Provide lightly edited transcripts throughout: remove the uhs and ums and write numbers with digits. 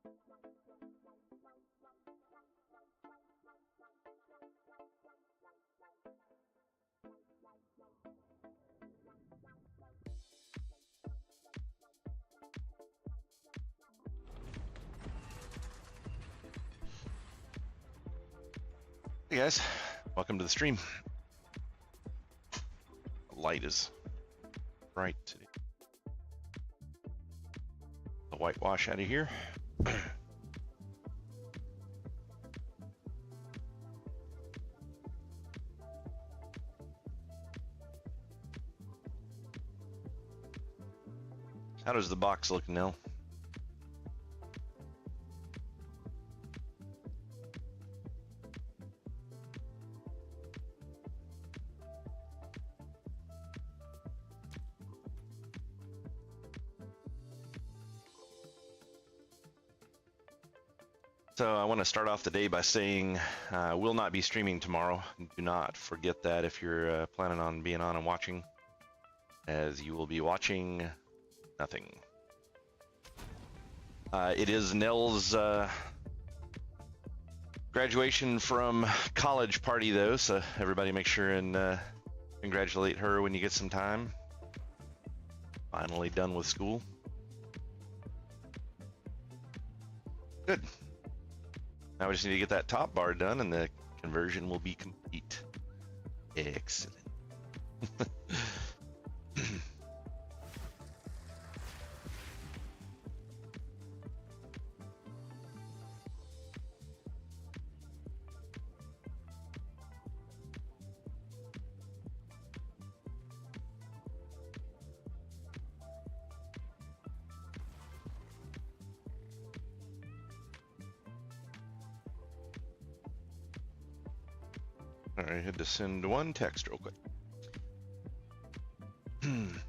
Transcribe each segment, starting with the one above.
Hey guys, welcome to the stream. The light is bright today. The whitewash out of here. How does the box look now? So I want to start off the day by saying we'll not be streaming tomorrow. Do not forget that if you're planning on being on and watching, as you will be watching nothing. It is Nell's graduation from college party though, so everybody make sure and congratulate her when you get some time. Finally done with school. Good. Now we just need to get that top bar done and the conversion will be complete. Excellent. All right, I had to send one text real quick.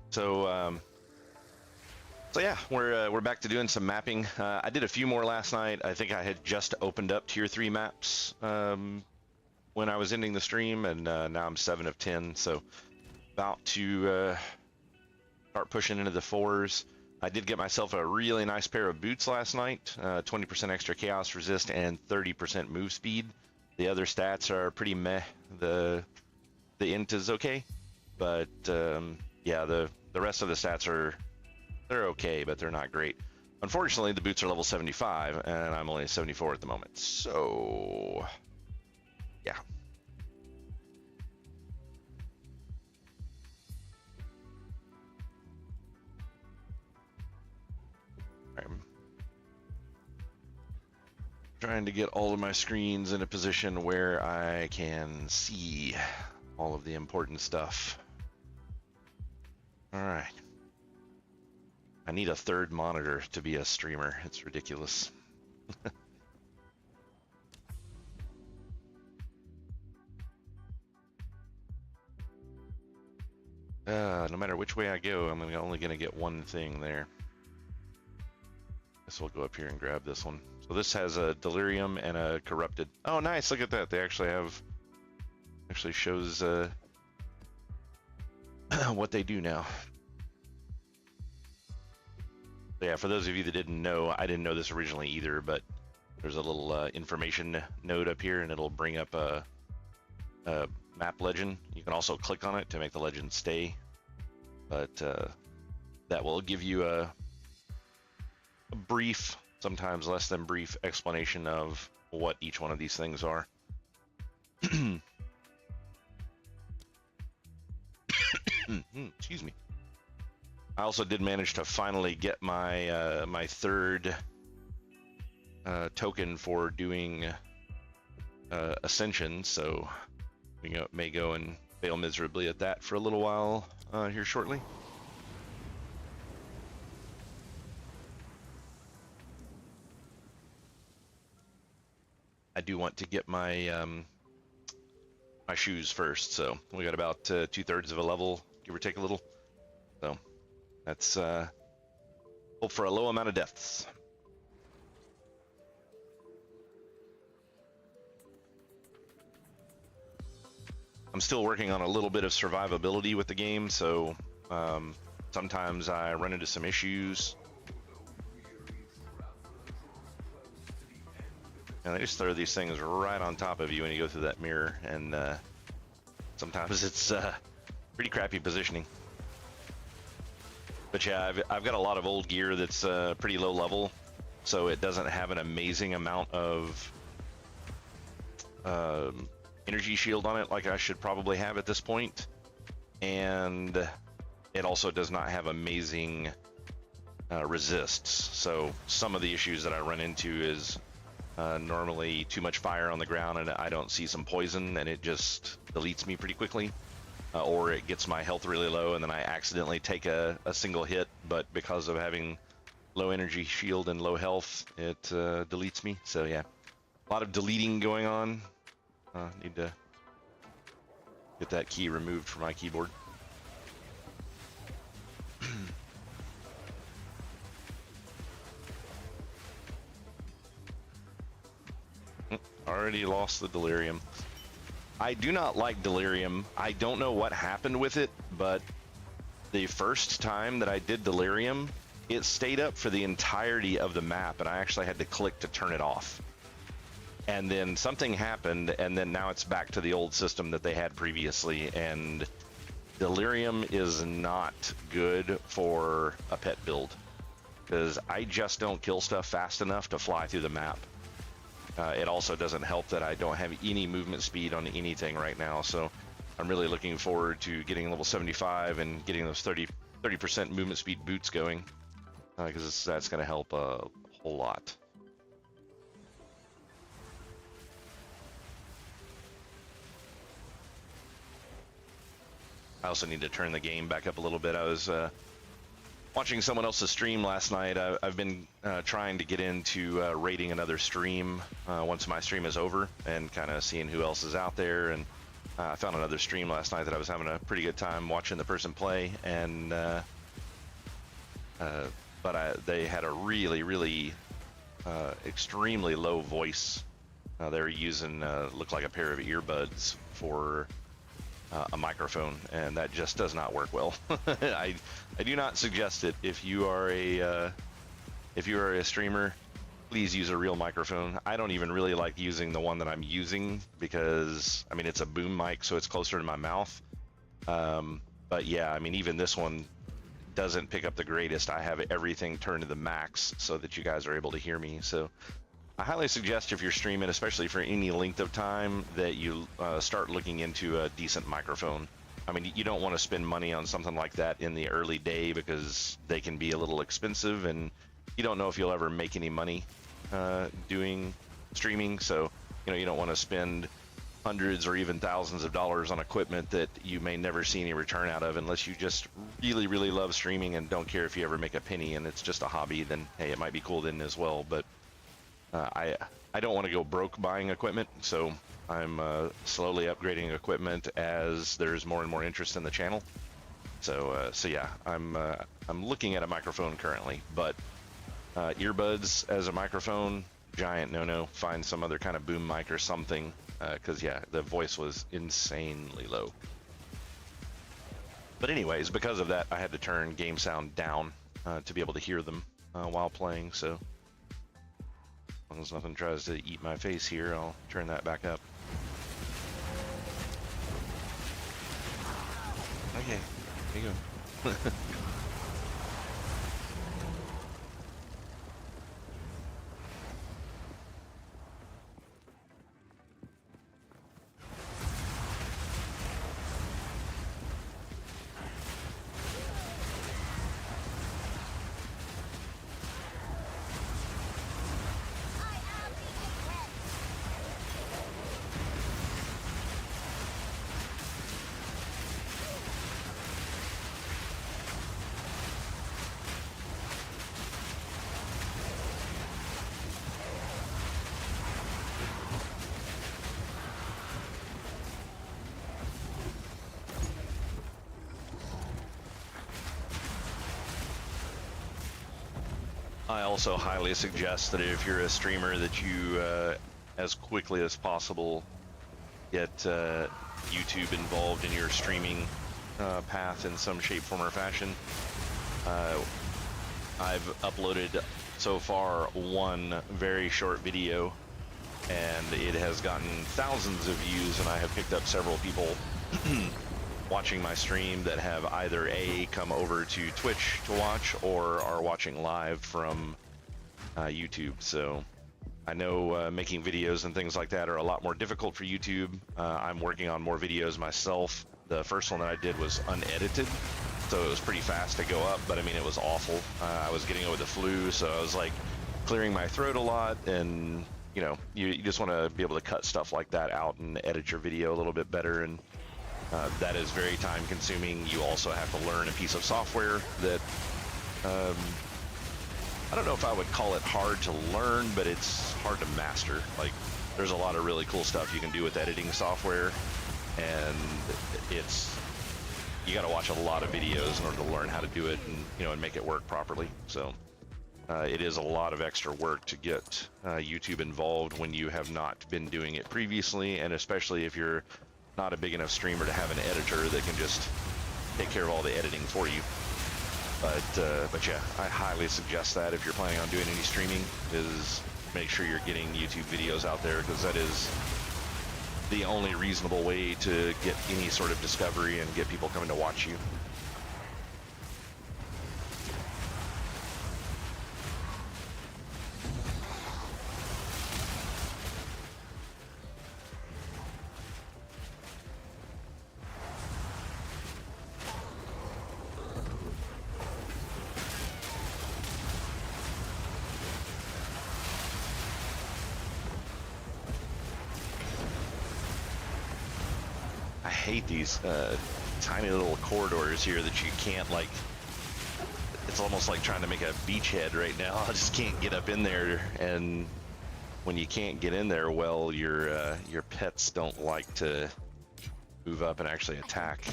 So yeah, we're back to doing some mapping. I did a few more last night. I think I had just opened up tier 3 maps when I was ending the stream, and now I'm 7 of 10. So about to start pushing into the 4s. I did get myself a really nice pair of boots last night. 20% extra chaos resist and 30% move speed. The other stats are pretty meh. The int is okay, but yeah, the rest of the stats they're okay, but they're not great. Unfortunately, the boots are level 75, and I'm only 74 at the moment. So yeah. I'm trying to get all of my screens in a position where I can see all of the important stuff. All right. I need a third monitor to be a streamer. It's ridiculous. No matter which way I go, I'm only going to get one thing there. Guess we'll go up here and grab this one. So this has a delirium and a corrupted. Oh, nice! Look at that. They actually shows what they do now. So yeah, for those of you that didn't know, I didn't know this originally either, but there's a little information node up here, and it'll bring up a map legend. You can also click on it to make the legend stay, but that will give you a brief, sometimes less than brief, explanation of what each one of these things are. Excuse me. I also did manage to finally get my my third token for doing Ascension, so we may go and fail miserably at that for a little while here shortly. I do want to get my my shoes first, so we got about 2/3 of a level, give or take a little. So that's hope for a low amount of deaths. I'm still working on a little bit of survivability with the game, so sometimes I run into some issues. And they just throw these things right on top of you when you go through that mirror, and sometimes it's pretty crappy positioning. But yeah, I've got a lot of old gear that's pretty low level, so it doesn't have an amazing amount of energy shield on it like I should probably have at this point. And it also does not have amazing resists. So some of the issues that I run into is normally too much fire on the ground and I don't see some poison and it just deletes me pretty quickly. Or it gets my health really low and then I accidentally take a single hit, but because of having low energy shield and low health, it deletes me. So yeah, a lot of deleting going on. Need to get that key removed from my keyboard. Already lost the delirium. I do not like delirium. I don't know what happened with it, but the first time that I did delirium, it stayed up for the entirety of the map, and I actually had to click to turn it off. And then something happened, and then now it's back to the old system that they had previously, and delirium is not good for a pet build, because I just don't kill stuff fast enough to fly through the map. It also doesn't help that I don't have any movement speed on anything right now, so I'm really looking forward to getting level 75 and getting those 30% movement speed boots going, because that's going to help a whole lot. I also need to turn the game back up a little bit. I was watching someone else's stream last night. I've been trying to get into rating another stream once my stream is over and kind of seeing who else is out there. And I found another stream last night that I was having a pretty good time watching the person play. And they had a really extremely low voice. They were using looked like a pair of earbuds for a microphone, and that just does not work well. I do not suggest it. If you are a streamer, please use a real microphone. I don't even really like using the one that I'm using because, I mean, it's a boom mic, so it's closer to my mouth. But yeah, I mean, even this one doesn't pick up the greatest. I have everything turned to the max so that you guys are able to hear me. So I highly suggest if you're streaming, especially for any length of time, that you start looking into a decent microphone. I mean, you don't want to spend money on something like that in the early day because they can be a little expensive and you don't know if you'll ever make any money doing streaming. So, you don't want to spend hundreds or even thousands of dollars on equipment that you may never see any return out of unless you just really love streaming and don't care if you ever make a penny and it's just a hobby. Then, hey, it might be cool then as well. But I don't want to go broke buying equipment, so I'm slowly upgrading equipment as there's more and more interest in the channel. So yeah, I'm looking at a microphone currently, but earbuds as a microphone, giant no-no. Find some other kind of boom mic or something, because yeah, the voice was insanely low. But anyways, because of that, I had to turn game sound down to be able to hear them while playing. So as long as nothing tries to eat my face here, I'll turn that back up. Okay, there you go. I also highly suggest that if you're a streamer that you, as quickly as possible, get YouTube involved in your streaming path in some shape, form, or fashion. I've uploaded so far one very short video and it has gotten thousands of views, and I have picked up several people watching my stream that have either A, come over to Twitch to watch, or are watching live from YouTube. So I know making videos and things like that are a lot more difficult for YouTube. I'm working on more videos myself. The first one that I did was unedited, so it was pretty fast to go up, but I mean, it was awful. I was getting over the flu, so I was like clearing my throat a lot, and you know, you just want to be able to cut stuff like that out and edit your video a little bit better, and that is very time consuming. You also have to learn a piece of software that I don't know if I would call it hard to learn, but it's hard to master. Like, there's a lot of really cool stuff you can do with editing software, and you got to watch a lot of videos in order to learn how to do it, and and make it work properly. So it is a lot of extra work to get YouTube involved when you have not been doing it previously, and especially if you're not a big enough streamer to have an editor that can just take care of all the editing for you. But yeah, I highly suggest that if you're planning on doing any streaming, is make sure you're getting YouTube videos out there, because that is the only reasonable way to get any sort of discovery and get people coming to watch you. I hate these tiny little corridors here that you can't, like, it's almost like trying to make a beachhead right now. I just can't get up in there, and when you can't get in there, well, your pets don't like to move up and actually attack.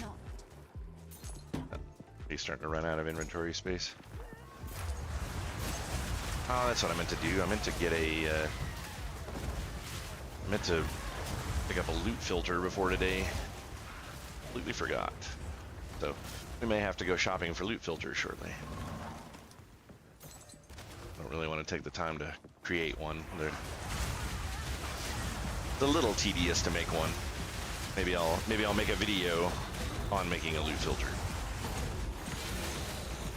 He's starting to run out of inventory space. Oh, that's what I meant to do. I meant to get I meant to pick up a loot filter before today. Completely forgot. So we may have to go shopping for loot filters shortly. I don't really want to take the time to create one. It's a little tedious to make one. Maybe I'll make a video on making a loot filter.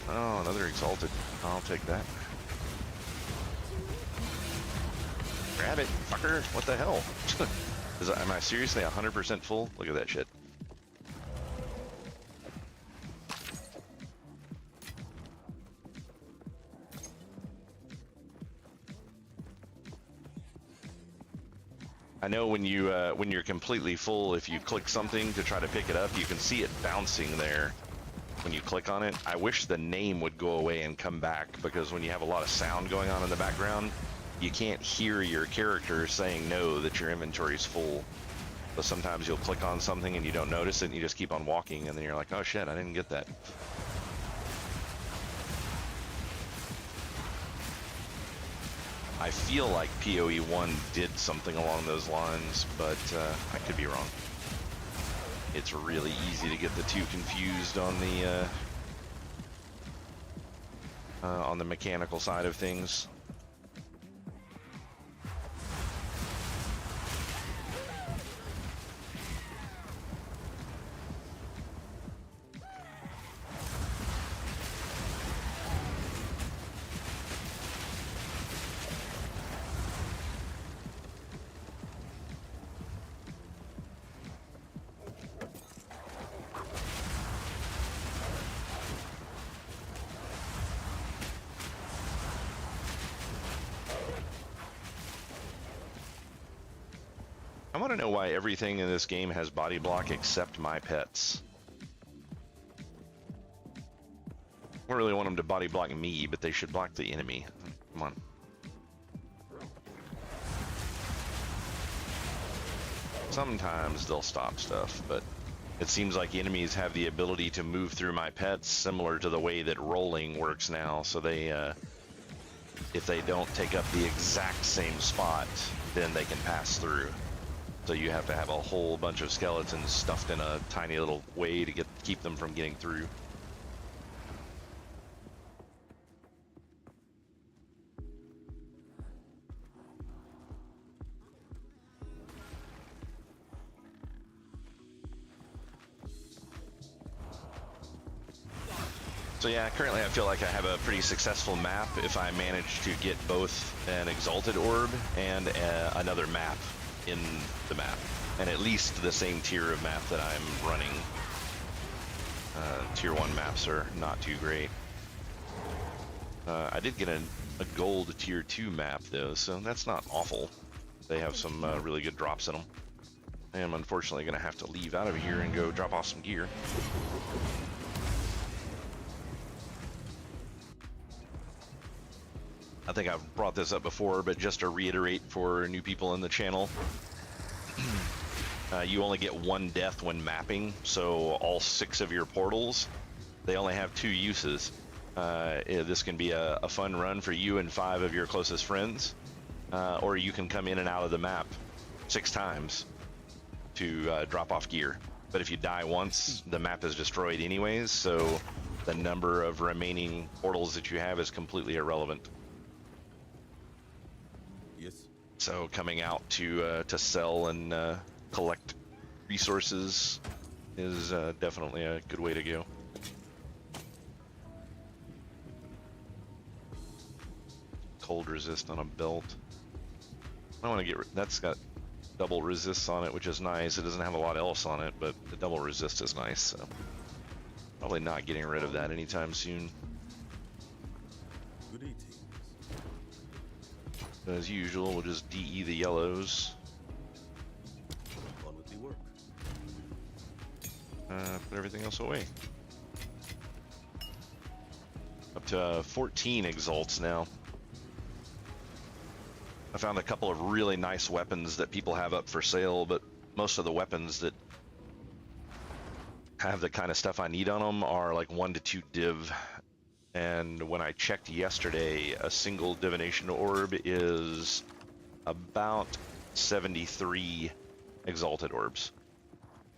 Oh, another exalted. I'll take that. Grab it, fucker. What the hell? Am I seriously 100% full? Look at that shit. I know when you're completely full, if you click something to try to pick it up, you can see it bouncing there when you click on it. I wish the name would go away and come back, because when you have a lot of sound going on in the background, you can't hear your character saying no, that your inventory's full. So sometimes you'll click on something and you don't notice it, and you just keep on walking, and then you're like, oh shit, I didn't get that. I feel like PoE1 did something along those lines, but I could be wrong. It's really easy to get the two confused on the mechanical side of things. I want to know why everything in this game has body block except my pets. I don't really want them to body block me, but they should block the enemy. Come on. Sometimes they'll stop stuff, but it seems like enemies have the ability to move through my pets similar to the way that rolling works now. So they, if they don't take up the exact same spot, then they can pass through. So you have to have a whole bunch of skeletons stuffed in a tiny little way to keep them from getting through. So yeah, currently I feel like I have a pretty successful map if I manage to get both an Exalted Orb and another map in the map, and at least the same tier of map that I'm running. Tier 1 maps are not too great. I did get a gold tier 2 map though, so that's not awful. They have some really good drops in them. I am unfortunately going to have to leave out of here and go drop off some gear. I think I've brought this up before, but just to reiterate for new people in the channel, you only get one death when mapping, so all 6 of your portals, they only have 2 uses. This can be a fun run for you and 5 of your closest friends, or you can come in and out of the map 6 times to drop off gear. But if you die once, the map is destroyed anyways, so the number of remaining portals that you have is completely irrelevant. Yes. So coming out to sell and collect resources is definitely a good way to go. Cold resist on a belt. I want to get that's got double resist on it, which is nice. It doesn't have a lot else on it, but the double resist is nice. So probably not getting rid of that anytime soon. Good eating. As usual, we'll just DE the yellows. On with the work. Put everything else away. Up to 14 exalts now. I found a couple of really nice weapons that people have up for sale, but most of the weapons that have the kind of stuff I need on them are like 1 to 2 div. And when I checked yesterday, a single divination orb is about 73 exalted orbs.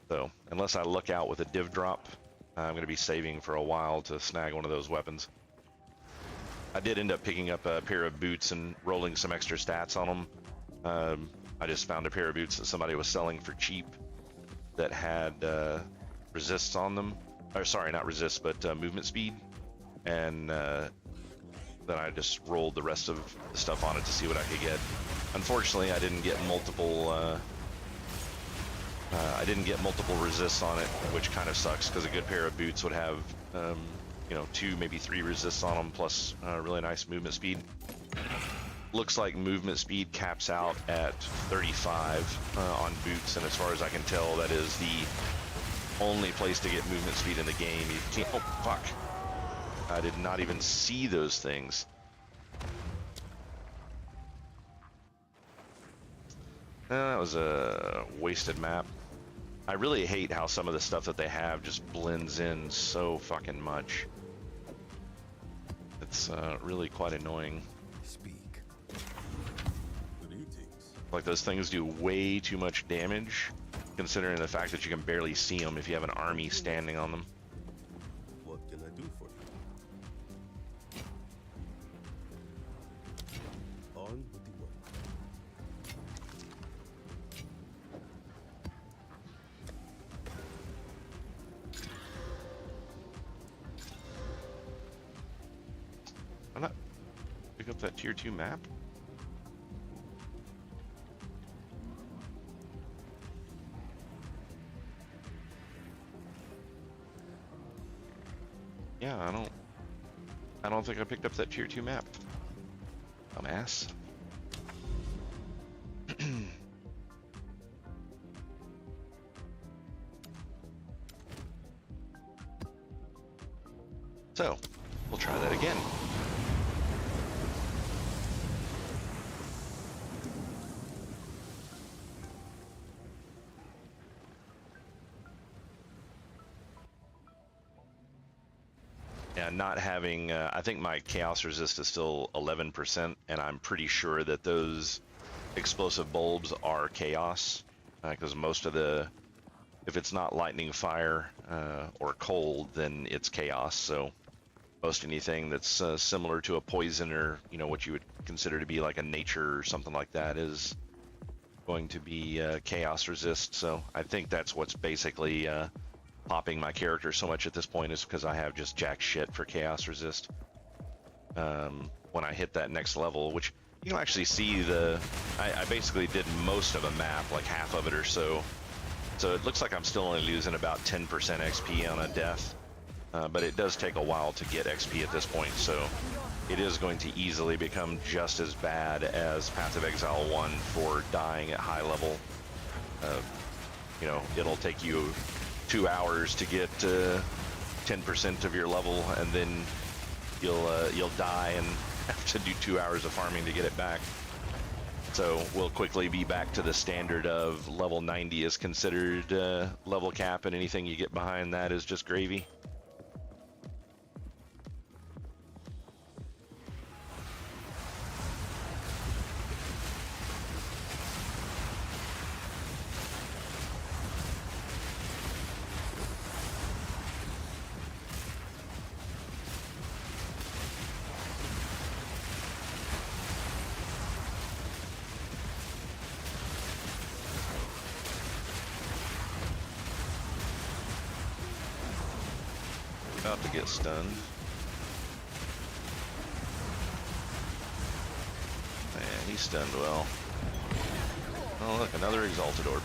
So unless I look out with a div drop, I'm going to be saving for a while to snag one of those weapons. I did end up picking up a pair of boots and rolling some extra stats on them. I just found a pair of boots that somebody was selling for cheap that had resists on them. Or sorry, not resist, but movement speed. And then I just rolled the rest of the stuff on it to see what I could get. Unfortunately, I didn't get multiple resists on it, which kind of sucks because a good pair of boots would have you know, 2, maybe 3 resists on them, plus really nice movement speed. Looks like movement speed caps out at 35 on boots, and as far as I can tell, that is the only place to get movement speed in the game. You can't. Oh fuck! I did not even see those things. That was a wasted map. I really hate how some of the stuff that they have just blends in so fucking much. It's really quite annoying. Speak. Good eatings. Like those things do way too much damage, considering the fact that you can barely see them if you have an army standing on them. What can I do for you? On with the work. Why not pick up that tier 2 map? Yeah, I don't think I picked up that tier 2 map. Dumbass. So, we'll try that again. Yeah, not having, I think my chaos resist is still 11%, and I'm pretty sure that those explosive bulbs are chaos, because most of the, if it's not lightning, fire, or cold, then it's chaos. So most anything that's similar to a poison, or you know what you would consider to be like a nature or something like that, is going to be chaos resist. So I think that's what's basically popping my character so much at this point is because I have just jack shit for chaos resist. When I hit that next level, which you can actually see I basically did most of a map, like half of it or so. So it looks like I'm still only losing about 10% XP on a death, but it does take a while to get XP at this point, so it is going to easily become just as bad as Path of Exile 1 for dying at high level. You know, it'll take you 2 hours to get 10% of your level, and then you'll die and have to do 2 hours of farming to get it back. So we'll quickly be back to the standard of level 90 is considered level cap, and anything you get behind that is just gravy. About to get stunned. Man, he's stunned well. Oh look, another Exalted Orb.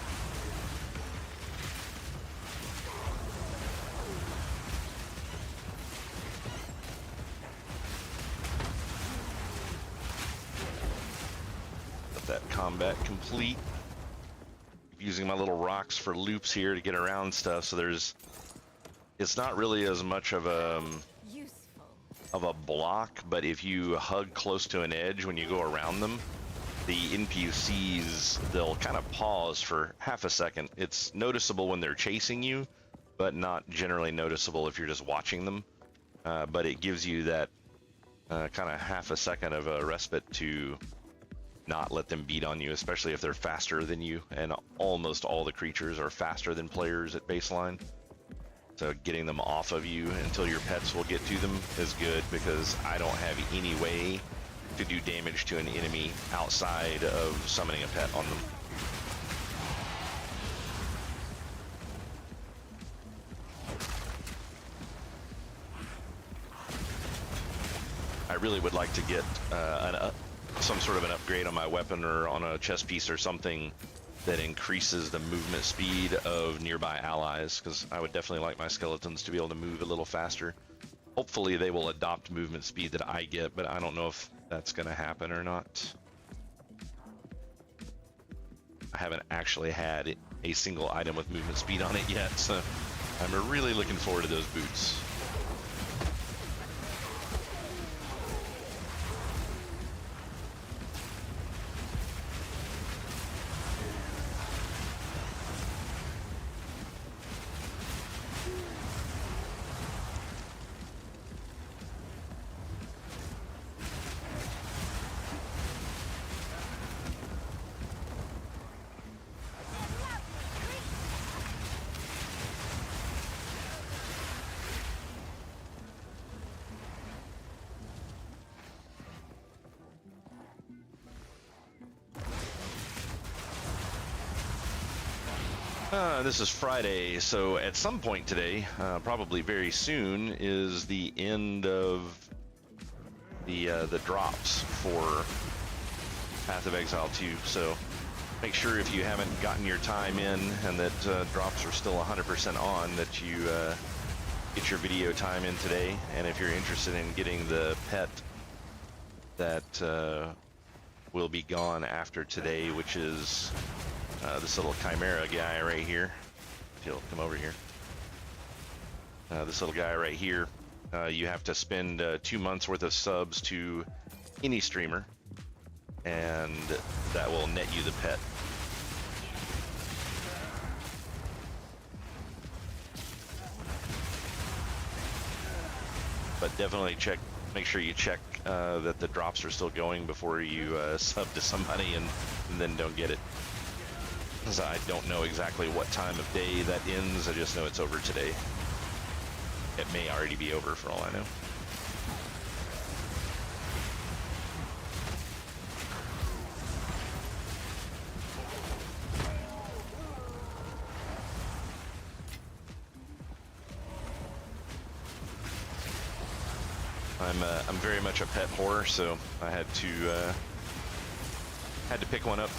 Let that combat complete. Using my little rocks for loops here to get around stuff, so it's not really as much of a block, but if you hug close to an edge when you go around them, the NPCs, they'll kind of pause for half a second. It's noticeable when they're chasing you, but not generally noticeable if you're just watching them. But it gives you that kind of half a second of a respite to not let them beat on you, especially if they're faster than you, and almost all the creatures are faster than players at baseline. So getting them off of you until your pets will get to them is good, because I don't have any way to do damage to an enemy outside of summoning a pet on them. I really would like to get some sort of an upgrade on my weapon or on a chest piece or something that increases the movement speed of nearby allies, because I would definitely like my skeletons to be able to move a little faster. Hopefully they will adopt movement speed that I get, but I don't know if that's going to happen or not. I haven't actually had a single item with movement speed on it yet, so I'm really looking forward to those boots. This is Friday, so at some point today, probably very soon, is the end of the drops for Path of Exile 2. So make sure, if you haven't gotten your time in and that drops are still 100% on, that you get your video time in today. And if you're interested in getting the pet that will be gone after today, which is this little Chimera guy right here. If you'll come over here. This little guy right here. You have to spend 2 months worth of subs to any streamer, and that will net you the pet. But definitely make sure you check that the drops are still going before you sub to somebody and then don't get it. Because I don't know exactly what time of day that ends, I just know it's over today. It may already be over for all I know. I'm very much a pet whore, so I had to pick one up.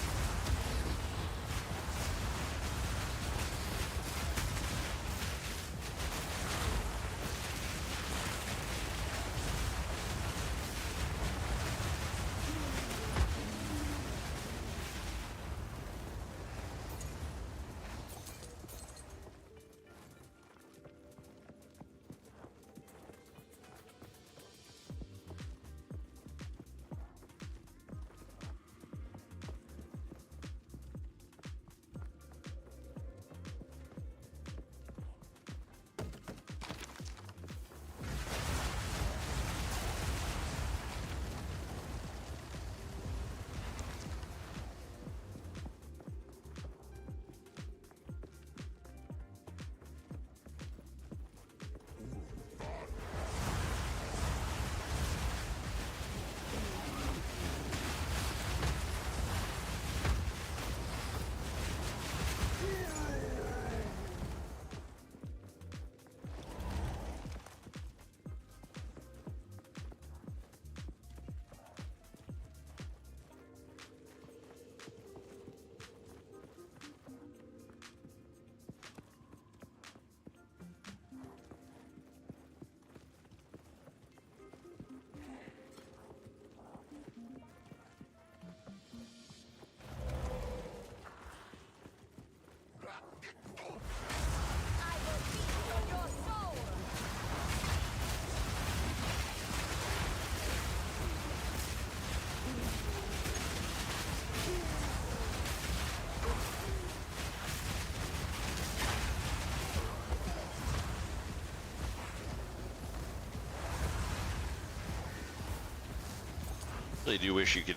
Really do wish you could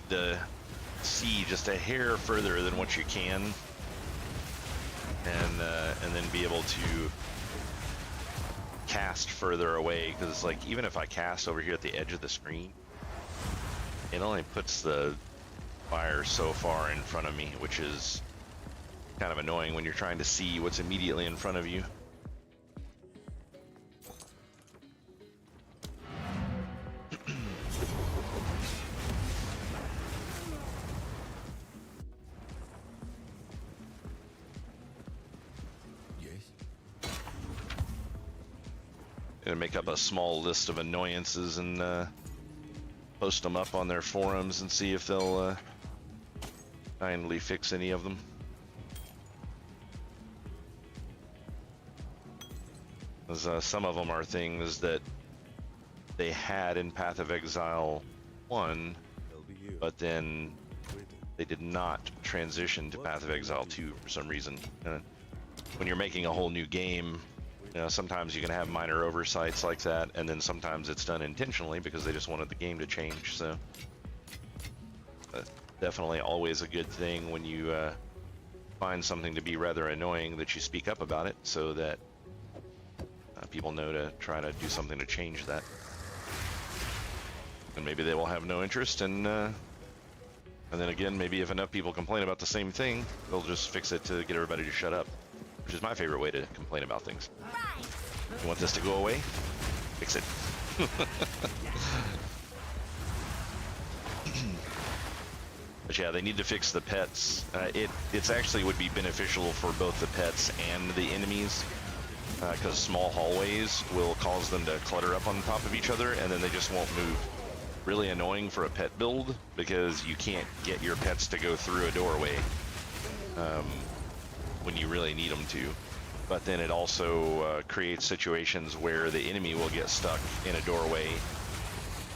see just a hair further than what you can, and then be able to cast further away. Because like even if I cast over here at the edge of the screen, it only puts the fire so far in front of me, which is kind of annoying when you're trying to see what's immediately in front of you. Gonna make up a small list of annoyances and post them up on their forums and see if they'll kindly fix any of them. As, some of them are things that they had in Path of Exile 1, but then they did not transition to Path of Exile 2 for some reason. When you're making a whole new game, you know, sometimes you can have minor oversights like that, and then sometimes it's done intentionally because they just wanted the game to change. So definitely always a good thing when you find something to be rather annoying that you speak up about it, so that people know to try to do something to change that. And maybe they will have no interest, and then again, maybe if enough people complain about the same thing, they'll just fix it to get everybody to shut up, which is my favorite way to complain about things. You want this to go away? Fix it. But yeah, they need to fix the pets. It's actually would be beneficial for both the pets and the enemies, because small hallways will cause them to clutter up on top of each other, and then they just won't move. Really annoying for a pet build, because you can't get your pets to go through a doorway when you really need them to. But then it also creates situations where the enemy will get stuck in a doorway,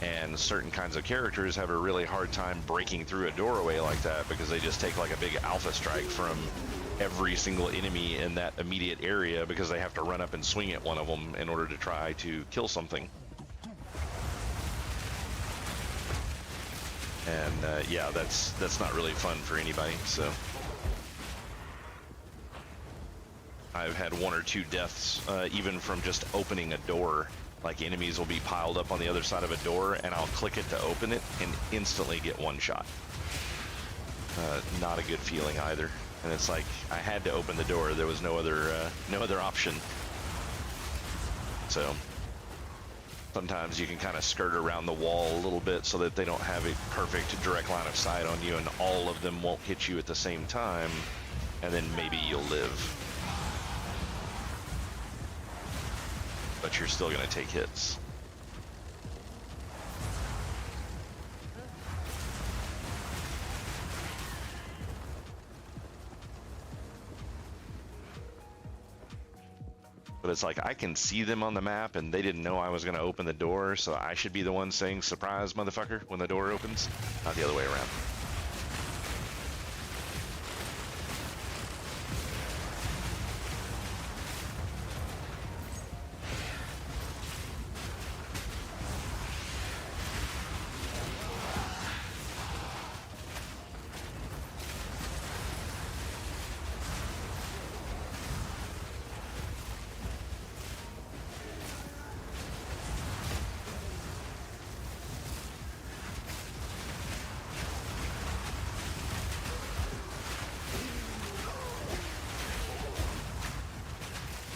and certain kinds of characters have a really hard time breaking through a doorway like that, because they just take like a big alpha strike from every single enemy in that immediate area, because they have to run up and swing at one of them in order to try to kill something. And yeah, that's not really fun for anybody. So I've had 1 or 2 deaths even from just opening a door. Like enemies will be piled up on the other side of a door, and I'll click it to open it and instantly get one shot. Not a good feeling either. And it's like I had to open the door. There was no other option. So Sometimes you can kind of skirt around the wall a little bit so that they don't have a perfect direct line of sight on you and all of them won't hit you at the same time, and then maybe you'll live. But you're still going to take hits. But it's like, I can see them on the map and they didn't know I was going to open the door, so I should be the one saying, surprise, motherfucker, when the door opens, not the other way around.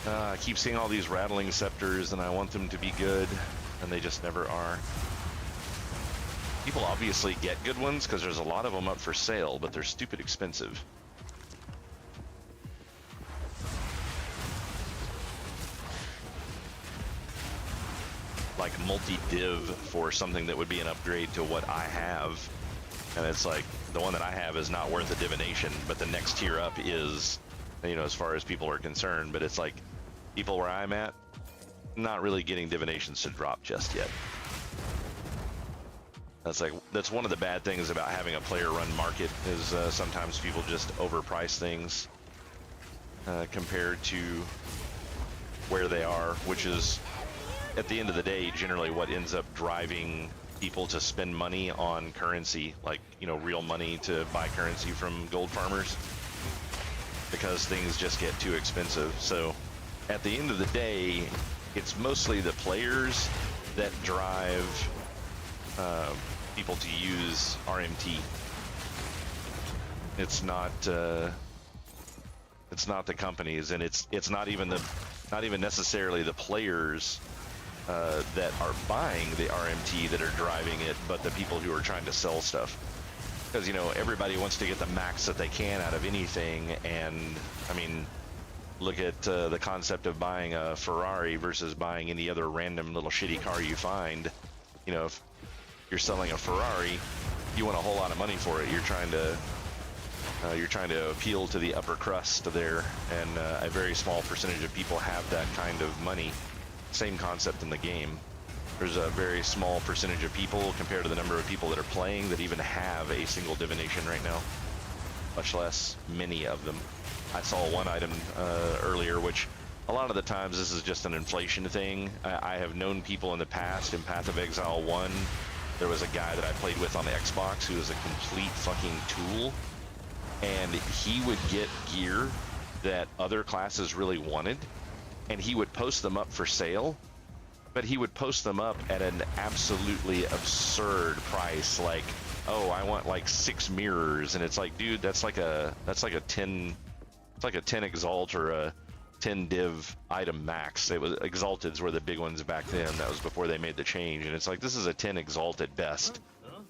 I keep seeing all these rattling scepters and I want them to be good, and they just never are. People obviously get good ones because there's a lot of them up for sale, but they're stupid expensive. Like multi-div for something that would be an upgrade to what I have. And it's like, the one that I have is not worth a divination, but the next tier up is, you know, as far as people are concerned. But it's like, people where I'm at, not really getting divinations to drop just yet. That's one of the bad things about having a player run market is sometimes people just overprice things compared to where they are, which is at the end of the day generally what ends up driving people to spend money on currency, like, you know, real money to buy currency from gold farmers, because things just get too expensive. So at the end of the day, it's mostly the players that drive people to use RMT. It's not the companies, and it's not even necessarily the players that are buying the RMT that are driving it, but the people who are trying to sell stuff. Because, you know, everybody wants to get the max that they can out of anything, and I mean, look at the concept of buying a Ferrari versus buying any other random little shitty car you find. You know, if you're selling a Ferrari, you want a whole lot of money for it. You're trying to appeal to the upper crust there, and a very small percentage of people have that kind of money. Same concept in the game. There's a very small percentage of people compared to the number of people that are playing that even have a single divination right now, much less many of them. I saw one item earlier, which a lot of the times this is just an inflation thing. I have known people in the past in Path of Exile 1. There was a guy that I played with on the Xbox who was a complete fucking tool, and he would get gear that other classes really wanted, and he would post them up for sale, but he would post them up at an absolutely absurd price, like, oh, I want like 6 mirrors, and it's like, dude, that's like a 10 exalt or a 10 div item max. It was exalteds were the big ones back then. That was before they made the change, and it's like, this is a 10 exalt at best.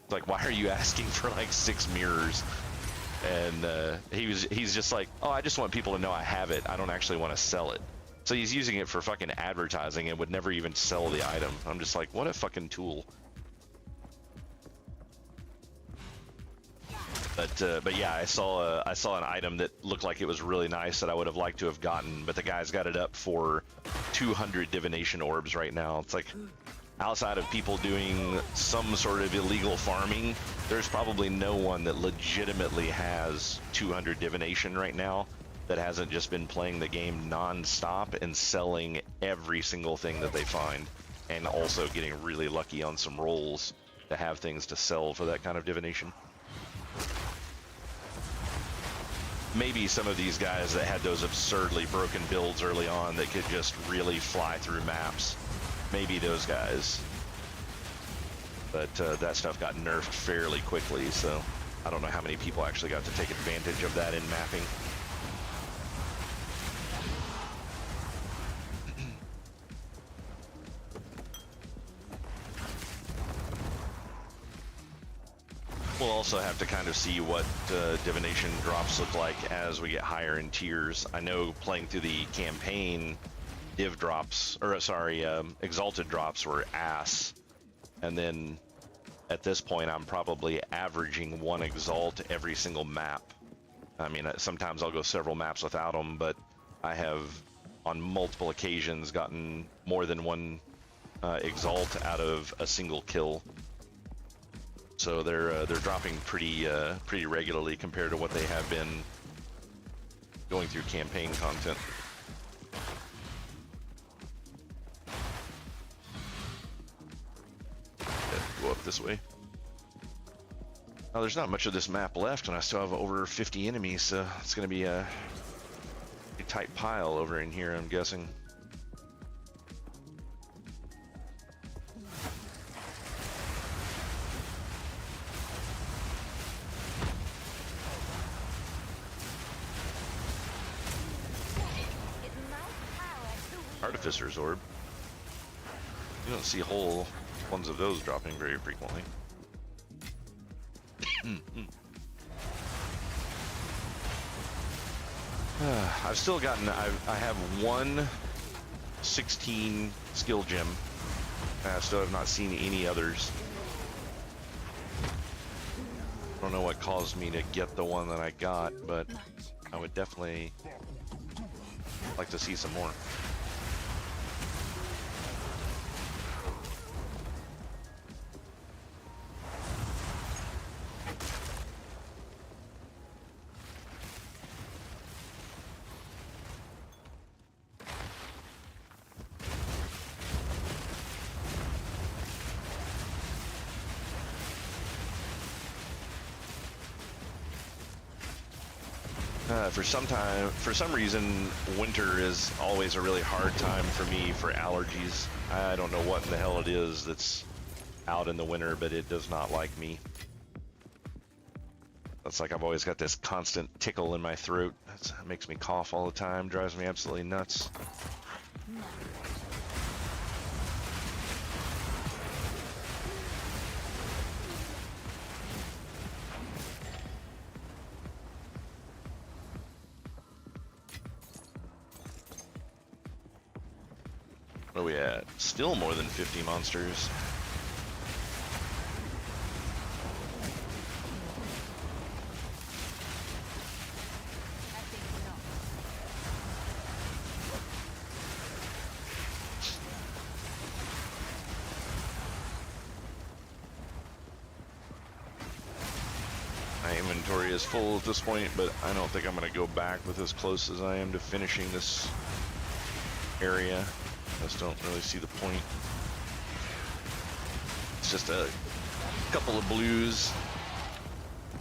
It's like, why are you asking for like 6 mirrors? And he's just like, oh, I just want people to know I have it. I don't actually want to sell it. So he's using it for fucking advertising and would never even sell the item. I'm just like, what a fucking tool. But yeah, I saw an item that looked like it was really nice that I would have liked to have gotten, but the guy's got it up for 200 divination orbs right now. It's like, outside of people doing some sort of illegal farming, there's probably no one that legitimately has 200 divination right now that hasn't just been playing the game non-stop and selling every single thing that they find, and also getting really lucky on some rolls to have things to sell for that kind of divination. Maybe some of these guys that had those absurdly broken builds early on that could just really fly through maps, maybe those guys. But that stuff got nerfed fairly quickly, so I don't know how many people actually got to take advantage of that in mapping. we'll also have to kind of see what divination drops look like as we get higher in tiers. I know playing through the campaign, div drops, or sorry, exalted drops were ass, and then at this point I'm probably averaging one exalt every single map. I mean, sometimes I'll go several maps without them, but I have on multiple occasions gotten more than one exalt out of a single kill. So they're dropping pretty regularly compared to what they have been going through campaign content. Go up this way. Oh, there's not much of this map left, and I still have over 50 enemies, so it's going to be a tight pile over in here, I'm guessing. Artificer's Orb. You don't see whole ones of those dropping very frequently. I've still gotten, I have one 16 skill gem. I still have not seen any others. I don't know what caused me to get the one that I got, but I would definitely like to see some more. For some reason, winter is always a really hard time for me for allergies. I don't know what in the hell it is that's out in the winter, but it does not like me. It's like I've always got this constant tickle in my throat. It makes me cough all the time, drives me absolutely nuts. What are we at? Still more than 50 monsters. My inventory is full at this point, but I don't think I'm going to go back with as close as I am to finishing this area. I just don't really see the point. It's just a couple of blues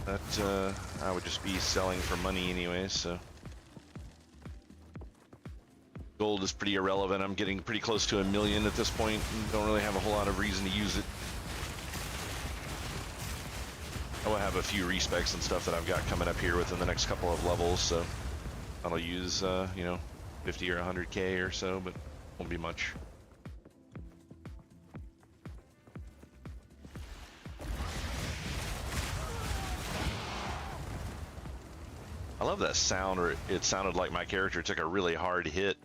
that I would just be selling for money anyway, so. Gold is pretty irrelevant. I'm getting pretty close to 1 million at this point and don't really have a whole lot of reason to use it. I will have a few respecs and stuff that I've got coming up here within the next couple of levels, so I'll use, you know, 50 or 100K or so, but won't be much. I love that sound, or it sounded like my character took a really hard hit,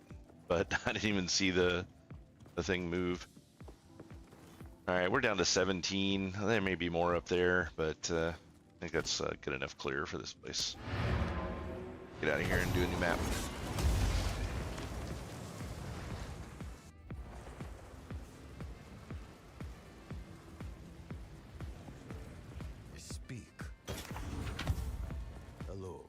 but I didn't even see the thing move. All right, we're down to 17. There may be more up there, but I think that's good enough clear for this place. Get out of here and do a new map. Speak. Hello.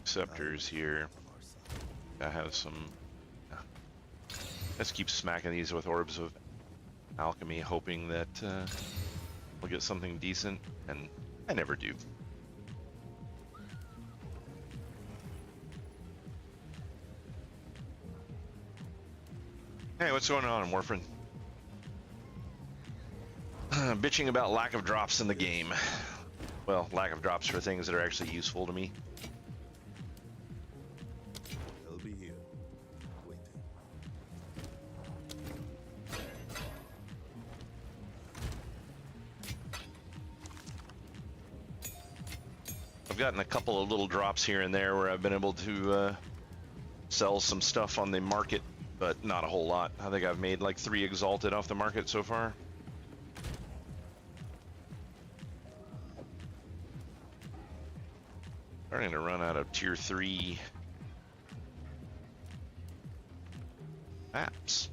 Scepters here. I have some. Let's keep smacking these with orbs of alchemy, hoping that we'll get something decent, and I never do. Hey, what's going on, Warfrin? Bitching about lack of drops in the game. well, lack of drops for things that are actually useful to me. I'll be here, waiting. I've gotten a couple of little drops here and there where I've been able to sell some stuff on the market, but not a whole lot. I think I've made like 3 exalted off the market so far. Starting to run out of tier 3 maps.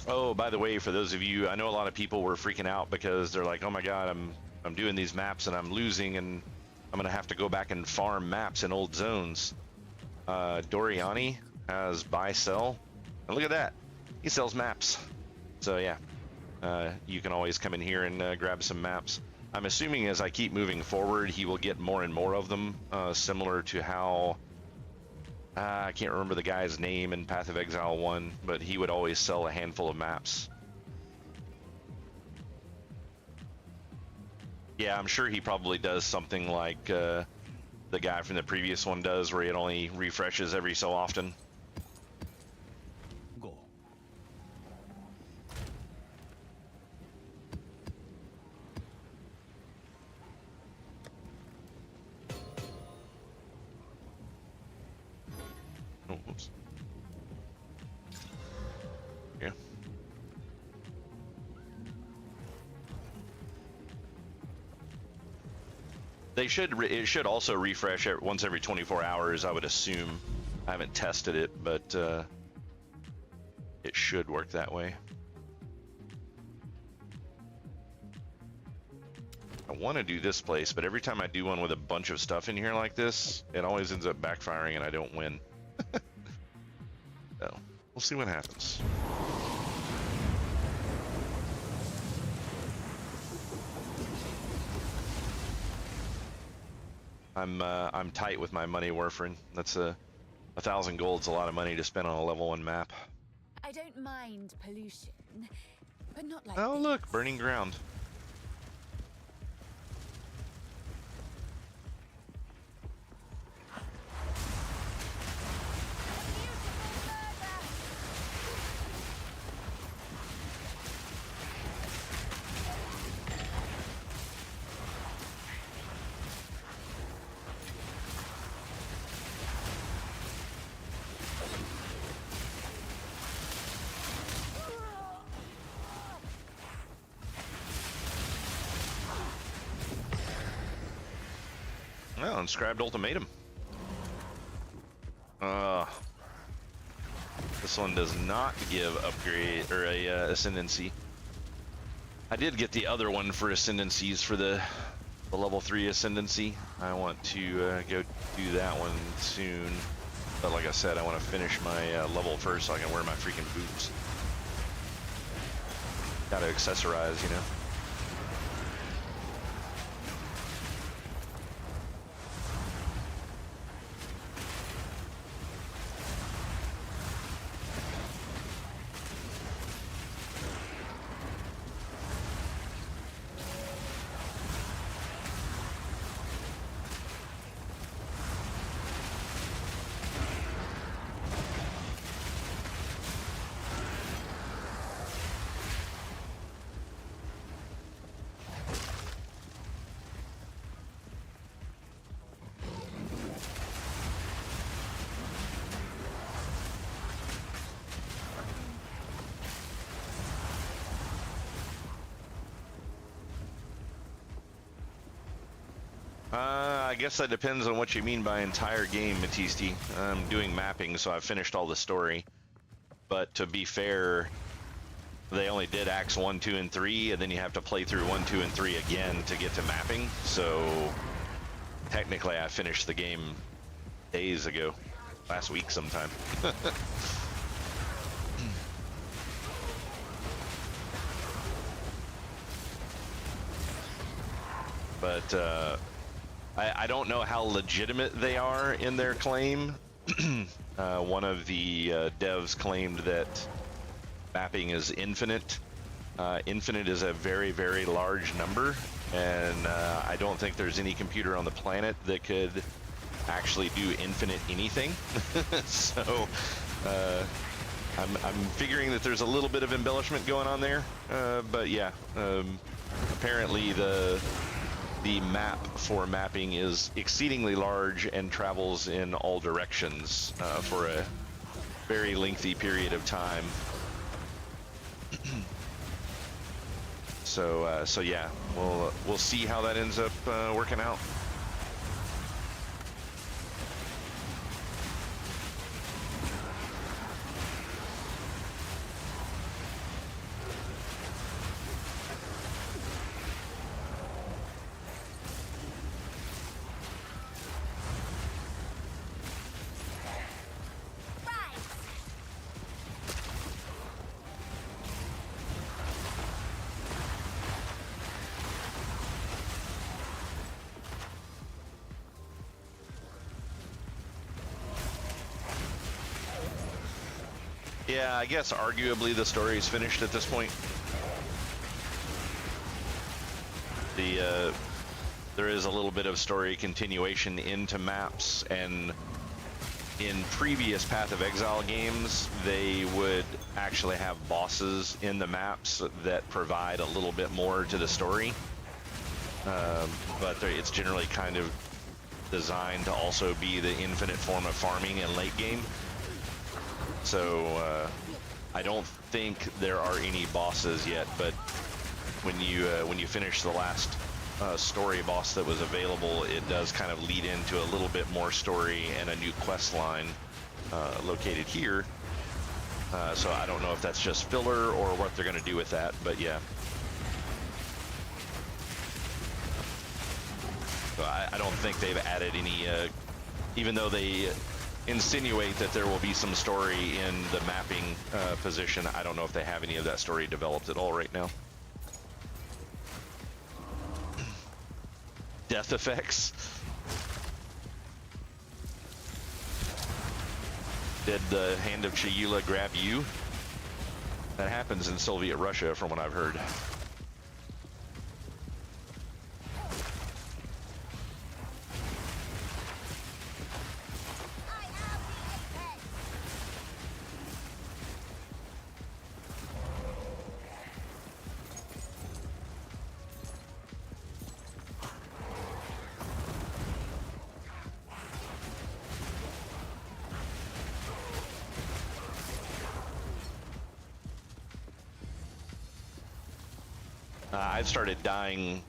Oh, by the way, for those of you, I know a lot of people were freaking out because they're like, oh my god, I'm doing these maps and I'm losing and I'm gonna have to go back and farm maps in old zones. Doriani has buy sell, and look at that, he sells maps. So yeah, you can always come in here and grab some maps. I'm assuming as I keep moving forward, he will get more and more of them, similar to how, I can't remember the guy's name in Path of Exile 1, but he would always sell a handful of maps. Yeah, I'm sure he probably does something like the guy from the previous one does, where it only refreshes every so often. Go. Oh, oops. Yeah. They should. It should also refresh once every 24 hours. I would assume. I haven't tested it, but it should work that way. I want to do this place, but every time I do one with a bunch of stuff in here like this, it always ends up backfiring and I don't win. So, we'll see what happens. I'm tight with my money, Warfarin. That's 1,000 gold's a lot of money to spend on a level 1 map. I don't mind pollution, but not like Oh this. look, burning ground. Well, inscribed ultimatum. This one does not give upgrade or a ascendancy. I did get the other one for ascendancies for the level 3 ascendancy. I want to go do that one soon. But like I said, I want to finish my level first so I can wear my freaking boots. Gotta accessorize, you know. I guess that depends on what you mean by entire game, Matisti. I'm doing mapping, so I've finished all the story. But to be fair, they only did acts 1, 2, and 3, and then you have to play through 1, 2, and 3 again to get to mapping. So technically, I finished the game days ago, last week sometime. But I don't know how legitimate they are in their claim. One of the devs claimed that mapping is infinite, Infinite is a very, very large number, and I don't think there's any computer on the planet that could actually do infinite anything. So I'm figuring that there's a little bit of embellishment going on there, but yeah, apparently the map for mapping is exceedingly large and travels in all directions for a very lengthy period of time. So yeah, we'll see how that ends up working out. Yeah, I guess arguably the story is finished at this point. There is a little bit of story continuation into maps, and in previous Path of Exile games, they would actually have bosses in the maps that provide a little bit more to the story. But it's generally kind of designed to also be the infinite form of farming in late game. So I don't think there are any bosses yet, but when you finish the last story boss that was available, it does kind of lead into a little bit more story and a new quest line located here. So I don't know if that's just filler or what they're going to do with that, but yeah. So I don't think they've added any, even though they insinuate that there will be some story in the mapping position, I don't know if they have any of that story developed at all right now. Death effects. Did the hand of Chayula grab you? That happens in Soviet Russia, from what I've heard. I've started dying.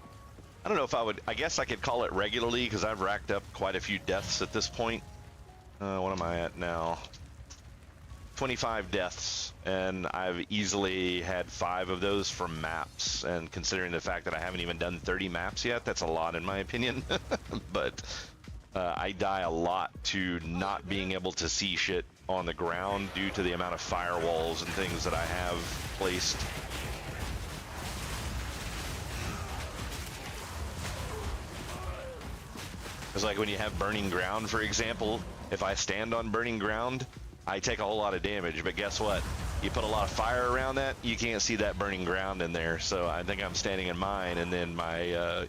I don't know if I guess I could call it regularly, because I've racked up quite a few deaths at this point. What am I at now? 25 deaths, and I've easily had 5 of those from maps, and considering the fact that I haven't even done 30 maps yet, that's a lot in my opinion. But I die a lot to not being able to see shit on the ground due to the amount of firewalls and things that I have placed. It's like when you have burning ground, for example, if I stand on burning ground, I take a whole lot of damage, but guess what? You put a lot of fire around that, you can't see that burning ground in there. So I think I'm standing in mine, and then my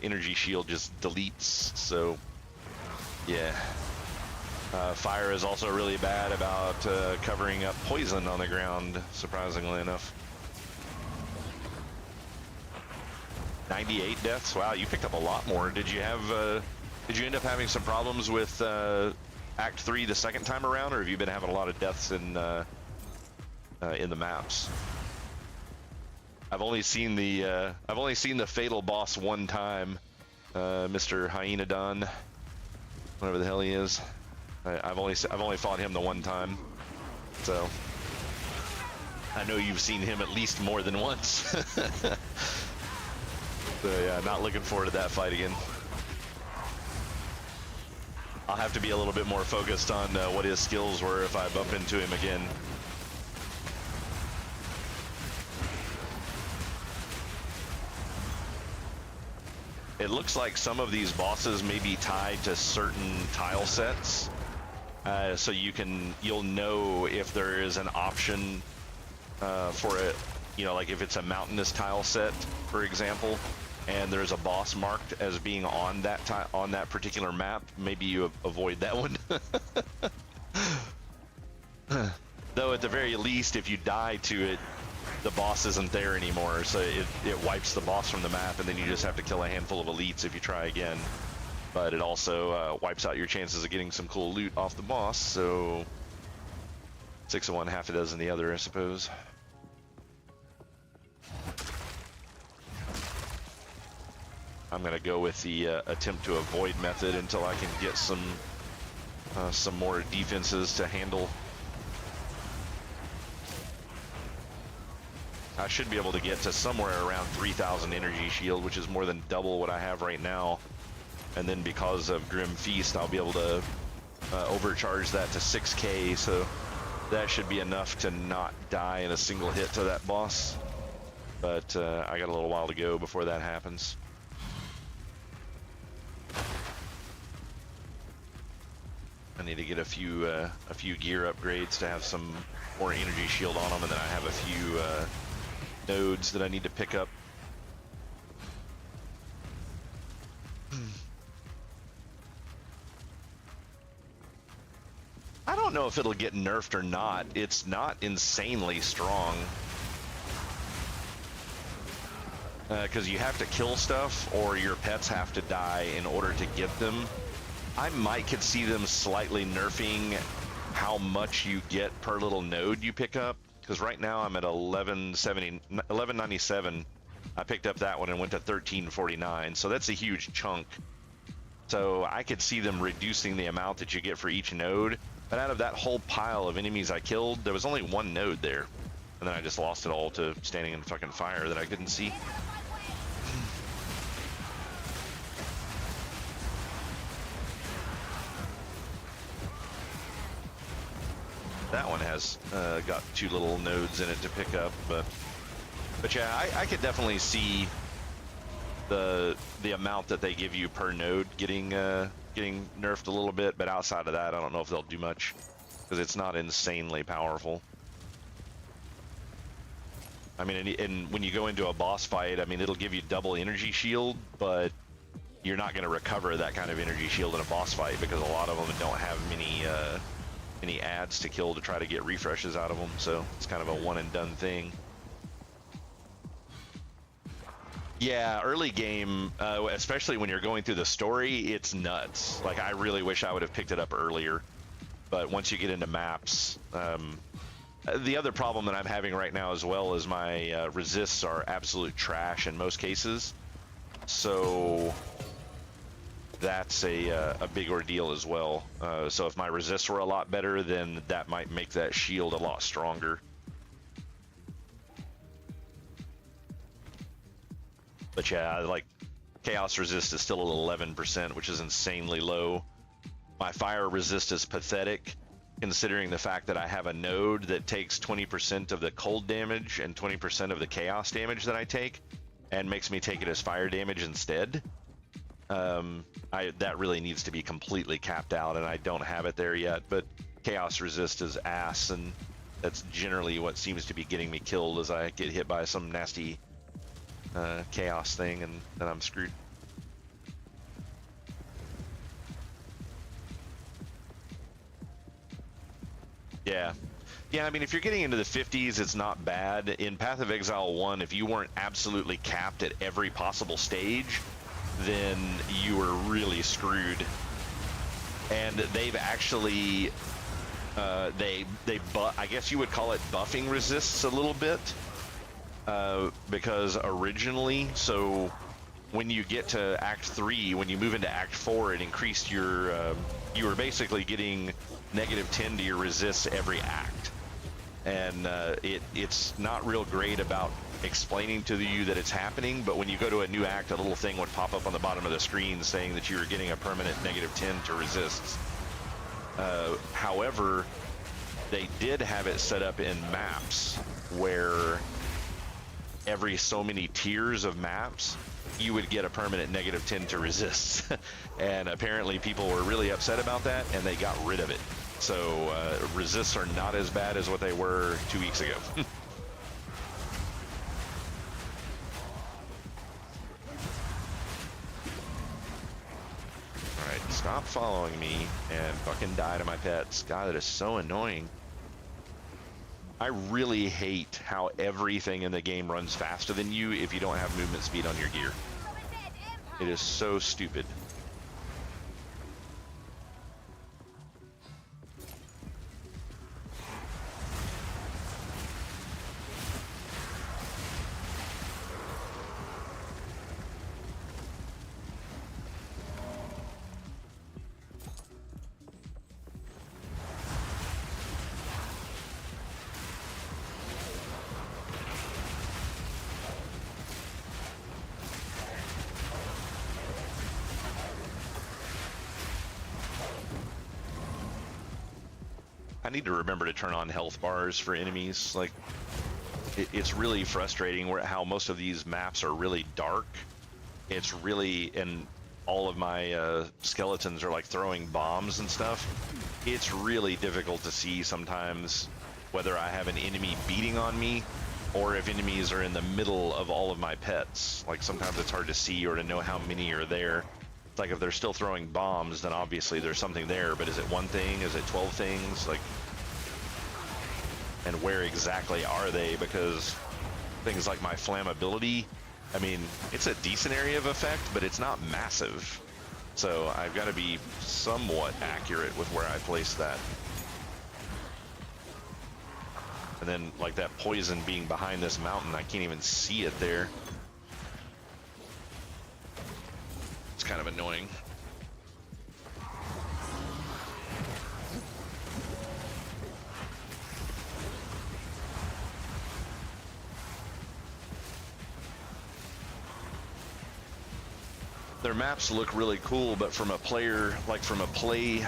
energy shield just deletes. So yeah. Fire is also really bad about covering up poison on the ground, surprisingly enough. 98 deaths? Wow, you picked up a lot more. Did you end up having some problems with Act 3 the second time around, or have you been having a lot of deaths in the maps? I've only seen the fatal boss one time, Mr. Hyenodon, whatever the hell he is. I've only fought him the one time, so I know you've seen him at least more than once. So yeah, not looking forward to that fight again. I'll have to be a little bit more focused on what his skills were if I bump into him again. It looks like some of these bosses may be tied to certain tile sets, so you'll know if there is an option for you know, like if it's a mountainous tile set, for example, and there's a boss marked as being on that on that particular map, maybe you avoid that one. Though at the very least, if you die to it, the boss isn't there anymore, so it wipes the boss from the map, and then you just have to kill a handful of elites if you try again. But it also wipes out your chances of getting some cool loot off the boss, so 6 of one, half a dozen the other, I suppose. I'm gonna go with the attempt to avoid method until I can get some more defenses to handle. I should be able to get to somewhere around 3,000 energy shield, which is more than double what I have right now. And then because of Grim Feast, I'll be able to overcharge that to 6k, so that should be enough to not die in a single hit to that boss. But I got a little while to go before that happens. I need to get a few gear upgrades to have some more energy shield on them, and then I have a few nodes that I need to pick up. I don't know if it'll get nerfed or not. It's not insanely strong. Because you have to kill stuff, or your pets have to die in order to get them. I could see them slightly nerfing how much you get per little node you pick up. Because right now I'm at 1197. I picked up that one and went to 1349, so that's a huge chunk. So I could see them reducing the amount that you get for each node. But out of that whole pile of enemies I killed, there was only one node there. And then I just lost it all to standing in fucking fire that I couldn't see. That one has got 2 little nodes in it to pick up, but yeah, I could definitely see the amount that they give you per node getting nerfed a little bit. But outside of that, I don't know if they'll do much because it's not insanely powerful. I mean, and when you go into a boss fight, I mean, it'll give you double energy shield, but you're not going to recover that kind of energy shield in a boss fight because a lot of them don't have many ads to kill to try to get refreshes out of them, so it's kind of a one and done thing. Yeah, early game, especially when you're going through the story, it's nuts. Like, I really wish I would have picked it up earlier, but once you get into maps, the other problem that I'm having right now as well is my resists are absolute trash in most cases, so that's a big ordeal as well. So if my resists were a lot better, then that might make that shield a lot stronger. But yeah, like chaos resist is still at 11%, which is insanely low. My fire resist is pathetic, considering the fact that I have a node that takes 20% of the cold damage and 20% of the chaos damage that I take, and makes me take it as fire damage instead. That really needs to be completely capped out, and I don't have it there yet. But chaos resist is ass, and that's generally what seems to be getting me killed as I get hit by some nasty chaos thing, and then I'm screwed. Yeah, I mean, if you're getting into the 50s, it's not bad. In Path of Exile 1, if you weren't absolutely capped at every possible stage, then you were really screwed. And they've actually, I guess you would call it buffing resists a little bit, because originally, so when you get to Act 3, when you move into Act 4, it increased your, you were basically getting -10 to your resists every act. And it's not real great about explaining to you that it's happening, but when you go to a new act, a little thing would pop up on the bottom of the screen saying that you were getting a permanent -10 to resists. However, they did have it set up in maps where every so many tiers of maps you would get a permanent -10 to resists. And apparently people were really upset about that, and they got rid of it. So resists are not as bad as what they were 2 weeks ago. Stop following me and fucking die to my pets. God, that is so annoying. I really hate how everything in the game runs faster than you if you don't have movement speed on your gear. It is so stupid. I need to remember to turn on health bars for enemies. Like, it's really frustrating how most of these maps are really dark. It's really, and all of my skeletons are like throwing bombs and stuff. It's really difficult to see sometimes whether I have an enemy beating on me or if enemies are in the middle of all of my pets. Like, sometimes it's hard to see or to know how many are there. Like, if they're still throwing bombs, then obviously there's something there, but is it one thing? Is it 12 things? Like, and where exactly are they? Because things like my flammability, I mean, it's a decent area of effect, but it's not massive. So I've got to be somewhat accurate with where I place that. And then, like, that poison being behind this mountain, I can't even see it there. It's kind of annoying. Their maps look really cool, but from a player, like from a play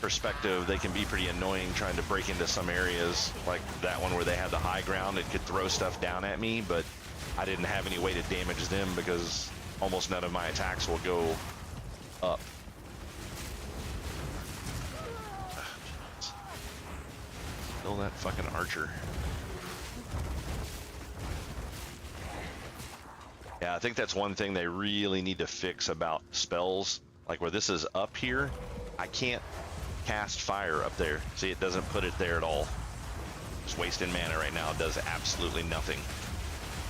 perspective, they can be pretty annoying trying to break into some areas. Like that one where they had the high ground, it could throw stuff down at me, but I didn't have any way to damage them because almost none of my attacks will go up. Kill that fucking archer. Yeah, I think that's one thing they really need to fix about spells. Like where this is up here, I can't cast fire up there. See, it doesn't put it there at all. Just wasting mana right now. It does absolutely nothing.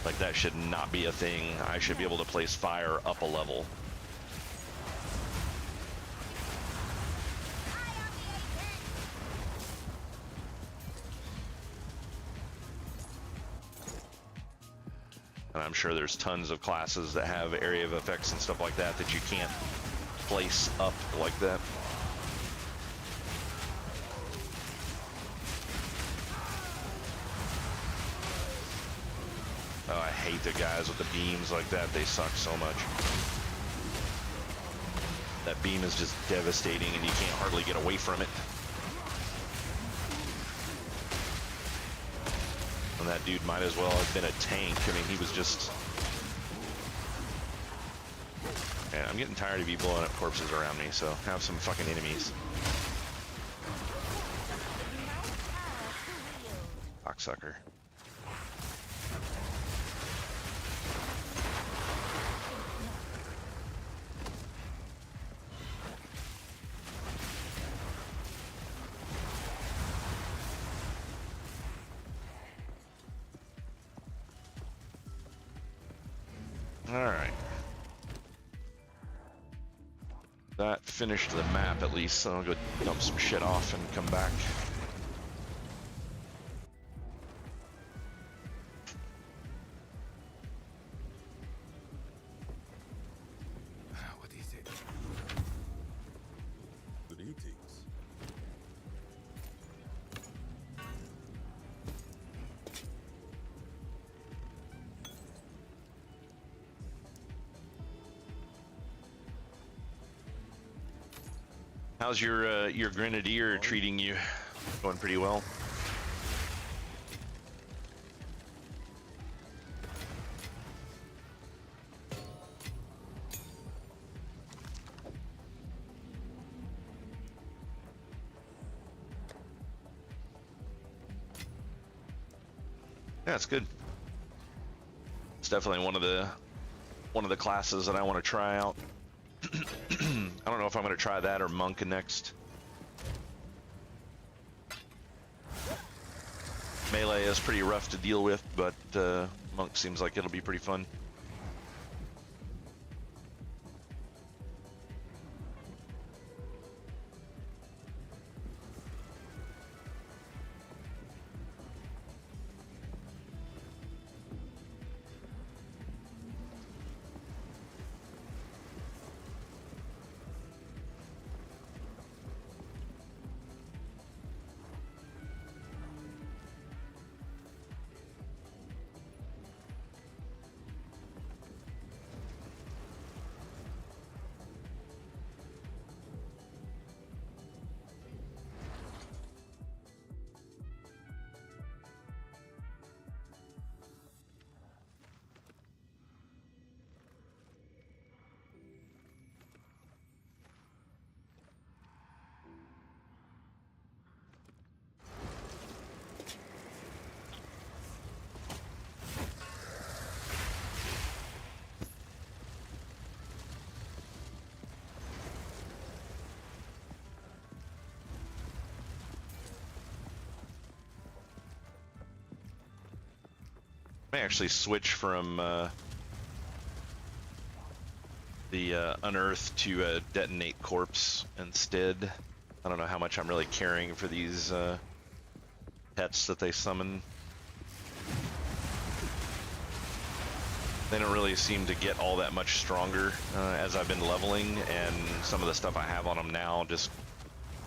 Like, that should not be a thing. I should be able to place fire up a level. And I'm sure there's tons of classes that have area of effects and stuff like that that you can't place up like that. Oh, I hate the guys with the beams like that. They suck so much. That beam is just devastating and you can't hardly get away from it. And that dude might as well have been a tank. I mean, he was just... Man, I'm getting tired of you blowing up corpses around me, so have some fucking enemies. Cocksucker. Alright. That finished the map at least, so I'll go dump some shit off and come back. What is it? Greetings. How's your grenadier treating you? Going pretty well? Yeah, it's good. It's definitely one of the classes that I want to try out. I don't know if I'm going to try that or Monk next. Melee is pretty rough to deal with, but Monk seems like it'll be pretty fun. May actually switch from the unearth to a detonate corpse instead. I don't know how much I'm really caring for these pets that they summon. They don't really seem to get all that much stronger as I've been leveling, and some of the stuff I have on them now just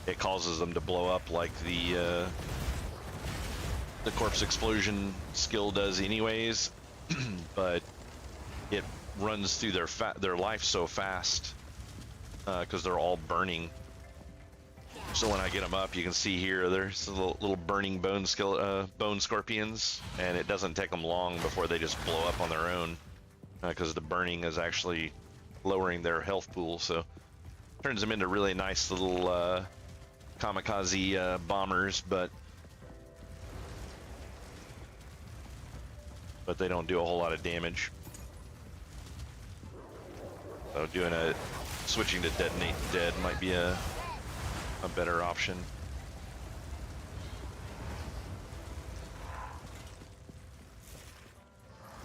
it causes them to blow up like the corpse explosion skill does anyways. But it runs through their life so fast because they're all burning. So when I get them up, you can see here there's little burning bone scorpions, and it doesn't take them long before they just blow up on their own because the burning is actually lowering their health pool. So turns them into really nice little kamikaze bombers, but they don't do a whole lot of damage. So switching to detonate dead might be a better option.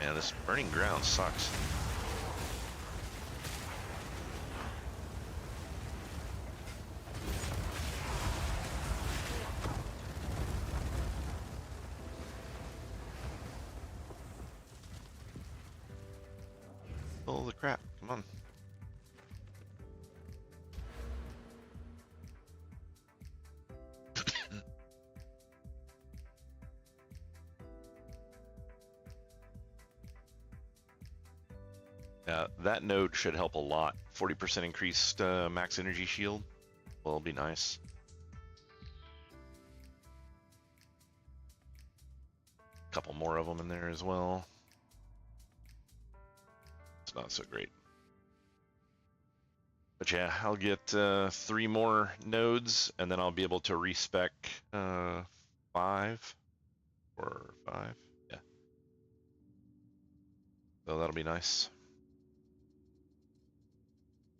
Man, this burning ground sucks. Holy crap, come on. Yeah, that node should help a lot. 40% increased max energy shield. Well, it'll be nice. A couple more of them in there as well. It's not so great. But yeah, I'll get 3 more nodes, and then I'll be able to respec 5 or 5. Yeah. So that'll be nice.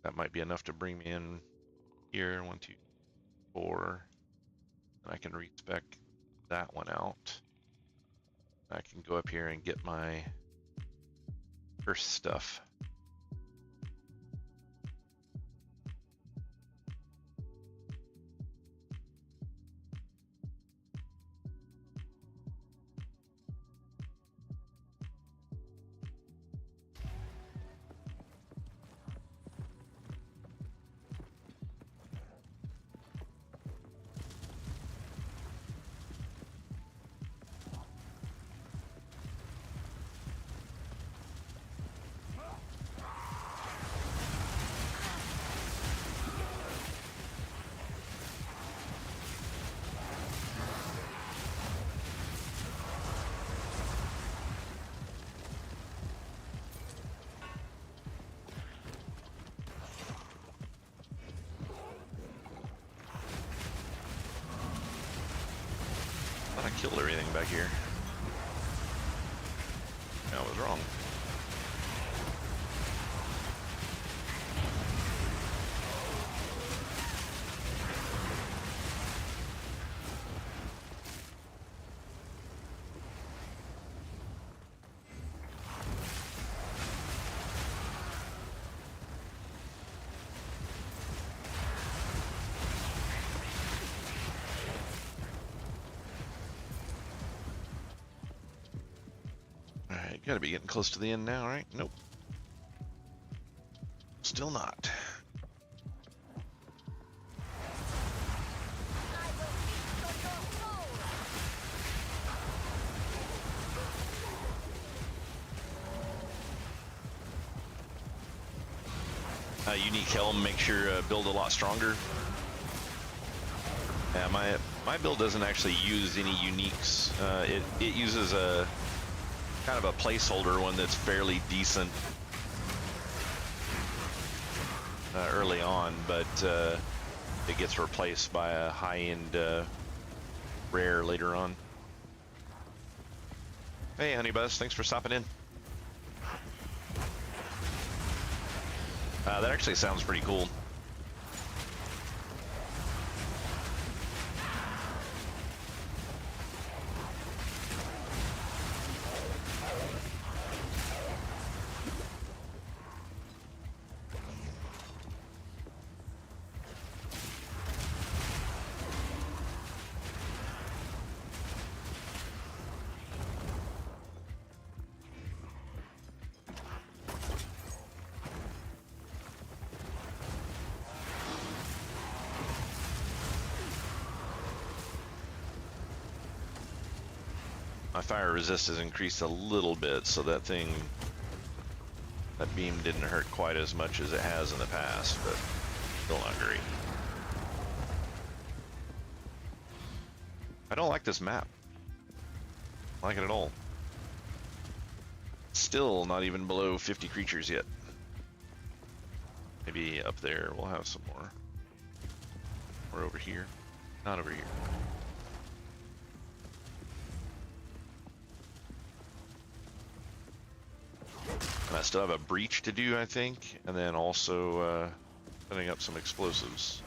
That might be enough to bring me in here. 1, 2, 4. And I can respec that one out. I can go up here and get my first stuff. I killed everything back here. I was wrong. Alright, gotta be getting close to the end now, right? Nope. Still not. Unique helm makes your build a lot stronger. Yeah, my build doesn't actually use any uniques. It uses a kind of a placeholder one that's fairly decent early on, but it gets replaced by a high-end rare later on. Hey, Honeybuzz, thanks for stopping in. That actually sounds pretty cool. My fire resist has increased a little bit, so that beam didn't hurt quite as much as it has in the past, but still not great. I don't like this map. I don't like it at all. Still not even below 50 creatures yet. Maybe up there we'll have some more. Or over here. Not over here. And I still have a breach to do, I think, and then also setting up some explosives.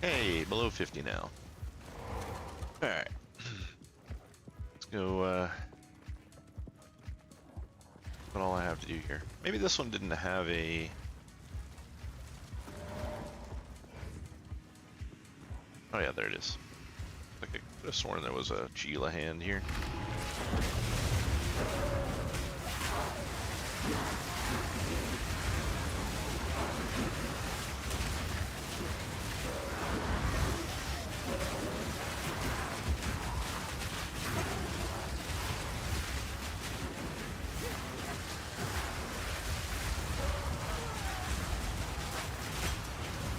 Hey, below 50 now. Alright. Let's go, what all I have to do here. Maybe this one didn't have a... Oh yeah, there it is. I could have sworn there was a Gila hand here.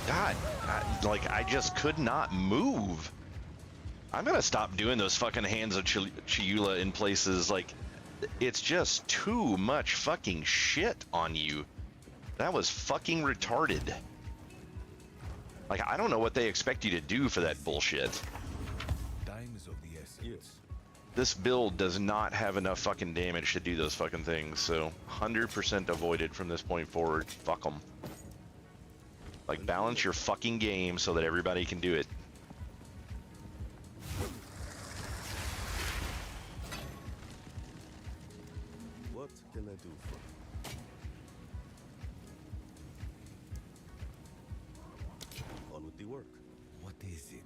God, I just could not move. I'm gonna stop doing those fucking hands of Chiula in places. Like, it's just too much fucking shit on you. That was fucking retarded. Like, I don't know what they expect you to do for that bullshit. Time is of the essence. Yes. This build does not have enough fucking damage to do those fucking things, so 100% avoided from this point forward. Fuck them. Like, balance your fucking game so that everybody can do it. What can I do for you? On with the work. What is it?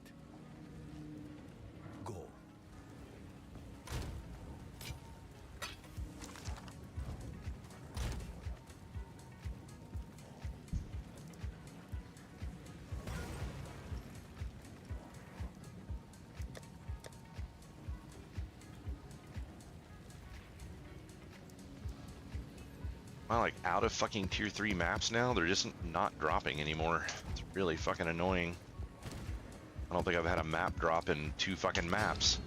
I like out of fucking tier 3 maps now. They're just not dropping anymore. It's really fucking annoying. I don't think I've had a map drop in 2 fucking maps.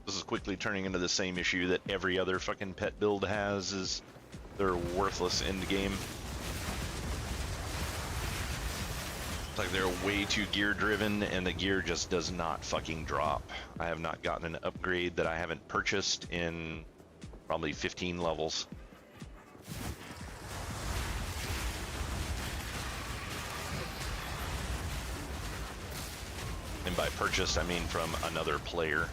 This is quickly turning into the same issue that every other fucking pet build has, is they're worthless end game. It's like they're way too gear driven and the gear just does not fucking drop. I have not gotten an upgrade that I haven't purchased in probably 15 levels. And by purchased, I mean from another player.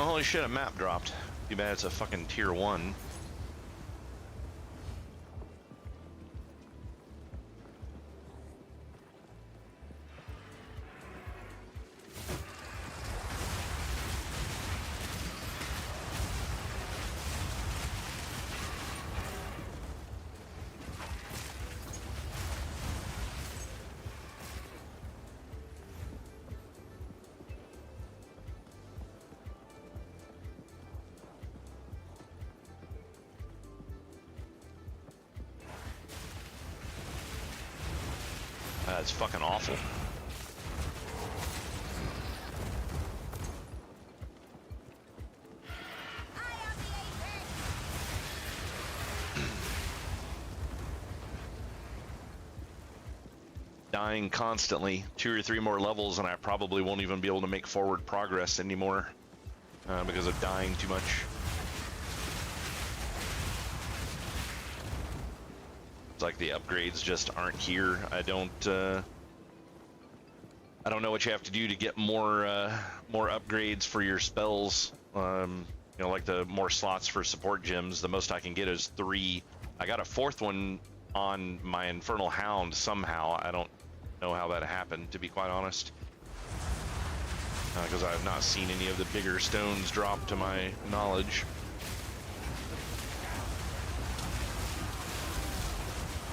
Oh, holy shit, a map dropped. Too bad it's a fucking tier 1. That's fucking awful. Dying constantly, 2 or 3 more levels, and I probably won't even be able to make forward progress anymore because of dying too much. It's like the upgrades just aren't here. I don't know what you have to do to get more upgrades for your spells. You know, like the more slots for support gems. The most I can get is 3. I got a 4th one on my Infernal Hound somehow. I don't know how that happened, to be quite honest, because I have not seen any of the bigger stones drop to my knowledge.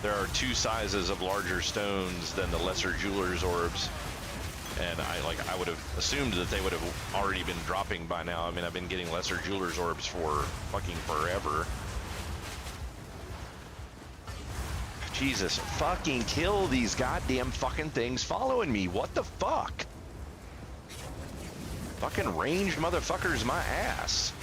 There are 2 sizes of larger stones than the lesser jeweler's orbs, and I would have assumed that they would have already been dropping by now. I mean, I've been getting lesser jeweler's orbs for fucking forever. Jesus, fucking kill these goddamn fucking things following me. What the fuck? Fucking ranged motherfuckers my ass.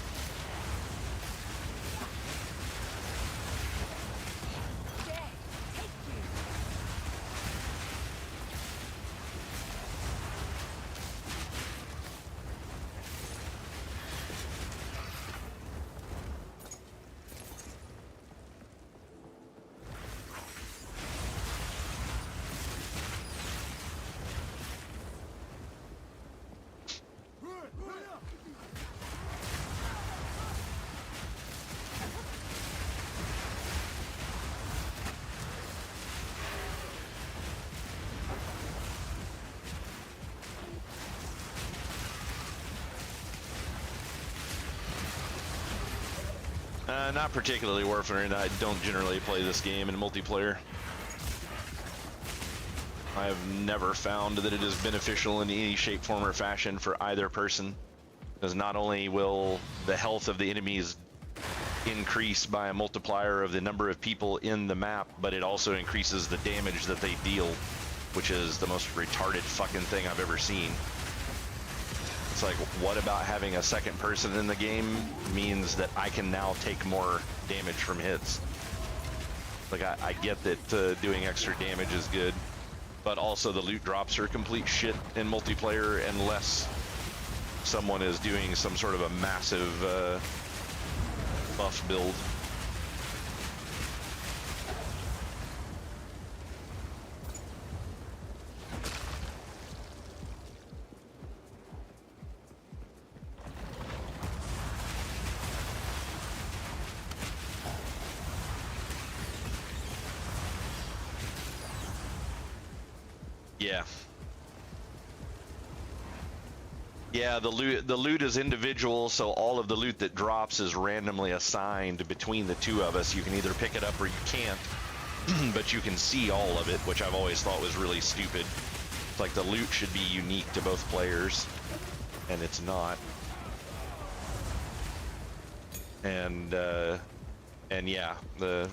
Not particularly Warframe. I don't generally play this game in multiplayer. I have never found that it is beneficial in any shape, form, or fashion for either person. Because not only will the health of the enemies increase by a multiplier of the number of people in the map, but it also increases the damage that they deal, which is the most retarded fucking thing I've ever seen. It's like, what about having a second person in the game means that I can now take more damage from hits? Like, I get that doing extra damage is good, but also the loot drops are complete shit in multiplayer unless someone is doing some sort of a massive buff build. Yeah. Yeah, the loot is individual, so all of the loot that drops is randomly assigned between the two of us. You can either pick it up or you can't, but you can see all of it, which I've always thought was really stupid. It's like the loot should be unique to both players, and it's not. And yeah, the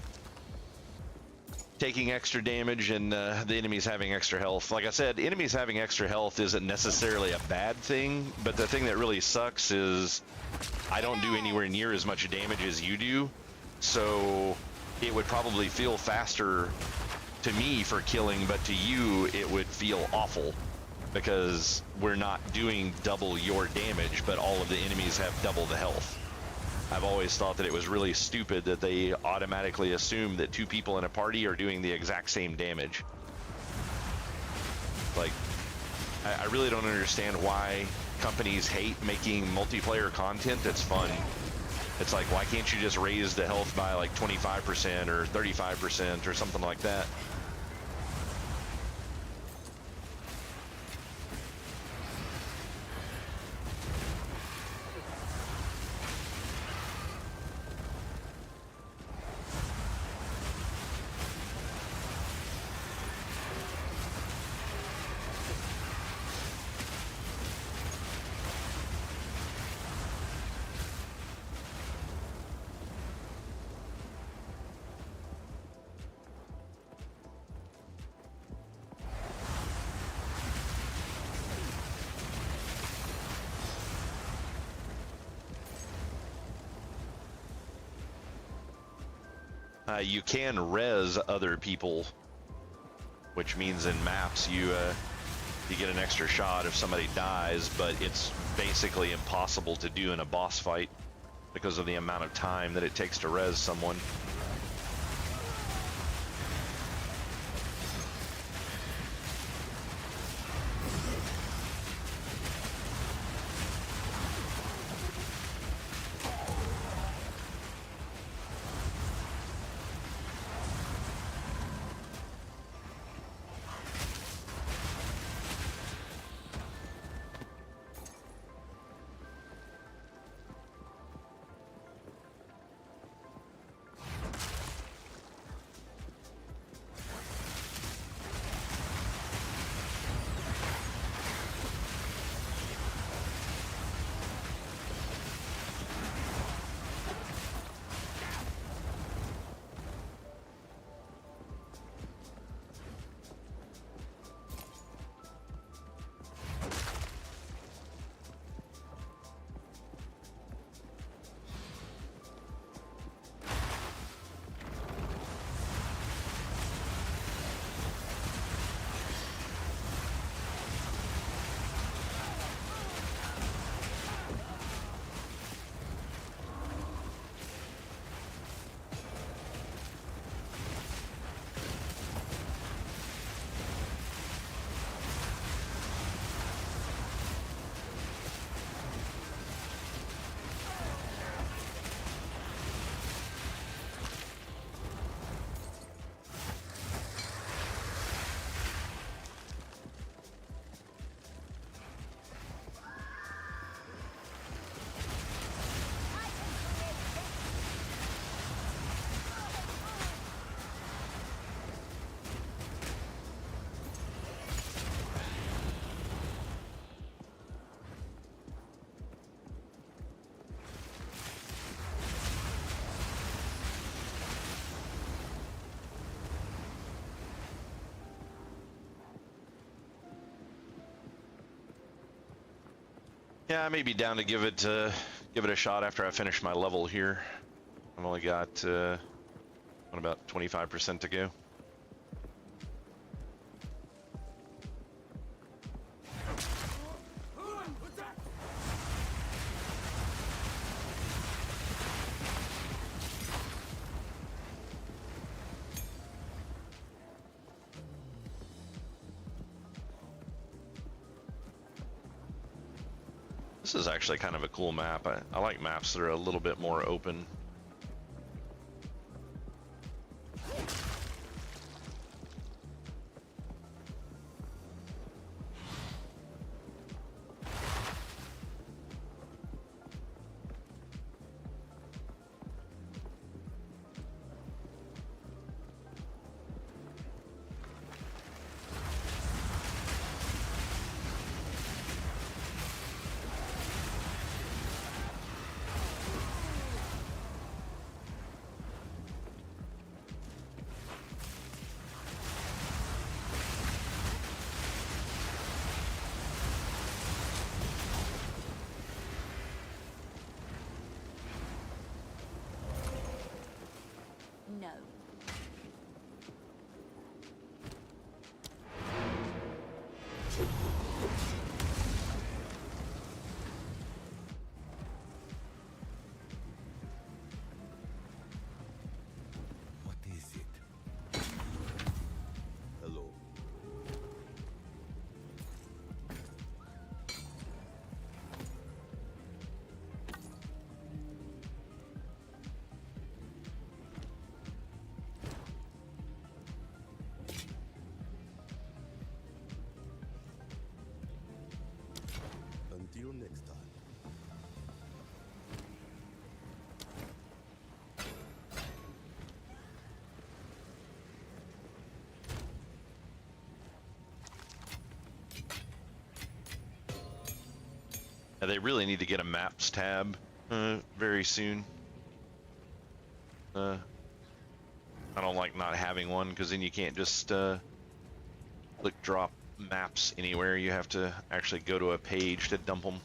taking extra damage and the enemies having extra health. Like I said, enemies having extra health isn't necessarily a bad thing, but the thing that really sucks is I don't do anywhere near as much damage as you do, so it would probably feel faster to me for killing, but to you it would feel awful because we're not doing double your damage, but all of the enemies have double the health. I've always thought that it was really stupid that they automatically assume that two people in a party are doing the exact same damage. Like, I really don't understand why companies hate making multiplayer content that's fun. It's like, why can't you just raise the health by like 25% or 35% or something like that? You can res other people, which means in maps you get an extra shot if somebody dies, but it's basically impossible to do in a boss fight because of the amount of time that it takes to res someone. Yeah, I may be down to give it a shot after I finish my level here. I've only got about 25% to go. This is actually kind of a cool map. I like maps that are a little bit more open. No. What is it? Hello. Until next time. Yeah, they really need to get a maps tab very soon. I don't like not having one because then you can't just click drop maps anywhere. You have to actually go to a page to dump them.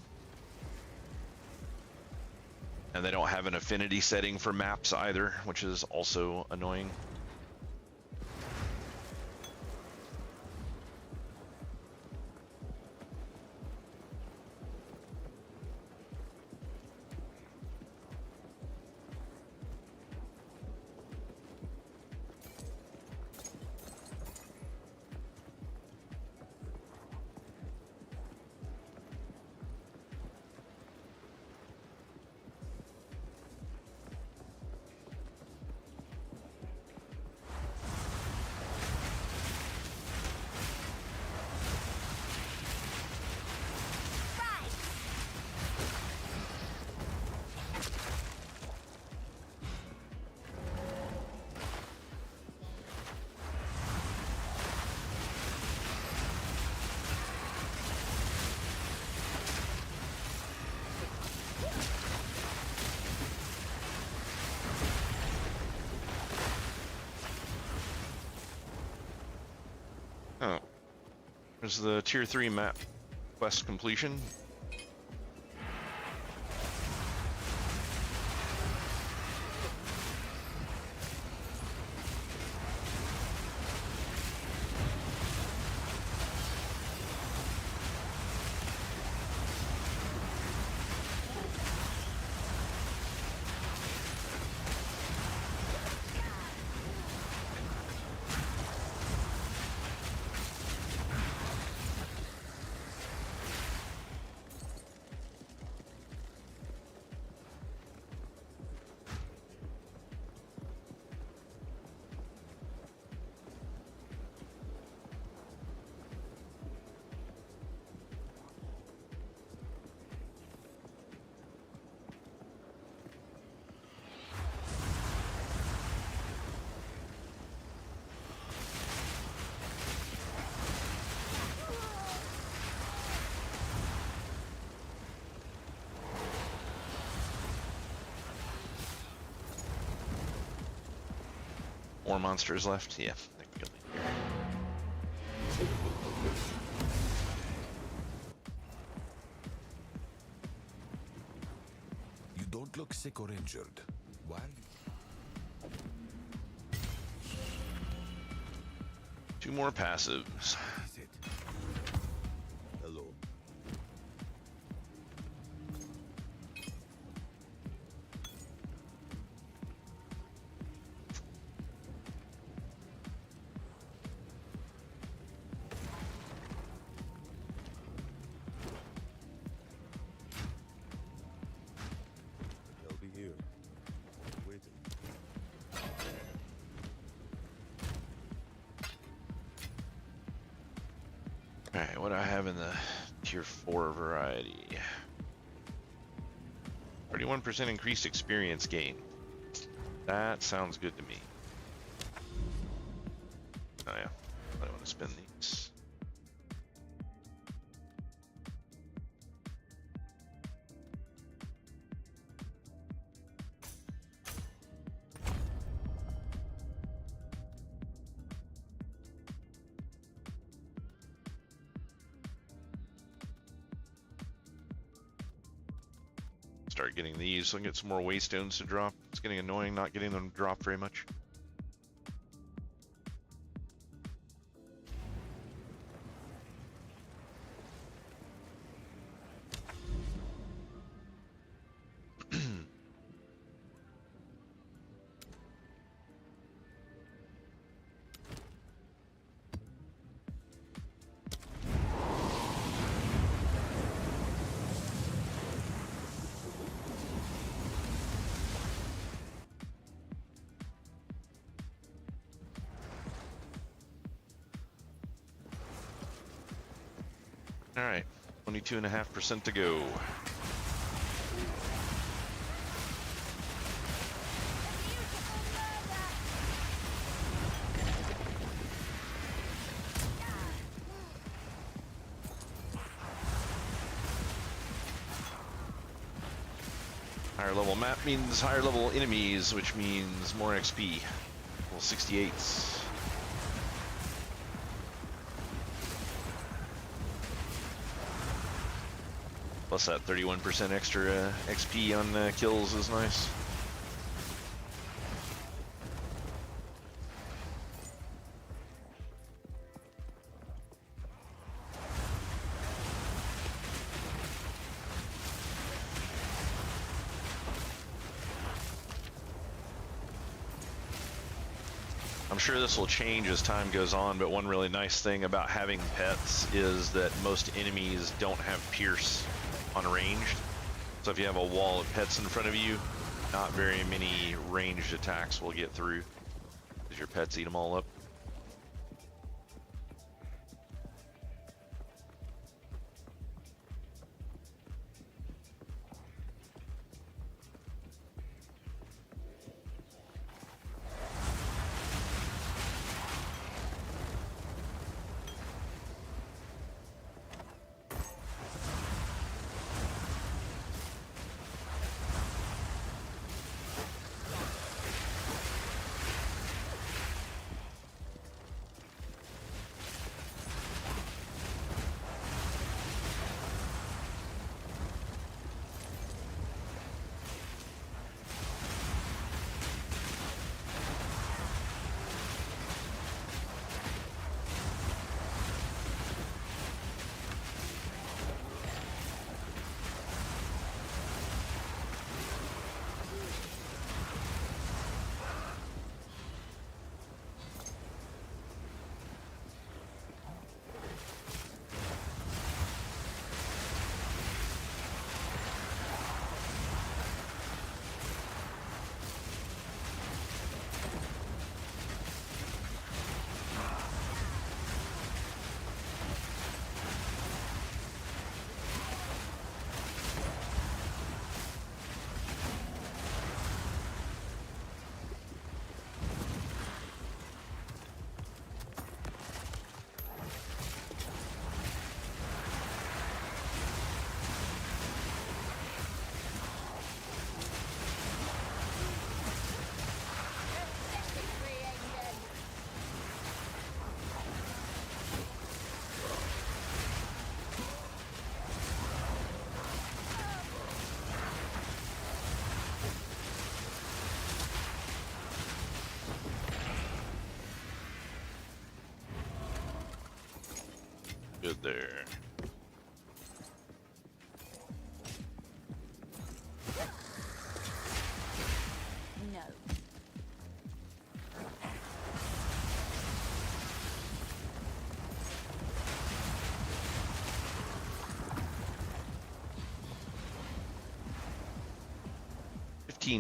And they don't have an affinity setting for maps either, which is also annoying. Oh, there's the tier 3 map quest completion. More monsters left. Yeah, there we go. sick or injured. Why? 2 more passives. What is it? Hello. They'll be here. Waiting. Alright, what do I have in the tier 4 variety? 31% increased experience gain. That sounds good to me. Oh yeah, I want to spend these. Start getting these so I can get some more waystones to drop. It's getting annoying not getting them dropped very much. All right, 22.5% to go. Higher level map means higher level enemies, which means more XP. Level 68s. Plus that 31% extra XP on kills is nice. I'm sure this will change as time goes on, but one really nice thing about having pets is that most enemies don't have pierce on ranged. So if you have a wall of pets in front of you, not very many ranged attacks will get through because your pets eat them all up. Good there. No.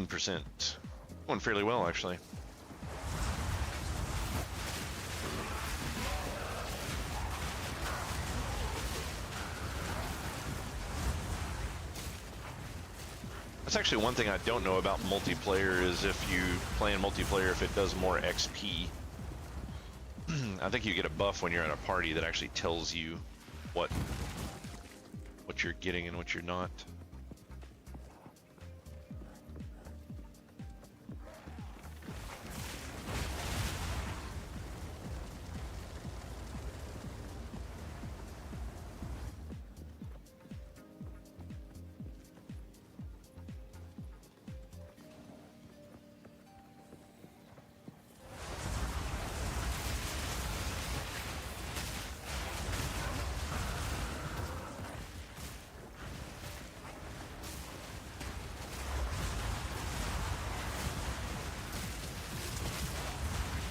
%. Going fairly well, actually. That's actually one thing I don't know about multiplayer is if you play in multiplayer, if it does more XP. I think you get a buff when you're at a party that actually tells you what you're getting and what you're not.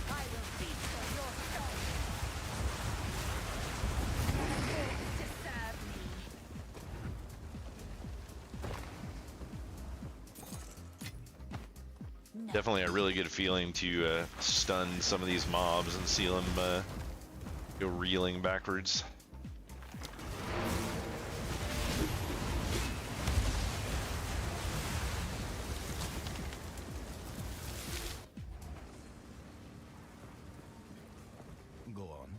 I will feast on your soul. To serve me. No. Definitely a really good feeling to stun some of these mobs and see them go reeling backwards. Go on.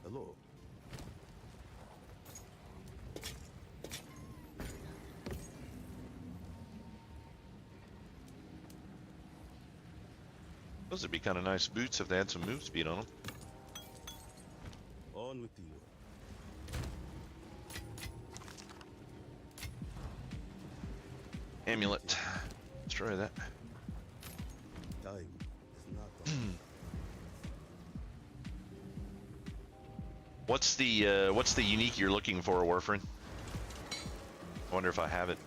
Hello. Those would be kind of nice boots if they had some move speed on them. On with you. Amulet. Destroy that. Time is not on. What's the unique you're looking for, Warfrin? I wonder if I have it.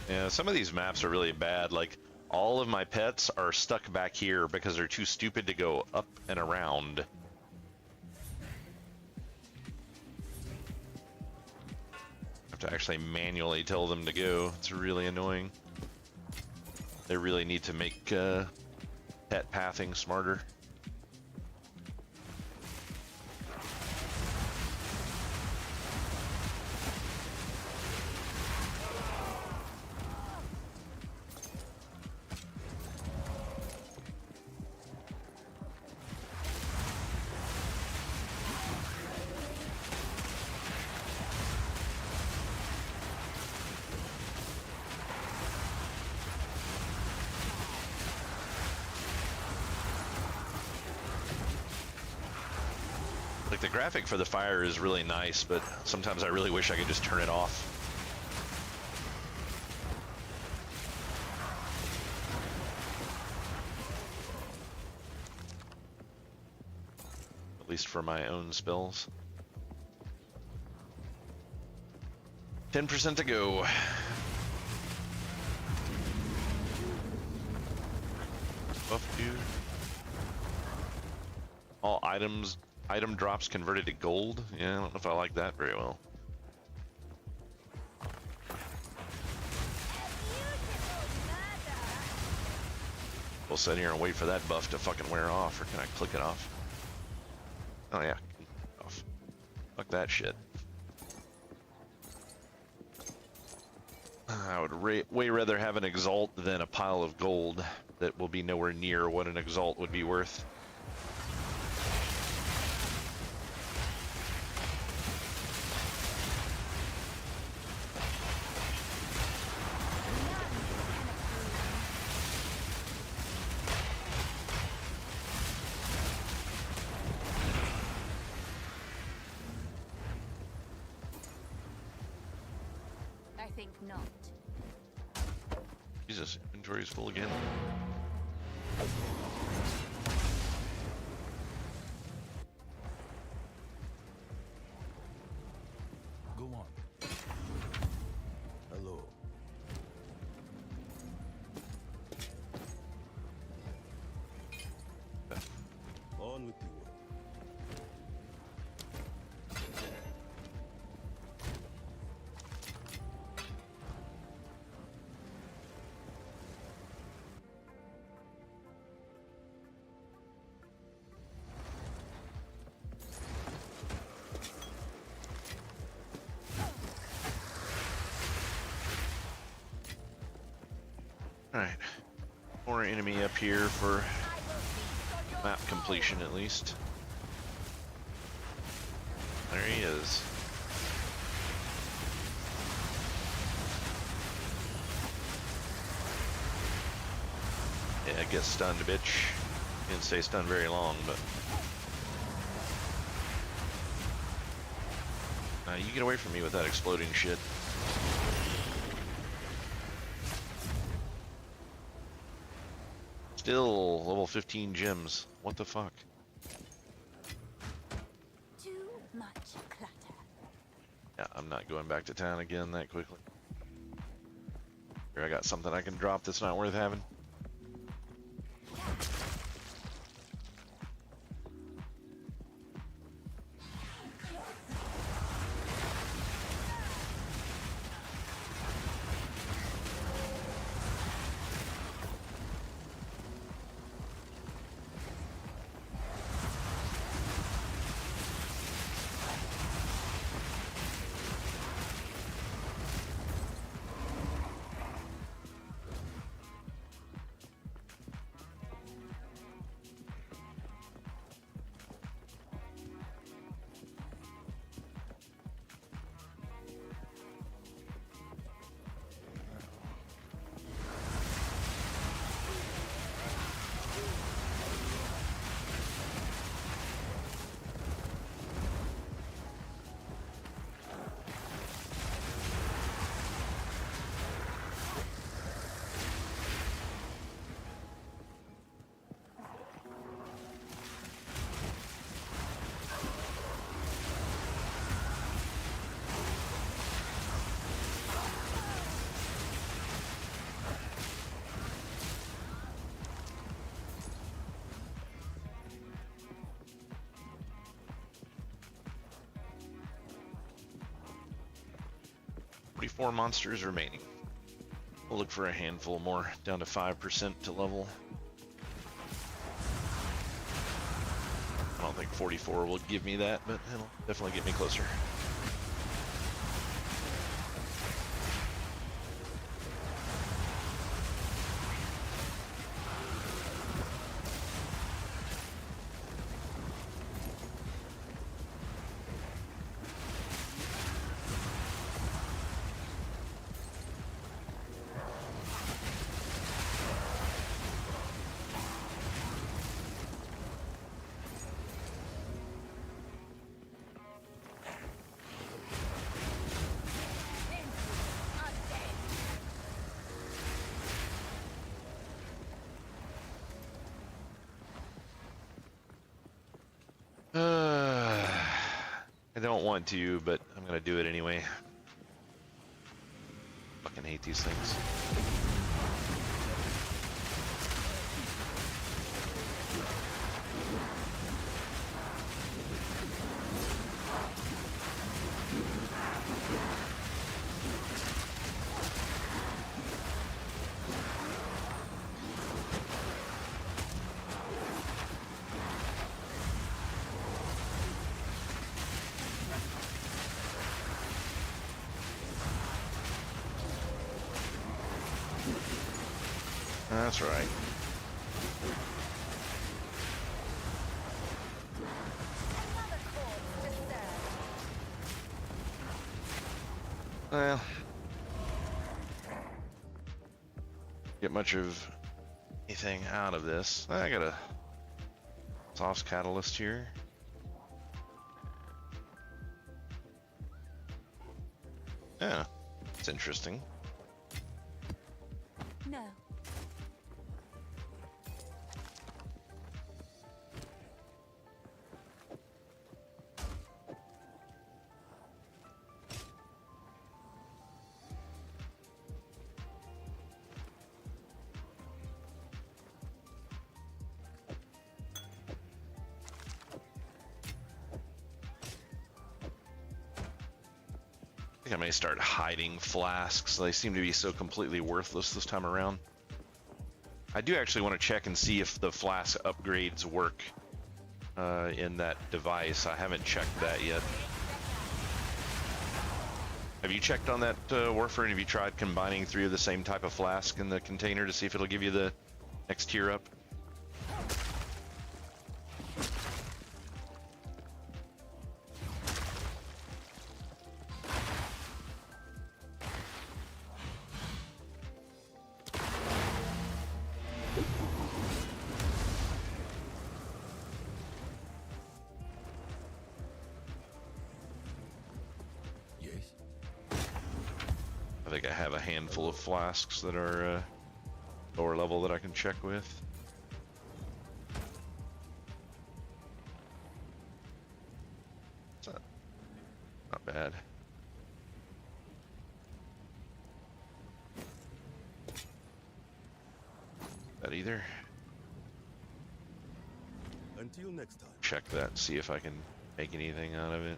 Yeah, some of these maps are really bad. Like, all of my pets are stuck back here because they're too stupid to go up and around. I have to actually manually tell them to go. It's really annoying. They really need to make pet pathing smarter. Like, the graphic for the fire is really nice, but sometimes I really wish I could just turn it off. At least for my own spells. 10% to go. Buff dude. All item drops converted to gold. Yeah, I don't know if I like that very well. We'll sit here and wait for that buff to fucking wear off, or can I click it off? Oh yeah, off. Fuck that shit. I would way rather have an exalt than a pile of gold that will be nowhere near what an exalt would be worth. I think not. Jesus, inventory's full again. Go on. Hello. On with you. Alright. More enemy up here for map completion at least. There he is. Yeah, get stunned, bitch. Didn't stay stunned very long, but... you get away from me with that exploding shit. Still level 15 gems. What the fuck? Too much clutter. Yeah, I'm not going back to town again that quickly. Here, I got something I can drop that's not worth having. Four monsters remaining. We'll look for a handful more, down to 5% to level. I don't think 44 will give me that, but it'll definitely get me closer. I don't want to, but I'm gonna do it anyway. Fucking hate these things. That's right. Another corpse to serve. Well, get much of anything out of this. I got a soft catalyst here. Yeah, it's interesting. No. I think I may start hiding flasks. They seem to be so completely worthless this time around. I do actually want to check and see if the flask upgrades work in that device. I haven't checked that yet. Have you checked on that, Warfare? Have you tried combining 3 of the same type of flask in the container to see if it'll give you the next tier up? Yes. I think I have a handful of flasks that are lower level that I can check with. It's not bad. That either. Until next time. Check that, see if I can make anything out of it.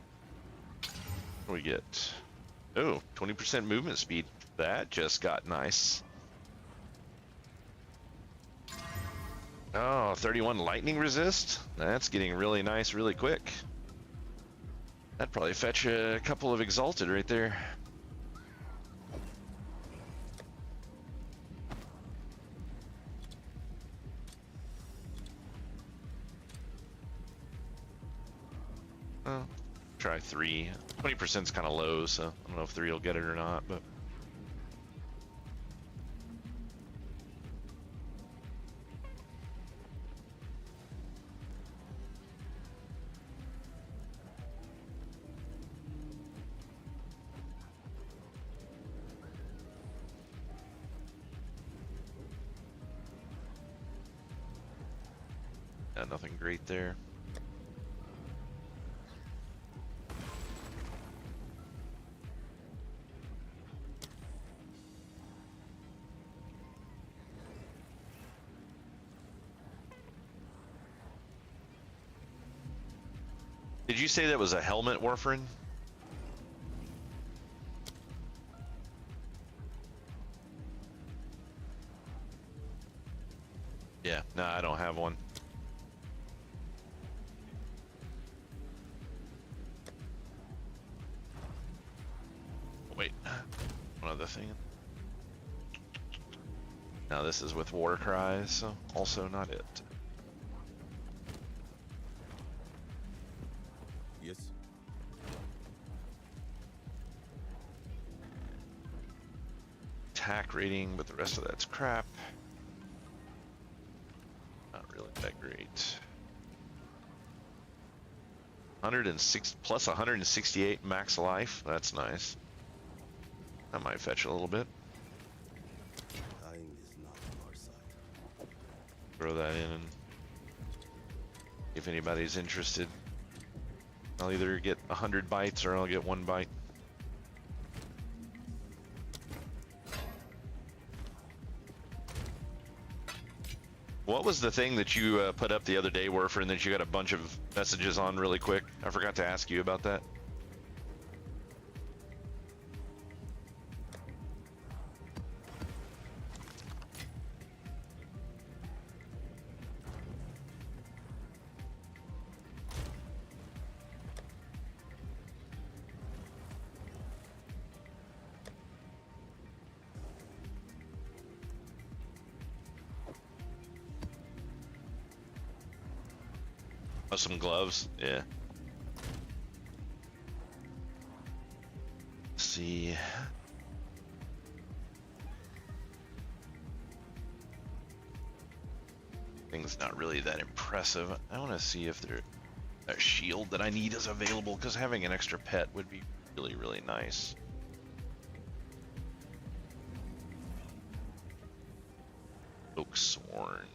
What do we get? Oh, 20% movement speed. That just got nice. Oh, 31 lightning resist? That's getting really nice really quick. That'd probably fetch a couple of exalted right there. Oh, try 3. 20% is kind of low, so I don't know if 3 will get it or not, but. Yeah, nothing great there. Did you say that was a helmet, Warfarin? Yeah, no, I don't have one. Wait, one other thing. Now this is with war cries, so also not it. Yes. Attack rating, but the rest of that's crap. Not really that great. 106 plus 168 max life. That's nice. That might fetch a little bit. Dying is not on our side. Throw that in and if anybody's interested. I'll either get 100 bites or I'll get 1 bite. What was the thing that you put up the other day, Warfer, and that you got a bunch of messages on really quick? I forgot to ask you about that. Oh, some gloves. Yeah. Let's see. Thing's not really that impressive. I want to see if there a shield that I need is available, because having an extra pet would be really, really nice. Oak Sworn.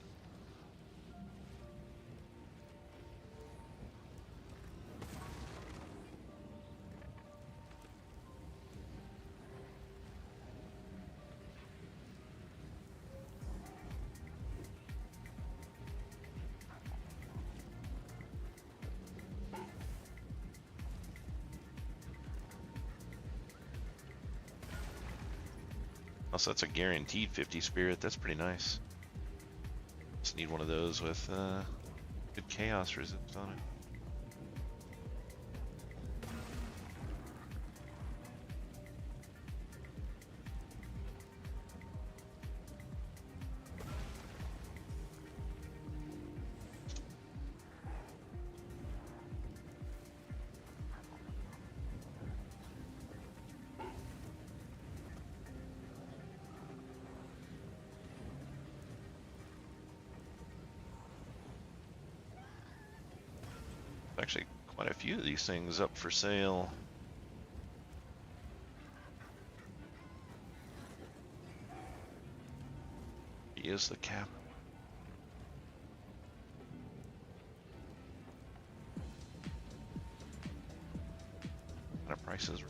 Also, that's a guaranteed 50 spirit. That's pretty nice. Just need one of those with good chaos resist on it. Actually, quite a few of these things up for sale. He is the cap. What kind of prices?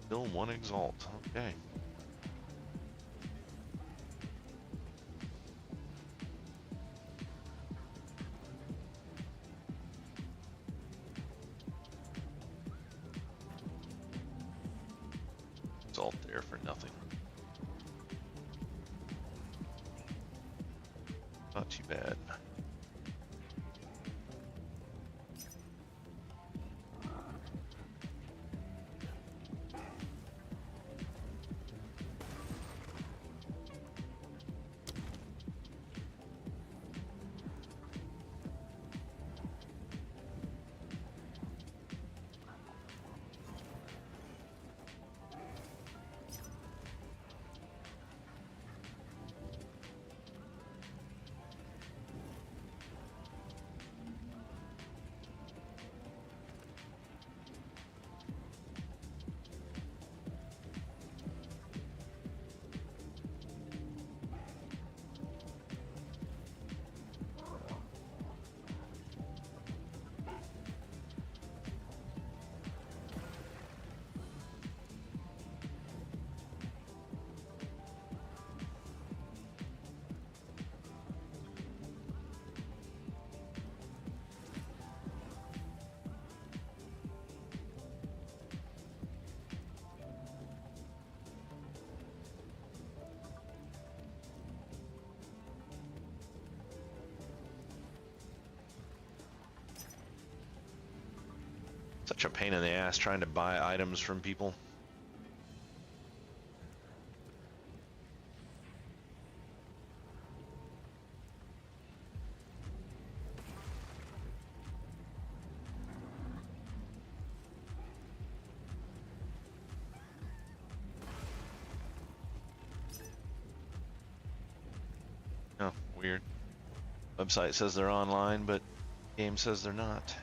Still one exalt. Okay. Exalt there for nothing. Not too bad. Such a pain in the ass trying to buy items from people. Oh, weird. Website says they're online, but game says they're not.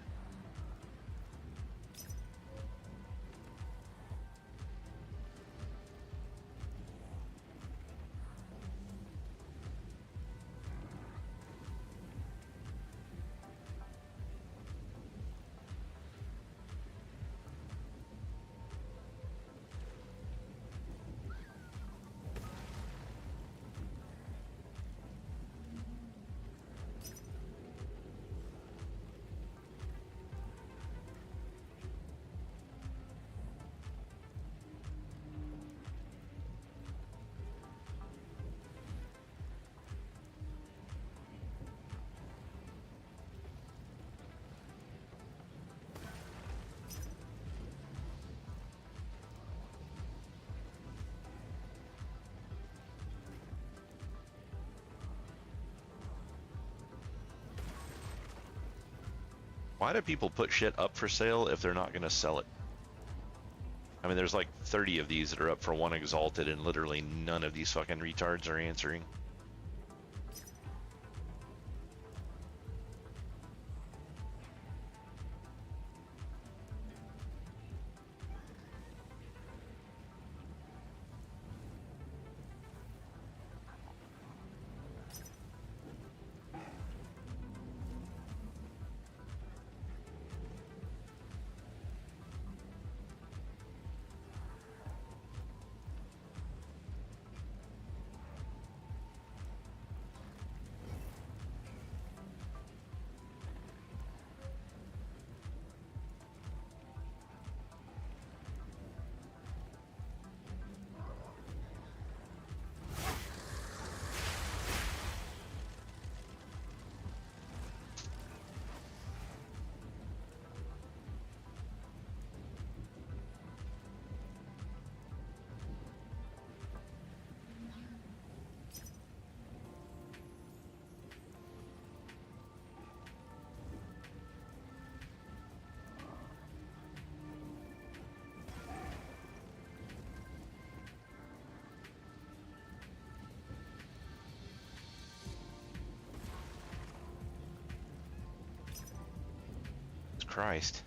Why do people put shit up for sale if they're not going to sell it? I mean, there's like 30 of these that are up for 1 exalted, and literally none of these fucking retards are answering. Christ.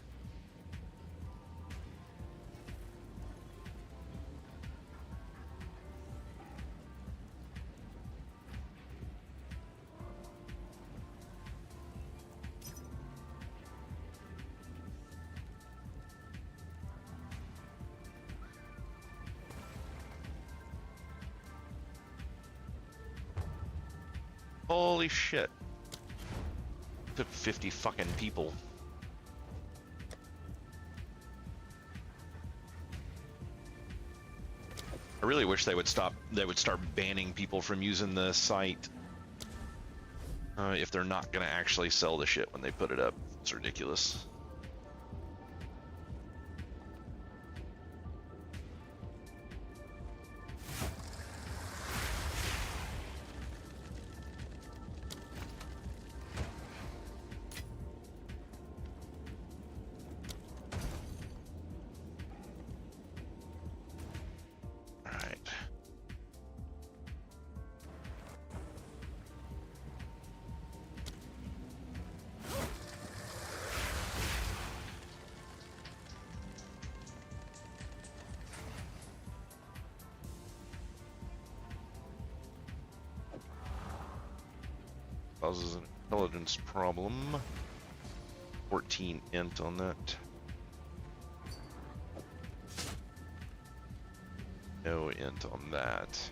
Holy shit. Took 50 fucking people. I really wish they would start banning people from using the site if they're not going to actually sell the shit when they put it up. It's ridiculous. Causes an intelligence problem. 14 int on that. No int on that.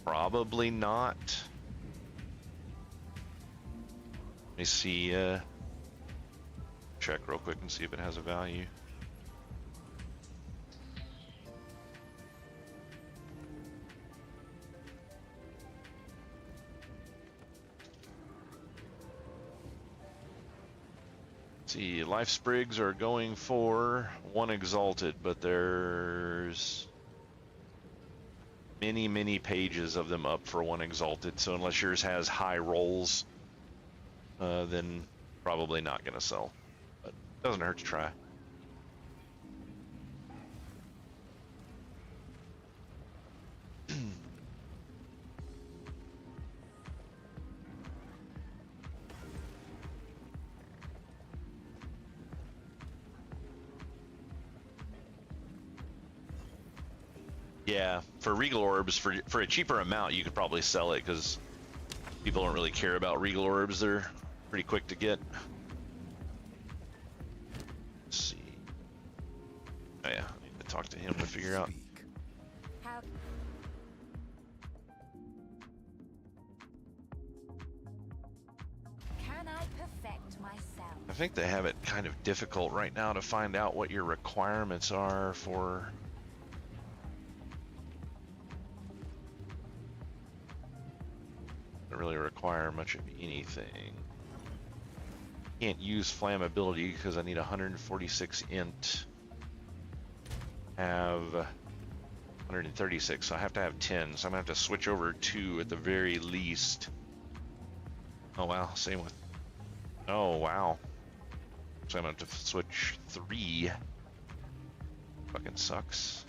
Probably not. Let me see, check real quick and see if it has a value. Let's see, life sprigs are going for 1 exalted, but there's many pages of them up for 1 exalted, so unless yours has high rolls, then probably not gonna sell. But doesn't hurt to try. Yeah, for Regal Orbs, for a cheaper amount, you could probably sell it because people don't really care about Regal Orbs. They're pretty quick to get. Let's see. Oh yeah, I need to talk to him to figure out. How can I perfect myself? I think they have it kind of difficult right now to find out what your requirements are for. Don't really require much of anything. Can't use flammability because I need 146 int. have 136, so I have to have 10. So I'm gonna have to switch over 2 at the very least. Oh wow, same with. Oh wow. So I'm gonna have to switch 3. Fucking sucks.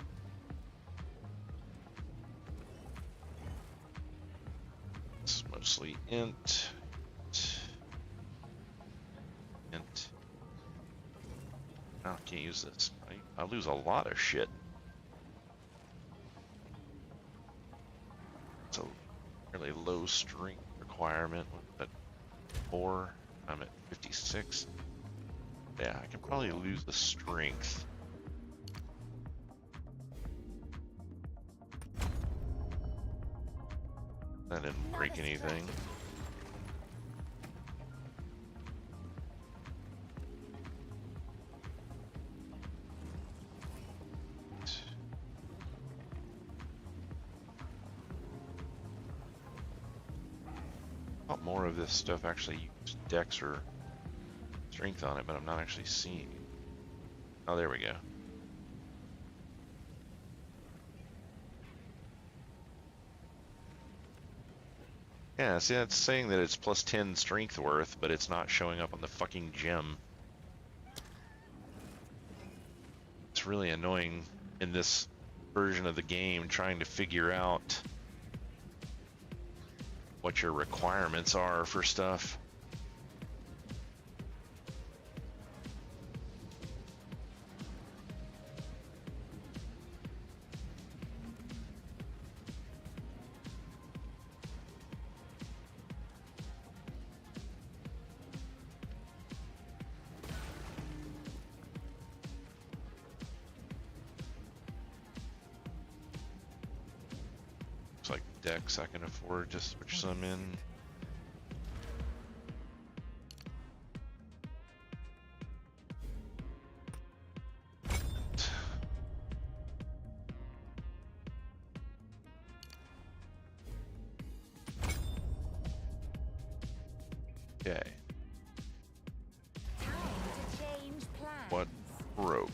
It's mostly int. Int. Oh, I can't use this. I lose a lot of shit. It's a really low strength requirement. At 4, I'm at 56. Yeah, I can probably lose the strength. That didn't break anything. lot more of this stuff actually use dex or strength on it, but I'm not actually seeing it. Oh, there we go. Yeah, see, that's saying that it's plus 10 strength worth, but it's not showing up on the fucking gem. It's really annoying in this version of the game trying to figure out what your requirements are for stuff. Looks like Dex I can afford to switch some in. Okay. Time to change plans. What broke?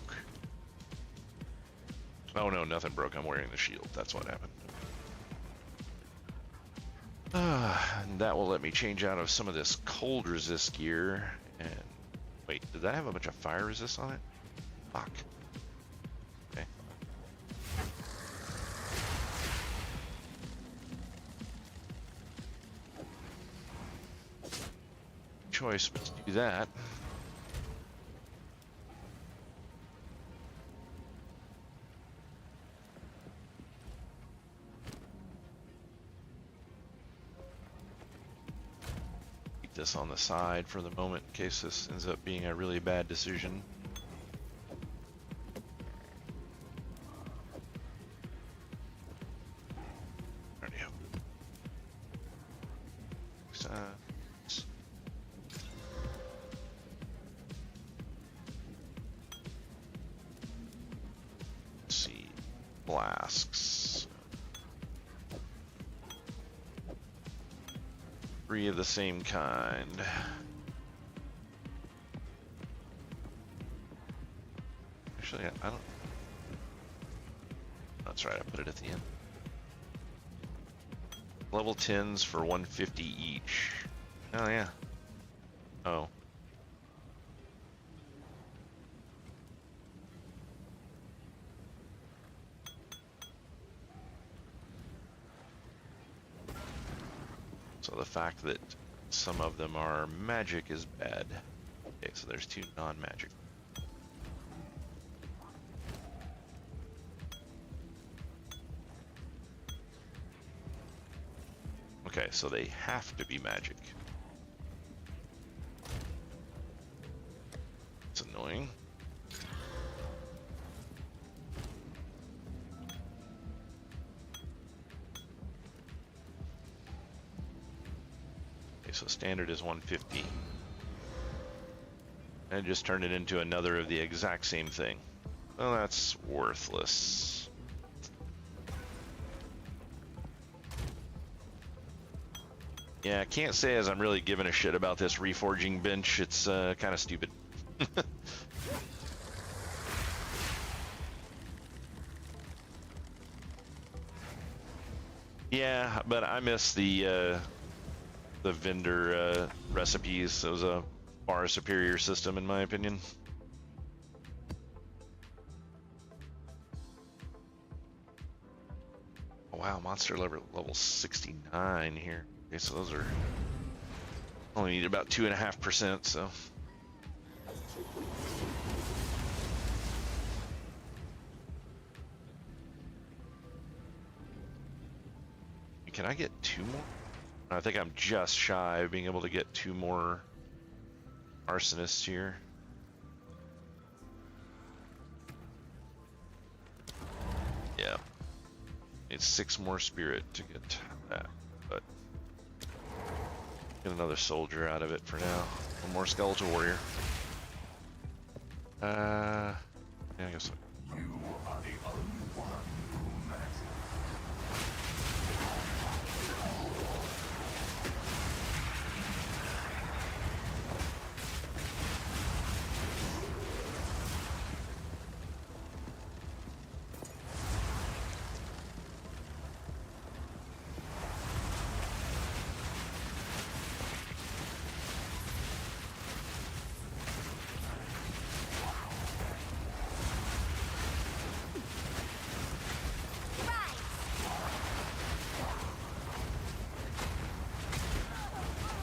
Oh no, nothing broke. I'm wearing the shield. That's what happened. And that will let me change out of some of this cold resist gear. And wait, did that have a bunch of fire resist on it? Fuck. Okay. Choice, but to do that. This on the side for the moment in case this ends up being a really bad decision. Already have. Let's see, flasks. 3 of the same kind. Actually, I don't. That's right, I put it at the end. Level 10s for 150 each. Oh, yeah. Oh. So the fact that some of them are magic is bad. Okay, so there's 2 non-magic. Okay, so they have to be magic. It's annoying. So standard is 150. And just turned it into another of the exact same thing. Well, that's worthless. Yeah, I can't say as I'm really giving a shit about this reforging bench. It's kind of stupid. Yeah, but I miss the vendor recipes. It was a far superior system in my opinion. Oh, wow, monster level 69 here. Okay, so those are only need about 2.5%, so. Can I get 2 more? I think I'm just shy of being able to get 2 more arsonists here. Yeah. It's 6 more spirit to get that, but get another soldier out of it for now. One more skeletal warrior. Yeah, I guess so. You are the only one who matters.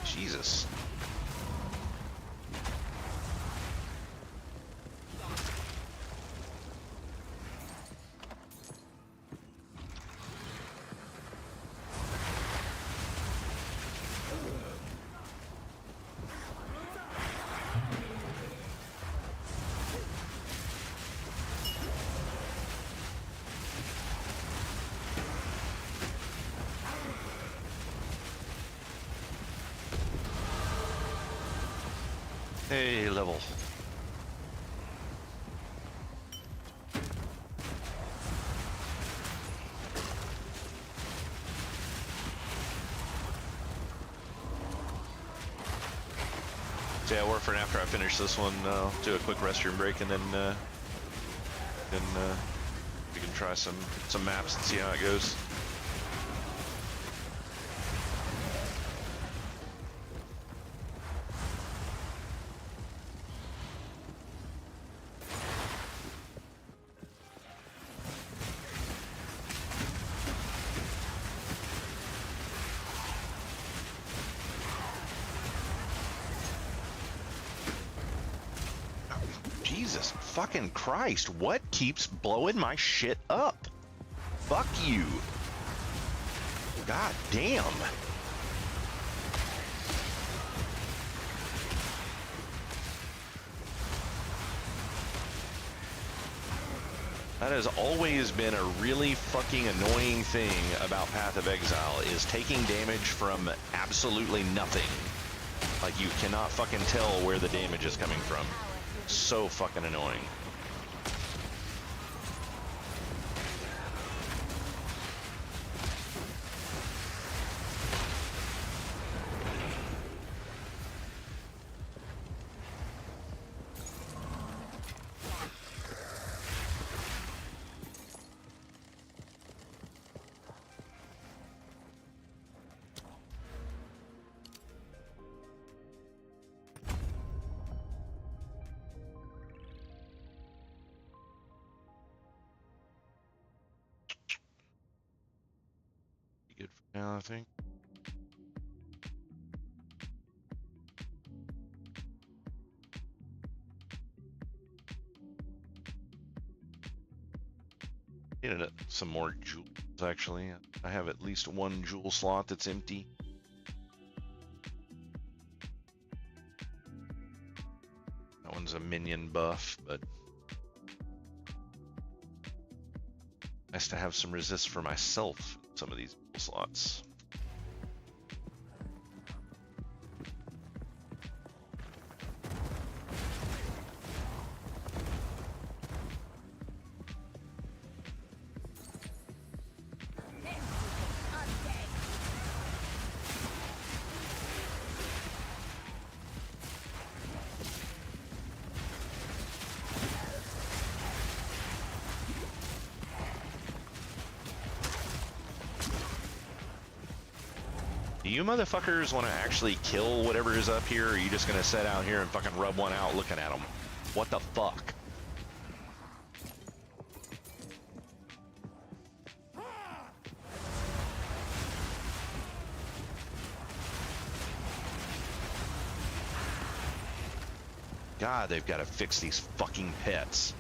Jesus. Hey, level. So yeah, Warfare, after I finish this one, I'll do a quick restroom break and then we can try some maps and see how it goes. Jesus fucking Christ, what keeps blowing my shit up? Fuck you. God damn. That has always been a really fucking annoying thing about Path of Exile, is taking damage from absolutely nothing. Like, you cannot fucking tell where the damage is coming from. So fucking annoying. Good for now, I think. Needed some more jewels, actually. I have at least 1 jewel slot that's empty. That one's a minion buff, but nice to have some resist for myself in some of these jewel slots. Do you motherfuckers want to actually kill whatever is up here, or are you just going to sit out here and fucking rub one out looking at them? What the fuck? God, they've got to fix these fucking pets.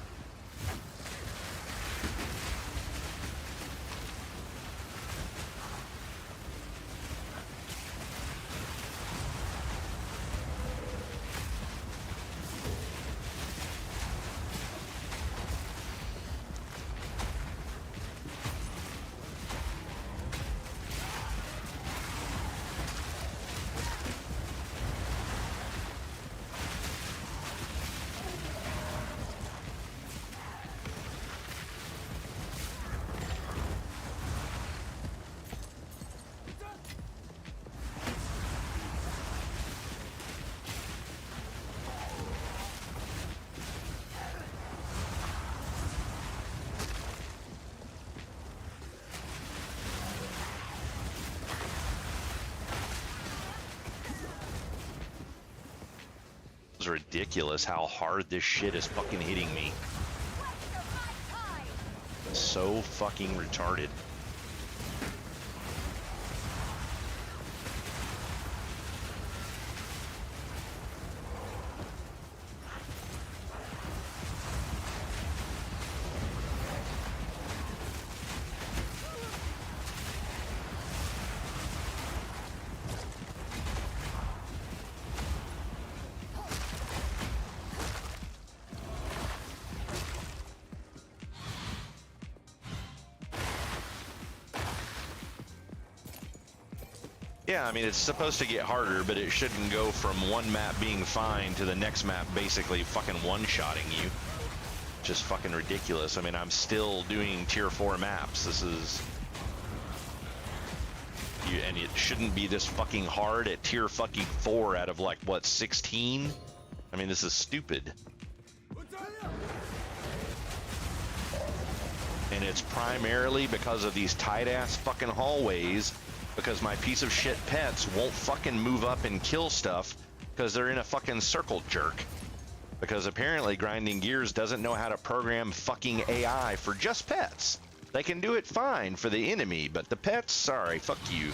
It's ridiculous how hard this shit is fucking hitting me. So fucking retarded. Yeah, I mean, it's supposed to get harder, but it shouldn't go from one map being fine to the next map basically fucking one-shotting you. Just fucking ridiculous. I mean, I'm still doing tier 4 maps. This is... and it shouldn't be this fucking hard at tier fucking 4 out of like, what, 16? I mean, this is stupid. And it's primarily because of these tight-ass fucking hallways, because my piece of shit pets won't fucking move up and kill stuff because they're in a fucking circle jerk. Because apparently Grinding Gears doesn't know how to program fucking AI for just pets. They can do it fine for the enemy, but the pets, sorry, fuck you.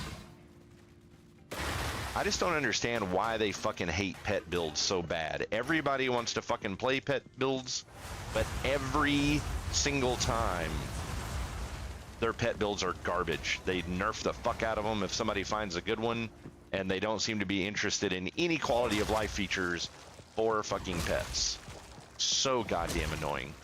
I just don't understand why they fucking hate pet builds so bad. Everybody wants to fucking play pet builds, but every single time their pet builds are garbage. They nerf the fuck out of them if somebody finds a good one, and they don't seem to be interested in any quality of life features for fucking pets. So goddamn annoying.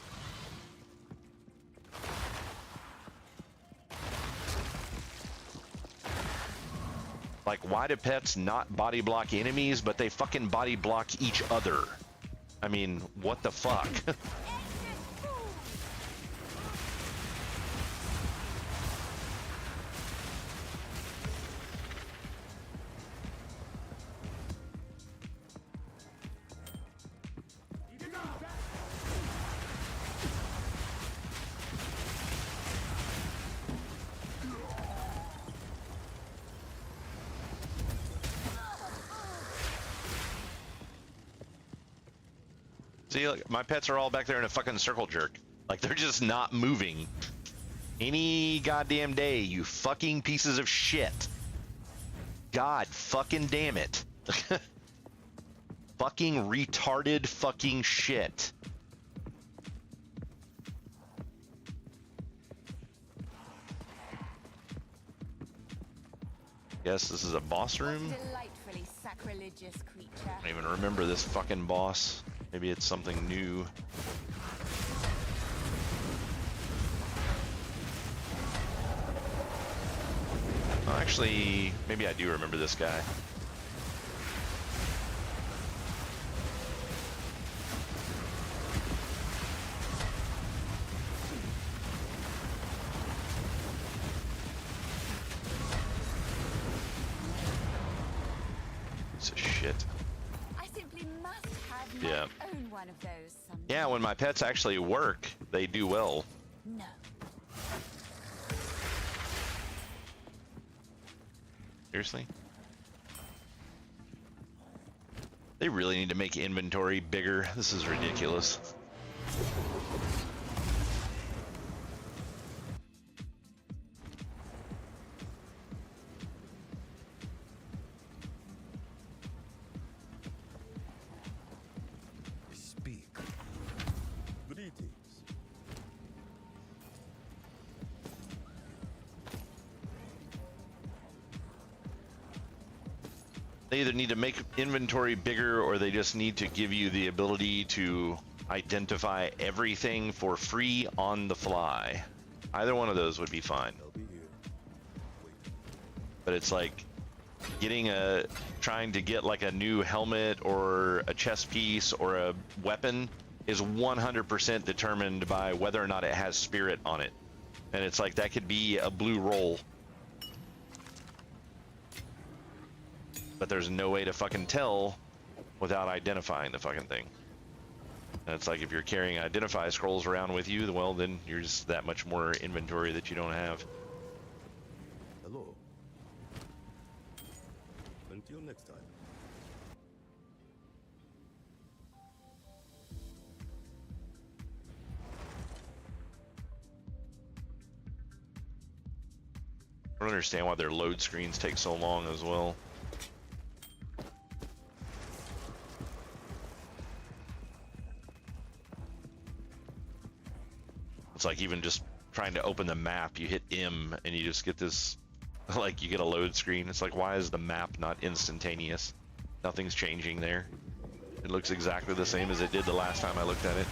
Like, why do pets not body block enemies, but they fucking body block each other? I mean, what the fuck? See, look, my pets are all back there in a fucking circle jerk. Like, they're just not moving. Any goddamn day, you fucking pieces of shit. God fucking damn it. Fucking retarded fucking shit. Guess this is a boss room? Delightfully sacrilegious creature. I don't even remember this fucking boss. Maybe it's something new. Oh, actually, maybe I do remember this guy. Piece of shit. I simply must have Yeah. my own one of those someday. Yeah, when my pets actually work, they do well. No. Seriously? They really need to make inventory bigger. This is ridiculous. Speak. Greetings. They either need to make inventory bigger or they just need to give you the ability to identify everything for free on the fly. Either one of those would be fine. I'll be here. Wait. But it's like trying to get like a new helmet or a chest piece or a weapon is 100% determined by whether or not it has spirit on it. And it's like that could be a blue roll. But there's no way to fucking tell without identifying the fucking thing. And it's like if you're carrying identify scrolls around with you, well, then you're just that much more inventory that you don't have. Hello. Until next time. I don't understand why their load screens take so long as well. It's like even just trying to open the map, you hit M and you just get this, like you get a load screen. It's like, why is the map not instantaneous? Nothing's changing there. It looks exactly the same as it did the last time I looked at it.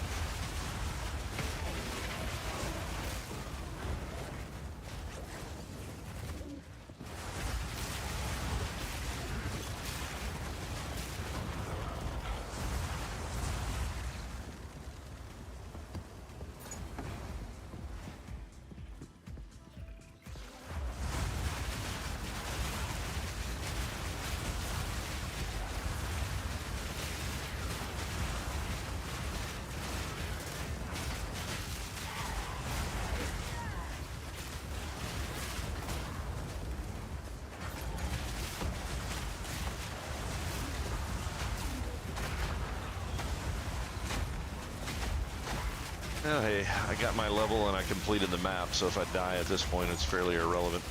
Oh, hey, I got my level and I completed the map, so if I die at this point, it's fairly irrelevant.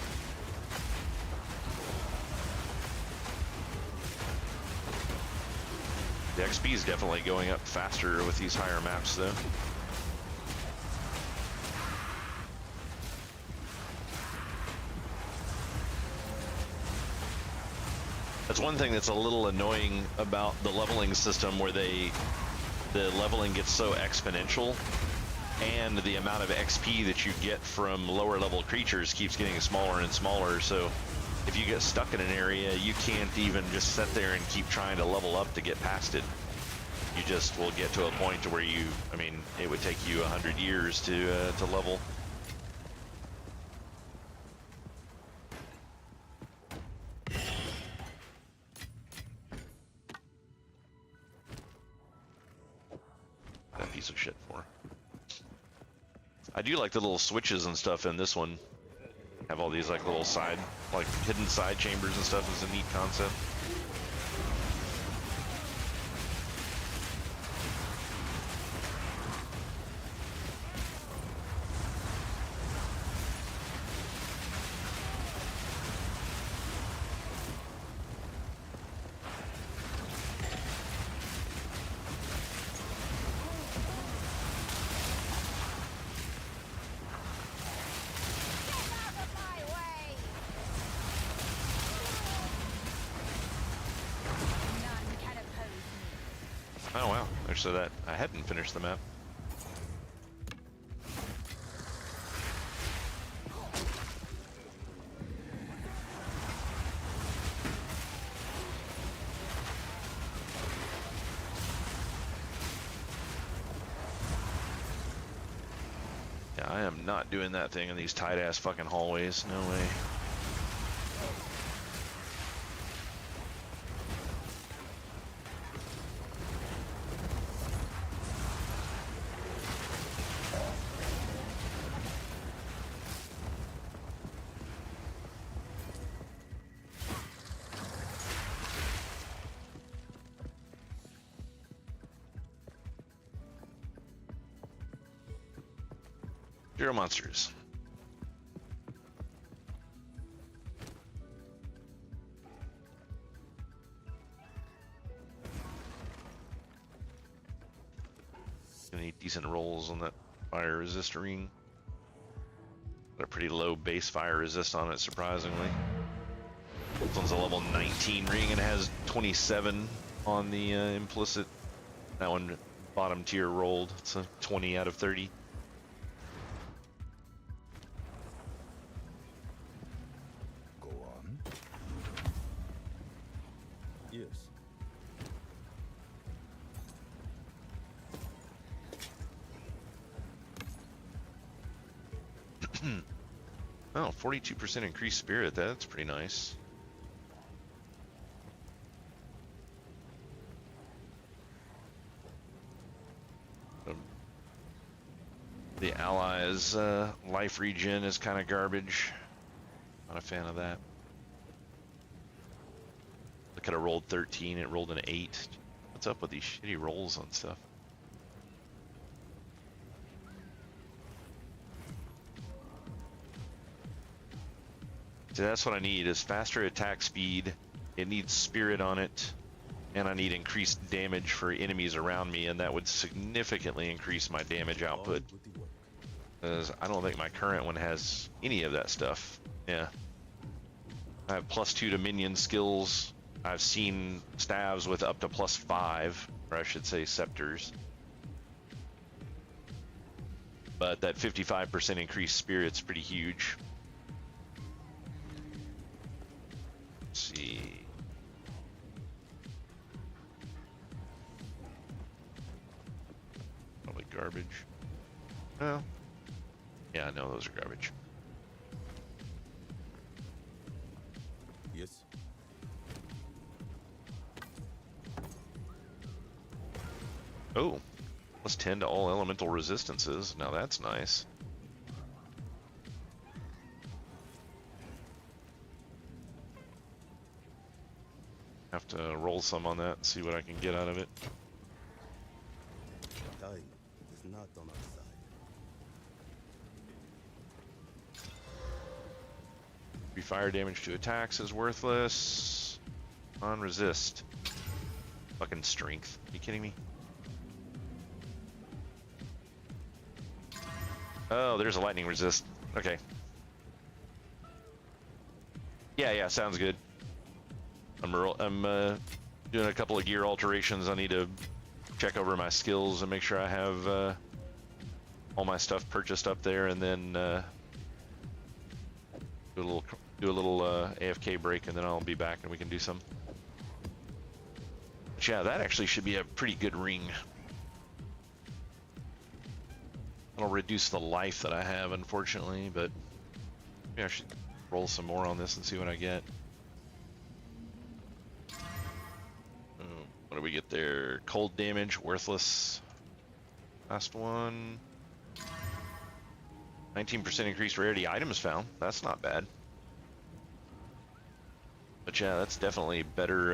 The XP is definitely going up faster with these higher maps, though. That's one thing that's a little annoying about the leveling system, where the leveling gets so exponential, and the amount of XP that you get from lower level creatures keeps getting smaller and smaller. So if you get stuck in an area, you can't even just sit there and keep trying to level up to get past it. You just will get to a point to where you, I mean, it would take you 100 years to level. That piece of shit for. I do like the little switches and stuff in this one. Have all these like little side, like hidden side chambers and stuff is a neat concept. Oh wow, so that I hadn't finished the map. Yeah, I am not doing that thing in these tight ass fucking hallways. No way. 0 monsters. Gonna need decent rolls on that fire resist ring. Got a pretty low base fire resist on it, surprisingly. This one's a level 19 ring and has 27 on the implicit. That one bottom tier rolled. It's a 20 out of 30. Go on. Yes. Oh, 42% increased spirit. That's pretty nice. The allies' life regen is kind of garbage. Not a fan of that. Look at it, rolled 13. It rolled an 8. What's up with these shitty rolls on stuff? So that's what I need, is faster attack speed. It needs spirit on it, and I need increased damage for enemies around me, and that would significantly increase my damage output. On with the work. Because I don't think my current one has any of that stuff. Yeah. I have +2 to minion skills. I've seen staves with up to +5, or I should say scepters. But that 55% increased spirit's pretty huge. Let's see. Probably garbage. Well, yeah, no, those are garbage. Yes. Oh, +10 to all elemental resistances. Now that's nice. Have to roll some on that and see what I can get out of it. Time is not on our side. Fire damage to attacks is worthless. On resist. Fucking strength. Are you kidding me? Oh, there's a lightning resist. Okay. Yeah, sounds good. I'm doing a couple of gear alterations. I need to check over my skills and make sure I have all my stuff purchased up there, and then do a little AFK break, and then I'll be back and we can do some. But yeah, that actually should be a pretty good ring. It'll reduce the life that I have, unfortunately, but maybe I should roll some more on this and see what I get. What do we get there? Cold damage, worthless. Last one. 19% increased rarity items found. That's not bad. But yeah, that's definitely better,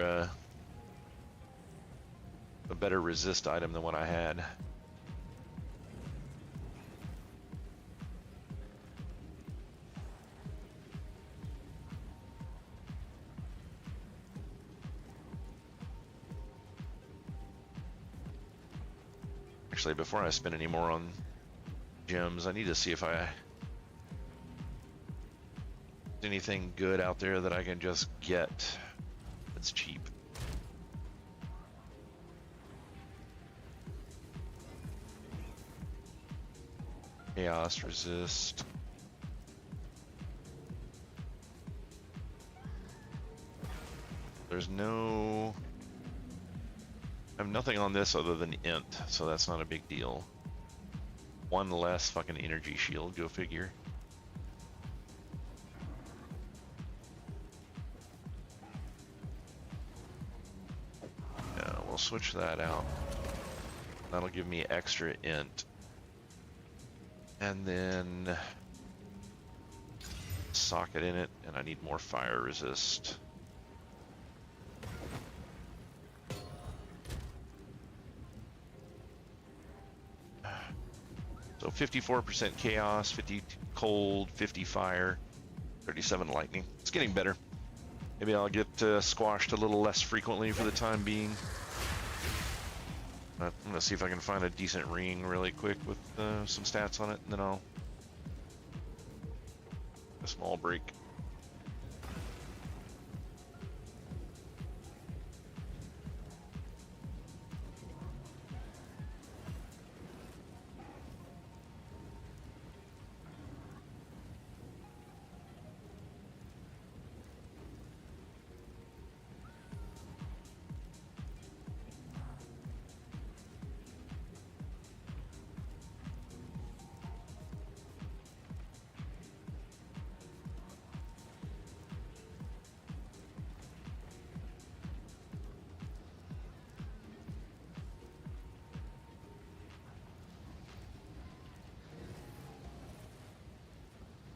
a better resist item than what I had. Actually, before I spend any more on gems, I need to see if there's anything good out there that I can just get that's cheap. Chaos resist. There's no... I have nothing on this other than int, so that's not a big deal. One less fucking energy shield, go figure. Yeah, we'll switch that out. That'll give me extra int. And then socket in it, and I need more fire resist. So 54% chaos, 50 cold, 50 fire, 37 lightning. It's getting better. Maybe I'll get squashed a little less frequently for the time being. But I'm gonna see if I can find a decent ring really quick with some stats on it, and then I'll a small break.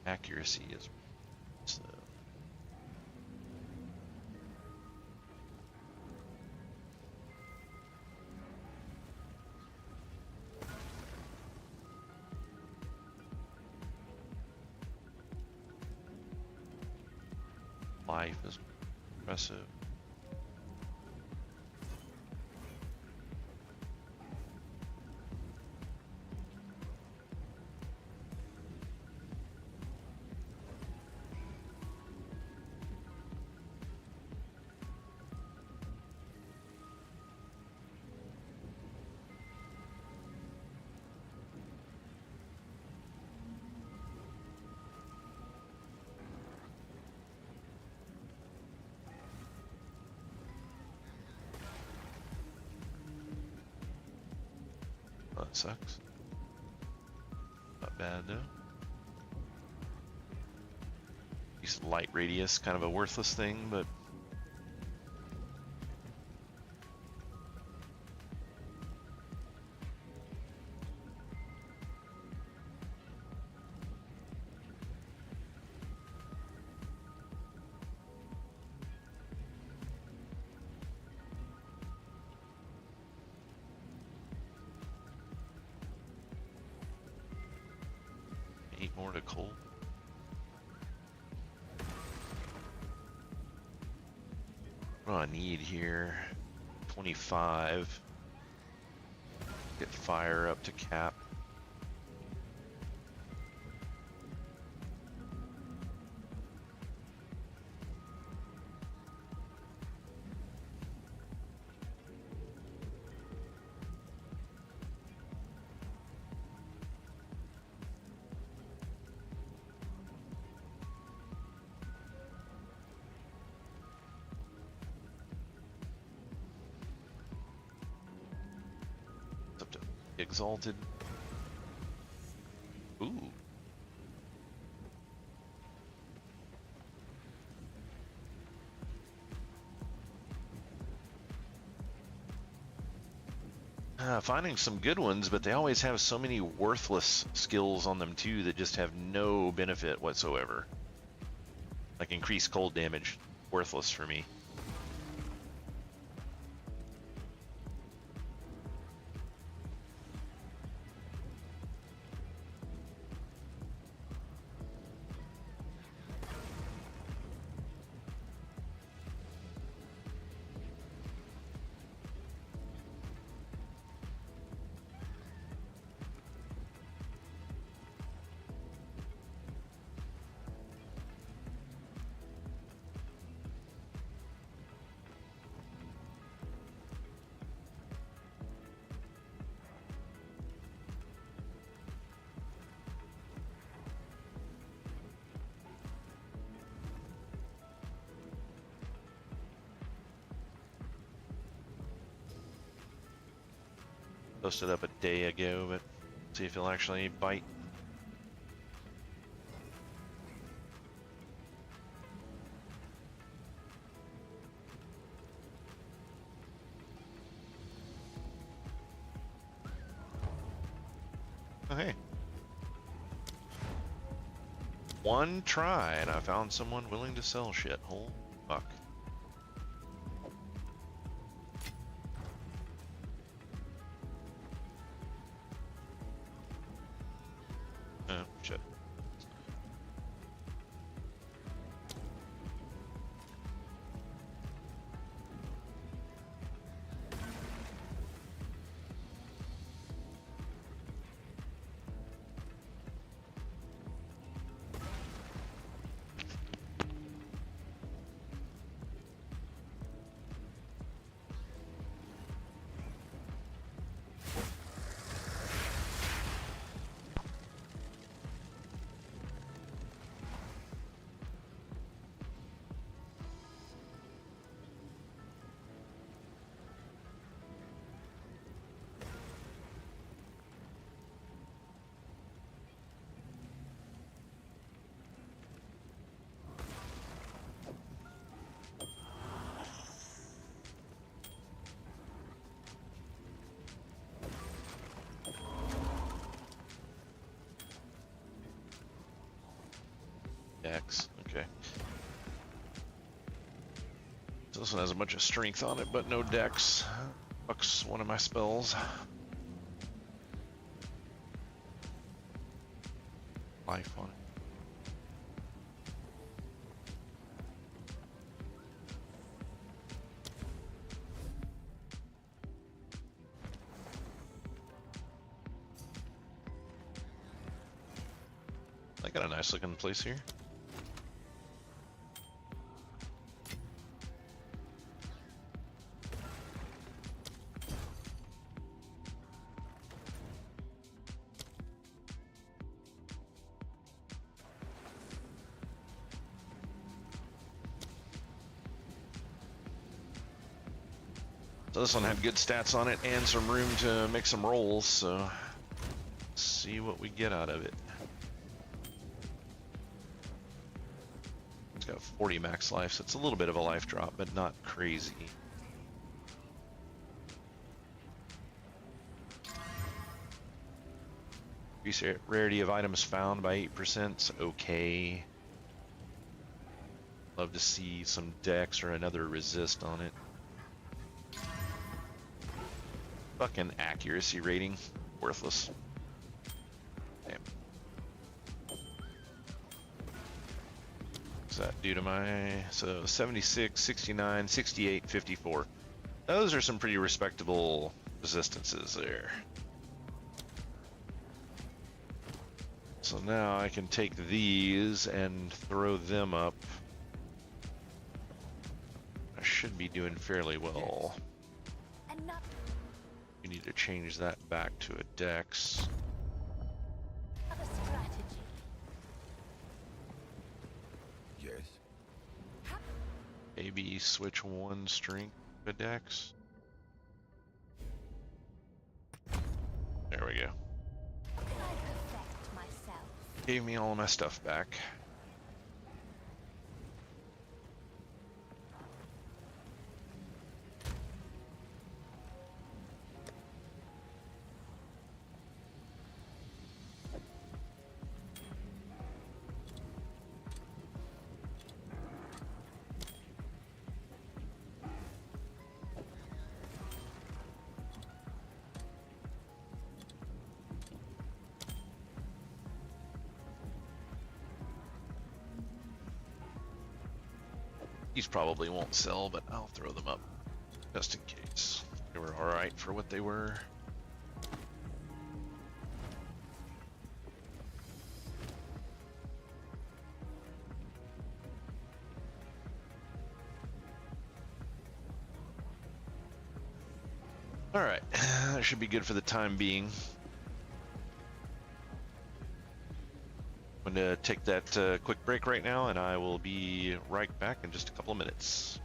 Accuracy is slow. Life is impressive. That sucks. Not bad though. Decent light radius, kind of a worthless thing, but more to cold. What do I need here? 25. Get fire up to cap. Up to exalted. Ooh. Finding some good ones, but they always have so many worthless skills on them too that just have no benefit whatsoever. Like increased cold damage, worthless for me. Posted up a day ago, but see if he'll actually bite. Oh, hey. One try and I found someone willing to sell shit. Holy fuck. Shit. Dex. Okay. This one has a bunch of strength on it, but no dex. Fucks one of my spells. Life on it. I got a nice looking place here. So this one had good stats on it and some room to make some rolls, so let's see what we get out of it. It's got 40 max life, so it's a little bit of a life drop, but not crazy. Increase rarity of items found by 8%, 's okay. Love to see some dex or another resist on it. Fucking accuracy rating, worthless. Damn. What's that do to my, so 76, 69, 68, 54. Those are some pretty respectable resistances there. So now I can take these and throw them up. I should be doing fairly well. You need to change that back to a dex. Another strategy. Yes. Maybe switch one strength to dex. There we go. How can I perfect myself? Gave me all my stuff back. These probably won't sell, but I'll throw them up just in case. They were alright for what they were. Alright, that should be good for the time being. I'm going to take that quick break right now, and I will be right back in just a couple of minutes.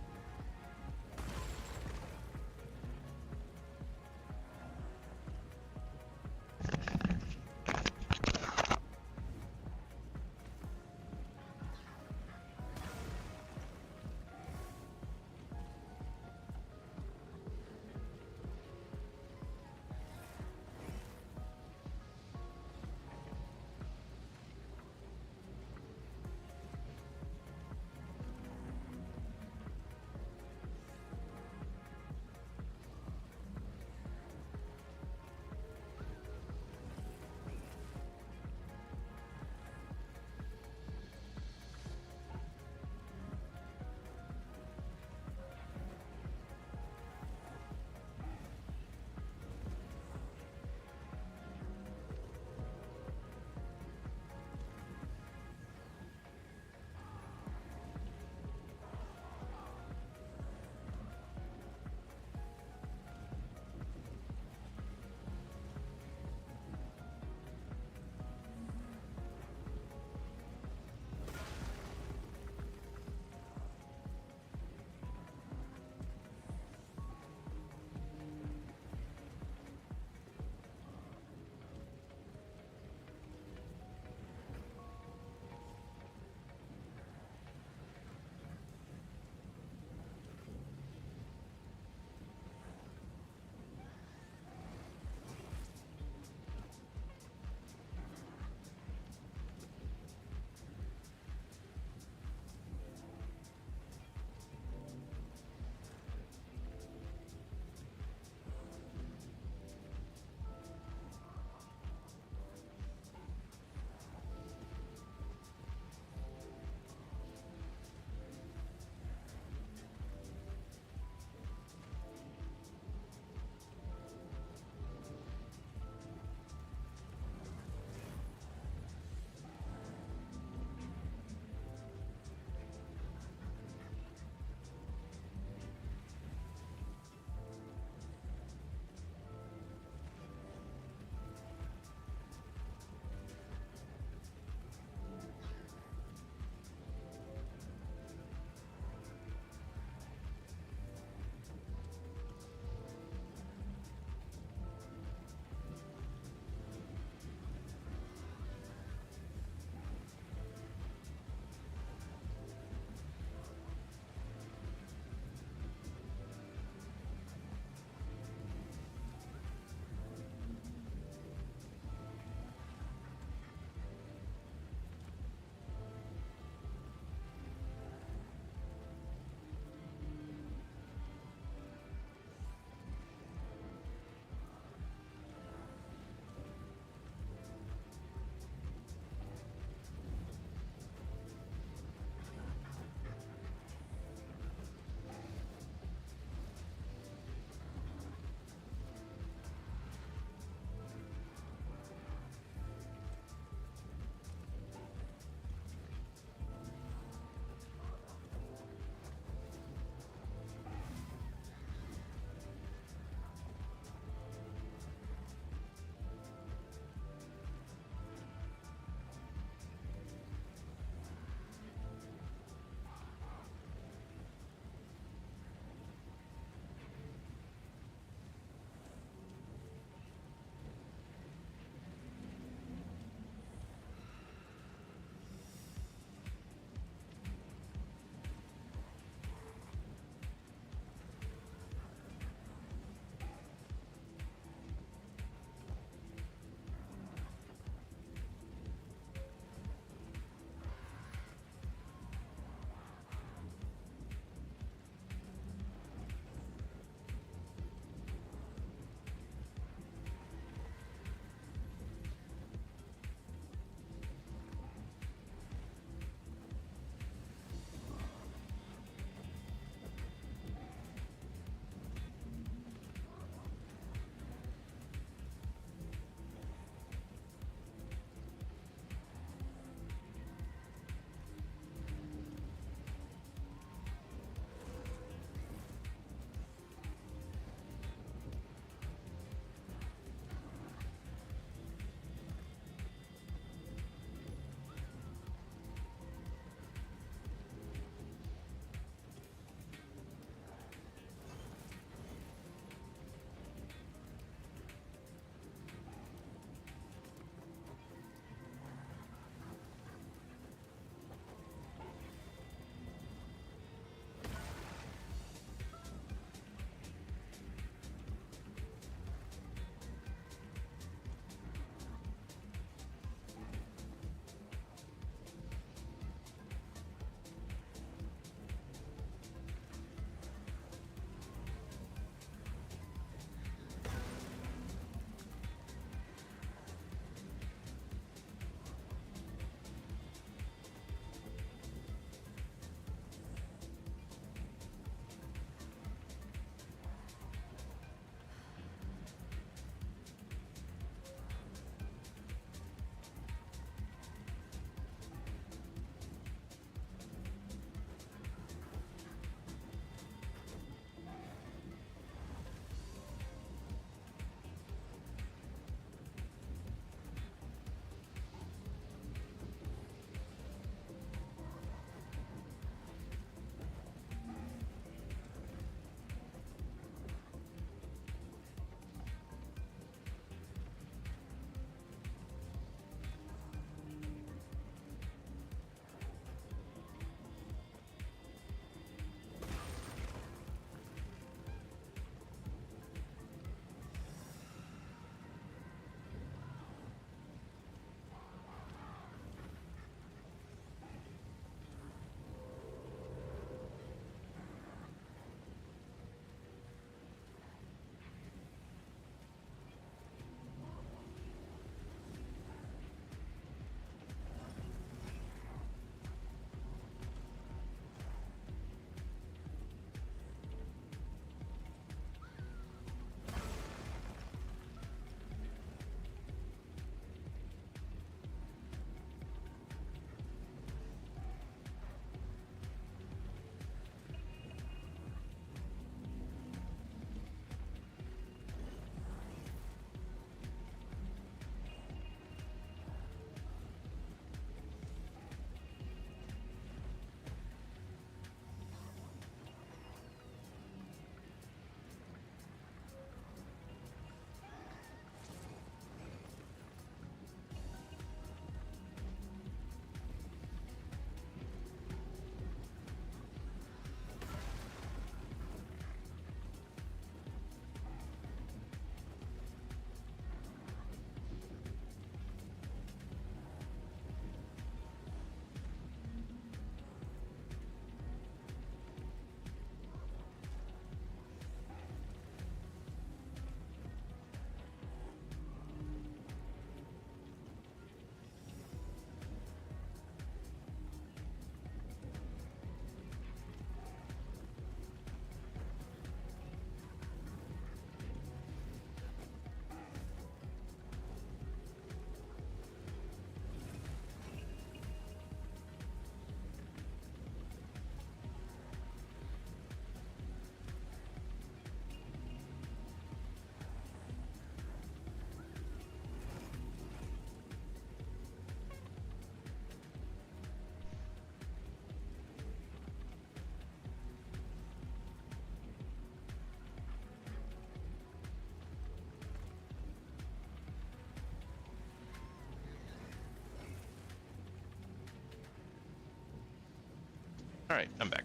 All right, I'm back.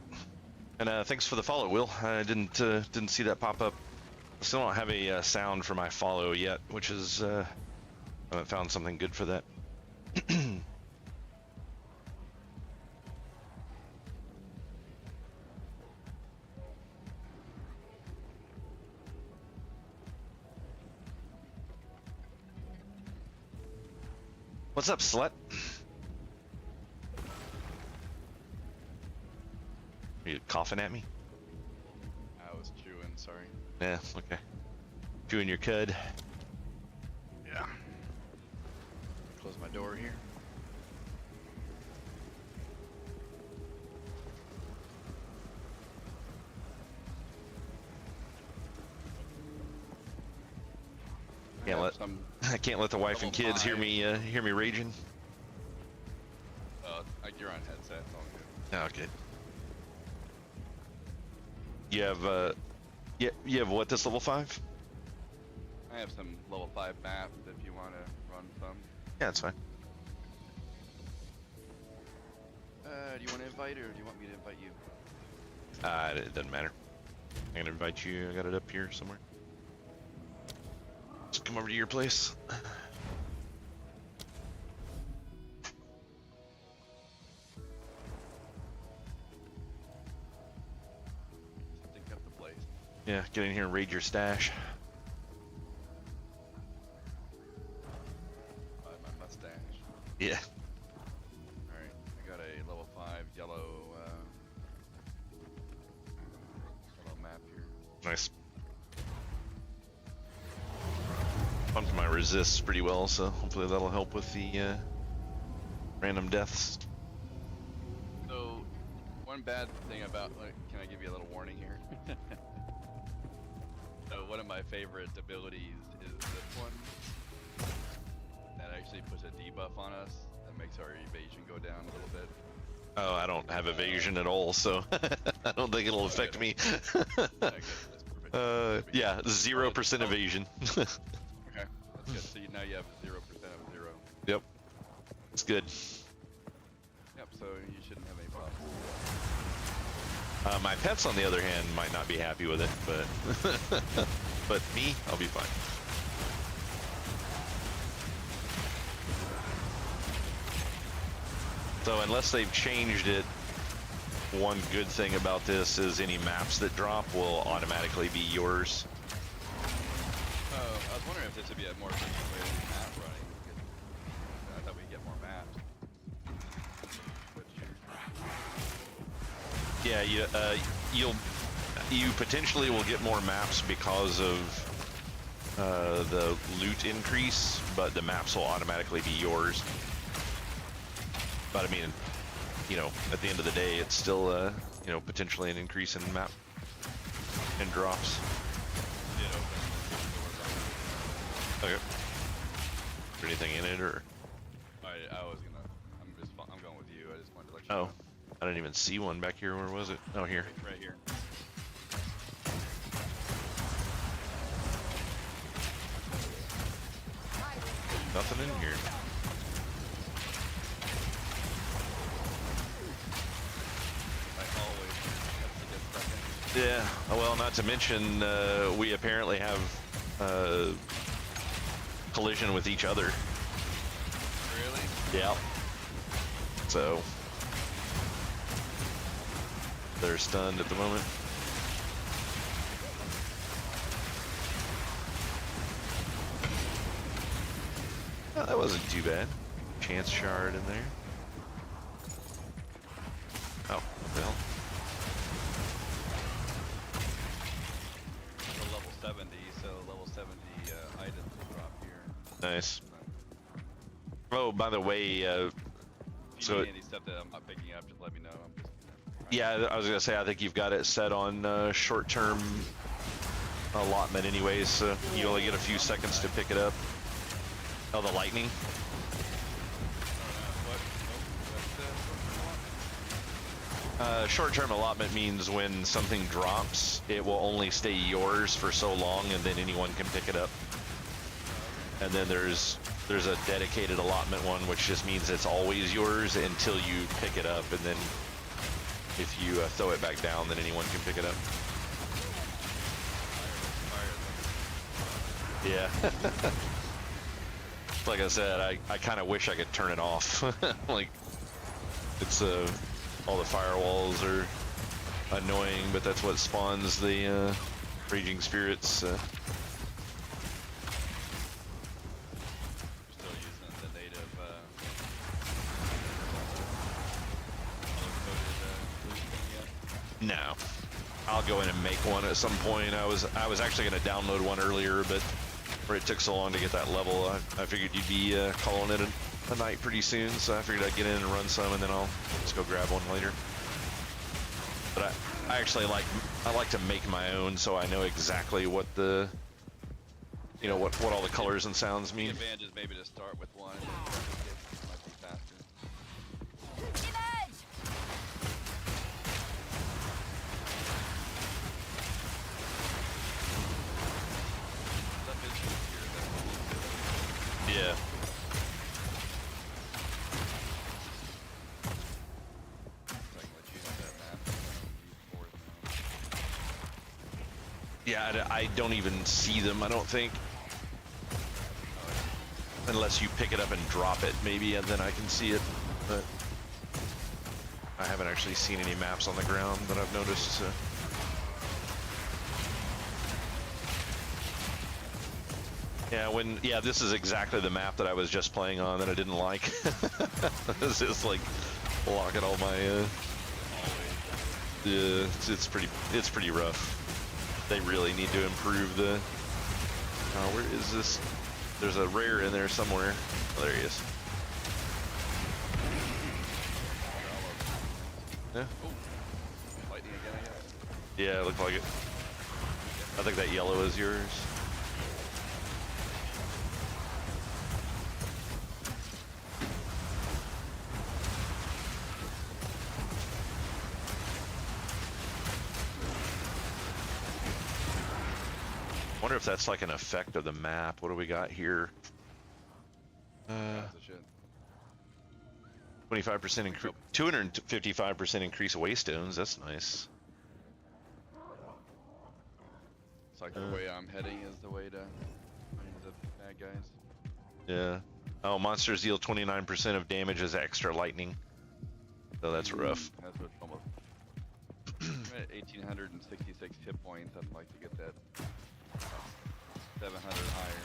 And thanks for the follow, Will. I didn't see that pop up. I still don't have a sound for my follow yet, which is I haven't found something good for that. What's up, slut? Are you coughing at me? I was chewing, sorry. Yeah, okay. Chewing your cud. Yeah. Close my door here. Can't let I can't let the wife and kids hear me raging. You're on headset, it's all good. Oh, good. You have you have what, this level 5? I have some level 5 maps if you want to run some. Yeah, that's fine. Do you want to invite or do you want me to invite you? It doesn't matter. I'm gonna invite you. I got it up here somewhere. Let's come over to your place. Think up the place. Yeah, get in here and raid your stash. My mustache. Yeah. Alright, I got a level 5 yellow map here. Nice. Bumped my resists pretty well, so hopefully that'll help with the random deaths. So, one bad thing about, can I give you a little warning here? So one of my favorite abilities is this one. That actually puts a debuff on us. That makes our evasion go down a little bit. Oh, I don't have evasion at all, so I don't think it'll affect me. Yeah, 0% evasion. Okay, that's good. So now you have 0% of 0. Yep, it's good. Yep, so you shouldn't have any problems. My pets, on the other hand, might not be happy with it, but but me, I'll be fine. So unless they've changed it, one good thing about this is any maps that drop will automatically be yours. Oh, I was wondering if this would be a more efficient way to do map running. I thought we'd get more maps. Yeah, you potentially will get more maps because of the loot increase, but the maps will automatically be yours. But I mean, you know, at the end of the day, it's still you know, potentially an increase in map and drops. Okay. Is there anything in it, or? I was gonna. I'm going with you. I just wanted to let you Oh, know. I didn't even see one back here. Where was it? Oh, here. Right here. Nothing in here. Like always. That's a good second. Yeah. Well, not to mention, we apparently have collision with each other. Really? Yeah. So they're stunned at the moment. Oh, that wasn't too bad. Chance shard in there. Oh, well. We're level 70, so level 70 items will drop here. Nice. Oh, by the way, If you so need any stuff that I'm not picking up, just let me know. I'm just, yeah, I was gonna say, I think you've got it set on short-term allotment anyways, so you only get a few seconds to pick it up. Oh, the lightning? Short-term allotment means when something drops, it will only stay yours for so long, and then anyone can pick it up. And then there's a dedicated allotment one, which just means it's always yours until you pick it up, and then if you throw it back down, then anyone can pick it up. Yeah. Like I said, I kind of wish I could turn it off. Like, it's all the firewalls are annoying, but that's what spawns the raging spirits. Still using the native color-coded No, I'll go in and make one at some point. I was actually going to download one earlier, but where it took so long to get that level, I figured you'd be calling it a night pretty soon, so I figured I'd get in and run some, and then I'll just go grab one later. But I actually like to make my own, so I know exactly what the, you know, what all the colors and sounds The mean. advantage is maybe to start with one and then it might be faster. Taking edge! Stuff is easier than Yeah. like what you have that map. Fourth now. Yeah, I don't even see them, I don't think. Unless you pick it up and drop it, maybe, and then I can see it. But I haven't actually seen any maps on the ground that I've noticed, so. Yeah, this is exactly the map that I was just playing on that I didn't like. It's just like blocking all my, yeah, it's pretty rough. They really need to improve the, where is this? There's a rare in there somewhere. Oh, there he is. Yeah. Oh, lightning again, I guess. Yeah, it looked like it. I think that yellow is yours. Wonder if that's like an effect of the map. What do we got here? That's a shit. 25% increase, 255% increase waystones. That's nice. It's like the way I'm heading is the way to find the bad guys. Yeah. Oh, monsters deal 29% of damage as extra lightning. So that's rough. That's what's almost. I'm at 1,866 hit points. I'd like to get that 700 higher.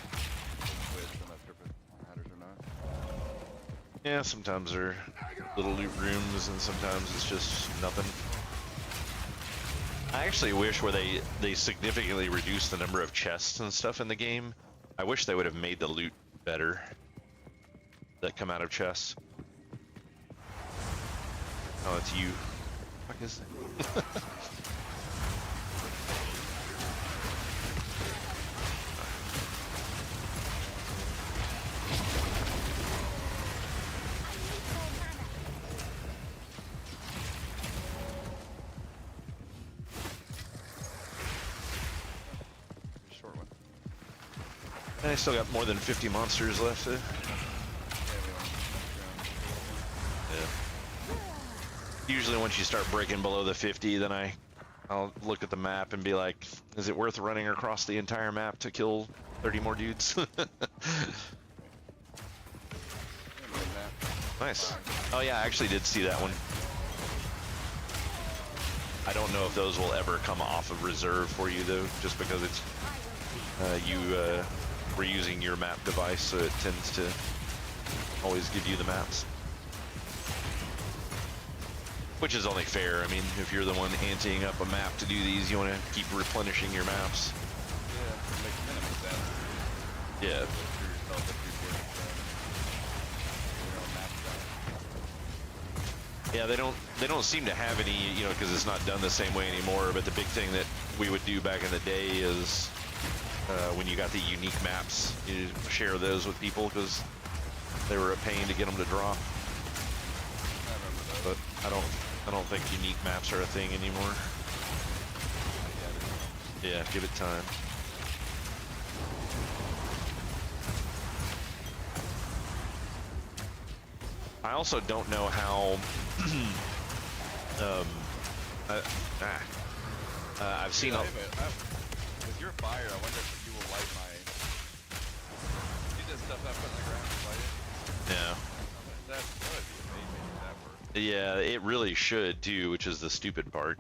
Which I'm not sure if it's 100 or not. Yeah, sometimes they're little loot rooms, and sometimes it's just nothing. I actually wish where they significantly reduced the number of chests and stuff in the game. I wish they would have made the loot better that come out of chests. Oh, it's you. What the fuck is that? Short one. I still got more than 50 monsters left. Yeah, we don't Yeah. Usually once you start breaking below the 50, then I'll look at the map and be like, is it worth running across the entire map to kill 30 more dudes? Nice. Oh yeah, I actually did see that one. I don't know if those will ever come off of reserve for you though, just because it's we're using your map device, so it tends to always give you the maps. Which is only fair. I mean, if you're the one anteing up a map to do these, you want to keep replenishing your maps. Yeah, it makes minimum sense. Yeah. For yourself if you're doing your own map stuff. Yeah, they don't seem to have any, you know, because it's not done the same way anymore. But the big thing that we would do back in the day is when you got the unique maps, you share those with people because they were a pain to get them to drop. I remember those. But I don't think unique maps are a thing anymore. Yeah, give it time. I also don't know how I've seen. With your fire, I wonder if you will light my. See that stuff I put in the ground and light it? Yeah. That would be amazing if that worked. Yeah, it really should too, which is the stupid part.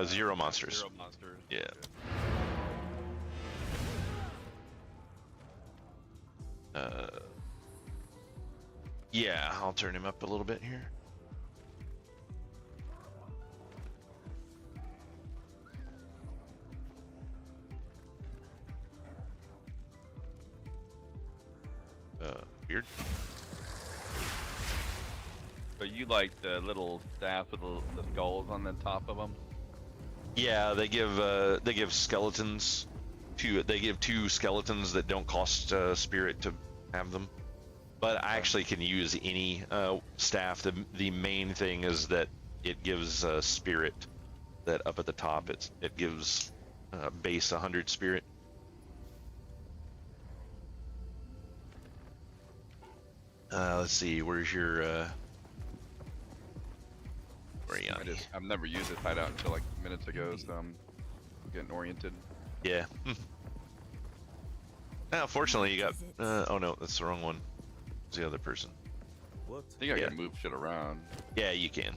Zero monsters. Zero monsters. Yeah. Good. Yeah, I'll turn him up a little bit here. Weird. But you like the little staff with the skulls on the top of them? Yeah, they give skeletons. They give 2 skeletons that don't cost spirit to have them. But I actually can use any staff. The main thing is that it gives spirit. That up at the top, it gives base 100 spirit. Let's see. Where's your? Where are you? I've never used this hideout until like minutes ago, so I'm getting oriented. Yeah. Now, fortunately, you got. Oh no, that's the wrong one. It's the other person. What? I think I Yeah. can move shit around. Yeah, you can.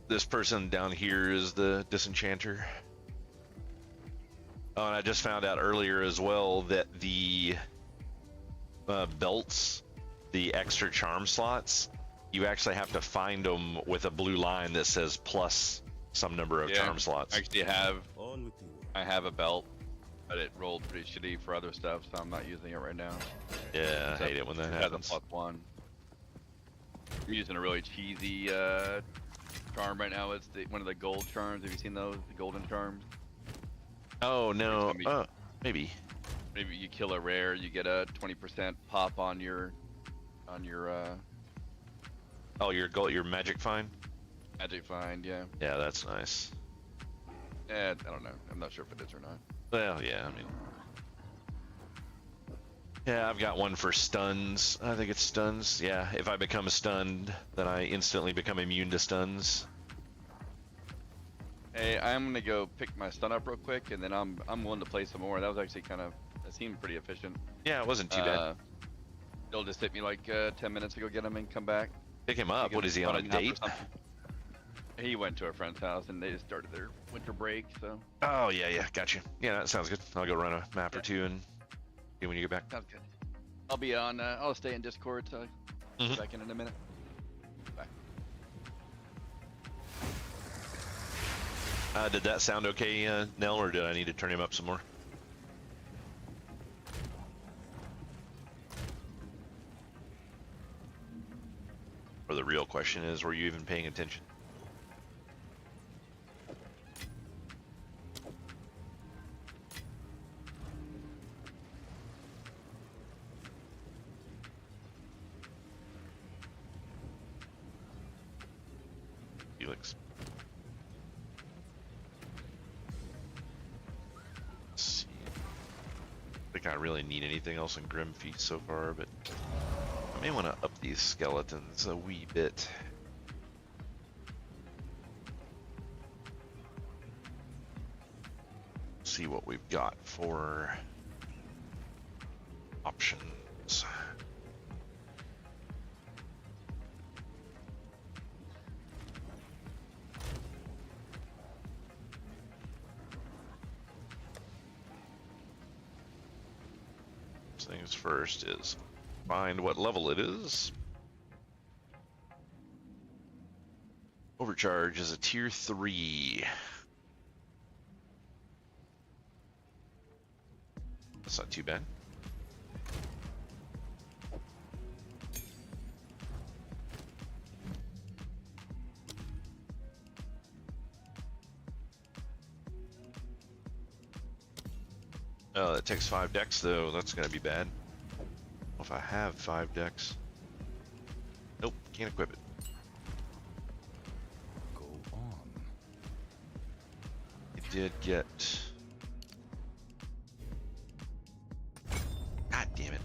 This person down here is the disenchanter. Oh, and I just found out earlier as well that the belts, the extra charm slots, you actually have to find them with a blue line that says plus some number of charm slots. I actually have On with you. I have a belt, but it rolled pretty shitty for other stuff, so I'm not using it right now. Yeah, I hate it when that It has a happens. +1. I'm using a really cheesy charm right now. It's one of the gold charms. Have you seen those? The golden charms? Oh no. It's gonna Maybe. Maybe you kill a rare, you get a 20% pop on your Oh, your magic find. magic find. Yeah. Yeah, that's nice. I don't know. I'm not sure if it is or not. Well, yeah, I mean. Yeah, I've got one for stuns. I think it's stuns. Yeah, if I become stunned, then I instantly become immune to stuns. Hey, I'm gonna go pick my stun up real quick, and then I'm willing to play some more. That was actually that seemed pretty efficient. Yeah, it wasn't too bad. It'll just hit me like 10 minutes to go get him and come back. Pick him up. What is he on a date? He went to a friend's house and they just started their winter break, so. Oh yeah, gotcha. Yeah, that sounds good. I'll go run a map or two and see when you get back. Sounds good. I'll be on. I'll stay in Discord, so Mhm. back in a minute. Bye. Did that sound okay, Nell, or did I need to turn him up some more? Or the real question is, were you even paying attention? Felix. Let's see. I think I really need anything else in Grim Feast so far, but I may want to up these skeletons a wee bit. See what we've got for options. First things first is find what level it is. Overcharge is a tier 3. That's not too bad. Oh, that takes 5 decks though. That's gonna be bad. If I have 5 decks. Nope, can't equip it. Go on. It did get. God damn it.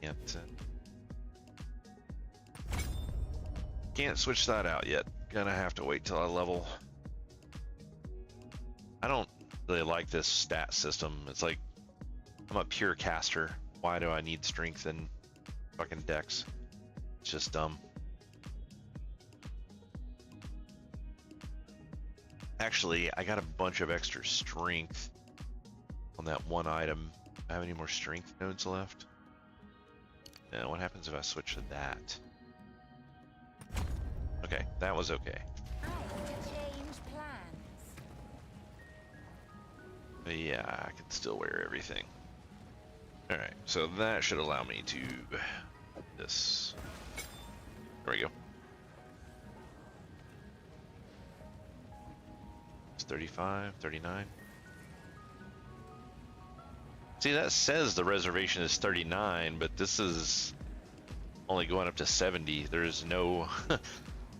Can't. Can't switch that out yet. Gonna have to wait till I level. I don't really like this stat system. It's like, I'm a pure caster. Why do I need strength and fucking dex? It's just dumb. Actually, I got a bunch of extra strength on that one item. Do I have any more strength nodes left? Now, what happens if I switch to that? Okay, that was okay. I can change plans. But yeah, I can still wear everything. Alright, so that should allow me to this. There we go. It's 35, 39. See, that says the reservation is 39, but this is only going up to 70. There's no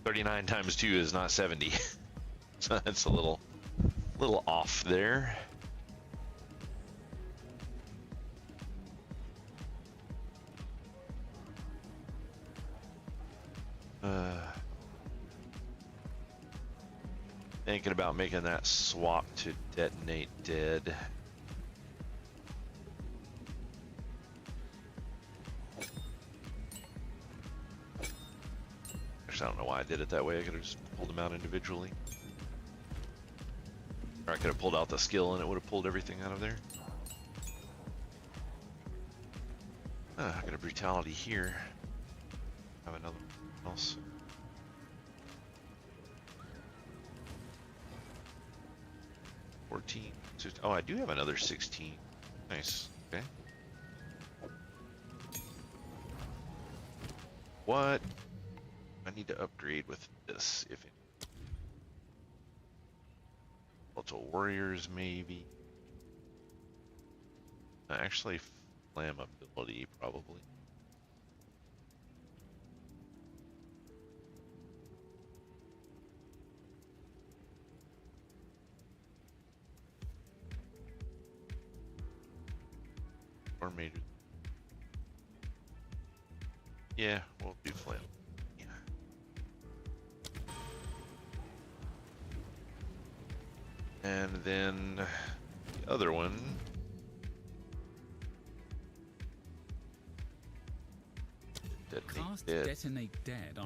39 times 2 is not 70. So that's a little off there. Thinking about making that swap to detonate dead. Actually, I don't know why I did it that way. I could have just pulled them out individually. Or I could have pulled out the skill and it would have pulled everything out of there. I got a brutality here. Have another one else. Oh, I do have another 16. Nice. Okay. What? I need to upgrade with this, if it. Volatile warriors, maybe. Actually, flammability, probably. Or major. Yeah, we'll do flam. Yeah. And then the other one. Cast Detonate dead. detonate dead.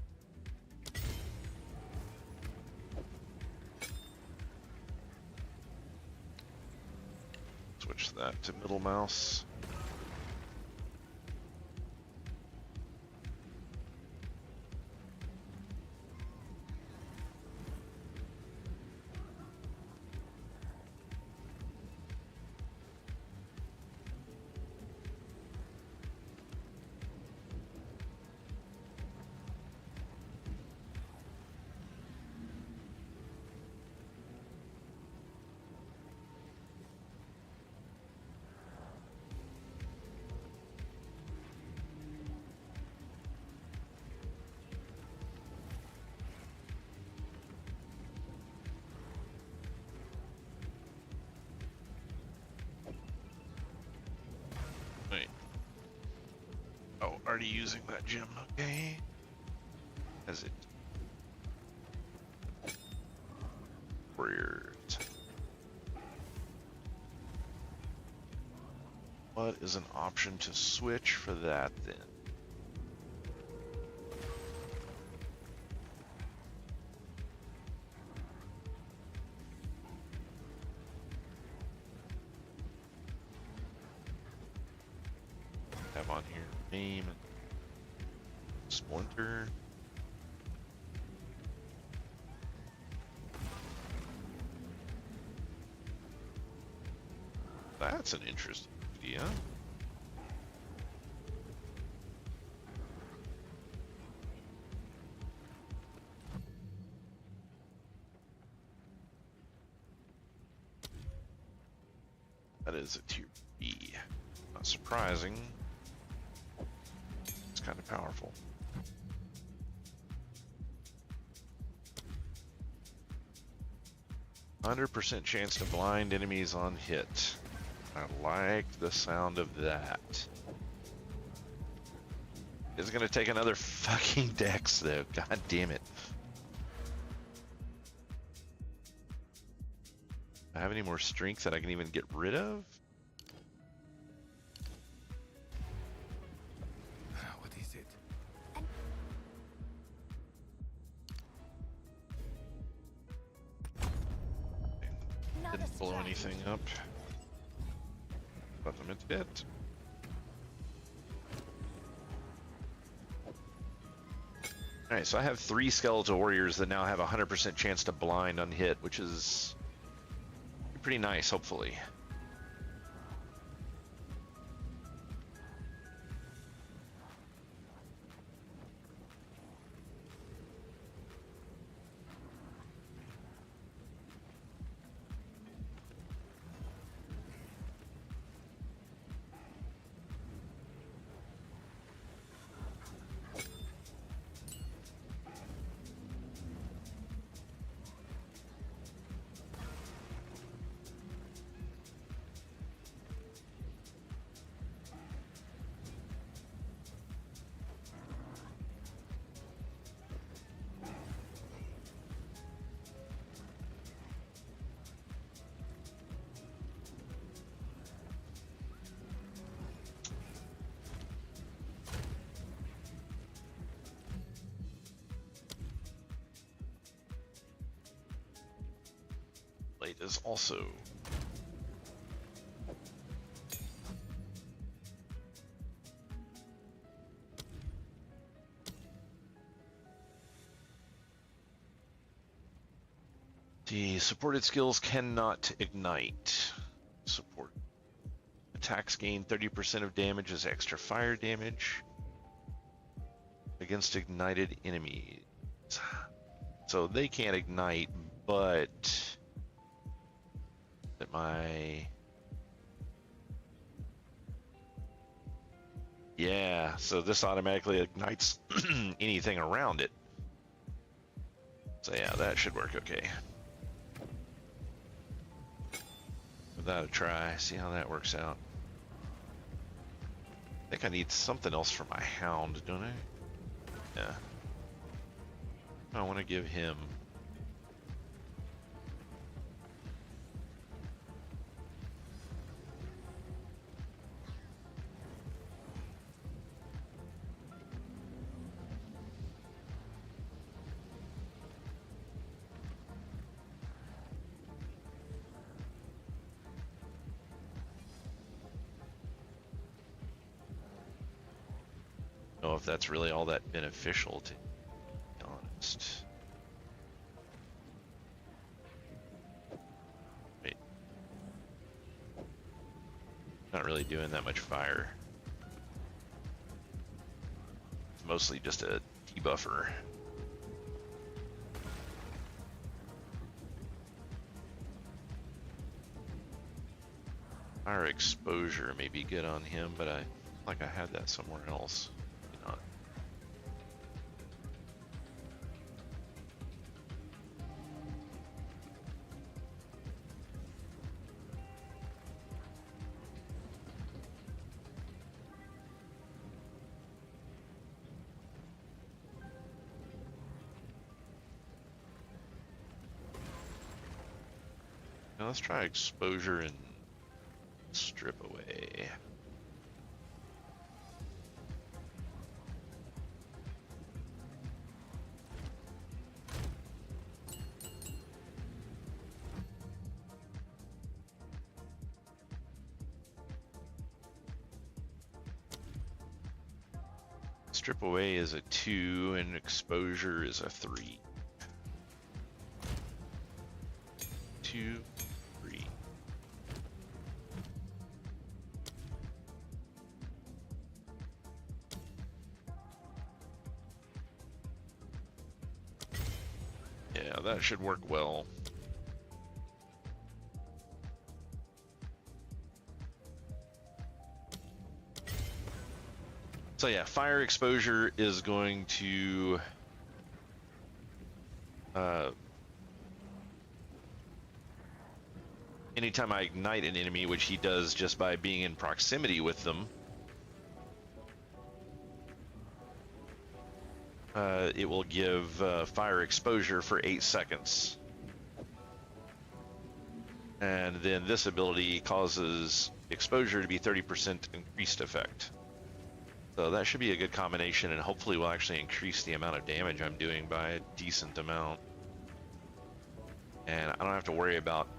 Switch that to middle mouse. Wait. Oh, already using that gem. Okay. Has it? Weird. What is an option to switch for that then? Have on here name and splinter. That's an interesting idea. That is a tier B. Not surprising. It's kind of powerful. 100% chance to blind enemies on hit. I like the sound of that. It's gonna take another fucking dex though. God damn it. Do I have any more strength that I can even get rid of? What is it? Another Didn't blow strike. anything up. But I'm dead. Alright, so I have 3 skeletal warriors that now have a 100% chance to blind on hit, which is pretty nice, hopefully. Blade is also the supported skills cannot ignite. Support attacks gain 30% of damage as extra fire damage against ignited enemies. So they can't ignite, but that yeah, so this automatically ignites anything around it. So yeah, that should work okay. Give that a try, see how that works out. I think I need something else for my hound, don't I? Yeah. I want to give him. Know if that's really all that beneficial, to be honest. Wait. Not really doing that much fire. It's mostly just a debuffer. Fire exposure may be good on him, but I like I had that somewhere else. Not. Now let's try exposure and strip away. Strip away is a 2 and exposure is a 3. 2, 3. Yeah, that should work well. So yeah, fire exposure is going to anytime I ignite an enemy, which he does just by being in proximity with them, it will give fire exposure for 8 seconds. And then this ability causes exposure to be 30% increased effect. So that should be a good combination, and hopefully will actually increase the amount of damage I'm doing by a decent amount. And I don't have to worry about,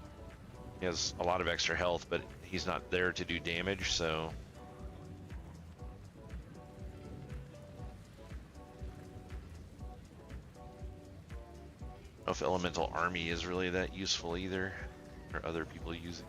he has a lot of extra health, but he's not there to do damage, so. I don't know if Elemental Army is really that useful either, or other people use it.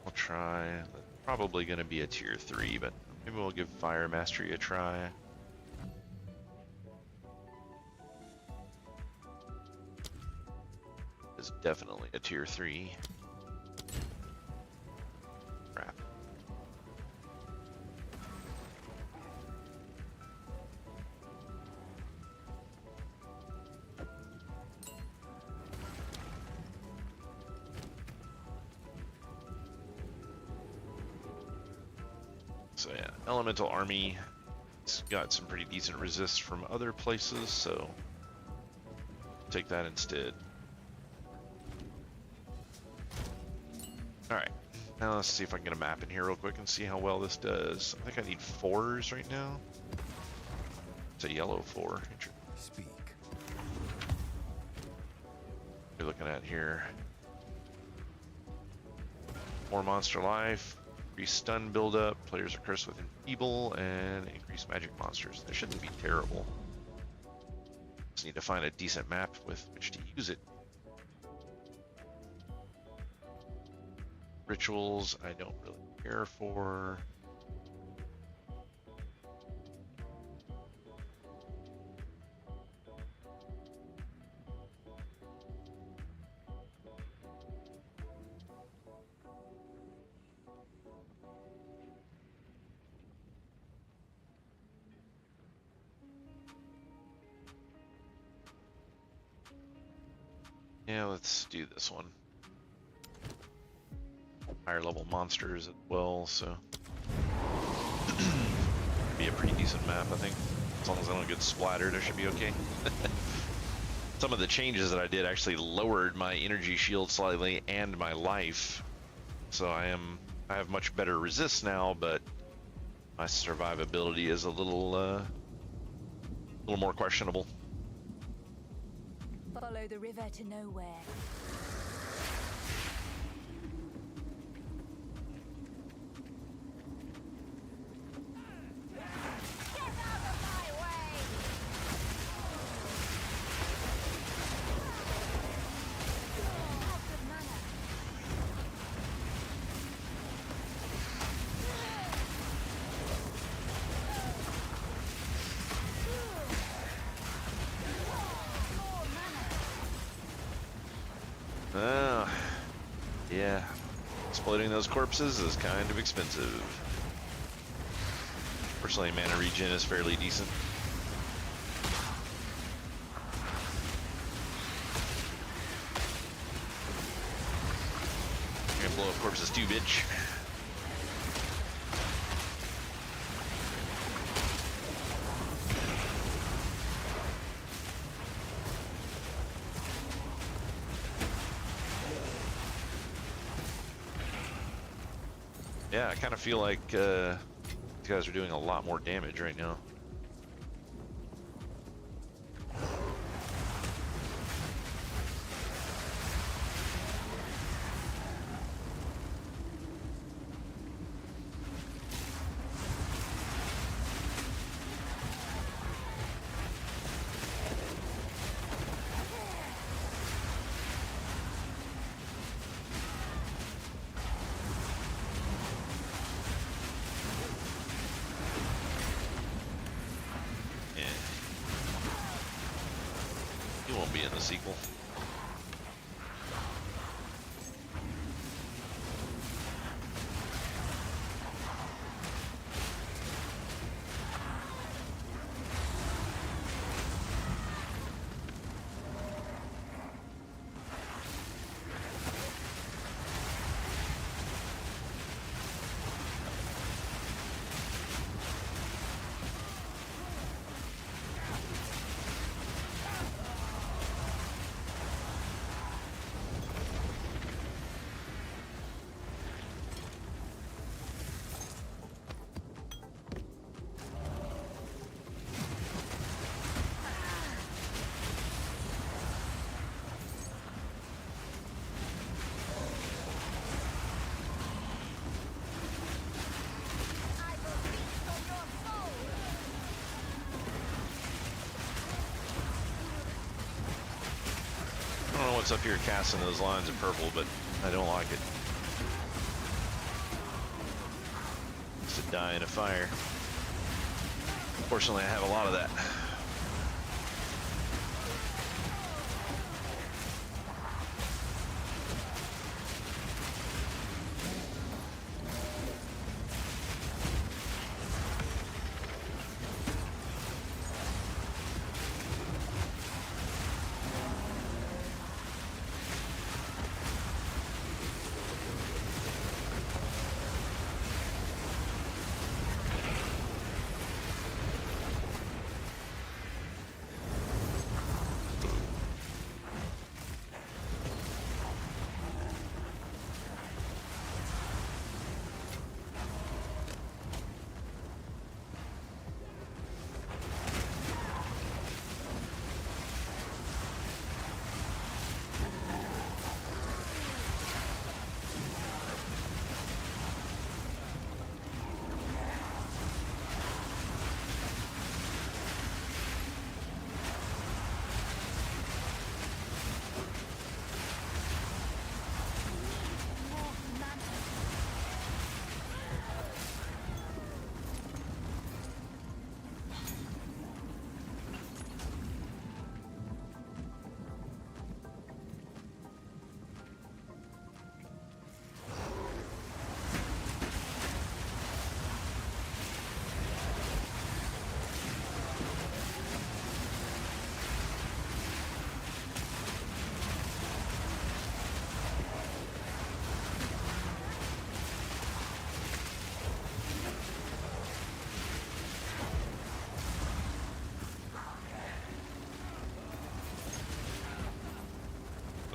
I'll try. Probably going to be a tier 3, but maybe we'll give Fire Mastery a try. It's definitely a tier 3. Crap. So yeah, Elemental Army, it's got some pretty decent resist from other places, so take that instead. Alright, now let's see if I can get a map in here real quick and see how well this does. I think I need 4s right now. It's a yellow 4. Speak. You're looking at here. 4 monster life. Increase stun buildup, players are cursed with enfeeble, and increase magic monsters. That shouldn't be terrible. Just need to find a decent map with which to use it. Rituals, I don't really care for. Yeah, let's do this one. Higher level monsters as well, so be a pretty decent map, I think. As long as I don't get splattered, I should be okay. Some of the changes that I did actually lowered my energy shield slightly and my life, so I have much better resist now, but my survivability is a little more questionable. Follow the river to nowhere. Get out of my way! Out of mana. Yeah, exploding those corpses is kind of expensive. Personally, mana regen is fairly decent. You're gonna blow up corpses too, bitch. Yeah, I kind of feel like these guys are doing a lot more damage right now. He won't be in the sequel. know it's up here casting those lines of purple, but I don't like it. It's to die in a fire. Fortunately, I have a lot of that.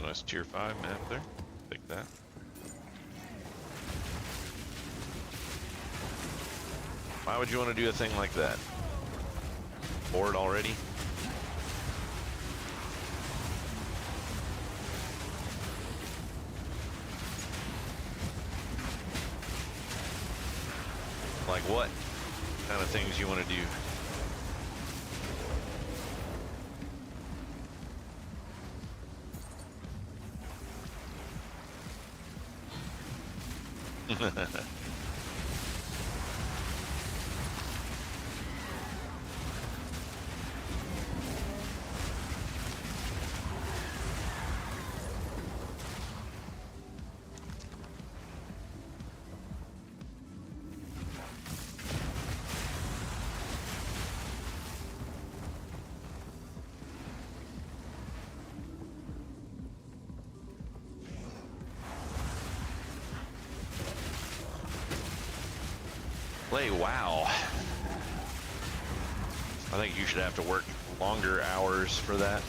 Nice tier 5 map there. Take that. Why would you want to do a thing like that? Bored already? Like what kind of things you want to do? Play WoW. I think you should have to work longer hours for that.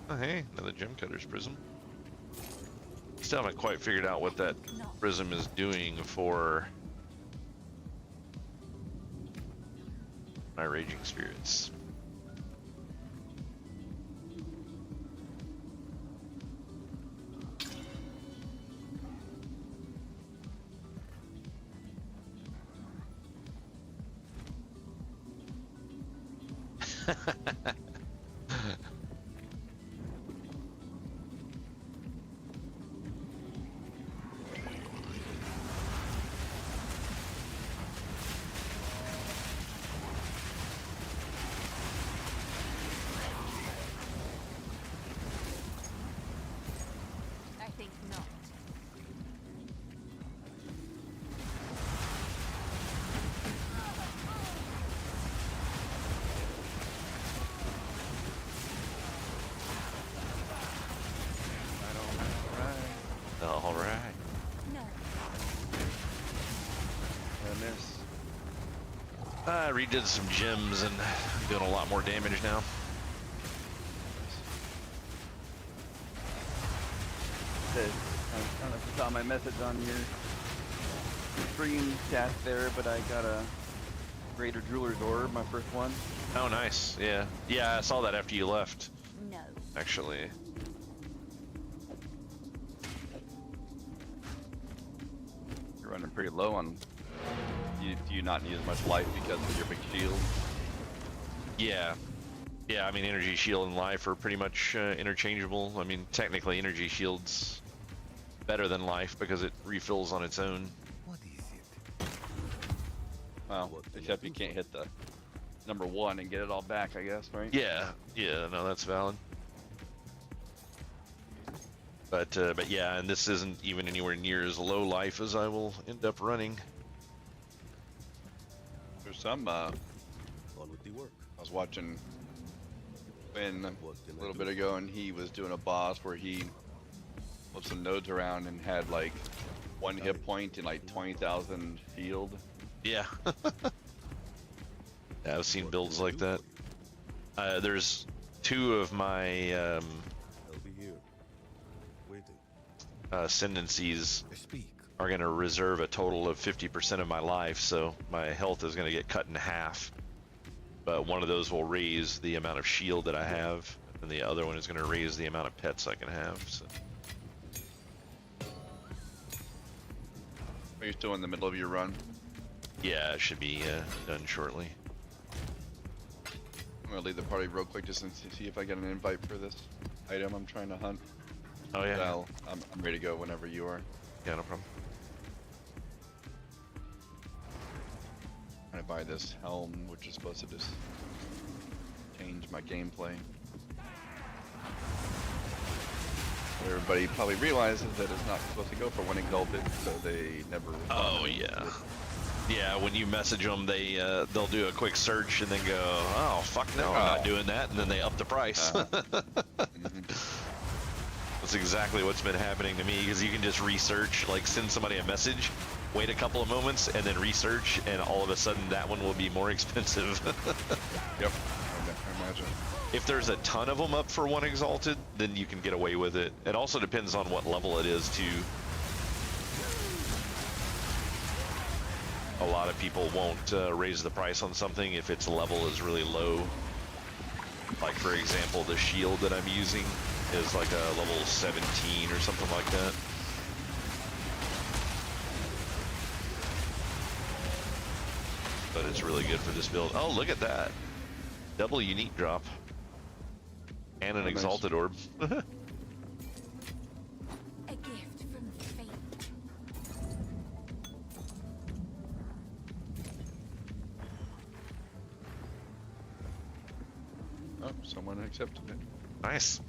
Oh, hey, another gem cutter's prism. Still haven't quite figured out what that prism is doing for my raging spirits. I think not. All right. No. I miss. I redid some gems and I'm doing a lot more damage now. I don't know if you saw my message on your stream chat there, but I got a Greater Jeweler's Orb, my first one. Oh, nice. Yeah. Yeah, I saw that after you left, No. actually. pretty low on. Do you not need as much life because of your big shield? Yeah. Yeah, I mean, energy shield and life are pretty much interchangeable. I mean, technically, energy shield's better than life because it refills on its own. What is it? Well, What can I except do you can't for hit the number 1 and get it all back, I guess, right? Yeah, yeah, no, that's valid. But yeah, and this isn't even anywhere near as low life as I will end up running. There's some. On with the work. I was watching Ben What can a I little do bit for ago, and he was doing a boss where he flipped some nodes around and had like 1 hit point and like 20,000 field. Yeah. Yeah, I've seen What builds can I like do that. for you? There's 2 of my I'll be here. Waiting. ascendancies Speak. are going to reserve a total of 50% of my life, so my health is going to get cut in half. But one of those will raise the amount of shield that I have, and the other one is going to raise the amount of pets I can have. So. Are you still in the middle of your run? Yeah, it should be done shortly. I'm gonna leave the party real quick just to see if I get an invite for this item I'm trying to hunt. Oh yeah. Well, I'm ready to go whenever you are. Yeah, no problem. I'm gonna buy this helm, which is supposed to just change my gameplay. Everybody probably realizes that it's not supposed to go for 1 exalted, so they never. Oh yeah. Yeah, when you message them, they'll do a quick search and then go, oh fuck no, I'm not doing that, and then they up the price. That's exactly what's been happening to me, because you can just research, like send somebody a message, wait a couple of moments, and then research, and all of a sudden that one will be more expensive. Yep, I imagine. If there's a ton of them up for 1 exalted, then you can get away with it. It also depends on what level it is too. A lot of people won't raise the price on something if its level is really low. Like for example, the shield that I'm using is like a level 17 or something like that. But it's really good for this build. Oh, look at that. Double unique drop. And an Oh, nice. exalted orb. A gift from fate. Oh, someone accepted it. Nice.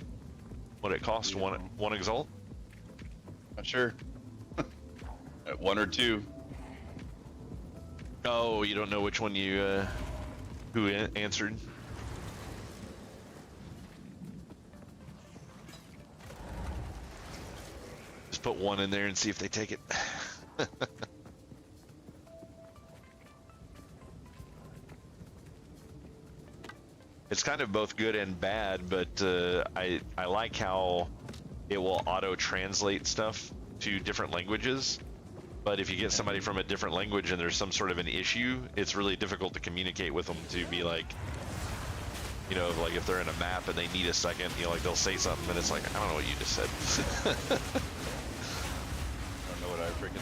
What it cost? Yeah. One exalt? Not sure. At 1 or 2. Oh, you don't know which one you who answered? Just put 1 in there and see if they take it. It's kind of both good and bad, but I like how it will auto translate stuff to different languages. But if you get somebody from a different language and there's some sort of an issue, it's really difficult to communicate with them, to be like, you know, like if they're in a map and they need a second, you know, like they'll say something and it's like, I don't know what you just said. I don't know what I freaking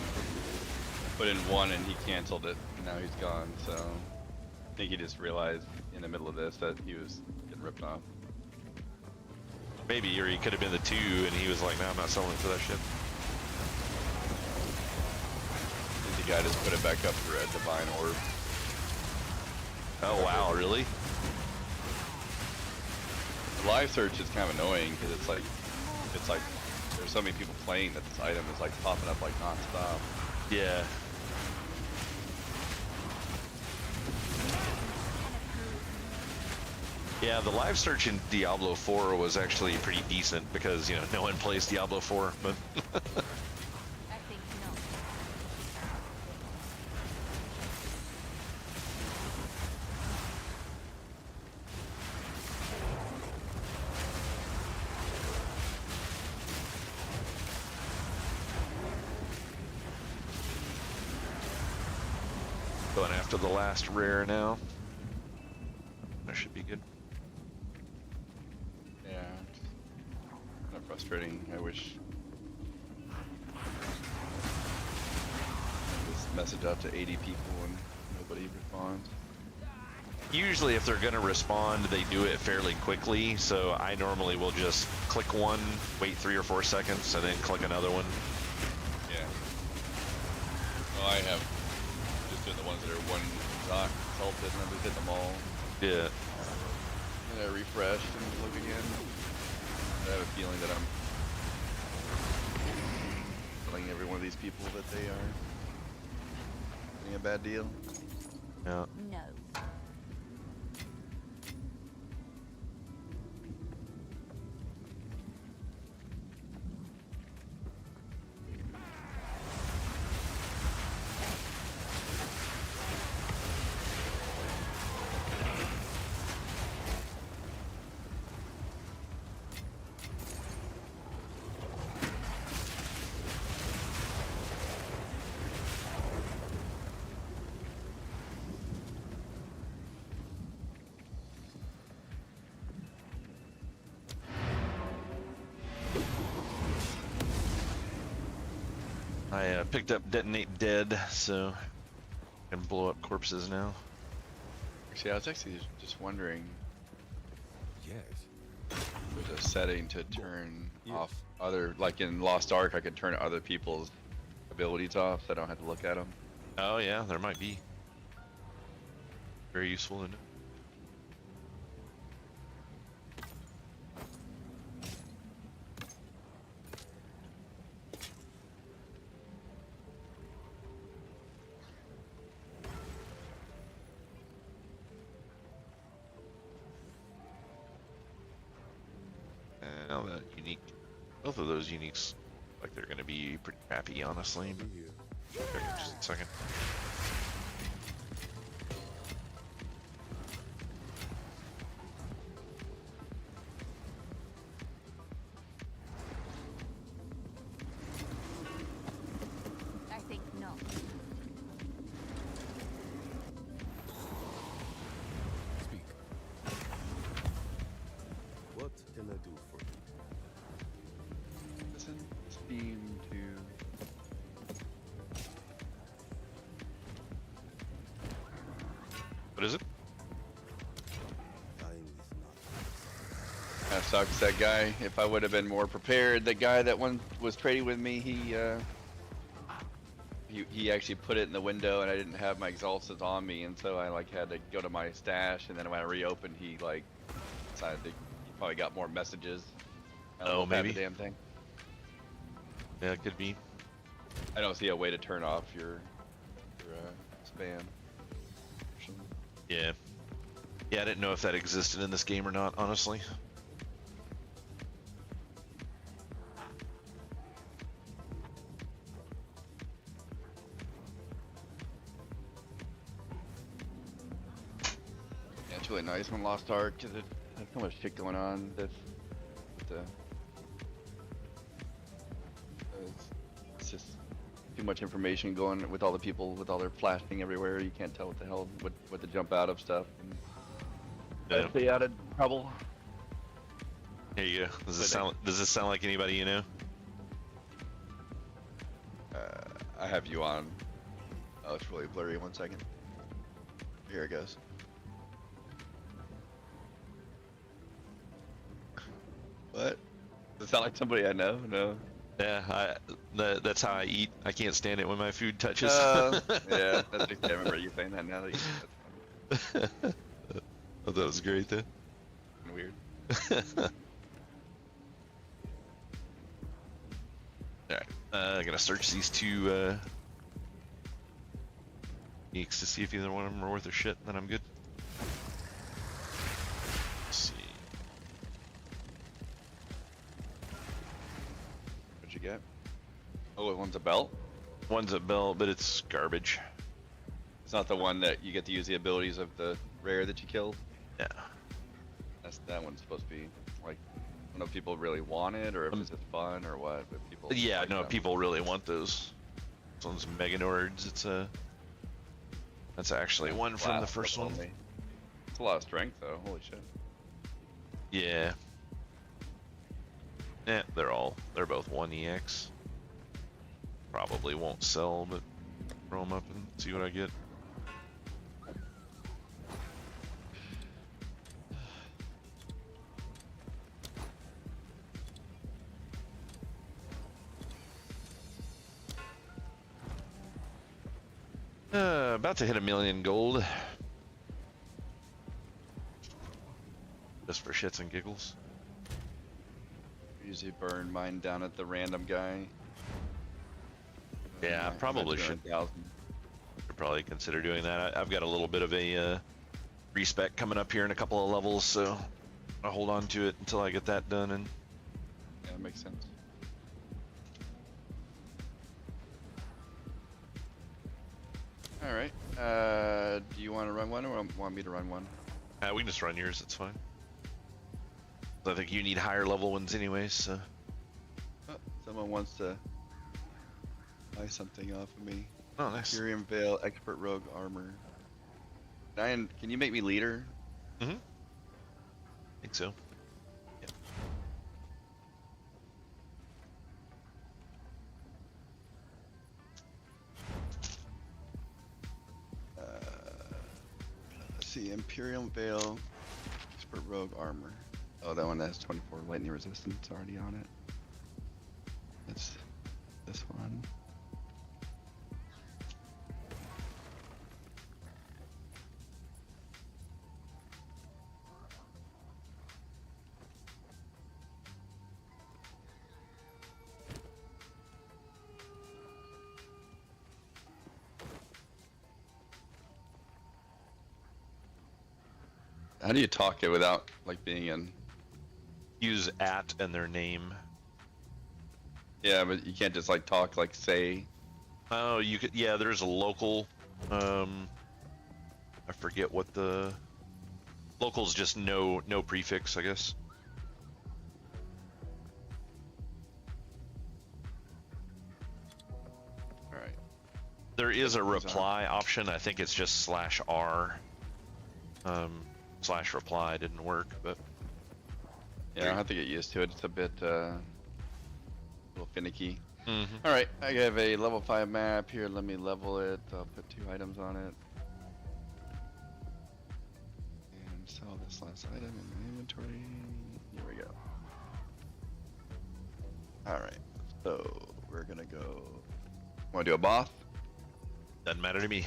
put in 1 and he canceled it. And now he's gone, so I think he just realized in the middle of this that he was getting ripped off. Maybe, or he could have been the 2 and he was like, no, I'm not selling for that shit. I think the guy just put it back up for a divine orb. Oh wow, really? The live search is kind of annoying because it's like there's so many people playing that this item is like popping up like non-stop. Yeah. Yeah, the live search in Diablo 4 was actually pretty decent because, you know, no one plays Diablo 4, but I think not. going after the last rare now. That should be good. Yeah, kind of frustrating. I wish this message out to 80 people and nobody responds. Usually if they're gonna respond, they do it fairly quickly, so I normally will just click one, wait 3 or 4 seconds, and then click another one. Yeah. Well, I have just doing the ones that are one not salted and then just hit them all. Yeah. And I refresh and look again. I have a feeling that I'm telling every one of these people that they are doing a bad deal. Yeah. No. I picked up detonate dead, so I can blow up corpses now. Actually, I was actually just wondering, Yes. there's a setting to turn Yeah. off other, like in Lost Ark, I could turn other people's abilities off so I don't have to look at them. Oh yeah, there might be. Very useful to know. Now that unique, both of those uniques, like they're gonna be pretty crappy, honestly. But check in just a second. I think not. Speak. What can I do for you? Doesn't seem to. What is it? Dying is not. That sucks. That guy. If I would have been more prepared, the guy that one was trading with me, he actually put it in the window, and I didn't have my exhaustions on me, and so I like had to go to my stash, and then when I reopened, he like decided to. He probably got more messages. I don't know Oh, if I had maybe. the damn thing. Yeah, it could be. I don't see a way to turn off your spam. Yeah. Yeah, I didn't know if that existed in this game or not, honestly. Yeah, it's really nice when Lost Ark because it has so much shit going on. That's it's just too much information going with all the people with all their flashing everywhere. You can't tell what the hell what to jump out of stuff. And Yeah. stay out of trouble. Here you go. Does this But sound like anybody you know? I have you on. Oh, it's really blurry. 1 second. Here it goes. What? Does it sound like somebody I know? No. Yeah, that's how I eat. I can't stand it when my food touches. Yeah, that's I remember you saying that now that you that's funny. Oh, that was great though. Weird. Alright, I'm gonna search these two geeks to see if either one of them are worth their shit, then I'm good. Let's see. What'd you get? Oh, one's a belt? One's a belt, but it's garbage. It's not the one that you get to use the abilities of the rare that you killed? Yeah. That one's supposed to be, like, I don't know if people really want it, or if it's just fun, or what, but people... Yeah, like no, them. people really want those. This one's Mega Nords. It's a... That's actually one from the Blast first up one. only. It's a lot of strength, though. Holy shit. Yeah. Yeah, they're both 1 EX. Probably won't sell, but throw them up and see what I get. About to hit 1 million gold. Just for shits and giggles. Usually burn mine down at the random guy. Yeah, I'm probably at should 200,000. probably consider doing that. I've got a little bit of a respec coming up here in a couple of levels, so I'll hold on to it until I get that done. And Yeah, that makes sense. All right. Do you want to run one, or want me to run one? we can just run yours. It's fine. I think you need higher level ones anyways. So. Oh, someone wants to buy something off of me. Oh, nice. Imperium Veil, Expert Rogue Armor. Diane, can you make me leader? Mm-hmm. Think so. Yeah. Let's see, Imperium Veil, Expert Rogue Armor. Oh, that one has 24 lightning resistance already on it. That's this one. How do you talk it without like being in? Use at and their name. Yeah, but you can't just like talk like say. Oh, you could. Yeah, there's a local. I forget what the local's just no prefix, I guess. All right. There is a reply option. I think it's just /r. /reply didn't work, but Yeah, I have to get used to it. It's a bit a little finicky. mm-hmm. All right, I have a level 5 map here. Let me level it. I'll put 2 items on it. And sell this last item in the inventory. Here we go. All right, so we're gonna go. Want to do a boss? Doesn't matter to me.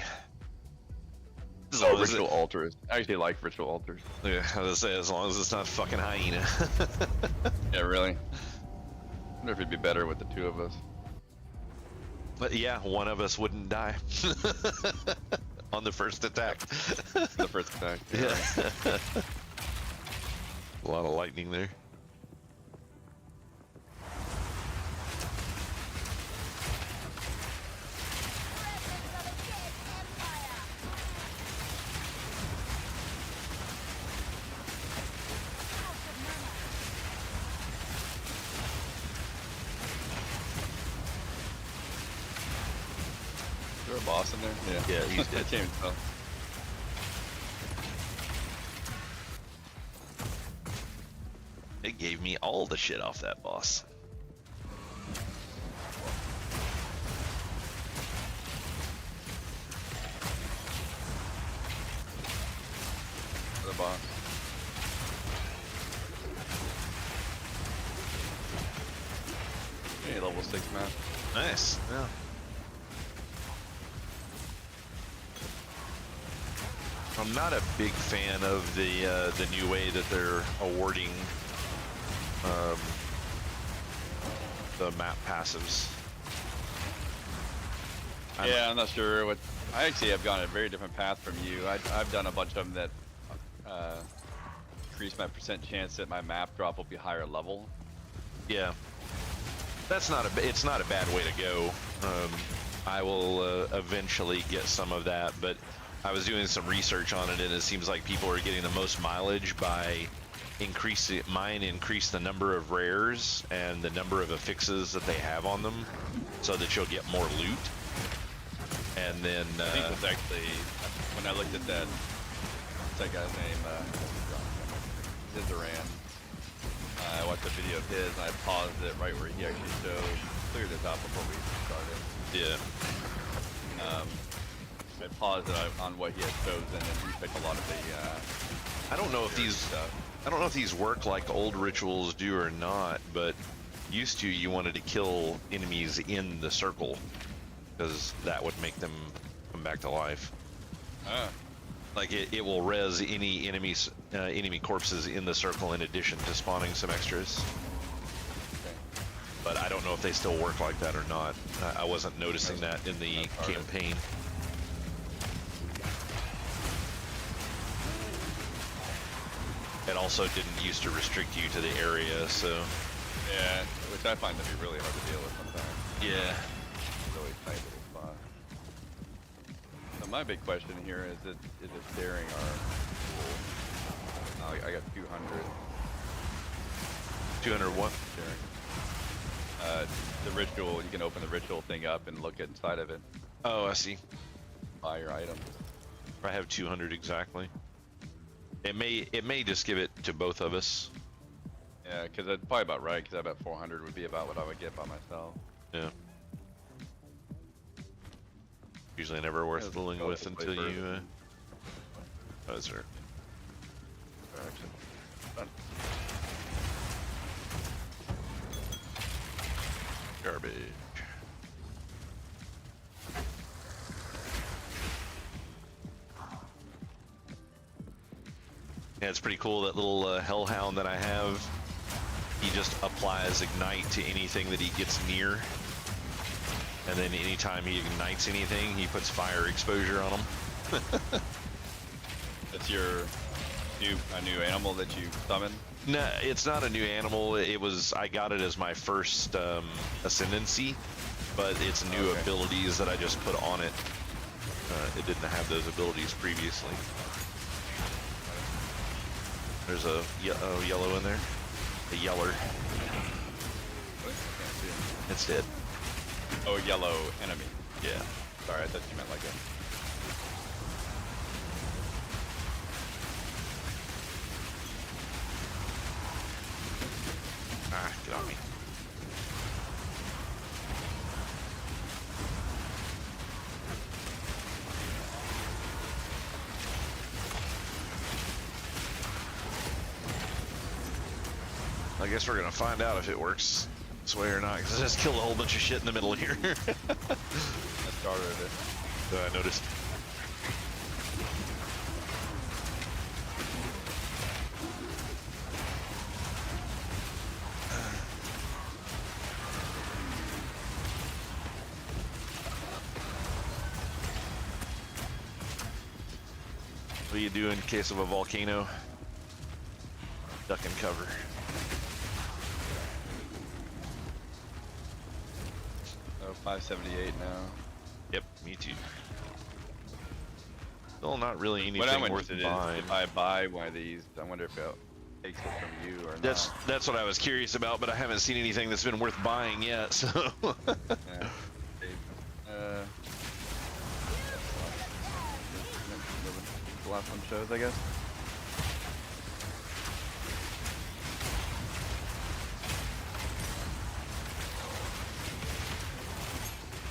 As Oh, long as ritual altars. I actually like ritual altars. yeah, I was gonna say, as long as it's not fucking hyena. Yeah, really. I wonder if it'd be better with the 2 of us. But yeah, one of us wouldn't die on the first attack. The first attack. Yeah. A lot of lightning there. Is there a boss in there? Yeah, he's dead. I can't even tell. It gave me all the shit off that boss. The boss. Hey, level 6 map. Nice. Yeah. I'm not a big fan of the new way that they're awarding the map passives. Yeah, I'm not sure what. I actually have gone a very different path from you. I've done a bunch of them that increase my percent chance that my map drop will be higher level. Yeah, that's not it's not a bad way to go. I will eventually get some of that, but I was doing some research on it, and it seems like people are getting the most mileage by increase the number of rares and the number of affixes that they have on them, so that you'll get more loot. And then I think that's actually when I looked at that. What's that guy's name? Zizaran. I watched a video of his, and I paused it right where he actually showed cleared it out before we started. yeah, I paused it on what he had chosen and he picked a lot of the. I don't know if these work like old rituals do or not, but used to you wanted to kill enemies in the circle because that would make them come back to life. Like it will res any enemy corpses in the circle in addition to spawning some extras. But I don't know if they still work like that or not. I wasn't noticing that in the campaign. It also didn't used to restrict you to the area, so. Yeah, which I find to be really hard to deal with sometimes. Yeah. Really tight little spot. So my big question here is it daring our pool? I got 200. 200 what? Daring. The ritual, you can open the ritual thing up and look inside of it. Oh, I see. Buy your item. I have 200 exactly. It may just give it to both of us. Yeah, because that's probably about right, because I bet 400 would be about what I would get by myself. Yeah. Usually never worth fooling with until you, oh, sir. Direction. Done. Garbage. Yeah, it's pretty cool, that little hellhound that I have. He just applies ignite to anything that he gets near. And then anytime he ignites anything, he puts fire exposure on them. That's your new animal that you summon? No, it's not a new animal. I got it as my first ascendancy, but it's new abilities that I just put on it. It didn't have those abilities previously. There's a yellow in there. A yeller. It's dead. Oh, yellow enemy. Yeah. Sorry, I thought you meant like a... Ah, get on me. I guess we're gonna find out if it works this way or not, because I just killed a whole bunch of shit in the middle here. I started it. I noticed. What do you do in case of a volcano? Duck and cover. Oh, 578 now. Yep, me too. Still not really anything What I'm worth interested buying. is if I buy one of these, I wonder if it takes it from you or not. That's what I was curious about, but I haven't seen anything that's been worth buying yet. So. Yeah. The last one shows, I guess.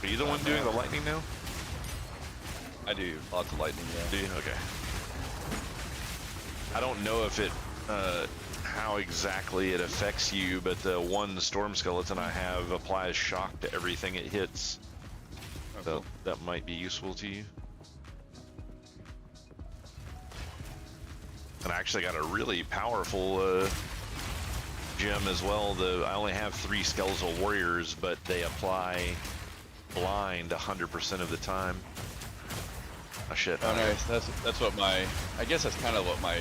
Are you the one doing the lightning now? I do lots of lightning. Yeah. Do you? Okay. I don't know if it, how exactly it affects you, but the one storm skeleton I have applies shock to everything it hits. So that might be useful to you. And I actually got a really powerful gem as well. I only have 3 skeletal warriors, but they apply blind 100% of the time. Oh shit. Oh nice. That's what I guess that's kind of what my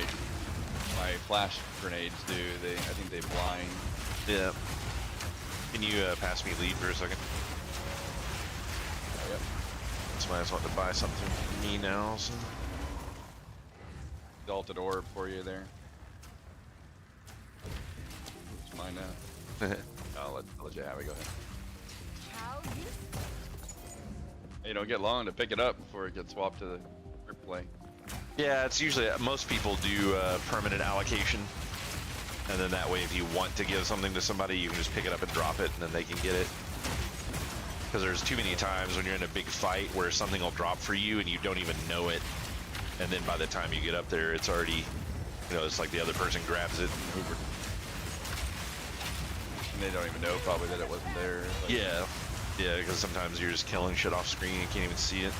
flash grenades do. I think they blind. Yeah. Can you pass me lead for a second? Yep. Somebody's wanting to buy something from me now. So. Exalted orb for you there. It's mine now. I'll let you have it. Go ahead. How useful. You don't get long to pick it up before it gets swapped to the grip play. Yeah, it's usually, most people do permanent allocation. And then that way if you want to give something to somebody, you can just pick it up and drop it, and then they can get it. Because there's too many times when you're in a big fight where something will drop for you and you don't even know it, and then by the time you get up there, it's already, you know, it's like the other person grabs it and Uber. And they don't even know probably that it wasn't there. Like, Yeah, yeah, because sometimes you're just killing shit off screen and you can't even see it.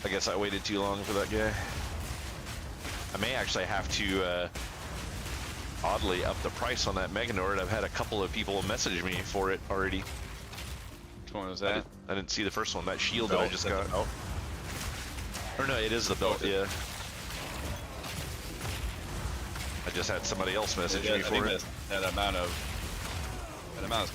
I guess I waited too long for that guy. I may actually have to, oddly, up the price on that Meganord. I've had a couple of people message me for it already. which one was that? I didn't see the first one. That shield Belt, that I just is that got. the belt? Or no, it is the belt, Oh, yeah. I just had somebody else message Yeah, me I for think it. that amount of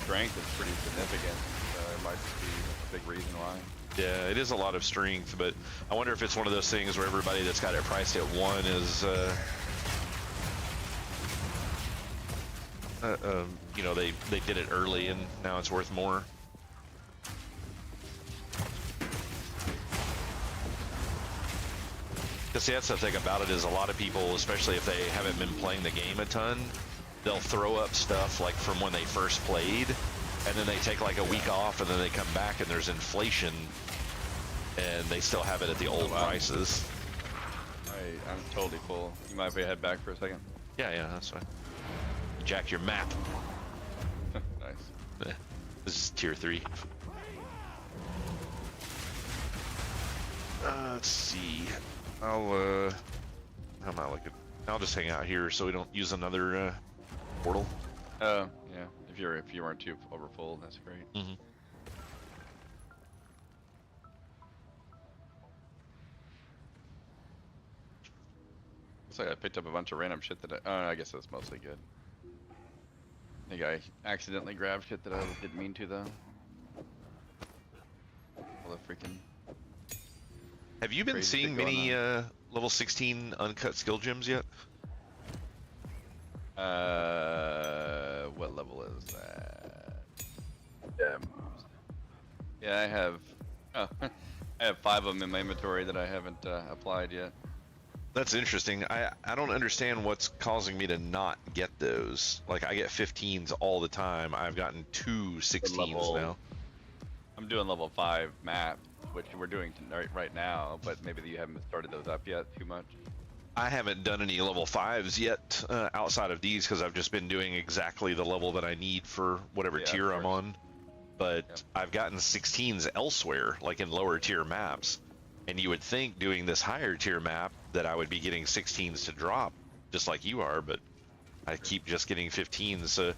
strength is pretty significant. So it might just be a big reason why. Yeah, it is a lot of strength, but I wonder if it's one of those things where everybody that's got it priced at 1 is, you know, they did it early and now it's worth more. Because that's the thing about it is a lot of people, especially if they haven't been playing the game a ton, they'll throw up stuff like from when they first played, and then they take like a week off, and then they come back and there's inflation, and they still have it at the old prices. I'm totally full. You mind if we head back for a second? Yeah, that's fine. Jack your map. Nice. This is tier 3. Let's see. How am I looking? I'll just hang out here so we don't use another portal. Yeah. If you weren't too over full, that's great. Mm-hmm. Looks like I picked up a bunch of random shit that I guess that's mostly good. I think I accidentally grabbed shit that I didn't mean to though. All the freaking. Have you been Crazy seeing shit many going level 16 uncut skill gems yet? What level is that? Yeah, I have. Oh, I have 5 of them in my inventory that I haven't applied yet. That's interesting. I don't understand what's causing me to not get those. Like, I get 15s all the time. I've gotten 2 16s now. I'm doing level 5 map, which we're doing right now, but maybe you haven't started those up yet too much. I haven't done any level 5s yet outside of these because I've just been doing exactly the level that I need for whatever tier I'm on. But I've gotten 16s elsewhere, like in lower tier maps. And you would think doing this higher tier map that I would be getting 16s to drop, just like you are, but I keep just getting 15s. So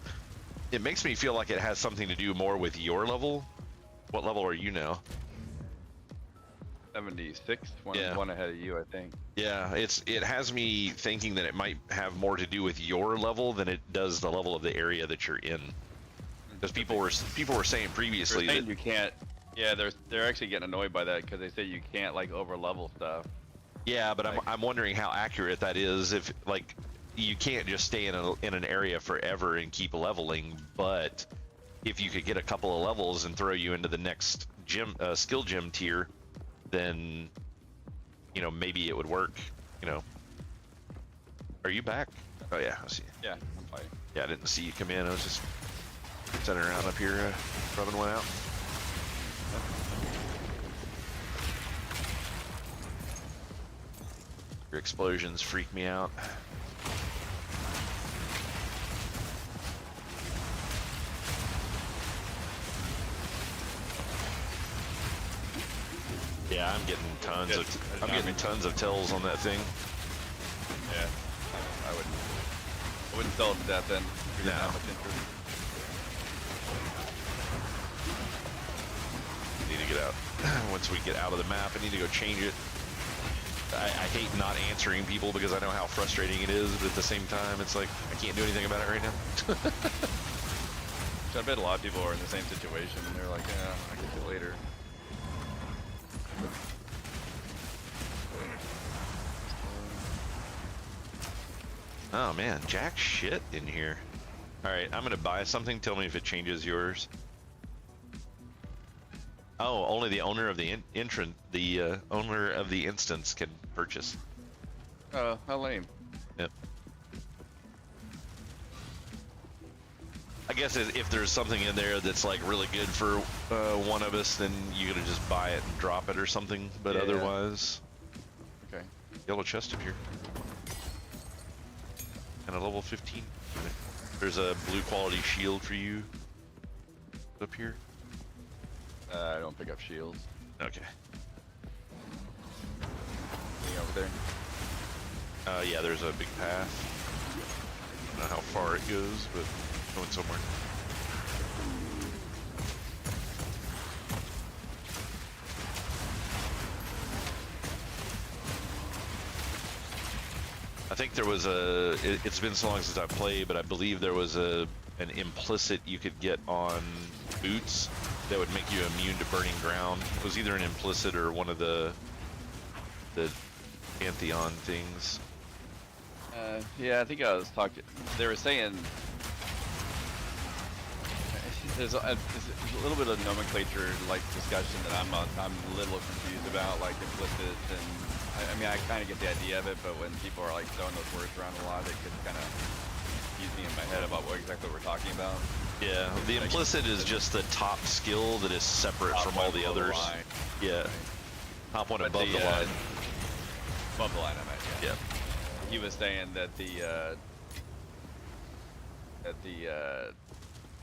it makes me feel like it has something to do more with your level. What level are you now? 76, Yeah. one ahead of you, I think. Yeah, it has me thinking that it might have more to do with your level than it does the level of the area that you're in. Because people were saying previously They're saying that you can't. Yeah, they're actually getting annoyed by that because they say you can't like over level stuff. yeah, but I'm wondering how accurate that is. If like you can't just stay in an area forever and keep leveling, but if you could get a couple of levels and throw you into the next gym skill gym tier, then you know maybe it would work. You know, are you back? Oh yeah, I see you. Yeah, I'm fighting. Yeah, I didn't see you come in. I was just sitting around up here rubbing one out. Your explosions freak me out. Yeah, I'm getting tons of tells on that thing. Yeah, I wouldn't sell it to that then. If you're No. not much interest. Need to get out. Once we get out of the map, I need to go change it. I hate not answering people because I know how frustrating it is, but at the same time, it's like, I can't do anything about it right now. So I bet a lot of people are in the same situation and they're like, yeah, I can do it later. Oh man, jack shit in here. Alright, I'm gonna buy something. Tell me if it changes yours. Oh, only the owner of the owner of the instance can purchase. Oh, how lame. Yep. I guess if there's something in there that's like really good for one of us, then you gotta just buy it and drop it or something. But Yeah. otherwise, Okay. yellow chest up here. And a level 15. There's a blue quality shield for you up here. I don't pick up shields. Okay. Anything over there? Yeah, there's a big path. I don't know how far it goes, but going somewhere. I think there was it's been so long since I played, but I believe there was an implicit you could get on boots that would make you immune to burning ground. It was either an implicit or one of the Pantheon things. Yeah, I think I was talking. They were saying there's a little bit of nomenclature like discussion that I'm a little confused about, like implicit, and I mean I kind of get the idea of it, but when people are like throwing those words around a lot, it could kind of confuse me in my head about what exactly we're talking about. Yeah, the implicit is just the top skill that is separate from all the others. Yeah, top one above the line. Above the line, I meant. Yeah. He was saying that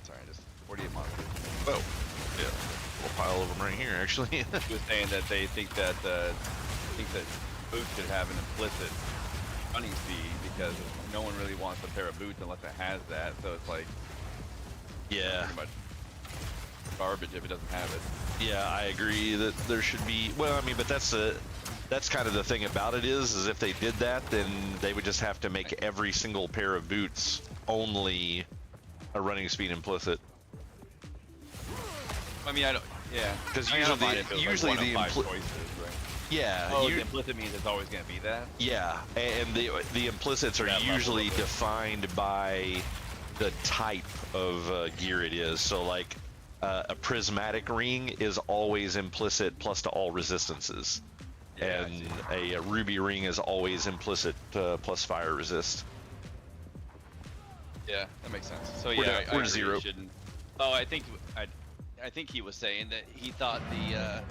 sorry, just 48 monsters. Oh, yeah, a little pile of them right here, actually. He was saying that they think that boots should have an implicit running speed because no one really wants a pair of boots unless it has that. So it's like, Yeah. pretty much garbage if it doesn't have it. Yeah, I agree that there should be. Well, I mean, but that's kind of the thing about it is if they did that, then they would just have to make every single pair of boots only a running speed implicit. I mean, I don't. Yeah. Because I don't mind if it was usually like the one of 5 choices, right? yeah. Oh, the implicit means it's always going to be that. Yeah, and the implicits are That level usually of it. defined by the type of gear it is. So like a prismatic ring is always implicit plus to all resistances, Yeah, and a ruby ring is always implicit plus fire resist. Yeah, that makes sense. So We're yeah, down- I we're agree, zero. it shouldn't. Oh, I think he was saying that he thought the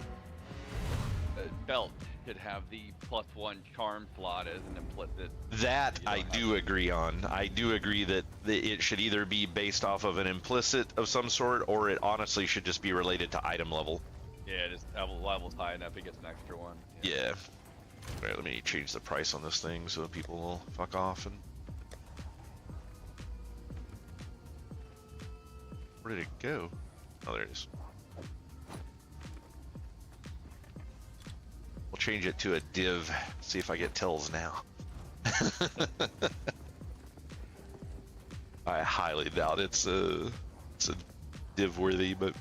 belt could have the +1 charm slot as an implicit. That You I don't do agree on. I do agree that it should either be based off of an implicit of some sort, or it honestly should just be related to item level. Yeah, just level's high enough, it gets an extra one. Yeah. All right, let me change the price on this thing so people will fuck off and. Where did it go? Oh, there it is. We'll change it to a div. See if I get tells now. I highly doubt it's a div worthy, but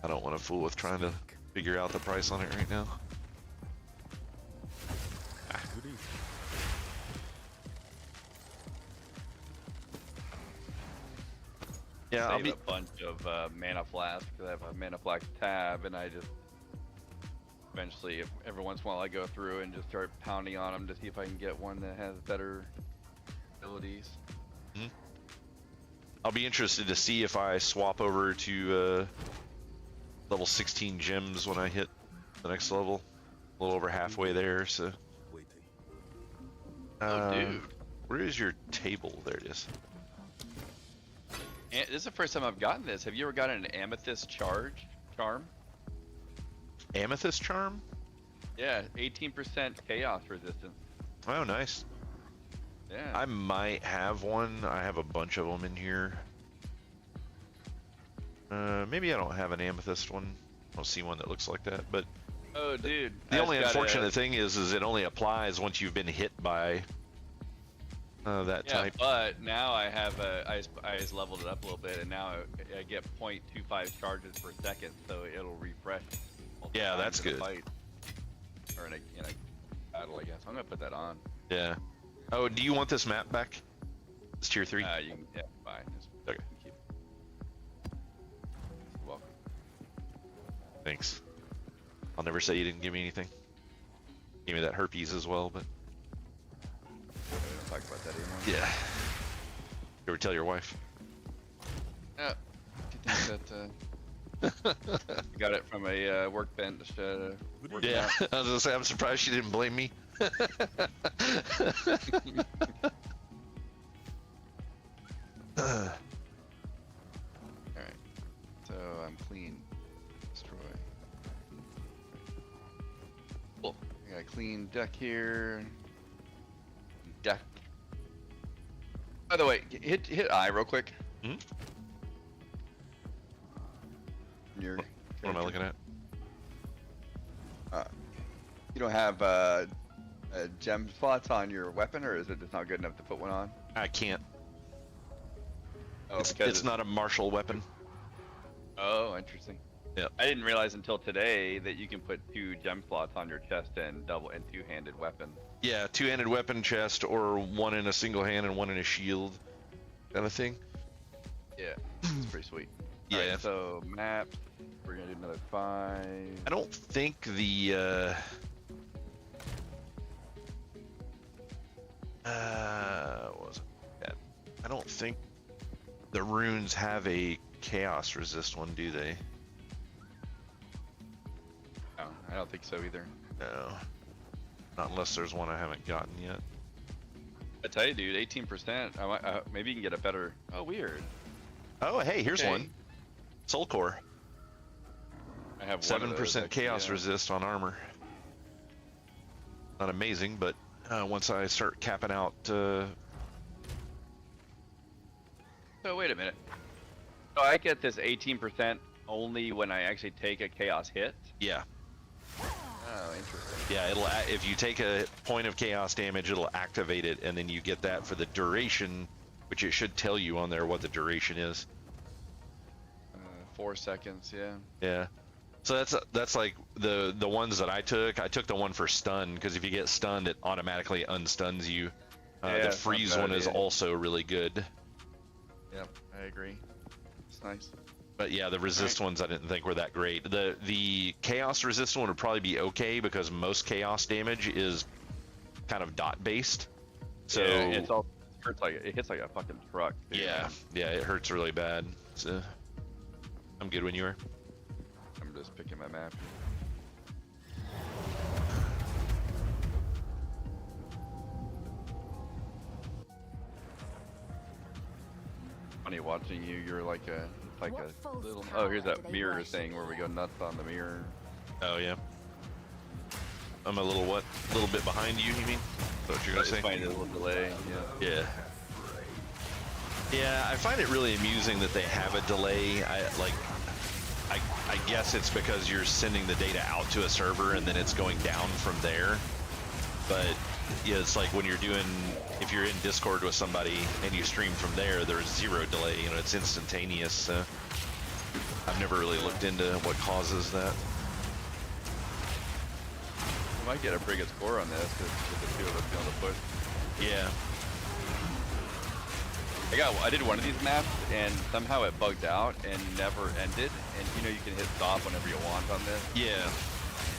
I don't want to fool with trying to figure out the price on it right now. Yeah, I'll Save be. a bunch of mana flasks because I have a mana flask tab, and I just eventually, every once in a while, I go through and just start pounding on them to see if I can get one that has better abilities. I'll be interested to see if I swap over to level 16 gems when I hit the next level. A little over halfway there, so. Waiting. Oh, dude. Where is your table? There it is. And this is the first time I've gotten this. Have you ever gotten an amethyst charm? Amethyst charm? Yeah, 18% chaos resistance. Oh, nice. Yeah. I might have one. I have a bunch of them in here. Maybe I don't have an amethyst one. I don't see one that looks like that, but Oh, dude. the I only just got unfortunate thing is it only applies once you've been hit by that Yeah, type. but now I have I just leveled it up a little bit, and now I get 0.25 charges per second, so it'll refresh. multiple Yeah, times that's in a good. fight. Or in a battle, I guess. I'm gonna put that on. Yeah. Oh, do you want this map back? It's tier 3. You can, yeah, fine. Just Okay. keep. You're welcome. Thanks. I'll never say you didn't give me anything. Give me that herpes as well, but We don't talk about that anymore. yeah. You ever tell your wife? that got it from a workbench. Yeah, I was gonna say I'm surprised she didn't blame me. Alright, so I'm clean. Destroy. Cool. I got a clean deck here. Deck. By the way, hit I real quick. Hmm? Your What am I looking at? You don't have gem slots on your weapon, or is it just not good enough to put one on? I can't. Oh, It's not a martial weapon. Oh, interesting. Yeah. I didn't realize until today that you can put 2 gem slots on your chest and two-handed weapon. Yeah, two-handed weapon chest, or one in a single hand and one in a shield, kind of thing. Yeah, it's pretty sweet. Yeah. Alright, so map. We're gonna do another 5. I don't think the what was it? Yeah. I don't think the runes have a chaos resist one, do they? No, I don't think so either. No. Not unless there's one I haven't gotten yet. I tell you, dude, 18%. I might, maybe you can get a better. Oh, weird. Oh, hey, here's Okay. one. Soul Core. I have 7% chaos resist on armor. Not amazing, but once I start capping out, So wait a minute. So I get this 18% only when I actually take a chaos hit. yeah, Oh, interesting. yeah. If you take a point of chaos damage, it'll activate it, and then you get that for the duration, which it should tell you on there what the duration is. 4 seconds, yeah. Yeah. So that's like the ones that I took. I took the one for stun because if you get stunned, it automatically unstuns you. Yeah, The it's not freeze bad, one is yeah. also really good. Yep, I agree. It's nice. But yeah, the resist ones I didn't think were that great. The chaos resist one would probably be okay because most chaos damage is kind of dot based. So yeah, it hits like a fucking truck. Dude. yeah, it hurts really bad. So I'm good when you are. I'm just picking my map. Funny watching you. You're like a What a false little. power Oh, here's do that they mirror worship? thing where we go nuts on the mirror. Oh yeah. I'm a little bit behind you. You mean? Is that what you're gonna Just say? find a little delay. Yeah. Yeah. Yeah, I find it really amusing that they have a delay. I guess it's because you're sending the data out to a server and then it's going down from there. But yeah, it's like when if you're in Discord with somebody and you stream from there, there's zero delay. You know, it's instantaneous. So I've never really looked into what causes that. We might get a pretty good score on this with the 2 of us being able to push. Yeah. I did one of these maps and somehow it bugged out and never ended. And you know you can hit stop whenever you want on this. Yeah.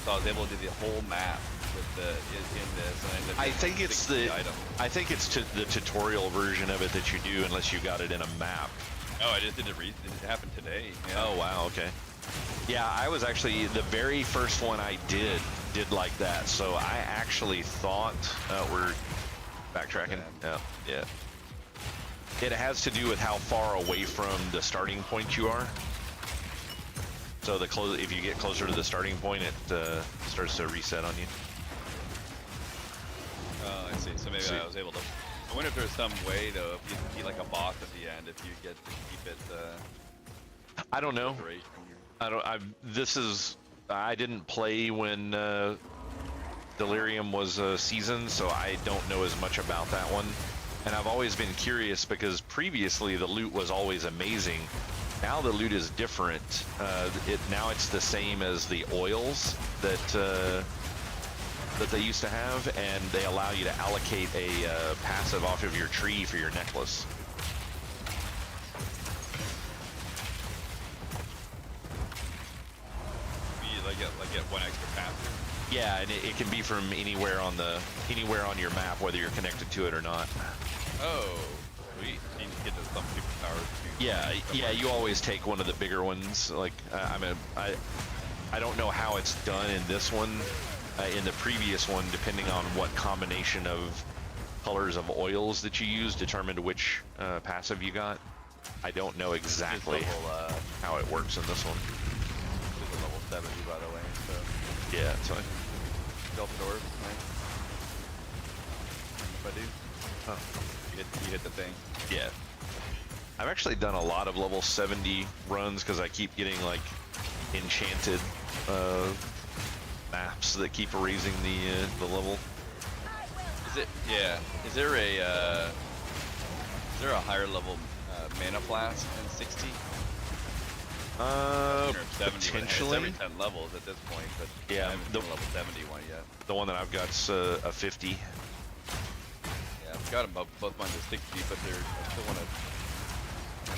So I was able to do the whole map with in this. And I ended up I getting think it's 60 items. I think it's the tutorial version of it that you do unless you got it in a map. Oh, I just did it. It happened today. Yeah. Oh wow, okay. Yeah, I was actually the very first one I did like that. So I actually thought we're backtracking. Yeah. It has to do with how far away from the starting point you are. So if you get closer to the starting point, it starts to reset on you. Oh, I see. So maybe I was able to. I wonder if there's some way though, if you beat like a boss at the end, if you get to keep it. I don't know. Duration. I didn't play when Delirium was seasoned, so I don't know as much about that one. And I've always been curious because previously the loot was always amazing. Now the loot is different. Now it's the same as the oils that they used to have, and they allow you to allocate a passive off of your tree for your necklace. You get 1 extra passive. Yeah, and it can be from anywhere on your map, whether you're connected to it or not. Oh, sweet. get to some superpowers too. Yeah, yeah, you always take one of the bigger ones. Like, I don't know how it's done in this one. In the previous one, depending on what combination of colors of oils that you use determined which passive you got. I don't know exactly how it works in this one. It's a level 70, by the way, so. Yeah, it's fine. Delta doors, nice. If I do. Oh. You hit the thing. Yeah. I've actually done a lot of level 70 runs because I keep getting like enchanted maps that keep raising the level. Is it? Yeah. Is there a higher level mana blast than 60? Or 70, Potentially. It's every 10 levels at this point, but Yeah, I haven't the seen a level 70 one yet. The one that I've got's a 50. Yeah, I've got them both mine to 60, but I still want to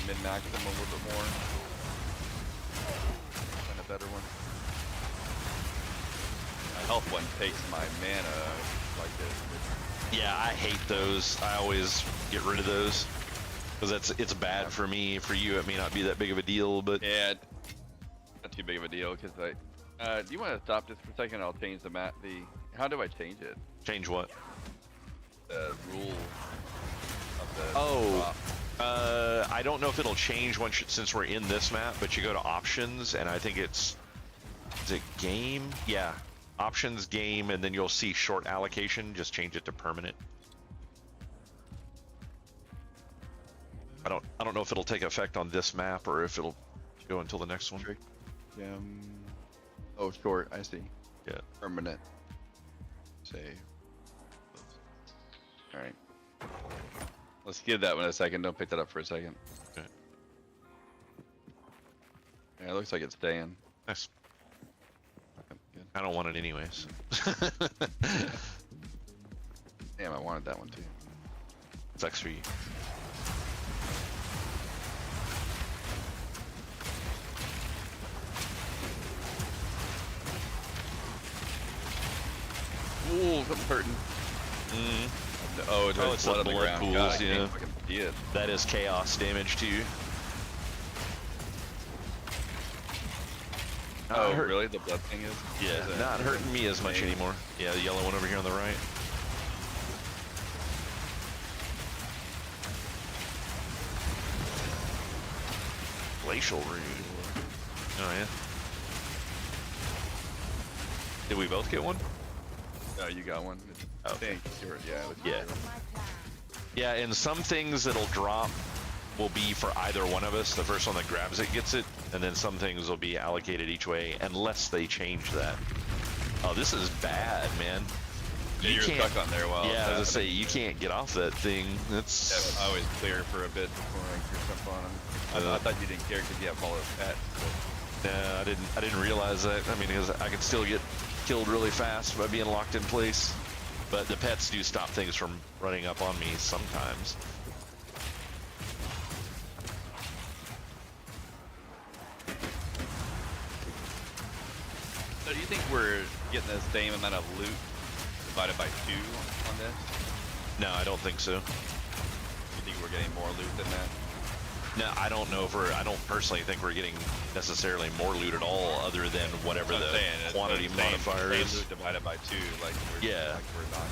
min-max them a little bit more. Find a better one. My health one takes my mana like this. Yeah, I hate those. I always get rid of those because it's bad for me. For you, it may not be that big of a deal, but yeah, not too big of a deal. Because do you want to stop this for a second? I'll change the map. How do I change it? change what? The rule of the Oh, drop. I don't know if it'll change since we're in this map, but you go to options, and I think is it game? Yeah, options, game, and then you'll see short allocation. Just change it to permanent. I don't know if it'll take effect on this map or if it'll go until the next one. Oh, short. I see. Yeah. Permanent. Save. All right. Let's give that one a second. Don't pick that up for a second. Okay. Yeah, it looks like it's staying. Nice. Good. I don't want it anyways. Damn, I wanted that one too. Sucks for you. Ooh, something's hurting. Oh, it's the blood on the blood ground. pools, God, I yeah. can't fucking see it. That is chaos damage to you. Oh, really? The blood thing is? Yeah, Is it- not hurting me as much anymore. Yeah, the yellow one over here on the right. Glacial Rune. Oh, yeah. Did we both get one? Oh, you got one? I Oh. think. Yeah. Yeah. Yeah, and some things that'll drop will be for either one of us. The first one that grabs it gets it, and then some things will be allocated each way unless they change that. Oh, this is bad, man. Yeah, you're stuck on there while Yeah, I was gonna say, happening. you can't get off that thing. That's... Yeah, I always clear for a bit before I gear stuff on them. I thought you didn't care because you have all those pets. But... Nah, I didn't realize that. I mean, because I can still get killed really fast by being locked in place. But the pets do stop things from running up on me sometimes. So do you think we're getting the same amount of loot divided by 2 on this? No, I don't think so. You think we're getting more loot than that? No, I don't know if I don't personally think we're getting necessarily more loot at all, other than whatever That's what I'm the saying. It's quantity the same modifier is. loot divided by 2, like Yeah. we're not.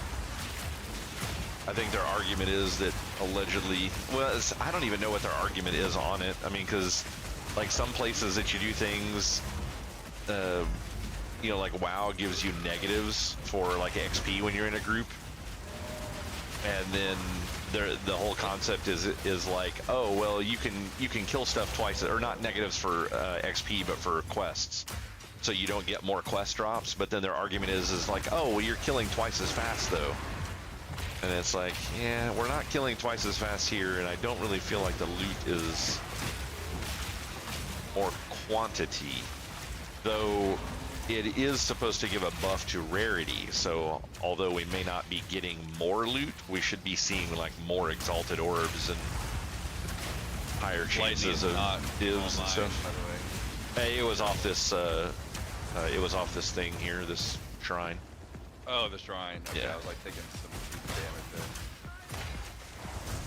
I think their argument is that allegedly, well, I don't even know what their argument is on it. I mean, because like some places that you do things, you know, like WoW gives you negatives for like XP when you're in a group, and then the whole concept is like, oh well, you can kill stuff twice, or not negatives for XP, but for quests, so you don't get more quest drops. But then their argument is like, oh well, you're killing twice as fast though. And it's like, yeah, we're not killing twice as fast here, and I don't really feel like the loot is more quantity. Though it is supposed to give a buff to rarity, so although we may not be getting more loot, we should be seeing like more exalted orbs and higher chances of divs and stuff. By the way. Hey, it was off this thing here, this shrine. Oh, the shrine. Okay, Yeah. I was like taking some damage there.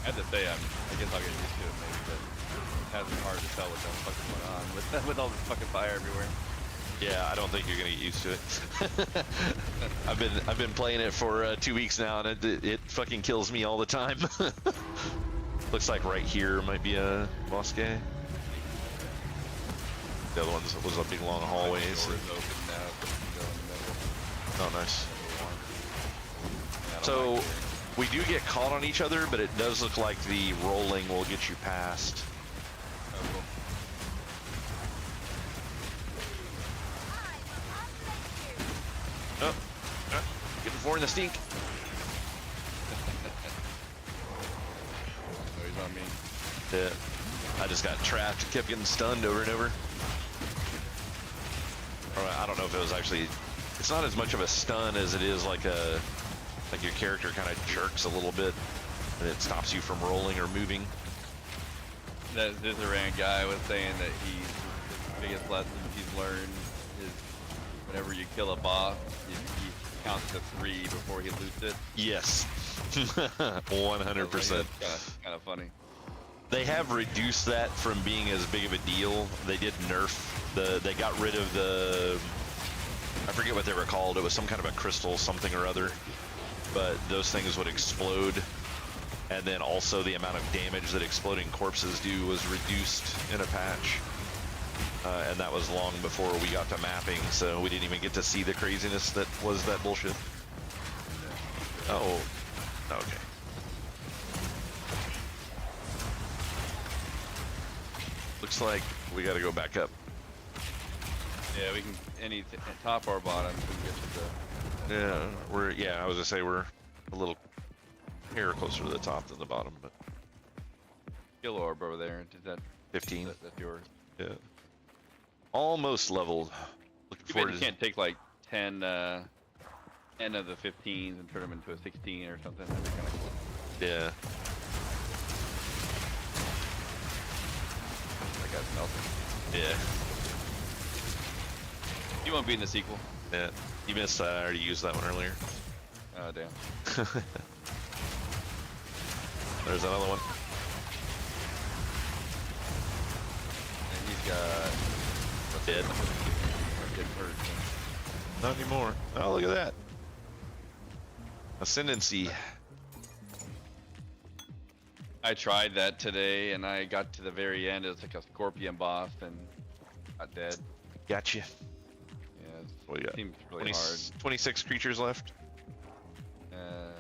I have to say, I guess I'll get used to it maybe, but it has been hard to tell what's fucking going on with all this fucking fire everywhere. Yeah, I don't think you're gonna get used to it. I've been playing it for 2 weeks now, and it fucking kills me all the time. Looks like right here might be a boss guy. The other one was a big long hallway. So. Doors open now, so we can go in the middle. Oh, nice. Yeah, I don't So like we do get caught on each other, but it does look like the rolling will get you past. oh, cool. Oh, getting four in the stink. So he's on me. Yeah. I just got trapped, kept getting stunned over and over. Or I don't know if it was actually, it's not as much of a stun as it is like your character kind of jerks a little bit and it stops you from rolling or moving. That Zizaran guy was saying that his biggest lesson he's learned is whenever you kill a boss, he counts to 3 before he loots it. Yes. 100%. Kind of funny. They have reduced that from being as big of a deal. They did nerf they got rid of the, I forget what they were called. It was some kind of a crystal something or other, but those things would explode. And then also the amount of damage that exploding corpses do was reduced in a patch. And that was long before we got to mapping, so we didn't even get to see the craziness that was that bullshit. Oh, okay. Looks like we gotta go back up. Yeah, we can top or bottom. We can get to the. Yeah, I was gonna say we're a little hair closer to the top than the bottom, but Kill orb over there. Is that 15. That's yours. Yeah. Almost leveled. Looking You forward bet to you can't take like 10 of the 15s and turn them into a 16 or something. That'd be kind of cool. Yeah. That guy's melting. Yeah. You won't be in the sequel. Yeah. You missed I already used that one earlier. Oh damn. There's another one. And he's got Dead. getting hurt. Not anymore. Oh, look at that. Ascendancy. I tried that today and I got to the very end. It was like a scorpion boss and got dead. Gotcha. Yeah, What do you got? seems really hard. 26 creatures left. Uh,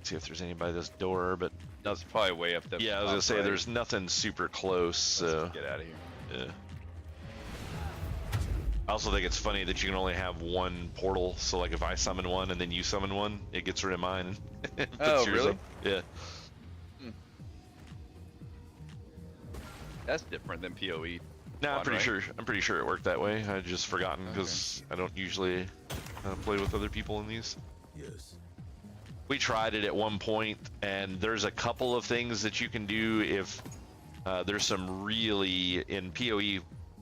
See if there's anybody at this door, but that's probably way up there. yeah, I was gonna say right. there's nothing super close. So Let's get out of here. yeah. I also think it's funny that you can only have one portal. So like if I summon one and then you summon one, it gets rid of mine. and puts Oh, yours really? up. Yeah. That's different than PoE. No, I'm One, pretty right? sure. I'm pretty sure it worked that way. I just forgotten because I don't usually play with other people in these. Yes. We tried it at one point, and there's a couple of things that you can do if there's some really in PoE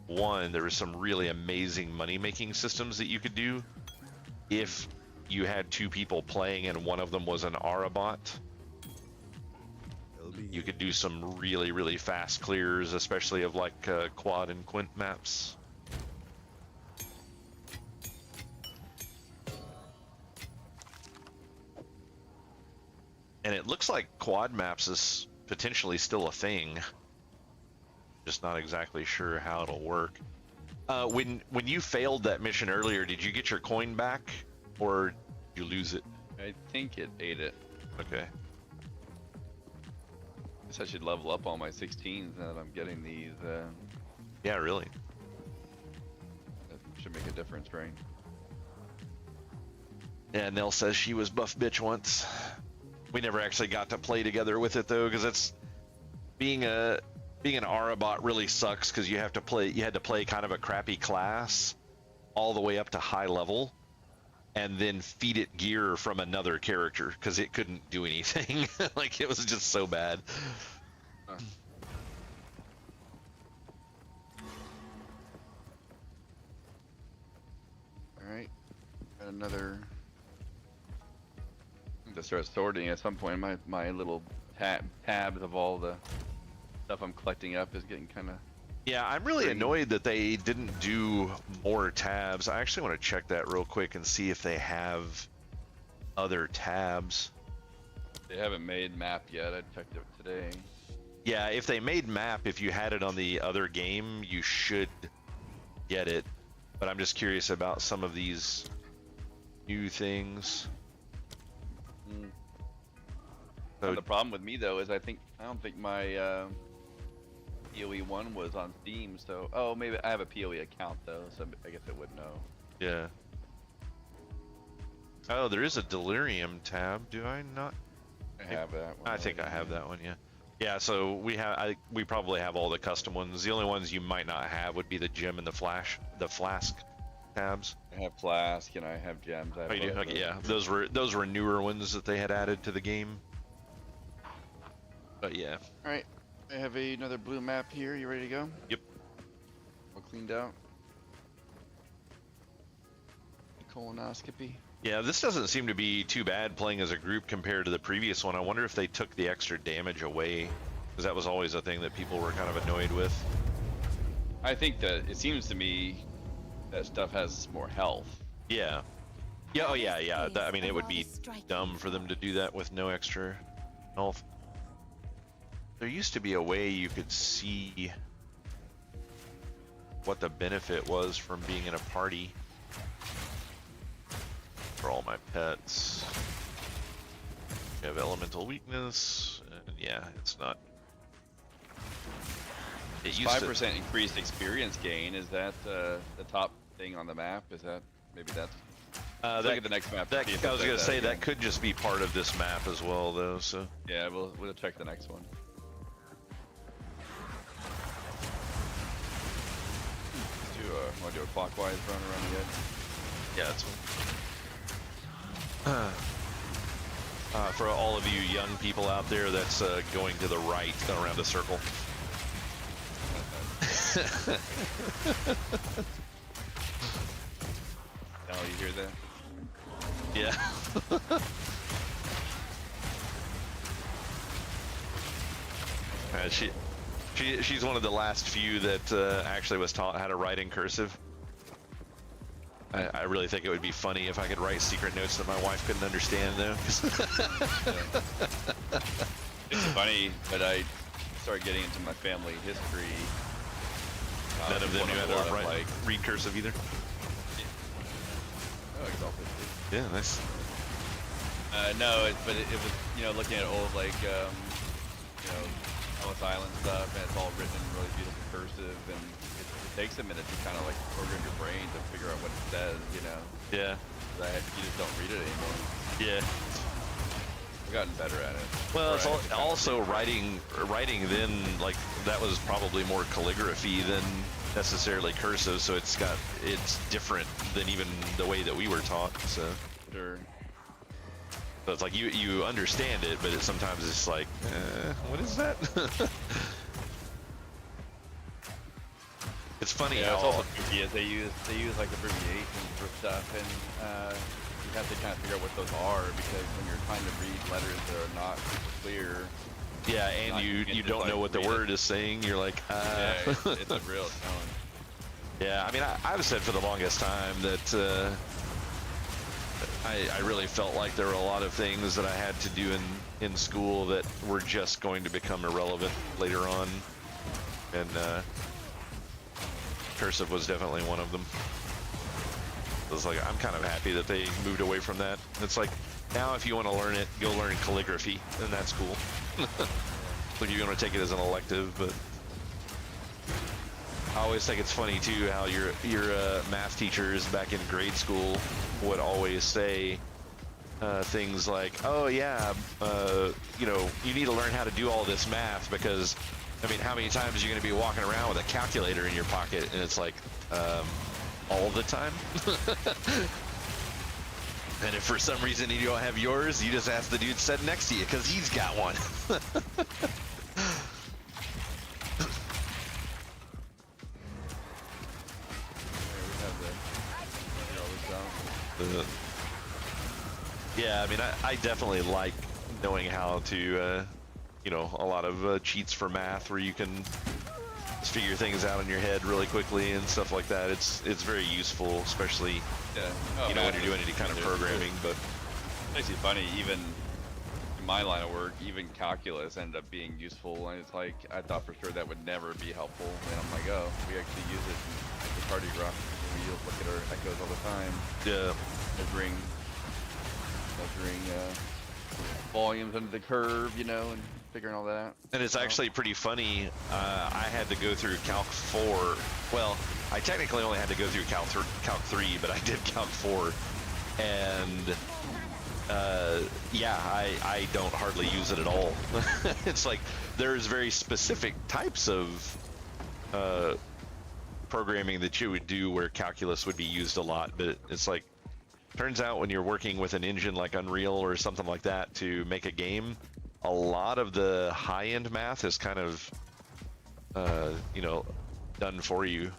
1. There was some really amazing money-making systems that you could do if you had 2 people playing and one of them was an Arabot. You could do some really, really fast clears, especially of like quad and quint maps. And it looks like quad maps is potentially still a thing. Just not exactly sure how it'll work. When you failed that mission earlier, did you get your coin back, or did you lose it? I think it ate it. Okay. Guess I should level up all my 16s now that I'm getting these. Yeah, really. That should make a difference, right? Yeah, Nell says she was buff bitch once. We never actually got to play together with it though, because it's being an Arabot really sucks because you had to play kind of a crappy class all the way up to high level, and then feed it gear from another character because it couldn't do anything. Like it was just so bad. All right, got another. To start sorting at some point. My little tabs of all the stuff I'm collecting up is getting kind of. Yeah, I'm really annoyed that they didn't do more tabs. I actually want to check that real quick and see if they have other tabs. They haven't made map yet. I checked it today. Yeah, if they made map, if you had it on the other game, you should get it. But I'm just curious about some of these new things. So, The problem with me though is I don't think my PoE1 was on Steam. So maybe I have a PoE account though, so I guess it would know. yeah. Oh, there is a Delirium tab. Do I not? I have that one. I think I have that one. Yeah. Yeah. So we probably have all the custom ones. The only ones you might not have would be the gem and the flask tabs. I have Flask and I have Gems. I have Oh, you do? both of Okay, those. yeah. Those were newer ones that they had added to the game. But yeah. All right, I have another blue map here. You ready to go? Yep. All cleaned out. Colonoscopy. Yeah, this doesn't seem to be too bad playing as a group compared to the previous one. I wonder if they took the extra damage away, because that was always a thing that people were kind of annoyed with. I think that it seems to me that stuff has more health. Yeah. Yeah. Oh yeah. Yeah. I mean, it would be dumb for them to do that with no extra health. There used to be a way you could see what the benefit was from being in a party. For all my pets. You have elemental weakness, and yeah, it's not. It used 5% increased experience gain. Is that the top thing on the map? Is that maybe that's? Look at the next map. I was gonna say that could just be part of this map as well, though. So yeah, we'll check the next one. Want to do a clockwise run around the edge? yeah, that's one. For all of you young people out there, that's going to the right around a circle. Oh, you hear that? Yeah. She's one of the last few that actually was taught how to write in cursive. I really think it would be funny if I could write secret notes that my wife couldn't understand, though. It's funny, but I started getting into my family history. None of them knew how to like read cursive either. Oh, exalted. Yeah, nice. No, but it was looking at old Ellis Island stuff, and it's all written in really beautiful cursive, and it takes a minute to kind of like program your brain to figure out what it says, Yeah. You just don't read it anymore. Yeah. I've gotten better at it. Well, it's also writing then, like, that was probably more calligraphy than necessarily cursive, so it's different than even the way that we were taught, so. Sure. So it's like you understand it, but sometimes it's like, what is that? It's funny Yeah, how it's also tricky is they use like abbreviations for stuff, and you have to kind of figure out what those are, because when you're trying to read letters that are not super clear. yeah, and you don't know what the word is saying. You're like, Yeah, it's a real challenge. Yeah, I mean, I've said for the longest time that I really felt like there were a lot of things that I had to do in school that were just going to become irrelevant later on, and cursive was definitely one of them. It was like, I'm kind of happy that they moved away from that. It's like, now if you want to learn it, go learn calligraphy, and that's cool. Like, you want to take it as an elective, but I always think it's funny too how your math teachers back in grade school would always say things like, "Oh yeah, you need to learn how to do all this math because, I mean, how many times are you going to be walking around with a calculator in your pocket?" And it's like, all the time. And if for some reason you don't have yours, you just ask the dude sitting next to you because he's got one. Yeah, I mean, I definitely like knowing how to, you know, a lot of cheats for math where you can just figure things out in your head really quickly and stuff like that. It's very useful, especially Yeah. Oh, you know when math you're doing is- any kind of it's programming. But actually funny, even in my line of work, even calculus ended up being useful, and it's like I thought for sure that would never be helpful, and I'm like, oh, we actually use it in the party graph. We look at our echoes all the time, yeah, measuring volumes under the curve, you know, and figuring all that out. and it's actually pretty funny. I had to go through Calc 4. Well, I technically only had to go through Calc 3, but I did Calc 4, and yeah, I don't hardly use it at all. It's like there's very specific types of programming that you would do where calculus would be used a lot, but it's like turns out when you're working with an engine like Unreal or something like that to make a game, a lot of the high-end math is kind of you know, done for you.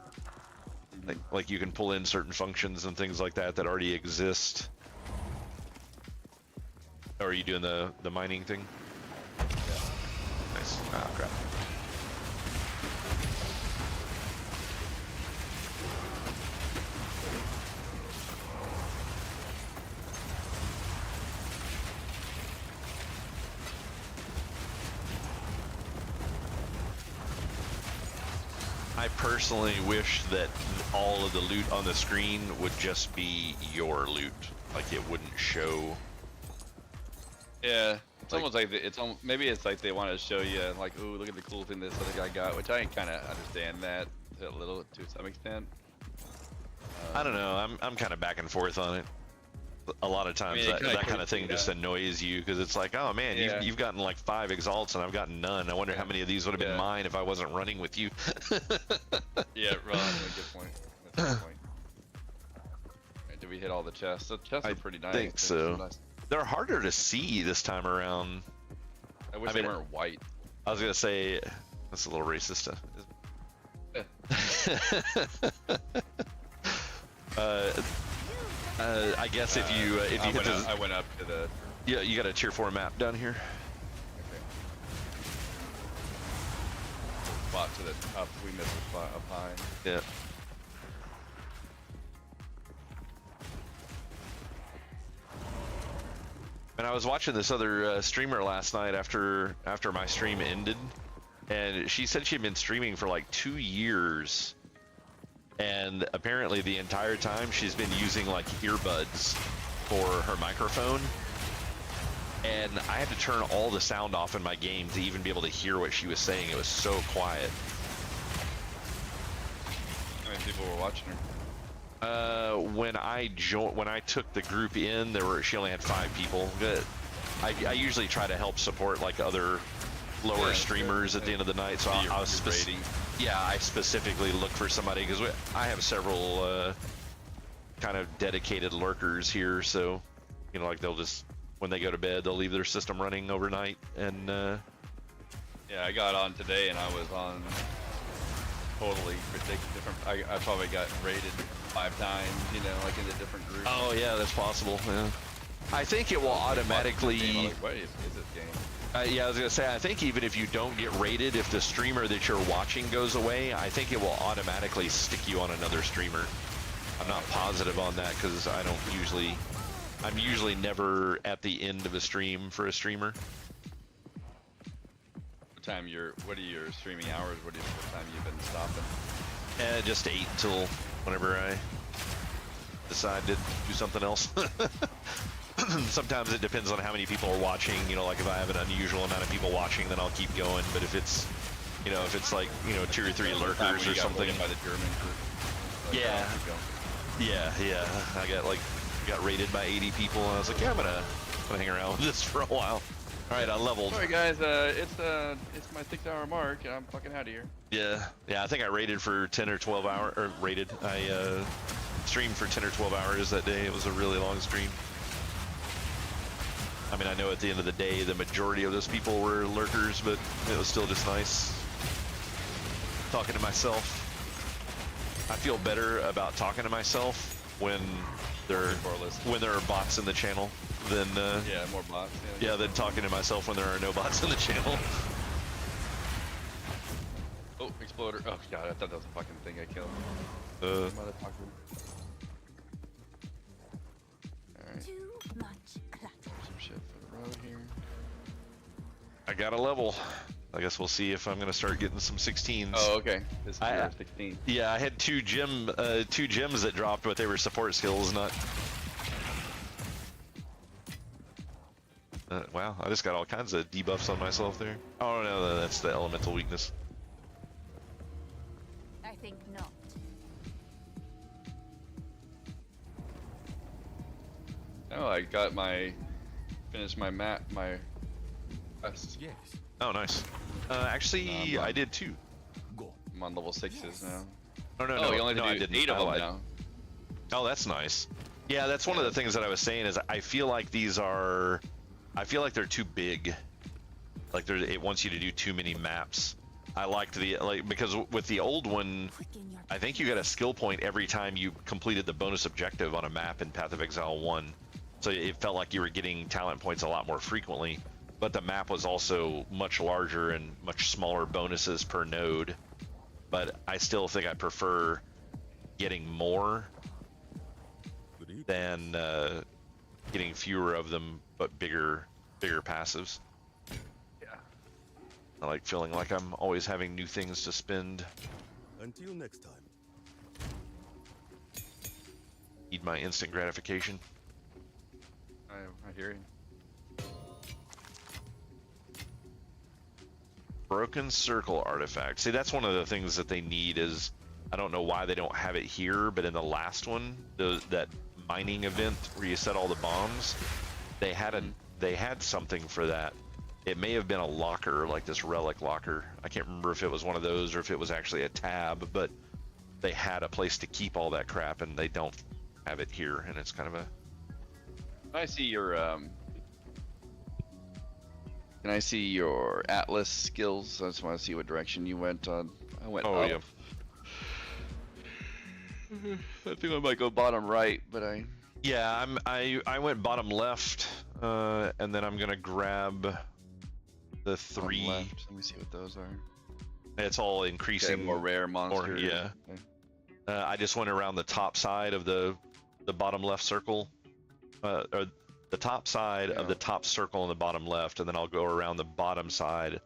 Like you can pull in certain functions and things like that that already exist. Or are you doing the mining thing? Yeah. Nice. Ah, crap. I personally wish that all of the loot on the screen would just be your loot. Like it wouldn't show. Yeah, it's almost like maybe it's like they want to show you like, ooh, look at the cool thing this other guy got, which I kind of understand that to some extent. I don't know. I'm kind of back and forth on it. A lot of times I mean, that kind of thing just annoys you because it's like, oh man, Yeah. you've gotten like 5 exalts and I've gotten none. I wonder how many of these would have been Yeah. mine if I wasn't running with you. Yeah, well, that's a good point. That's a good point. Right, did we hit all the chests? The chests I are pretty nice. think There's so. some nice- They're harder to see this time around. I wish I they mean, weren't white. I was gonna say that's a little racist. I guess if you hit the I went up to the. yeah, you got a tier 4 map down here. Okay. Spot to the up. We missed the spot up high. Yeah. And I was watching this other streamer last night after my stream ended, and she said she'd been streaming for like 2 years, and apparently the entire time she's been using like earbuds for her microphone, and I had to turn all the sound off in my game to even be able to hear what she was saying. It was so quiet. How many people were watching her? When I took the group in, she only had 5 people. I usually try to help support like other lower streamers at the end of the night, so I was I specifically look for somebody because I have several kind of dedicated lurkers here, so you know, like they'll just when they go to bed they'll leave their system running overnight, and Yeah, I got on today and I was on totally ridiculous. Different. I probably got rated 5 times, you know, like in the different groups. oh yeah, that's possible. Yeah. I think it will automatically. I'm like, what is this game? Yeah, I was gonna say, I think even if you don't get rated, if the streamer that you're watching goes away, I think it will automatically stick you on another streamer. I'm not positive on that because I'm usually never at the end of a stream for a streamer. What are your streaming hours? What time you've been stopping? Just 8 till whenever I decide to do something else. Sometimes it depends on how many people are watching. You know, like if I have an unusual amount of people watching, then I'll keep going. But if it's, you know, if it's like, you know, 2 or 3 lurkers or something. By the German group. Like, Yeah. Yeah. I got rated by 80 people, and I was like, yeah, I'm gonna hang around with this for a while. All right, I leveled. Sorry guys, it's my 6-hour mark, and I'm fucking out of here. Yeah. I think I rated for 10 or 12 hours, or rated. I streamed for 10 or 12 hours that day. It was a really long stream. I mean, I know at the end of the day, the majority of those people were lurkers, but it was still just nice talking to myself. I feel better about talking to myself when there are bots in the channel than Yeah, more bots. yeah, than talking to myself when there are no bots in the channel. Oh, exploder. Oh god, I thought that was a fucking thing I killed. Motherfucker. Alright, Too much clutter. some shit for the road here. I got a level. I guess we'll see if I'm gonna start getting some 16s. Oh, okay. This is I- your 16. Yeah, I had two gems that dropped, but they were support skills, not. Wow, I just got all kinds of debuffs on myself there. Oh no, that's the elemental weakness. I think not. Oh, I got finished my map, my quest. Yes. Oh, nice. Actually, I did too. Go. I'm on level 6s now. Oh no, Oh, no, you only no, have I to do didn't. 8 of them I- now. Oh, that's nice. Yeah, that's one of the things that I was saying is I feel like I feel like they're too big. Like it wants you to do too many maps. I liked because with the old one, Quicken your I think you got a skill point every time you completed the bonus objective on a map in Path of Exile 1. So it felt like you were getting talent points a lot more frequently. But the map was also much larger and much smaller bonuses per node. But I still think I prefer getting more Good evening. than getting fewer of them, but bigger passives. Yeah. I like feeling like I'm always having new things to spend. Until next time. Need my instant gratification. I hear you. Broken Circle artifact. See, that's one of the things that they need is, I don't know why they don't have it here, but in the last one, that mining event where you set all the bombs, they had something for that. It may have been a locker, like this relic locker. I can't remember if it was one of those or if it was actually a tab, but they had a place to keep all that crap and they don't have it here, and it's kind of a... I see your Can I see your Atlas skills? I just want to see what direction you went on. I went Oh, up. yeah. I think I might go bottom right, but Yeah, I went bottom left, and then I'm gonna grab the bottom 3. left. Let me see what those are. It's all Okay, increasing. more rare monsters. yeah. Okay. I just went around the top side of the bottom left circle, or the top side of the top circle on the bottom left, and then I'll go around the bottom side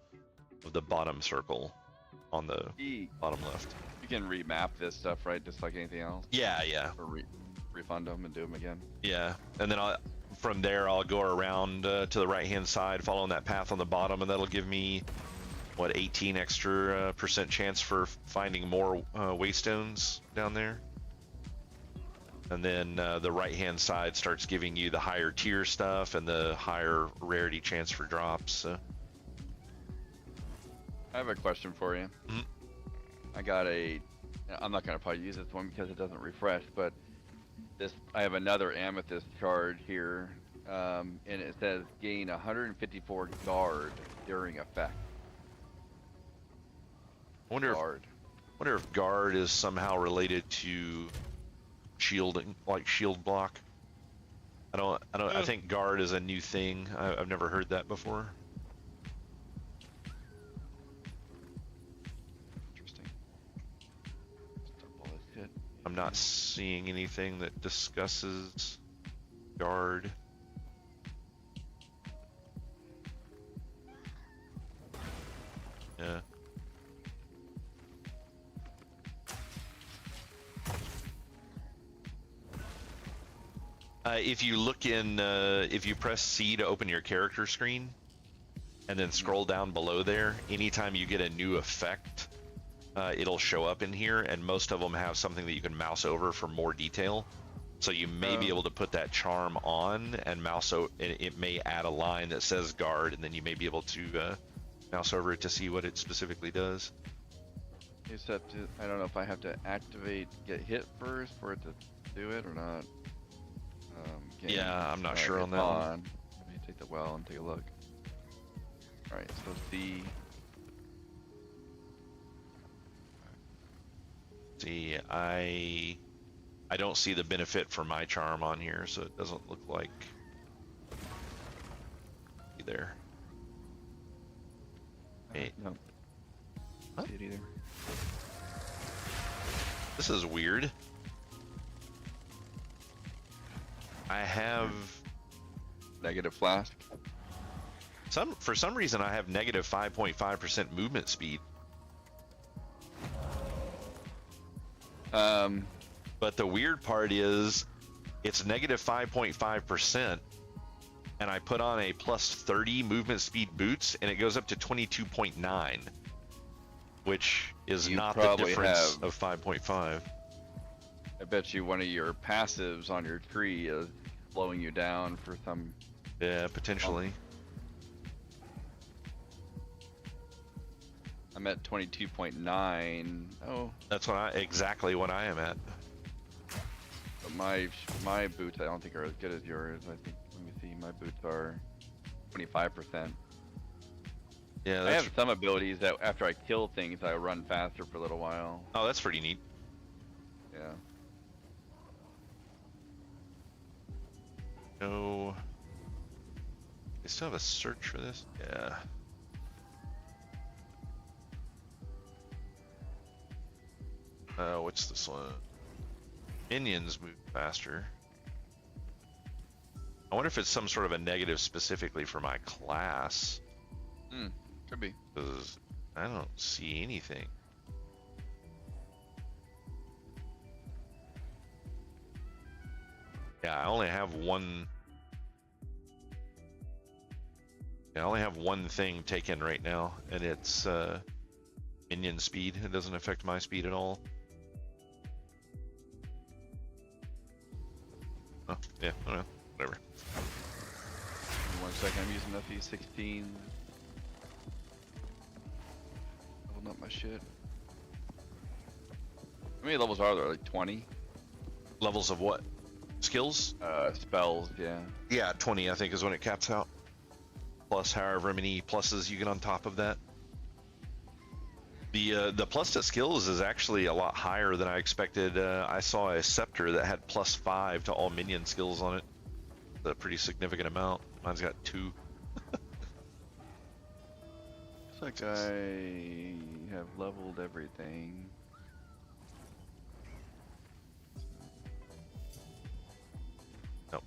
of the bottom circle on the bottom left. You can remap this stuff, right? Just like anything else, Yeah, yeah, or refund them and do them again. yeah. And then from there I'll go around to the right hand side, following that path on the bottom, and that'll give me what 18 extra % chance for finding more waystones down there. And then the right hand side starts giving you the higher tier stuff and the higher rarity chance for drops. So. I have a question for you. Mhm. I got I'm not gonna probably use this one because it doesn't refresh, but I have another amethyst shard here, and it says gain 154 guard during effect. I wonder if guard is somehow related to shielding, like shield block. I think guard is a new thing. I've never heard that before. Interesting. Double this hit. I'm not seeing anything that discusses guard. Yeah. If you look in, if you press C to open your character screen, and then scroll down below there, anytime you get a new effect, it'll show up in here, and most of them have something that you can mouse over for more detail. So you may be able to put that charm on and mouse over. It may add a line that says guard, and then you may be able to mouse over it to see what it specifically does. You just have to, I don't know if I have to get hit first for it to do it or not. Yeah, I'm not sure on that one. Let me take the well and take a look. Alright, so C. See, I I don't see the benefit for my charm on here, so it doesn't look like there. Hey, No. Huh? See it either. this is weird. I have Negative flask. for some reason I have negative 5.5% movement speed. But the weird part is it's negative 5.5%, and I put on a plus 30 movement speed boots, and it goes up to 22.9, which is You not the probably difference have- of 5.5. I bet you one of your passives on your tree is slowing you down for some. Yeah, potentially. I'm at 22.9. Oh, That's exactly what I am at. but my boots I don't think are as good as yours. I think, let me see, my boots are 25%. Yeah, I have some abilities that after I kill things, I run faster for a little while. oh, that's pretty neat. Yeah. No. They still have a search for this? Yeah. What's this one? Minions move faster. I wonder if it's some sort of a negative specifically for my class, Could be. because I don't see anything. Yeah, I only have one. Yeah, I only have one thing taken right now, and it's minion speed. It doesn't affect my speed at all. Oh, yeah, I don't know. Whatever. Give me 1 second, I'm using FE16. Leveling up my shit. How many levels are there? Like 20? Levels of what? Skills? Spells, yeah. Yeah, 20 I think is when it caps out. Plus however many pluses you get on top of that. The plus to skills is actually a lot higher than I expected. I saw a scepter that had plus 5 to all minion skills on it. That's a pretty significant amount. Mine's got 2. Looks like I have leveled everything. Nope.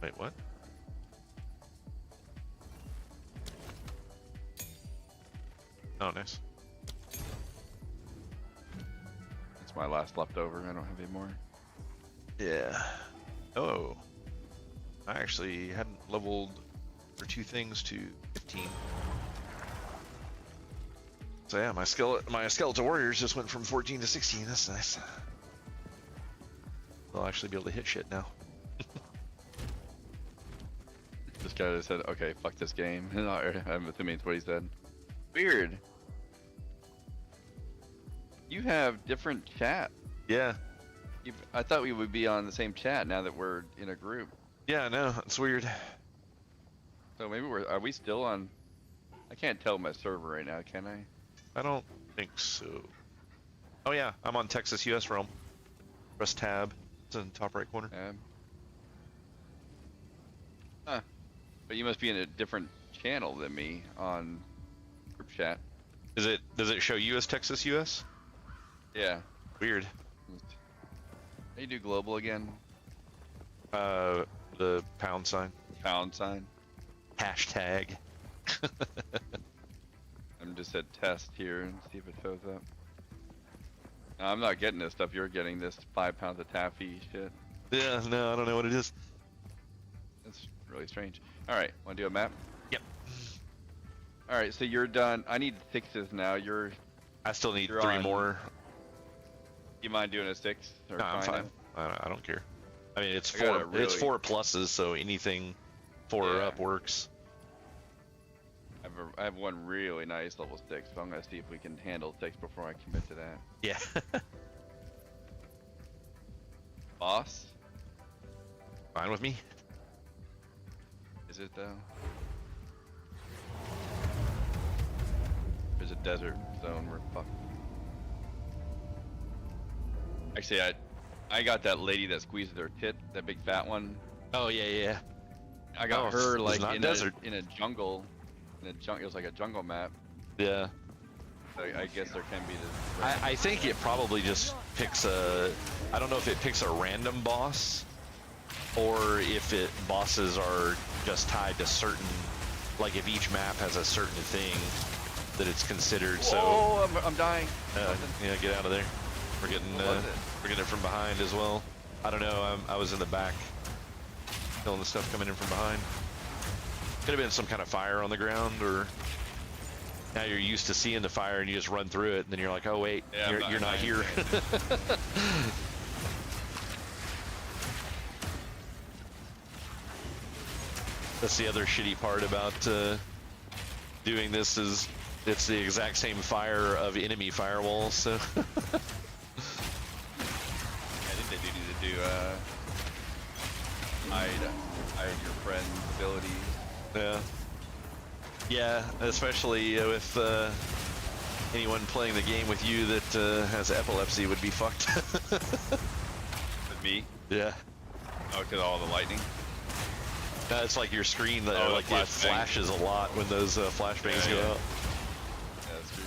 Wait, what? Oh, nice. That's my last leftover. I don't have any more. Yeah. Oh. I actually hadn't leveled for 2 things to 15. So yeah, my skeletal warriors just went from 14 to 16. That's nice. They'll actually be able to hit shit now. This guy just said, okay, fuck this game. I'm assuming it's what he said. Weird. You have different chat. Yeah. I thought we would be on the same chat now that we're in a group. Yeah, no, it's weird. So maybe are we still on? I can't tell my server right now, can I? I don't think so. Oh yeah, I'm on Texas US Realm. Press tab. It's in the top right corner. Huh. But you must be in a different channel than me on group chat. Does it show you as Texas US? Yeah. Weird. How you do global again? The pound sign. Pound sign. Hashtag. I'm just at test here and see if it shows up. No, I'm not getting this stuff. You're getting this 5 pounds of taffy shit. Yeah, no, I don't know what it is. That's really strange. All right, want to do a map? Yep. All right, so you're done. I need 6s now. I still need You're 3 on- more. You mind doing a 6? Or No, I'm trying fine. to? I don't care. I mean, it's I got 4. a It's really- 4 pluses, so anything 4 or Yeah. up works. I have one really nice level 6, so I'm gonna see if we can handle 6 before I commit to that. Yeah. Boss? Fine with me. Is it though? There's a desert zone. We're fucked. Actually, I got that lady that squeezes her tit, that big fat one. Oh yeah, yeah. I got Oh, her it's like not in desert. a jungle. It was like a jungle map. Yeah. So I guess there can be this. I think it probably just picks a. I don't know if it picks a random boss, or if bosses are just tied to certain. Like if each map has a certain thing that it's considered. So. Oh, I'm dying. Yeah, get out of there. We're getting it from behind as well. I don't know. I was in the back, killing the stuff coming in from behind. Could have been some kind of fire on the ground, or now you're used to seeing the fire and you just run through it, and then you're like, oh wait, Yeah, you're not here. That's the other shitty part about doing this is it's the exact same fire of enemy firewalls. So. I think they do need to do hide your friend's abilities. Yeah. Yeah, especially with anyone playing the game with you that has epilepsy would be fucked. With me? Yeah. Oh, because all the lightning. It's like your screen that Oh, like it flashes a lot when those flashbangs go out. Yeah, that's true.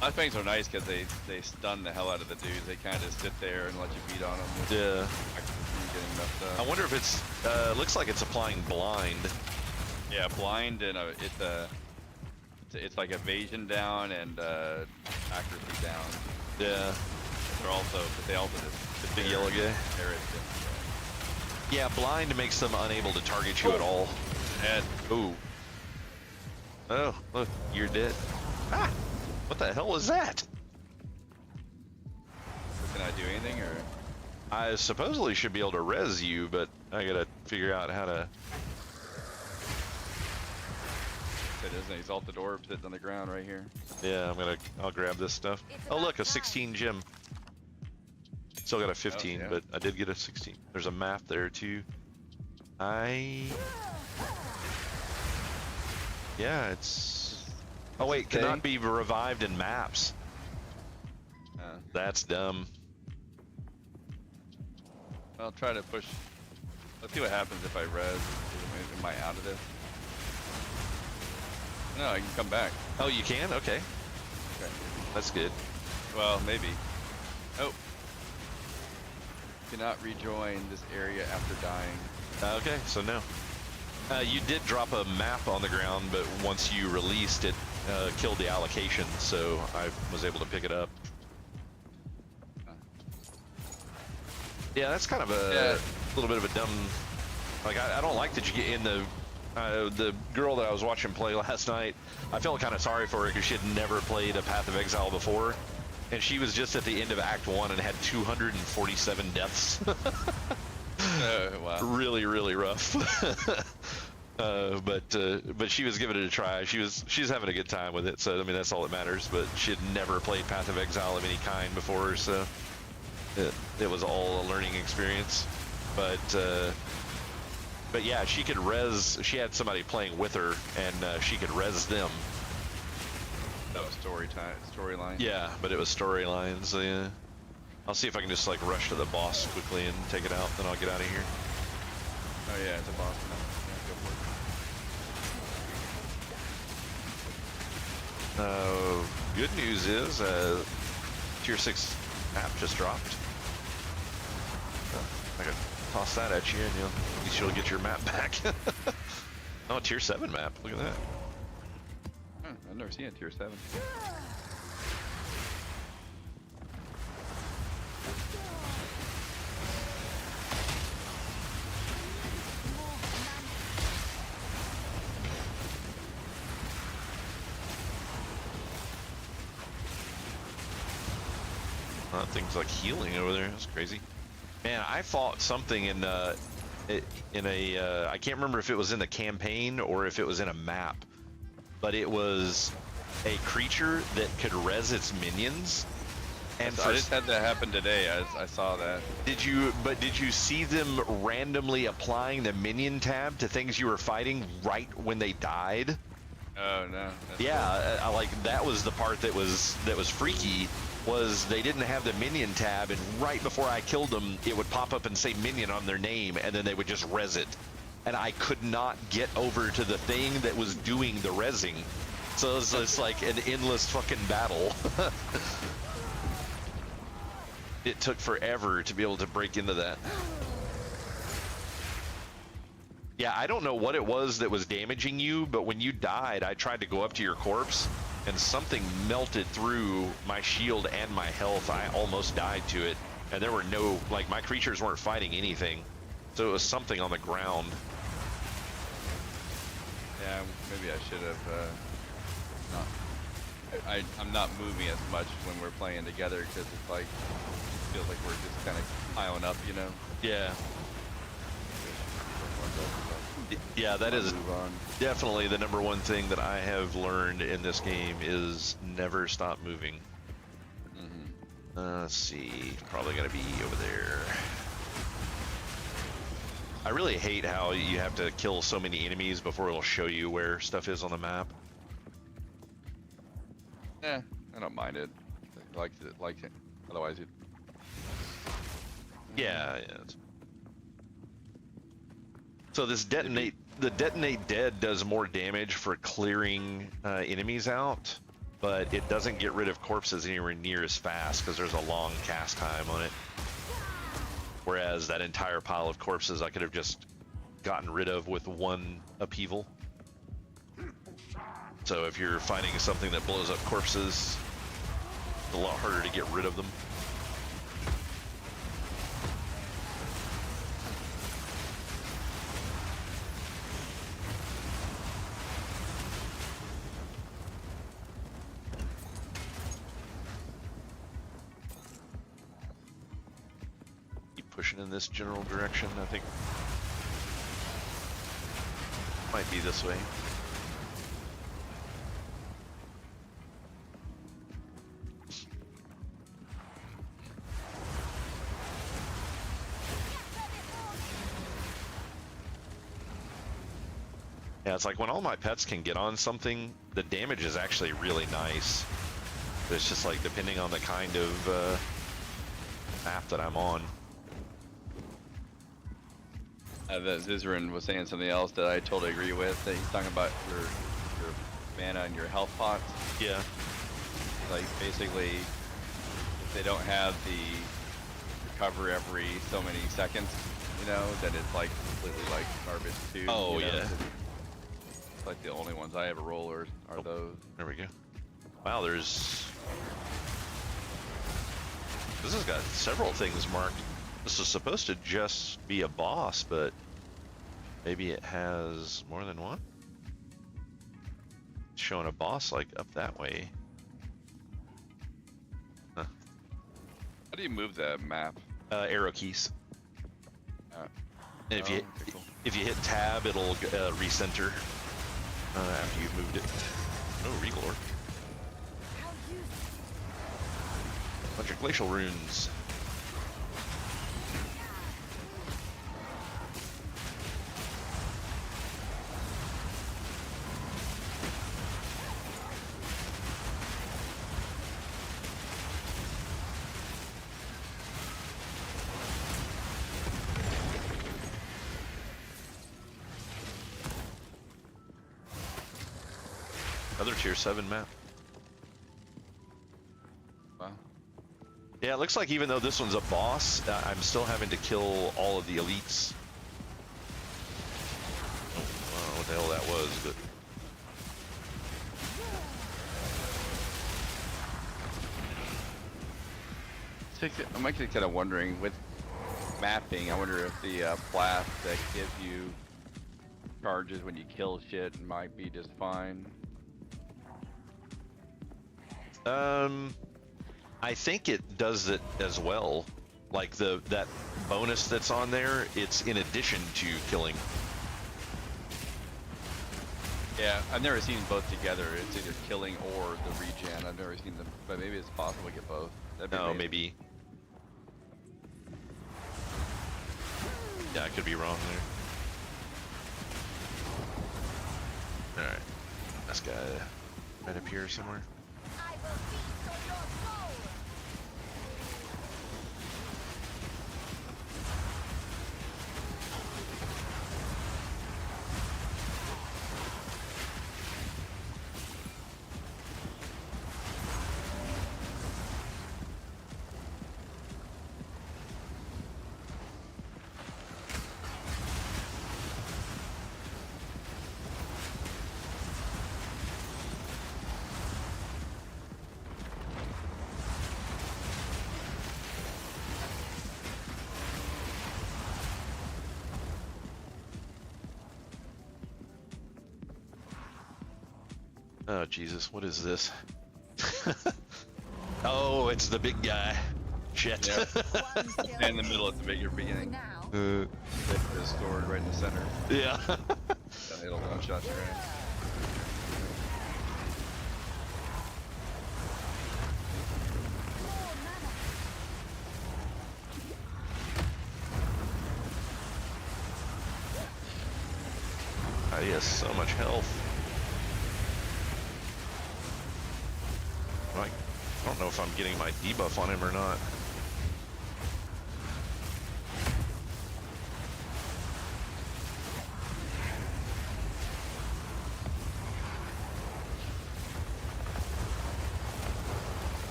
Flashbangs are nice because they stun the hell out of the dudes. They kind of just sit there and let you beat on them. Yeah. Getting messed up. I wonder if it's looks like it's applying blind. Yeah, blind and it's like evasion down and accuracy down. Yeah. But they also just The big yellow guy. Yeah, blind makes them unable to target you at all. Head. Ooh. Oh, look, you're dead. Ah! What the hell was that? Can I do anything or? I supposedly should be able to res you, but I gotta figure out how to. It isn't. He's off the door, sitting on the ground right here. Yeah, I'll grab this stuff. Oh look, a 16 gem. Still got a 15, yeah. but I did get a 16. There's a map there too. Yeah, it's. Oh wait, cannot be revived in maps. That's dumb. I'll try to push. Let's see what happens if I res. Am I out of this? No, I can come back. Oh, you can? Okay. Okay. That's good. Well, maybe. Oh. Cannot rejoin this area after dying. Okay, so no. You did drop a map on the ground, but once you released it, killed the allocation, so I was able to pick it up. Yeah, that's kind of a little bit of a dumb. Like, I don't like that you get in the girl that I was watching play last night. I felt kind of sorry for her because she had never played a Path of Exile before, and she was just at the end of Act 1 and had 247 deaths. Wow. Really, really rough. But she was giving it a try. She's having a good time with it. So I mean, that's all that matters. But she had never played Path of Exile of any kind before, so it was all a learning experience. But yeah, she could res. She had somebody playing with her, and she could res them. That was storyline. Yeah, but it was storylines. So yeah. I'll see if I can just like rush to the boss quickly and take it out, then I'll get out of here. Oh yeah, it's a boss now. Yeah, go for it. Good news is tier 6 map just dropped. I could toss that at you and at least you'll get your map back. Oh, tier 7 map, look at that. I've never seen a tier 7. Things like healing over there. That's crazy. Man, I fought something in a I can't remember if it was in the campaign or if it was in a map, but it was a creature that could res its minions. And I just had that happen today. I saw that. Did you see them randomly applying the minion tab to things you were fighting right when they died? Oh no. Yeah, I like that was the part that was freaky. was they didn't have the minion tab, and right before I killed them, it would pop up and say minion on their name, and then they would just res it. And I could not get over to the thing that was doing the rezzing. So it's like an endless fucking battle. It took forever to be able to break into that. Yeah, I don't know what it was that was damaging you, but when you died, I tried to go up to your corpse, and something melted through my shield and my health. I almost died to it, and there were no, like, my creatures weren't fighting anything. So it was something on the ground. Yeah, maybe I should have not. I'm not moving as much when we're playing together because it's like feels like we're just kind of piling up, you know. Yeah. Yeah, that is definitely the number one thing that I have learned in this game is never stop moving. Let's see, probably gonna be over there. I really hate how you have to kill so many enemies before it'll show you where stuff is on the map. Yeah, I don't mind it. I like it. Otherwise, it. Yeah. So this detonate, the detonate dead does more damage for clearing enemies out, but it doesn't get rid of corpses anywhere near as fast because there's a long cast time on it. Whereas that entire pile of corpses I could have just gotten rid of with one upheaval. So if you're fighting something that blows up corpses, it's a lot harder to get rid of them. Pushing in this general direction, I think. Might be this way. Yeah, it's like when all my pets can get on something, the damage is actually really nice. It's just like depending on the kind of map that I'm on. That Zizarin was saying something else that I totally agree with. That he's talking about your mana and your health pots. Yeah. Like basically, if they don't have the recover every so many seconds, you know, then it's like completely like garbage too. Oh, you know? yeah. It's like the only ones I ever roll are those. There we go. Wow, this has got several things marked. This is supposed to just be a boss, but maybe it has more than one? It's showing a boss like up that way. Huh. How do you move the map? Arrow keys. And if okay, cool. if you hit tab, it'll recenter after you've moved it. Oh, Reglor. Bunch of glacial runes. Another tier 7 map. Wow. Yeah, it looks like even though this one's a boss, I'm still having to kill all of the elites. Oh, I don't know what the hell that was, but... I'm actually kind of wondering, with mapping, I wonder if the blast that gives you charges when you kill shit might be just fine. I think it does it as well. Like that bonus that's on there, it's in addition to killing. Yeah, I've never seen both together. It's either killing or the regen. I've never seen them, but maybe it's possible to get both. That'd be Oh, amazing. maybe. Yeah, I could be wrong there. Alright. This guy right up here somewhere. I will feast on your soul. Oh Jesus, what is this? Oh, it's the big guy. Shit. Yeah. One still Stand in the middle at the bigger for beginning. now. It's stored right in the center. Yeah. Then it'll one-shot your ass. More mana. He has so much health. Like, I don't know if I'm getting my debuff on him or not.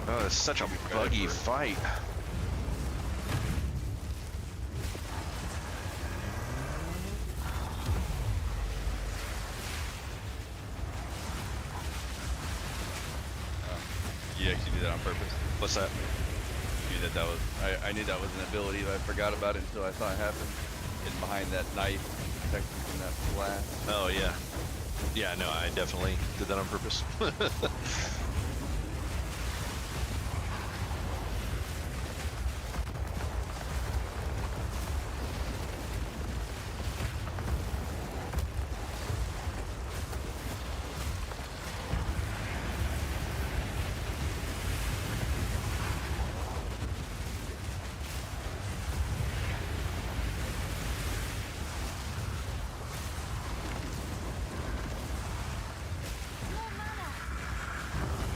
Oh, it's such a buggy fight. You actually did that on purpose. What's that? You knew that was. I knew that was an ability, but I forgot about it until I saw it happen. Hidden behind that knife, protecting from that blast. Oh yeah. Yeah, no, I definitely did that on purpose.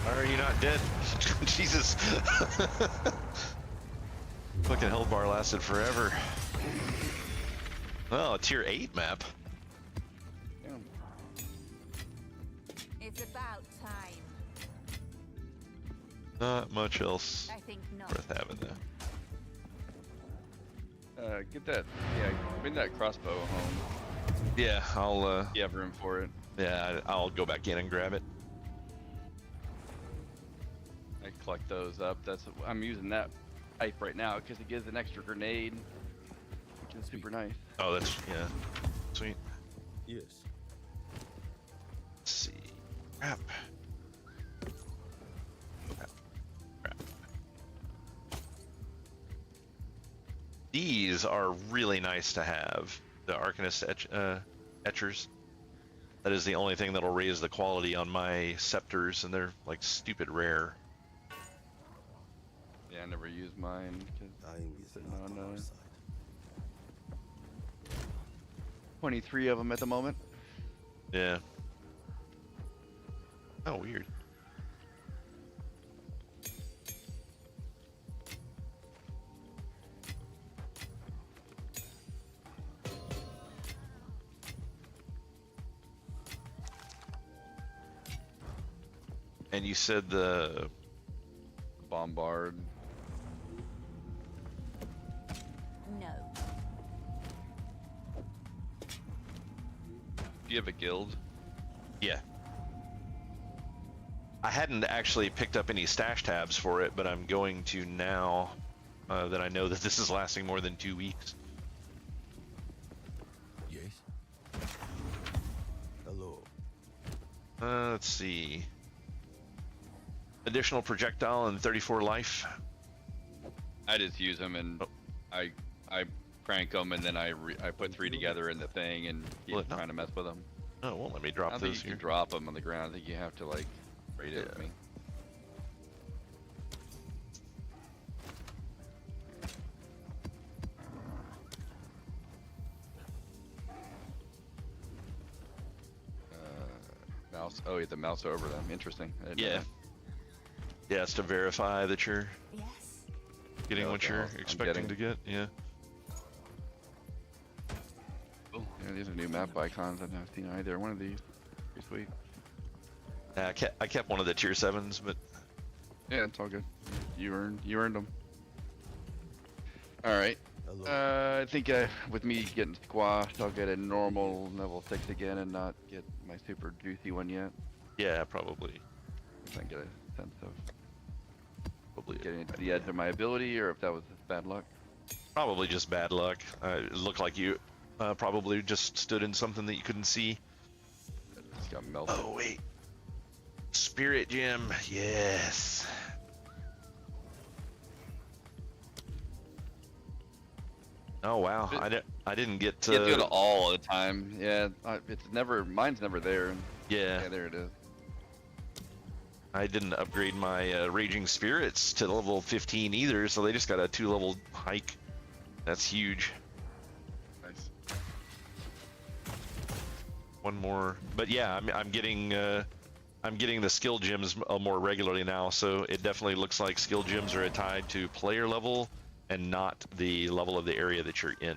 Why are you not dead? Jesus. Fucking hell bar lasted forever. Oh, a tier 8 map. Damn. It's about time. Not much else I think not. worth having though. Get that. Yeah, bring that crossbow home. Yeah, I'll You have room for it. yeah, I'll go back in and grab it. I collect those up. I'm using that pipe right now because it gives an extra grenade, which is super nice. Oh, that's yeah. Sweet. Yes. Let's see. Crap. Crap. Crap. These are really nice to have. The Arcanist etchers. That is the only thing that'll raise the quality on my scepters, and they're like stupid rare. Yeah, I never use mine. Dying is Sitting not on, on our side. 23 of them at the moment. Yeah. Oh, weird. And you said the Bombard. No. Do you have a guild? yeah. I hadn't actually picked up any stash tabs for it, but I'm going to now that I know that this is lasting more than 2 weeks. Yes. Hello. Let's see. Additional projectile and 34 life. I just use them and Oh. I crank them and then I put 3 together in the thing and keep Well, no. trying to mess with them. Oh, it won't let me I drop don't think those you here. can drop them on the ground. I think you have to like rate it with Yeah. me. Mouse. Oh, you have to mouse over them. Interesting. I didn't know Yeah. that. Yeah, it's to verify that you're Yes. getting Yeah, what what the you're hell I'm expecting to getting. get. Yeah. Oh, Yeah, these are new map icons. I've never seen either one of these. Pretty sweet. I kept one of the tier 7s, but Yeah, it's all good. You earned them. All right. Hello. I think with me getting squashed, I'll get a normal level 6 again and not get my super juicy one yet. yeah, probably. I can get a sense of Probably getting to the edge of my ability, or if that was just bad luck. Probably just bad luck. It looked like you probably just stood in something that you couldn't see. It just got melted. Oh wait, Spirit Gem, yes. Oh wow, I didn't get to. You have to go to all the time. Yeah, it's never. Mine's never there. Yeah, Yeah, there it is. I didn't upgrade my Raging Spirits to level 15 either, so they just got a 2-level hike. That's huge. Nice. One more, but yeah, I'm getting the skill gems more regularly now, so it definitely looks like skill gems are tied to player level and not the level of the area that you're in.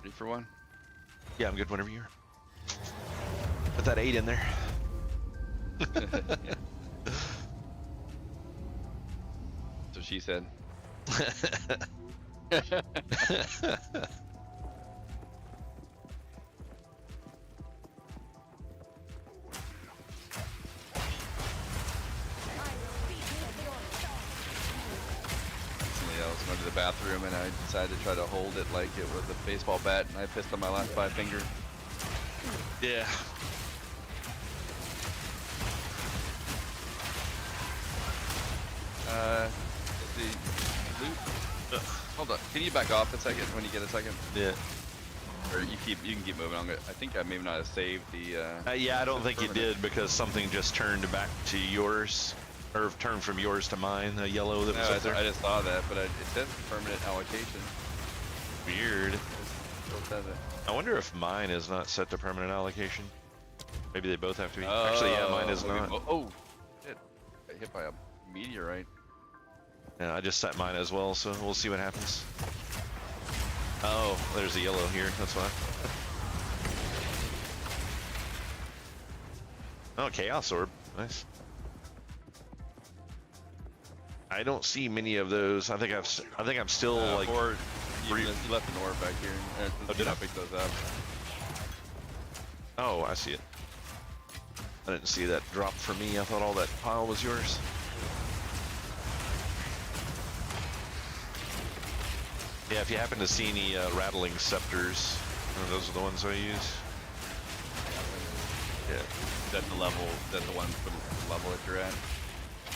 Ready for one? Yeah, I'm good whenever you're. Put that 8 in there. So she said. Recently, I was going to the bathroom and I decided to try to hold it like it was a baseball bat, and I pissed on my last 5 fingers. Yeah. The loot. Hold on. Can you back off a second when you get a second? Yeah. Or you can keep moving on. I think I may not have saved the. Yeah, I don't think you permanent. did because something just turned back to yours, or turned from yours to mine. The yellow that was No, up there. I just saw that, but it says permanent allocation. Weird. It still says it. I wonder if mine is not set to permanent allocation. Maybe they both have to be. Actually, yeah, mine is maybe not. Oh, shit! Got hit by a meteorite. Yeah, I just set mine as well, so we'll see what happens. Oh, there's a yellow here. That's why. Oh, Chaos Orb. Nice. I don't see many of those. I think I'm still like. Or you left an orb back here. Oh, did I? pick those up? Oh, I see it. I didn't see that drop for me. I thought all that pile was yours. Yeah, if you happen to see any rattling scepters, those are the ones I use. Yeah. Is that the level? Is that the one for the level that you're at?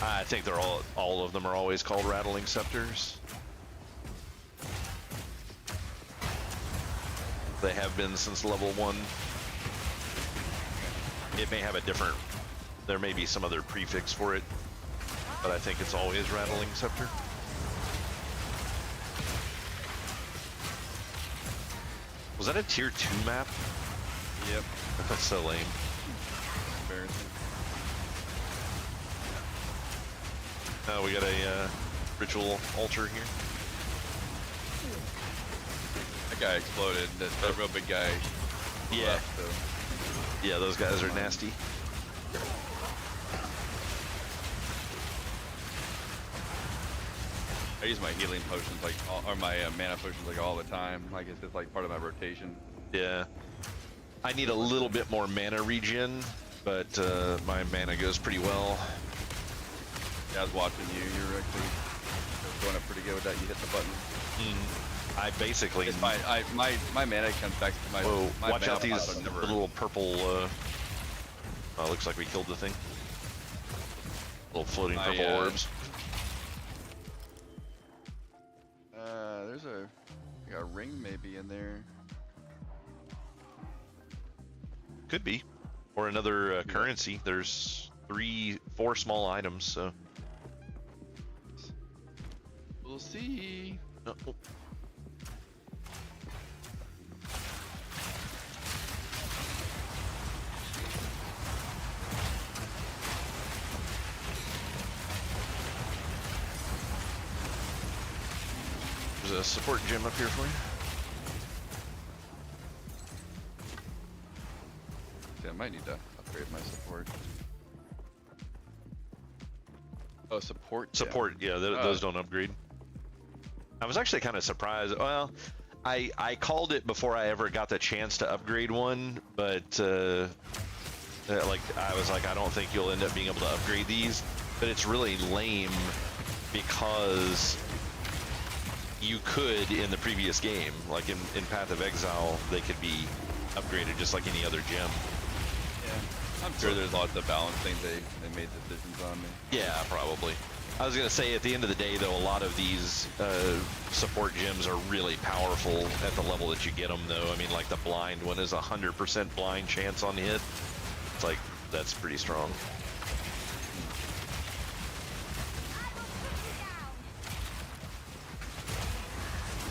I think they're all of them are always called rattling scepters. They have been since level 1. It may have a different, there may be some other prefix for it, but I think it's always rattling scepter. Was that a tier 2 map? Yep. That's so lame. Embarrassing. Oh, we got a ritual altar here. That guy exploded. That real big guy. Yeah. Left, so. Yeah, those guys are nasty. I use my healing potions or my mana potions like all the time. Like it's just like part of my rotation. Yeah. I need a little bit more mana regen, but my mana goes pretty well. Yeah, I was watching you. You're actually going up pretty good with that. You hit the button. I basically. It's fine. My mana comes back to my. Whoa! My Watch mana out these pots are never... little purple. Oh, looks like we killed the thing. Little floating purple orbs. There's a ring maybe in there. Could be, or another currency. There's 4 small items, so. We'll see. Oh. There's a support gem up here for you. Yeah, I might need to upgrade my support. Oh, support. Gem. Support, yeah, those don't upgrade. I was actually kind of surprised. Well, I called it before I ever got the chance to upgrade one, but like I was like, I don't think you'll end up being able to upgrade these. But it's really lame because you could in the previous game, like in Path of Exile, they could be upgraded just like any other gem. Yeah, I'm sure there's lots of balance things they made decisions on. Yeah, probably. I was gonna say at the end of the day, though, a lot of these support gems are really powerful at the level that you get them. Though, I mean, like the blind one is 100% blind chance on hit. It's like that's pretty strong.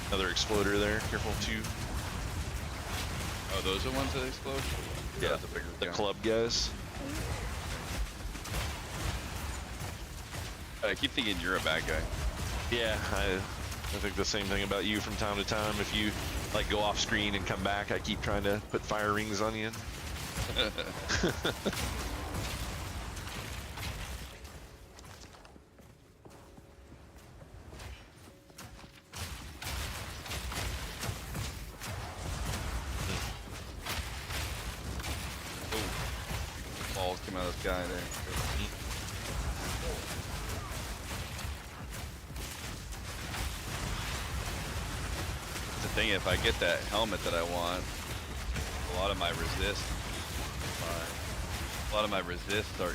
Another exploder there. Careful too. Oh, those are ones that explode? Yeah, That's a bigger the guy. club guys. I keep thinking you're a bad guy. Yeah, I think the same thing about you from time to time. If you like go off screen and come back, I keep trying to put fire rings on you. Balls came out of this guy there. The thing, if I get that helmet that I want, a lot of my resists are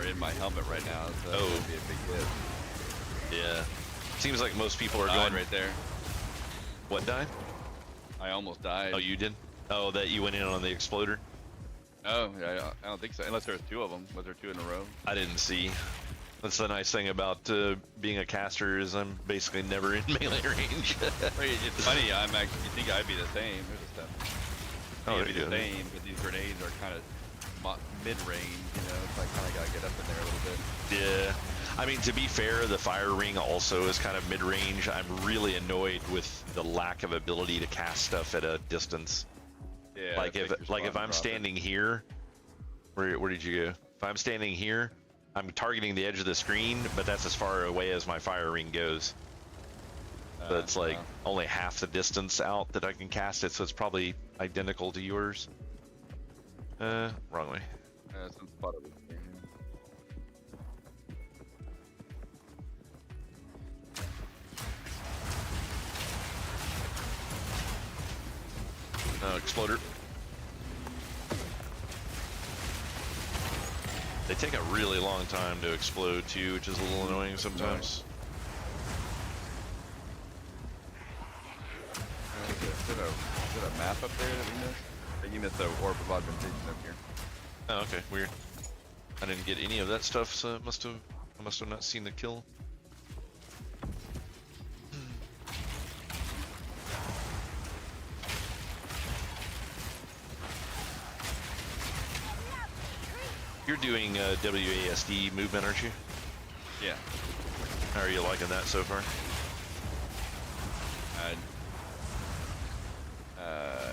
in my helmet right now, so that would be a big hit. Yeah. Seems like most people are Died going right there. What died? I almost died. Oh, you did? Oh, that you went in on the exploder? Oh, yeah, I don't think so. Unless there's two of them. Was there two in a row? I didn't see. That's the nice thing about being a caster is I'm basically never in melee range. It's funny. You think I'd be the same? There's a step. Oh, I'd be there you the go. same, but these grenades are kind of mid-range. You know, it's like kind of gotta get up in there a little bit. Yeah. I mean, to be fair, the fire ring also is kind of mid-range. I'm really annoyed with the lack of ability to cast stuff at a distance. Yeah. Like if I'm standing here, where did you go? If I'm standing here, I'm targeting the edge of the screen, but that's as far away as my fire ring goes. So it's like only half the distance out that I can cast it, so it's probably identical to yours. Wrong way. Some spot over here. Exploder. They take a really long time to explode too, which is a little annoying sometimes. Is it a map up there that we missed? Or you missed the orb of augmentation up here. Oh, okay, weird. I didn't get any of that stuff, so I must have not seen the kill. You're doing WASD movement, aren't you? Yeah. How are you liking that so far?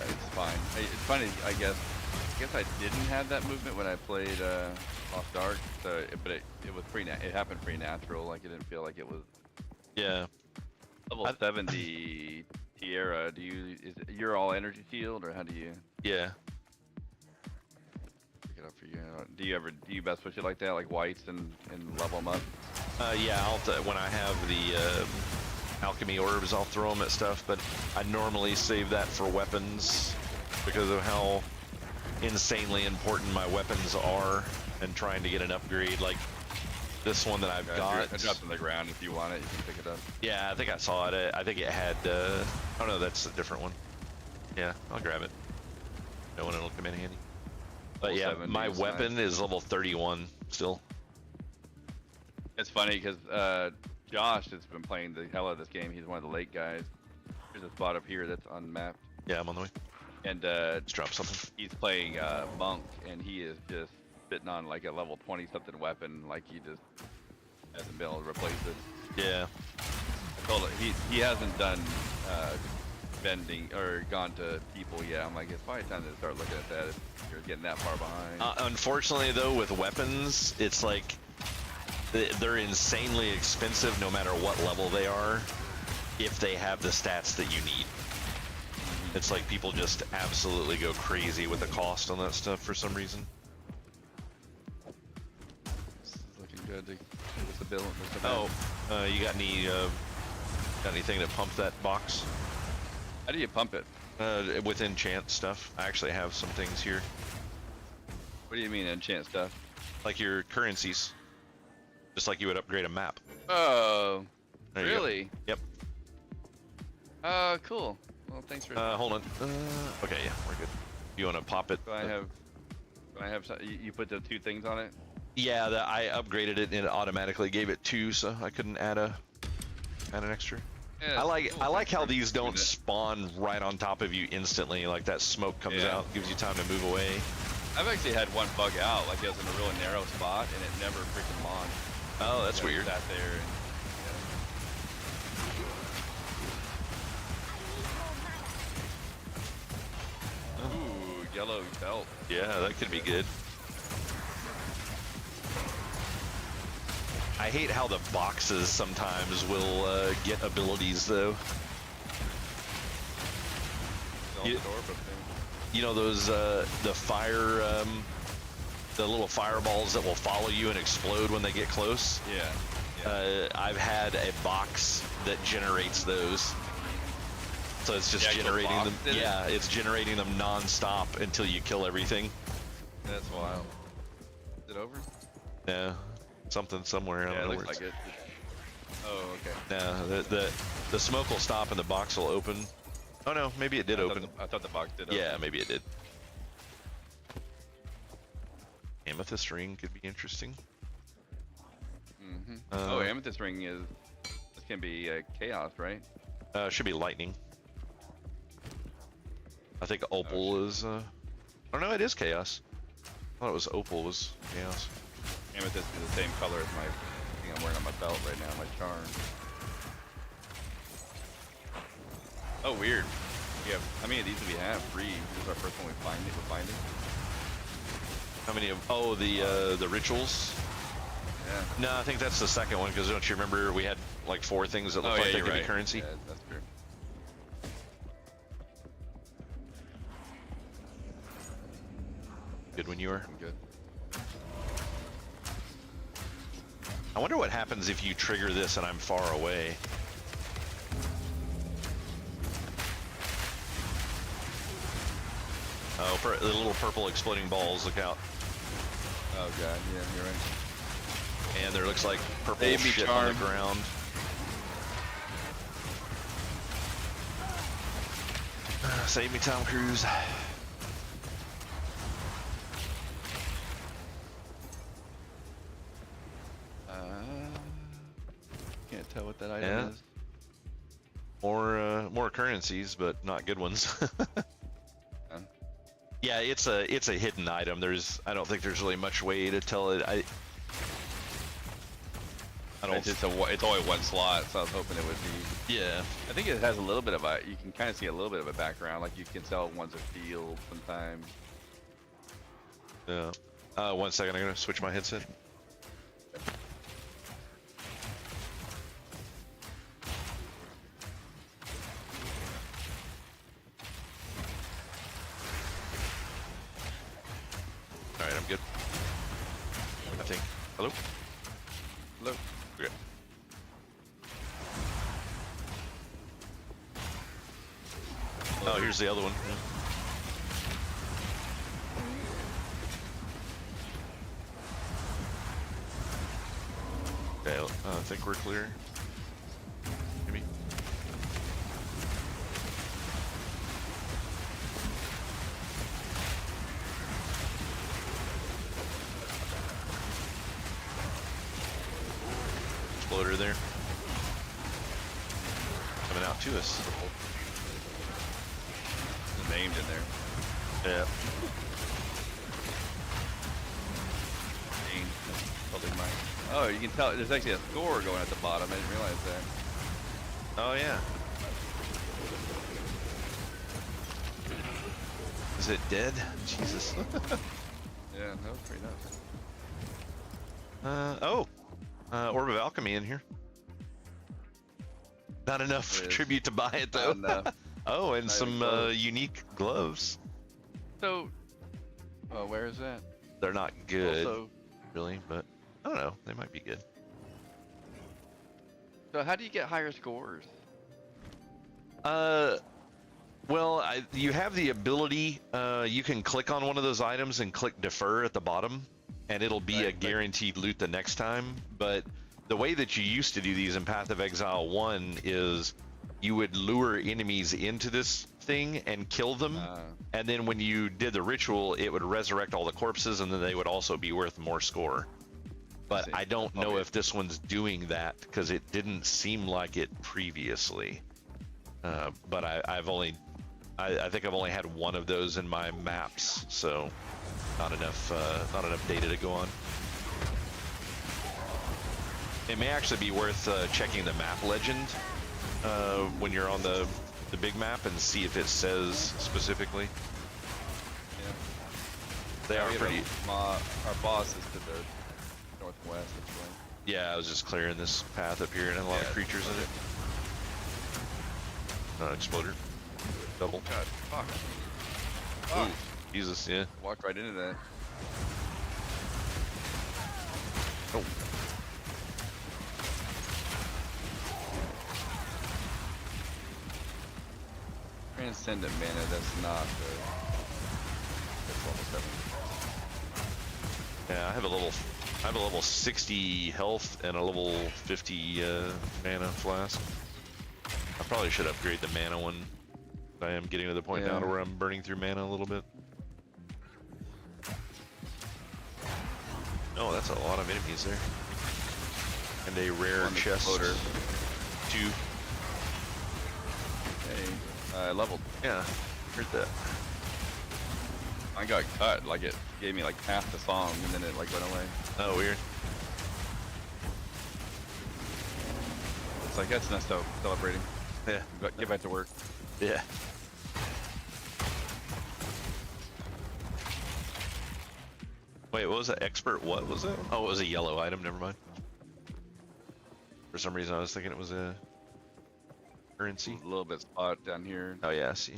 It's fine. It's funny, I guess I didn't have that movement when I played Lost Ark, so but it was it happened pretty natural. Like it didn't feel like it was. Yeah. Level 70 Tierra. You're all energy shield, or how do you? Yeah. Pick it up for you. Do you best switch it like that, like whites and level them up? Yeah. When I have the alchemy orbs, I'll throw them at stuff, but I normally save that for weapons because of how insanely important my weapons are and trying to get an upgrade like this one that I've got. I dropped on the ground. If you want it, you can pick it up. Yeah, I think I saw it. I think it had, oh no, that's a different one. Yeah, I'll grab it. No one will come in handy. But yeah, my weapon is level 31 still. It's funny because Josh has been playing the hell out of this game. He's one of the late guys. There's a spot up here that's unmapped. Yeah, I'm on the way. And let's drop something. He's playing Monk, and he is just spitting on like a level 20 something weapon. Like he just hasn't been able to replace it. Yeah. I told him he hasn't done vending or gone to people yet. I'm like, it's probably time to start looking at that if you're getting that far behind. Unfortunately, though, with weapons, it's like they're insanely expensive no matter what level they are, if they have the stats that you need. It's like people just absolutely go crazy with the cost on that stuff for some reason. This is looking good. What's the bill? You got anything to pump that box? How do you pump it? With enchant stuff. I actually have some things here, What do you mean enchant stuff? like your currencies, just like you would upgrade a map. Oh, There you go. really? Yep. Cool. Well, thanks for. Hold on. Okay, yeah, we're good. You want to pop it? Do I have some, you put the 2 things on it? Yeah, I upgraded it and it automatically gave it 2, so I couldn't add an extra. Yeah, I like cool. how these don't Doing it. spawn right on top of you instantly. Like that smoke comes Yeah. out, gives you time to move away. I've actually had one bug out, like it was in a really narrow spot, and it never freaking launched. Oh, that's Like, weird. Sat there and, Ooh, yellow belt. Yeah, that could be good. I hate how the boxes sometimes will get abilities though. Still on You- the door, but You know those the fire, the little fireballs that will follow you and explode when they get close. yeah. I've had a box that generates those. So it's just The actual generating box them. did it? Yeah, it's generating them non-stop until you kill everything. That's wild. Is it over? Yeah, something somewhere. I Yeah, don't it know looks where like it. Oh, okay. Yeah, the smoke will stop and the box will open. Oh no, maybe it did open. I thought the box did. Yeah, open. maybe it did. Amethyst ring could be interesting. Oh, amethyst ring is. This can be chaos, right? Should be lightning. I think opal is. Oh no, it is chaos. I thought it was opal was chaos. Amethyst is the same color as my thing I'm wearing on my belt right now, my charm. Oh, weird. We have, how many of these do we have? 3. This is our first one we're finding. How many of? Oh, the rituals. Yeah. No, I think that's the second one because don't you remember we had like 4 things that looked like they you're could right. be currency? Yeah, that's true. Good when you were. I'm good. I wonder what happens if you trigger this and I'm far away. Oh, the little purple exploding balls, look out. Oh god, yeah, you're right. And there looks like purple Save me, shit on the charm. ground. Save me, Tom Cruise. Can't tell what that item Yeah. is. More currencies, but not good ones. Um, Yeah, it's a hidden item. I don't think there's really much way to tell it. I don't. it's only one slot, so I was hoping it would be. Yeah. I think it has a little bit of a. You can kind of see a little bit of a background, like you can tell one's a field sometimes. Yeah. 1 second. I'm gonna switch my headset. All right, I'm good. I think. Hello. Look. Okay. Oh, here's the other one. Okay, I think we're clear. Maybe. Exploder there. Coming out to us. It's named in there. Yeah. Named. Probably mine. Oh, you can tell there's actually a score going at the bottom. I didn't realize that. Oh yeah. Is it dead? Jesus. Yeah, that was pretty nuts. Orb of Alchemy in here. Not enough There is. tribute to buy it though. Not enough. Oh, and Not some even close. unique gloves. So, where is that? They're not good, Also, really, but I don't know. They might be good. so how do you get higher scores? Well, you have the ability. You can click on one of those items and click defer at the bottom, and it'll be a Right. guaranteed loot the next time. But the way that you used to do these in Path of Exile 1 is you would lure enemies into this thing and kill them, and then when you did the ritual, it would resurrect all the corpses, and then they would also be worth more score. But see. I don't know Okay. if this one's doing that because it didn't seem like it previously. But I think I've only had one of those in my maps, so not enough data to go on. It may actually be worth checking the map legend when you're on the big map and see if it says specifically. Yeah. They are We have pretty. our boss is to the northwest. That's right. Yeah, I was just clearing this path up here and had a lot of Yeah, creatures in it. Exploder. Double. God, fuck. Ooh, Jesus, yeah. Walked right into that. Oh. Transcendent mana, that's not the. That's level 7. Yeah, I have a level 60 health and a level 50 mana flask. I probably should upgrade the mana one. I am getting to the point now Yeah. to where I'm burning through mana a little bit. Oh, that's a lot of enemies there. And a rare One chest. exploder. 2. Hey, leveled. Yeah, heard that. I got cut, like it gave me like half the song and then it like went away. Oh, weird. It's like, that's not celebrating. Yeah. Get back to work. Yeah. Wait, what was that? Expert what was it? Oh, it was a yellow item, never mind. For some reason I was thinking it was a currency. A little bit spot down here. Oh yeah, I see.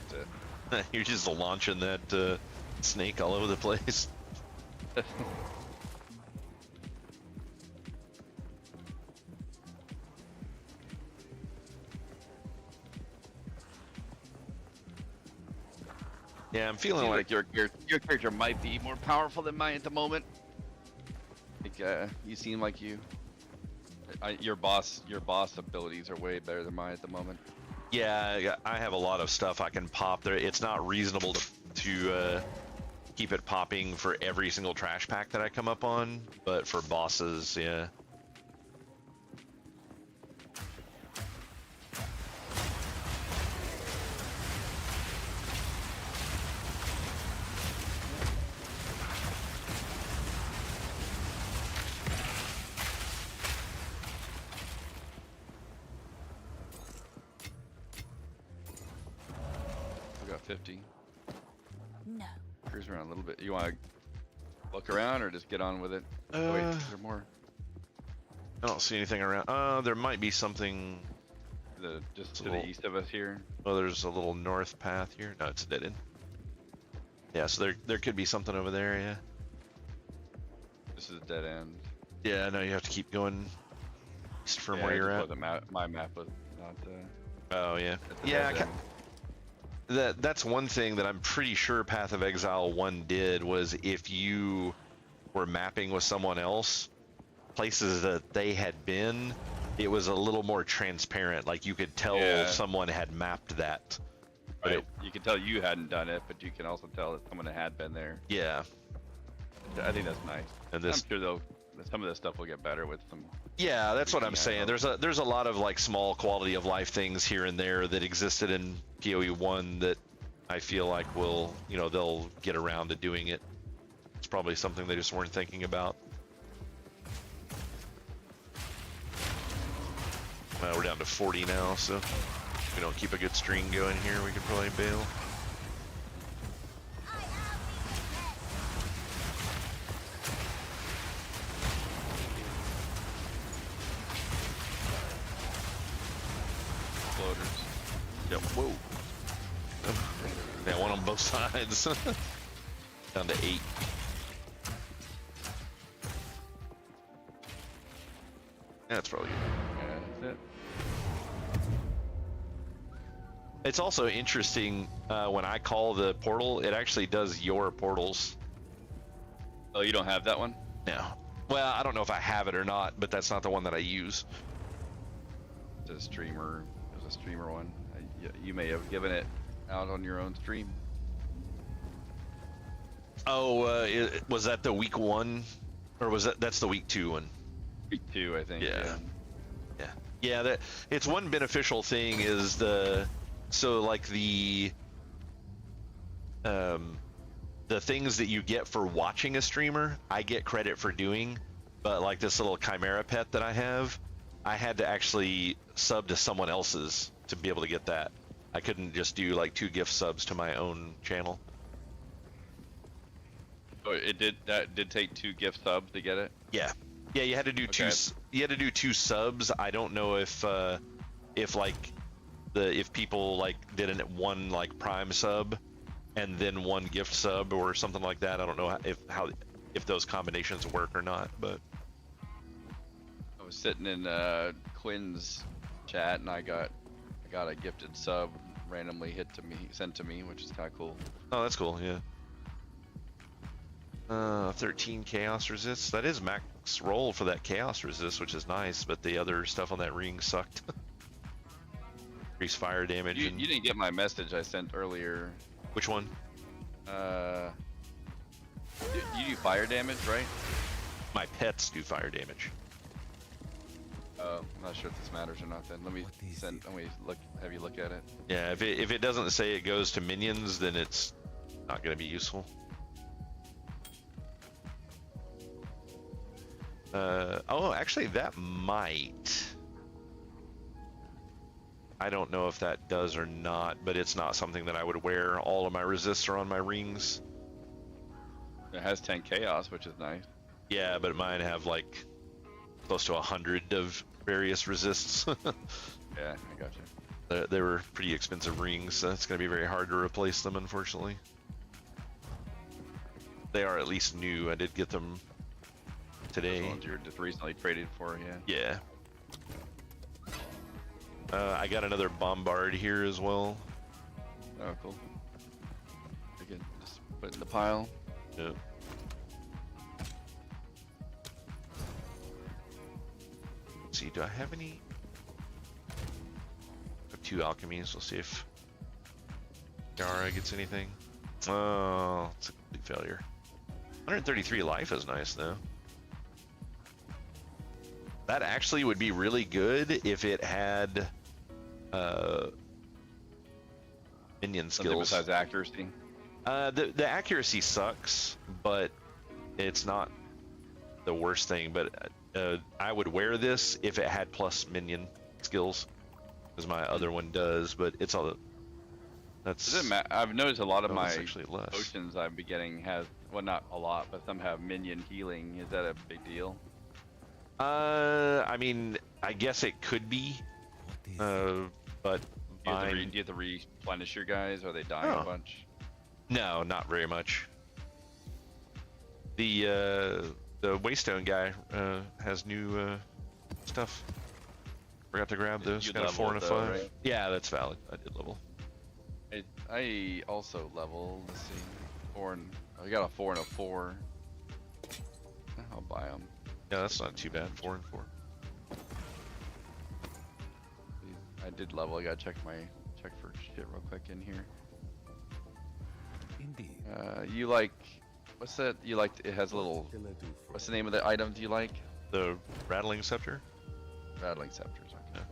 That's it. You're just launching that snake all over the place. Yeah, I'm feeling Seems like like your character might be more powerful than mine at the moment. Like you seem like your boss abilities are way better than mine at the moment. yeah, I have a lot of stuff I can pop there. It's not reasonable to keep it popping for every single trash pack that I come up on, but for bosses, yeah. I got 50. No. Cruise around a little bit. You want to look around or just get on with it? Oh, wait, is there more? I don't see anything around. There might be something. Just It's a to the little- east of us here. Oh, there's a little north path here. No, it's a dead end. Yeah, so there could be something over there. Yeah. This is a dead end. Yeah, no, you have to keep going east from Yeah, where I you're just at. wasn't my map was not. Oh yeah. At the Yeah, dead end. that's one thing that I'm pretty sure Path of Exile 1 did was if you were mapping with someone else, places that they had been, it was a little more transparent. Like you could tell Yeah. someone had mapped that. But Right. You can tell you hadn't done it, but you can also tell that someone had been there. yeah. I think that's nice. And this, I'm sure they'll some of this stuff will get better with some. Yeah, that's what I'm tweaking, I saying. hope. There's a lot of like small quality of life things here and there that existed in PoE1 that I feel like will, you know, they'll get around to doing it. It's probably something they just weren't thinking about. We're down to 40 now, so if we don't keep a good stream going here, we could probably bail. Floaters. Yep. Whoa. Yeah, one on both sides. Down to 8. Yeah, That's probably good. that's it. It's also interesting when I call the portal, it actually does your portals. Oh, you don't have that one? No. Well, I don't know if I have it or not, but that's not the one that I use. It's a streamer. There's a streamer one. You may have given it out on your own stream. Oh, was that the week 1, or was that's the week 2 one? Week 2, I think. Yeah. Yeah, that it's one beneficial thing is the things that you get for watching a streamer, I get credit for doing, but like this little chimera pet that I have, I had to actually sub to someone else's to be able to get that. I couldn't just do like 2 gift subs to my own channel. Oh, that did take 2 gift subs to get it? Yeah. Yeah, you had to do Okay. you had to do 2 subs. I don't know if people like did one like prime sub and then 1 gift sub or something like that. I don't know if those combinations work or not, but I was sitting in Quinn's chat and I got a gifted sub randomly sent to me, which is kind of cool. oh, that's cool. Yeah. 13 chaos resist. That is max roll for that chaos resist, which is nice, but the other stuff on that ring sucked. Increase fire damage. You didn't get my message I sent earlier. Which one? You do fire damage, right? My pets do fire damage. I'm not sure if this matters or not. Then let me have you look at it. Yeah, if it doesn't say it goes to minions, then it's not going to be useful. Oh, actually, that might. I don't know if that does or not, but it's not something that I would wear. All of my resists are on my rings. It has 10 chaos, which is nice. Yeah, but mine have like close to 100 of various resists. Yeah, I got you. They were pretty expensive rings, so it's going to be very hard to replace them, unfortunately. They are at least new. I did get them today. Those ones you were just recently traded for, yeah. Yeah. I got another bombard here as well. Oh, cool. I can just put it in the pile. Yeah. Let's see, do I have any? I have 2 alchemies. We'll see if Yara gets anything. Oh, it's a complete failure. 133 life is nice though. That actually would be really good if it had minion Something skills. besides accuracy. The accuracy sucks, but it's not the worst thing. But I would wear this if it had plus minion skills, as my other one does. But it's all that's. Does it I've noticed a lot of Oh, my it's actually less. potions I've been getting well, not a lot, but some have minion healing. Is that a big deal? I mean, I guess it could be, but Do mine. you have to replenish your guys? Or are they dying Oh. a bunch? No, not very much. The Waystone guy has new stuff. Forgot to grab those. You Got a 4 and a leveled, 5. though, right? Yeah, that's valid. I did level. I also leveled. Let's see, I got a 4 and a 4. I'll buy them. Yeah, that's not too bad. 4 and 4. I did level. I gotta check for shit real quick in here. Indeed. You like What's that you like? It has a little. What can I do for What's the name of the item? Do you like? The rattling scepter. Rattling scepters. Okay.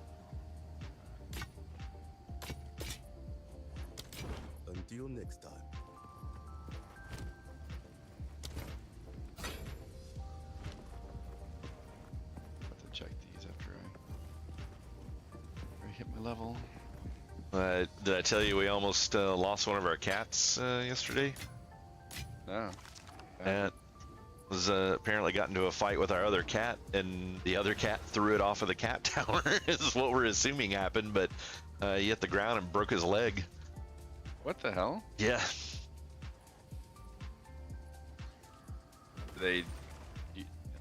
Until next time. Have to check these after I hit my level. Did I tell you we almost lost one of our cats yesterday? No. And was apparently got into a fight with our other cat, and the other cat threw it off of the cat tower. Is what we're assuming happened, but he hit the ground and broke his leg. What the hell? Yeah. Do they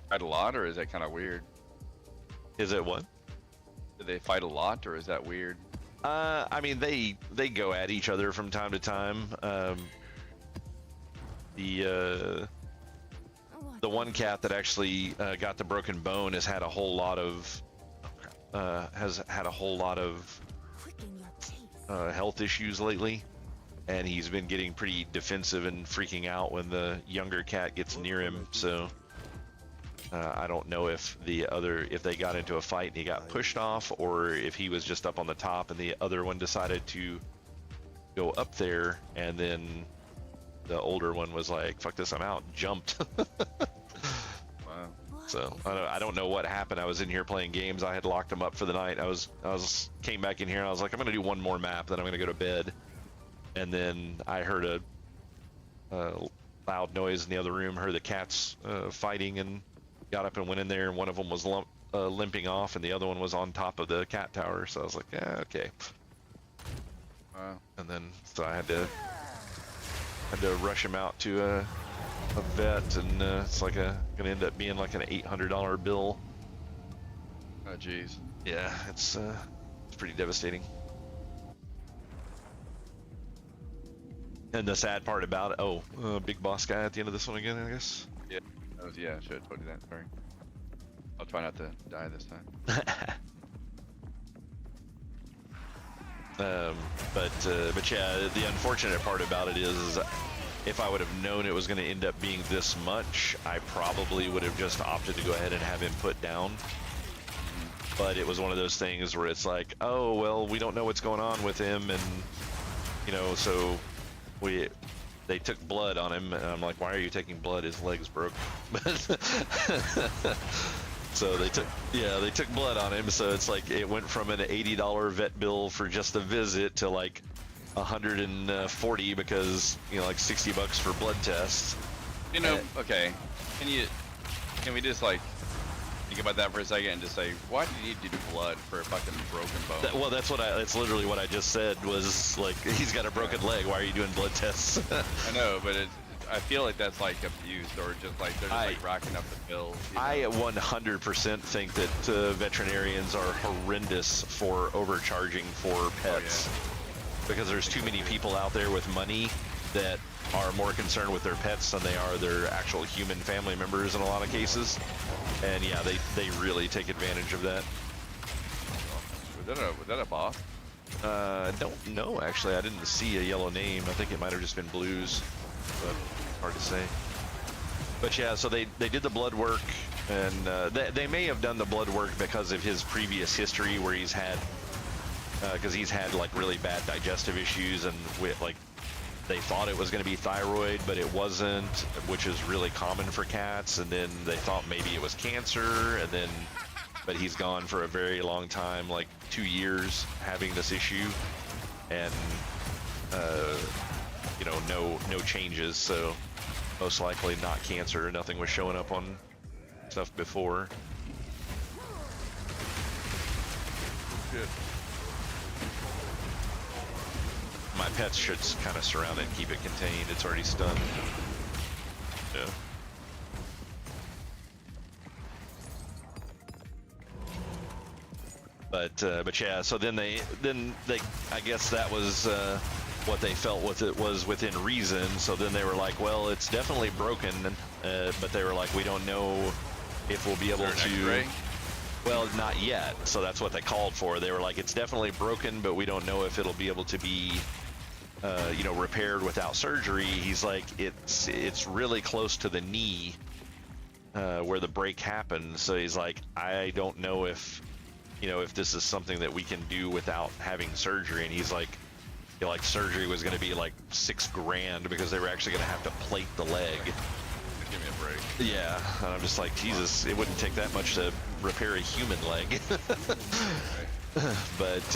fight a lot, or is that kind of weird? Is it what? Do they fight a lot, or is that weird? I mean, they go at each other from time to time. The one cat that actually got the broken bone has had a whole lot of Quicken your pace. health issues lately, and he's been getting pretty defensive and freaking out when the younger cat gets near him. So I don't know if they got into a fight and he got pushed off, or if he was just up on the top and the other one decided to go up there, and then the older one was like, "Fuck this, I'm out," and jumped. Wow. So I don't know what happened. I was in here playing games. I had locked him up for the night. I came back in here and I was like, I'm gonna do one more map, then I'm gonna go to bed. And then I heard a loud noise in the other room. Heard the cats fighting, and got up and went in there. And one of them was limping off, and the other one was on top of the cat tower. So I was like, yeah, okay. Wow. And then so I had to rush him out to a vet, and it's like gonna end up being like an $800 bill. Oh jeez. Yeah, it's pretty devastating. And the sad part about it, big boss guy at the end of this one again, I guess. Yeah. Yeah. Should have told you that. Sorry. I'll try not to die this time. But yeah, the unfortunate part about it is if I would have known it was going to end up being this much, I probably would have just opted to go ahead and have him put down. But it was one of those things where it's like, oh, well, we don't know what's going on with him, and, so they took blood on him, and I'm like, why are you taking blood? His leg's broke. So they took blood on him, so it's like it went from an $80 vet bill for just a visit to like $140 because like $60 for blood tests. Okay. Can we just like think about that for a second and just say, why do you need to do blood for a fucking broken bone? That's literally what I just said, was like, he's got a broken leg, why are you doing blood tests? I know, but I feel like that's like abuse, or just like they're just like racking up the bills. I 100% think that veterinarians are horrendous for overcharging for pets. Oh, Because there's too many people out there with money that are more concerned with their pets than they are their actual human family members in a lot of cases. And yeah, they really take advantage of that. Was that a boss? Don't know, actually. I didn't see a yellow name. I think it might have just been blues, but hard to say. But yeah, so they did the blood work, and they may have done the blood work because of his previous history where he's had because he's had like really bad digestive issues, and like they thought it was going to be thyroid, but it wasn't, which is really common for cats. And then they thought maybe it was cancer, and then but he's gone for a very long time, like 2 years, having this issue, and no changes. So most likely not cancer. Nothing was showing up on stuff before. Good. My pets should kind of surround it and keep it contained. It's already stunned. Yeah. But yeah, so then they I guess that was what they felt was within reason. So then they were like, well, it's definitely broken, but they were like, we don't know if we'll be able to. Well, not yet. So that's what they called for. They were like, it's definitely broken, but we don't know if it'll be able to be you know, repaired without surgery. He's like, it's really close to the knee where the break happened. So he's like, I don't know if, you know, if this is something that we can do without having surgery. And he's like, you know, like surgery was going to be like $6 grand because they were actually going to have to plate the leg. Give me a break. Yeah, and I'm just like, Jesus, it wouldn't take that much to repair a human leg. but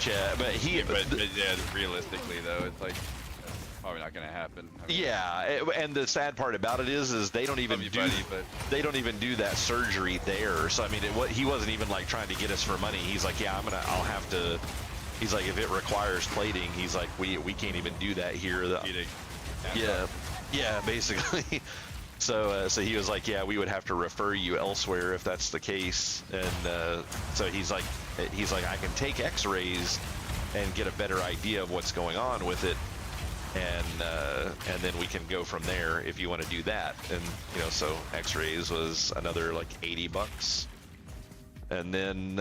yeah, but yeah, realistically though, it's like probably not gonna happen. I mean, yeah, and the sad part about it is they don't even they don't even do that surgery there. So I mean, he wasn't even like trying to get us for money. He's like, yeah, I'll have to. He's like, if it requires plating, he's like, we can't even do that here. Yeah, basically. So he was like, yeah, we would have to refer you elsewhere if that's the case. And so he's like, I can take X-rays and get a better idea of what's going on with it, and then we can go from there if you want to do that. And you know, so X-rays was another like $80, and then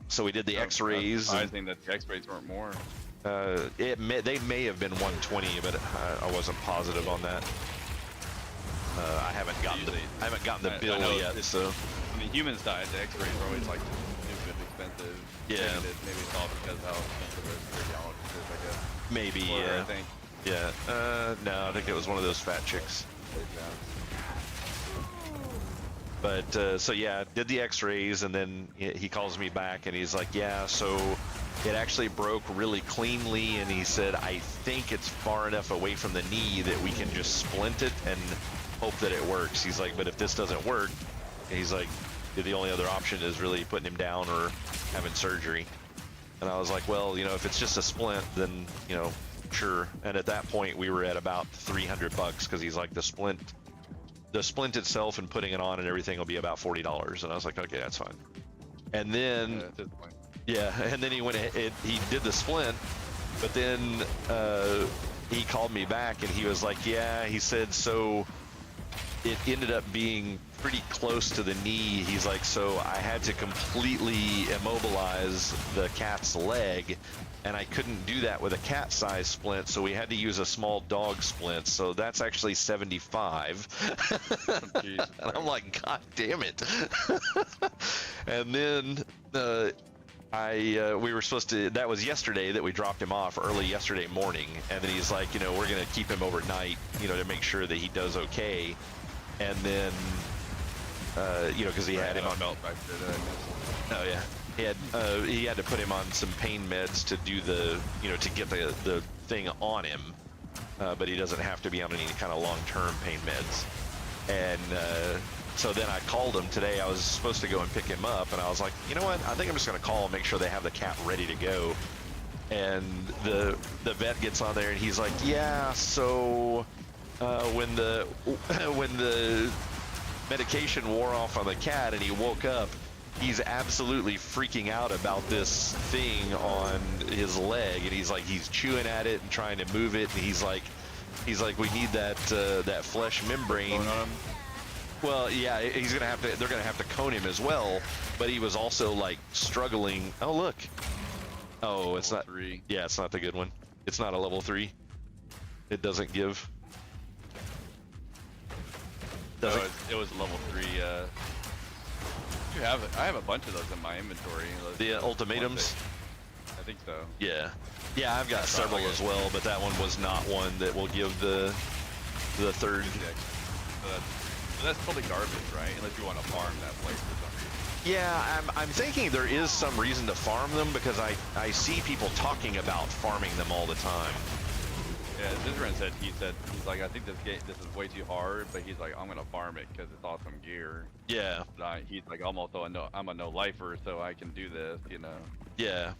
so we did the X-rays. I think that the X-rays weren't more. They may have been 120, but I wasn't positive on that. I haven't gotten the bill yet, so. I mean, humans died. The X-rays are always like stupid expensive. Yeah. Maybe it's all because how expensive the radiologist is, I guess. Maybe, Or, yeah. I think. Yeah. No, I think it was one of those fat chicks. But so yeah, did the X-rays, and then he calls me back, and he's like, yeah, so it actually broke really cleanly, and he said, I think it's far enough away from the knee that we can just splint it and hope that it works. He's like, but if this doesn't work, he's like, the only other option is really putting him down or having surgery. And I was like, well, you know, if it's just a splint, then, you know, sure. And at that point we were at about $300 because he's like, the splint itself and putting it on and everything will be about $40. And I was like, okay, that's fine. And then At this point. yeah, and then he did the splint, but then he called me back and he was like, yeah, he said, so it ended up being pretty close to the knee. He's like, so I had to completely immobilize the cat's leg, and I couldn't do that with a cat size splint, so we had to use a small dog splint. So that's actually 75. Jesus And I'm like, God damn it. And then we were supposed to, that was yesterday that we dropped him off early yesterday morning, and then he's like, you know, we're gonna keep him overnight, you know, to make sure that he does okay. And then you know, because he had him on belt back there. oh yeah, he had to put him on some pain meds to do the, you know, to get the thing on him, but he doesn't have to be on any kind of long-term pain meds. And so then I called him today. I was supposed to go and pick him up, and I was like, you know what, I think I'm just gonna call and make sure they have the cat ready to go. And the vet gets on there and he's like, yeah, so when the medication wore off on the cat and he woke up, he's absolutely freaking out about this thing on his leg, and he's like, he's chewing at it and trying to move it, and he's like, we need that flesh membrane. Well, yeah, they're gonna have to cone him as well, but he was also like struggling. Oh look, oh, it's not 3. Yeah, it's not the good one. It's not a level 3. It doesn't give. No, it was level 3. I have a bunch of those in my inventory. The ultimatums. I think so. Yeah, I've got several as well, but that one was not one that will give the third. So that's probably garbage, right? Unless you want to farm that place for some reason. Yeah, I'm thinking there is some reason to farm them, because I see people talking about farming them all the time. Yeah, Zizran said, he's like, I think this is way too hard, but he's like, I'm gonna farm it because it's awesome gear. Yeah. But he's like, I'm a no-lifer, so I can do this, you know. Yeah.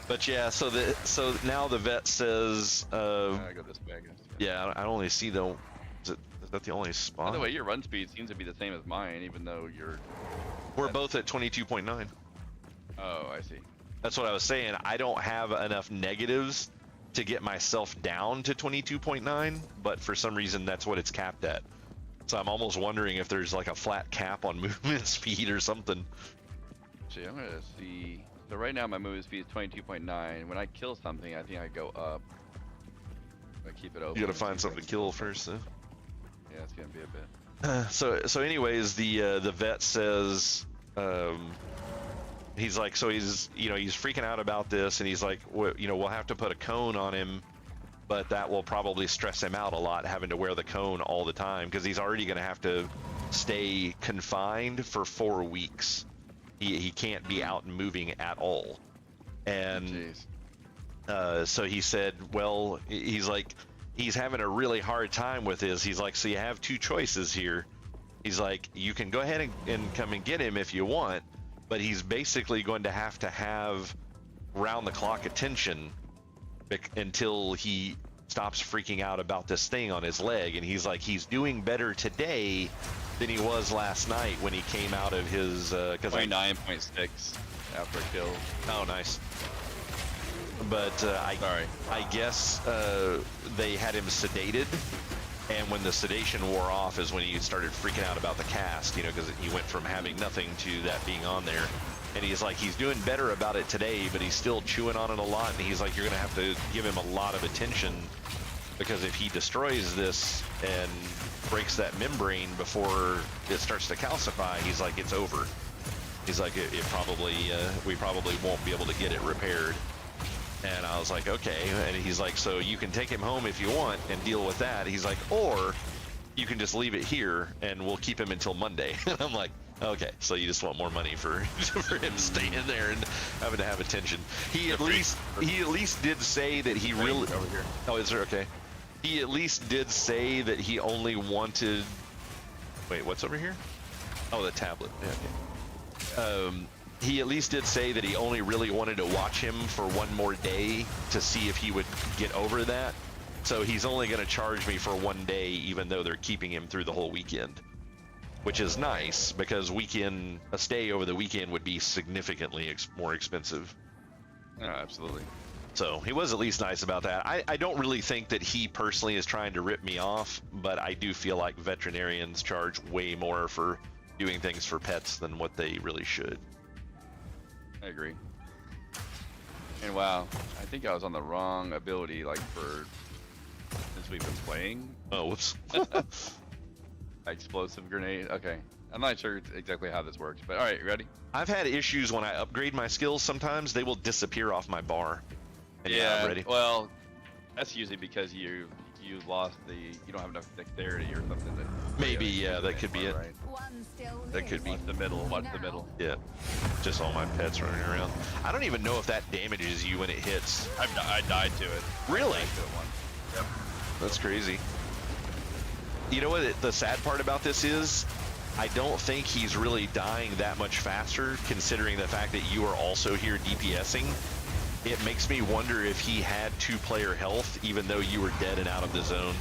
But yeah, so now the vet says, I go this way, I guess. yeah, I only see the. Is that the only spot? By the way, your run speed seems to be the same as mine, even though we're both at 22.9. Oh, I see. That's what I was saying. I don't have enough negatives to get myself down to 22.9, but for some reason that's what it's capped at. So I'm almost wondering if there's like a flat cap on movement speed or something. Actually, I'm gonna see. So right now my movement speed is 22.9. When I kill something, I think I go up. I keep it open. You gotta find something to kill first, though. Yeah, it's gonna be a bit. So anyways, the vet says, he's like, so he's freaking out about this, and he's like, we'll have to put a cone on him, but that will probably stress him out a lot, having to wear the cone all the time, because he's already gonna have to stay confined for 4 weeks. He can't be out and moving at all, and so he said, well, he's like, he's having a really hard time with this. He's like, so you have 2 choices here. He's like, you can go ahead and come and get him if you want, but he's basically going to have round-the-clock attention until he stops freaking out about this thing on his leg. And he's like, he's doing better today than he was last night when he came out of his 29.6 after a kill. Oh, nice. But I guess they had him sedated, and when the sedation wore off is when he started freaking out about the cast, because he went from having nothing to that being on there. And he's like, he's doing better about it today, but he's still chewing on it a lot, and he's like, you're gonna have to give him a lot of attention, because if he destroys this and breaks that membrane before it starts to calcify, he's like, it's over. He's like, we probably won't be able to get it repaired. And I was like, okay. And he's like, so you can take him home if you want and deal with that. He's like, or you can just leave it here and we'll keep him until Monday. And I'm like, okay, so you just want more money for him staying there and having to have attention. He at least did say that he really over here. Oh, is there? Okay. He at least did say that he only wanted. Wait, what's over here? Oh, the tablet. Yeah, okay. He at least did say that he only really wanted to watch him for 1 more day to see if he would get over that. So he's only going to charge me for 1 day, even though they're keeping him through the whole weekend, which is nice, because a stay over the weekend would be significantly more expensive. No, absolutely. So he was at least nice about that. I don't really think that he personally is trying to rip me off, but I do feel like veterinarians charge way more for doing things for pets than what they really should. I agree. And wow, I think I was on the wrong ability, like, since we've been playing. Oh, whoops. Explosive grenade. Okay. I'm not sure exactly how this works, but all right, you ready? I've had issues when I upgrade my skills. Sometimes they will disappear off my bar. And yeah, I'm ready. Well, that's usually because you don't have enough dexterity or something. Maybe, yeah, that could be it. Right. That could be. Watch the middle. Watch the middle. Yeah, just all my pets running around. I don't even know if that damages you when it hits. I died to it. Really? I died to it once. Yep. That's crazy. You know what the sad part about this is? I don't think he's really dying that much faster, considering the fact that you are also here DPSing. It makes me wonder if he had 2-player health, even though you were dead and out of the zone.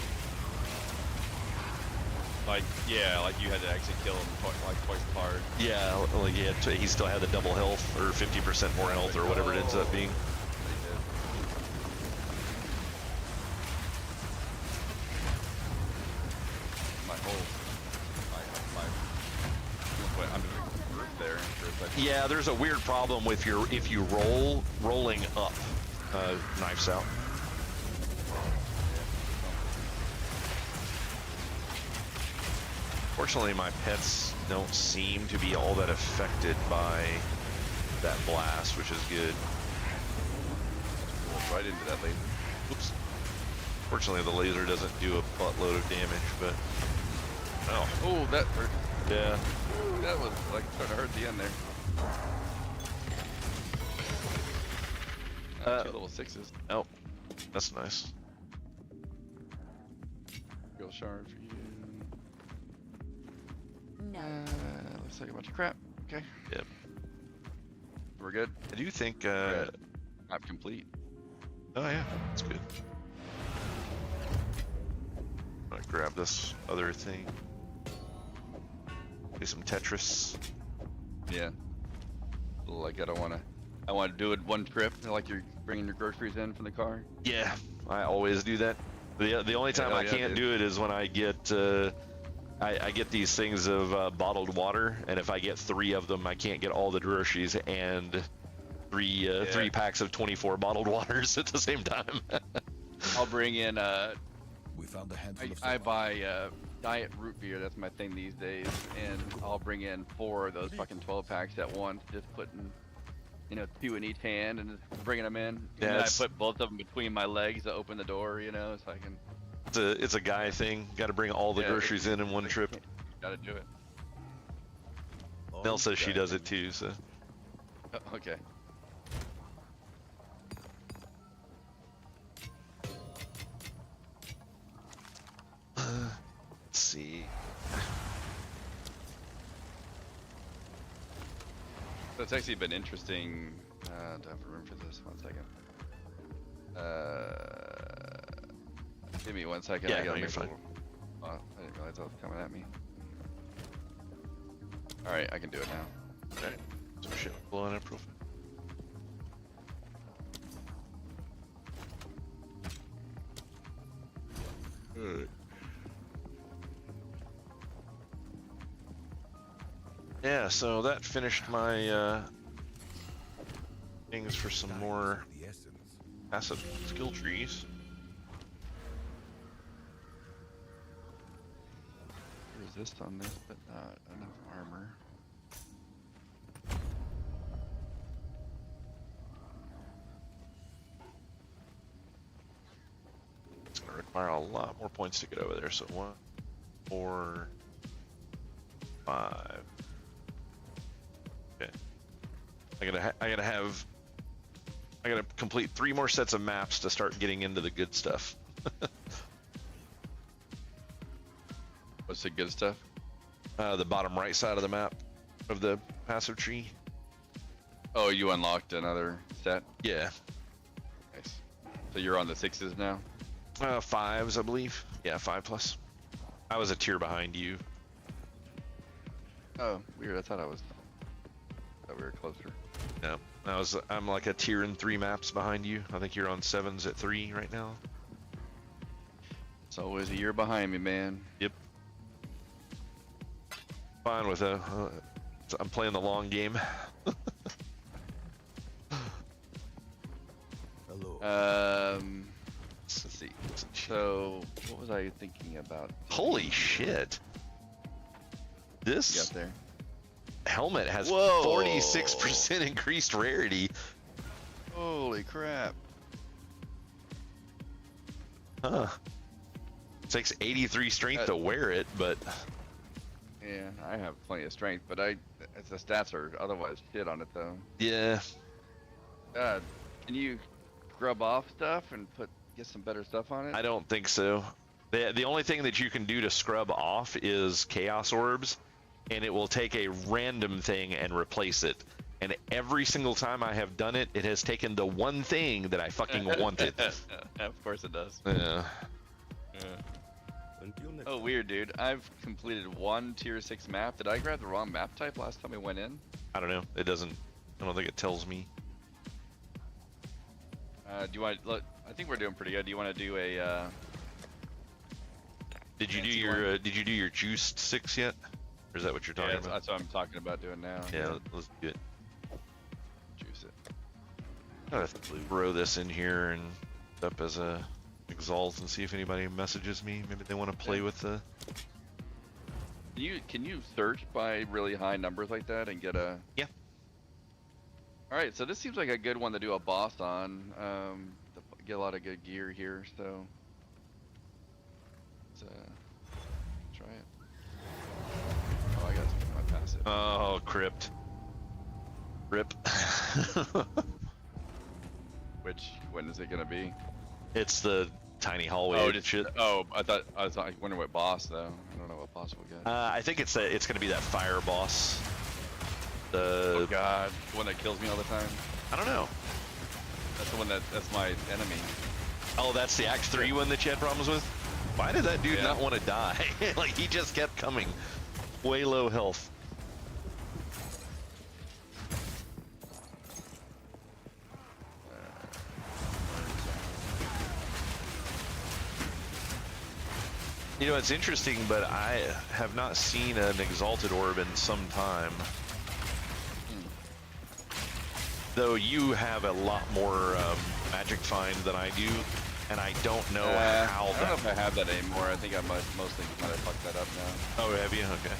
Like, yeah, like you had to actually kill him twice as hard. Yeah, like he still had the double health, or 50% more health, or whatever it ends up being. I'm doing group there for a second. Yeah, there's a weird problem with if you rolling up. Knives out. Fortunately, my pets don't seem to be all that affected by that blast, which is good. Right into that laser. Oops. Fortunately, the laser doesn't do a buttload of damage, but Oh, that hurt. Yeah. Ooh, that was like starting to hurt the end there. 2 level 6s. Oh, that's nice. Real shard for you. No. Looks like a bunch of crap. Okay. Yep. We're good. I do think. Map complete. Oh yeah, that's good. I'm gonna grab this other thing. Do some Tetris. Yeah. Like I want to do it one trip. Like you're bringing your groceries in from the car. Yeah, I always do that. The only time I can't do it is when I get I get these things of bottled water, and if I get 3 of them, I can't get all the groceries and three packs of 24 bottled waters at the same time. I'll bring in We found a handful of I buy diet root beer. That's my thing these days, and I'll bring in 4 of those fucking 12 packs at once, just putting, 2 in each hand and just bringing them in. And then I put both of them between my legs to open the door, so I can. It's a guy thing. Got to bring all the groceries in one trip. Gotta do it. Nell says she does it too. So. Oh, okay. Let's see. So it's actually been interesting. Do I have room for this? 1 second. Give me 1 second. Yeah, I gotta no, you're make fine. Oh, I didn't realize that was coming at me. All right, I can do it now. Alright. Some shit blowing up real fast. Alright. Yeah, so that finished my things for some more The essence. passive skill trees. Resist on this, but not enough armor. It's gonna require a lot more points to get over there. So 1, 4, 5. Okay. I gotta complete 3 more sets of maps to start getting into the good stuff. What's the good stuff? The bottom right side of the map of the passive tree. Oh, you unlocked another set? Yeah. Nice. So you're on the 6s now? 5s, I believe. Yeah, 5 plus. I was a tier behind you. Oh, weird. I thought we were closer. No, I'm like a tier and 3 maps behind you. I think you're on 7s at 3 right now. It's always a year behind me, man. Yep. Fine with I'm playing the long game. Hello. Let's see. So, what was I thinking about? Holy shit! You This got there? helmet has Whoa. 46% increased rarity. Holy crap! Huh. It takes 83 strength to wear it, but Yeah, I have plenty of strength, but the stats are otherwise shit on it though. yeah. Can you scrub off stuff and get some better stuff on it? I don't think so. The only thing that you can do to scrub off is Chaos Orbs, and it will take a random thing and replace it. And every single time I have done it, it has taken the one thing that I fucking wanted. Of course it does. Yeah. Until next Oh, weird, dude. I've completed 1 tier 6 map. Did I grab the wrong map type last time we went in? I don't know. It doesn't. I don't think it tells me. Do you want? Look, I think we're doing pretty good. Do you want to do a? Did you do fancy your one? Did you do your juiced 6 yet? Or is that what you're talking Yeah, about? that's what I'm talking about doing now. Yeah, let's do it. Juice it. I'm gonna throw this in here and up as a exalt and see if anybody messages me. Maybe they want to play with the. Can you search by really high numbers like that and get a? Yeah. All right, so this seems like a good one to do a boss on. Get a lot of good gear here, so let's try it. Oh, I got my passive. Oh, crypt. Rip. When is it gonna be? It's the tiny hallway. Oh, just shit. oh, I was wondering what boss though. I don't know what boss we'll get. I think it's gonna be that fire boss. Oh god, the one that kills me all the time. I don't know. That's my enemy. Oh, that's the Act 3 one that you had problems with? Why did that dude Yeah. not want to die? Like, he just kept coming. Way low health. You know, it's interesting, but I have not seen an Exalted Orb in some time. Though you have a lot more magic find than I do, and I don't know how I don't know if I have that anymore. I think I mostly might have fucked that up now. Oh, have you? Okay.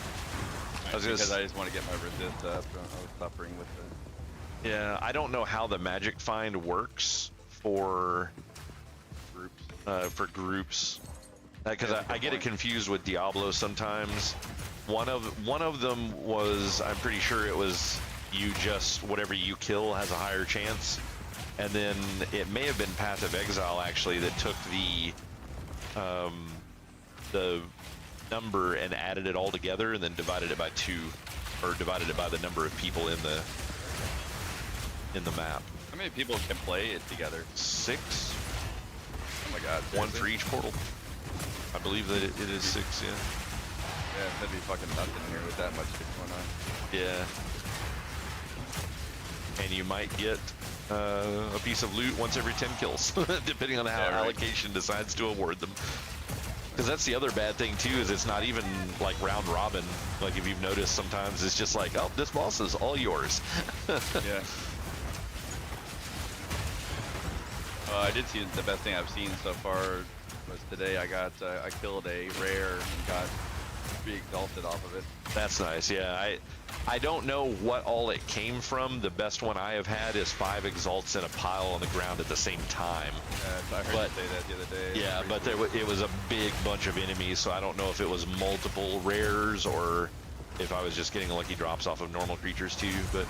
Because I just want to get my resist up. I was suffering with it. Yeah, I don't know how the magic find works for groups. Because I get it confused with Diablo sometimes. One of them was, I'm pretty sure it was you just whatever you kill has a higher chance, and then it may have been Path of Exile actually that took the number and added it all together and then divided it by 2, or divided it by the number of people in the map. How many people can play it together? 6. Oh my god. 1 for each portal. I believe that it is 6, yeah. Yeah, that'd be fucking nuts in here with that much shit going on. Yeah. And you might get a piece of loot once every 10 kills, depending on how allocation decides to award them. Because that's the other bad thing too, is it's not even like round robin. Like if you've noticed, sometimes it's just like, oh, this boss is all yours. Yeah. I did see the best thing I've seen so far was today. I killed a rare and got re-exalted off of it. That's nice. Yeah, I don't know what all it came from. The best one I have had is 5 exalts in a pile on the ground at the same time. I heard you say that the other day. Yeah, but it was a big bunch of enemies, so I don't know if it was multiple rares or if I was just getting lucky drops off of normal creatures too, but...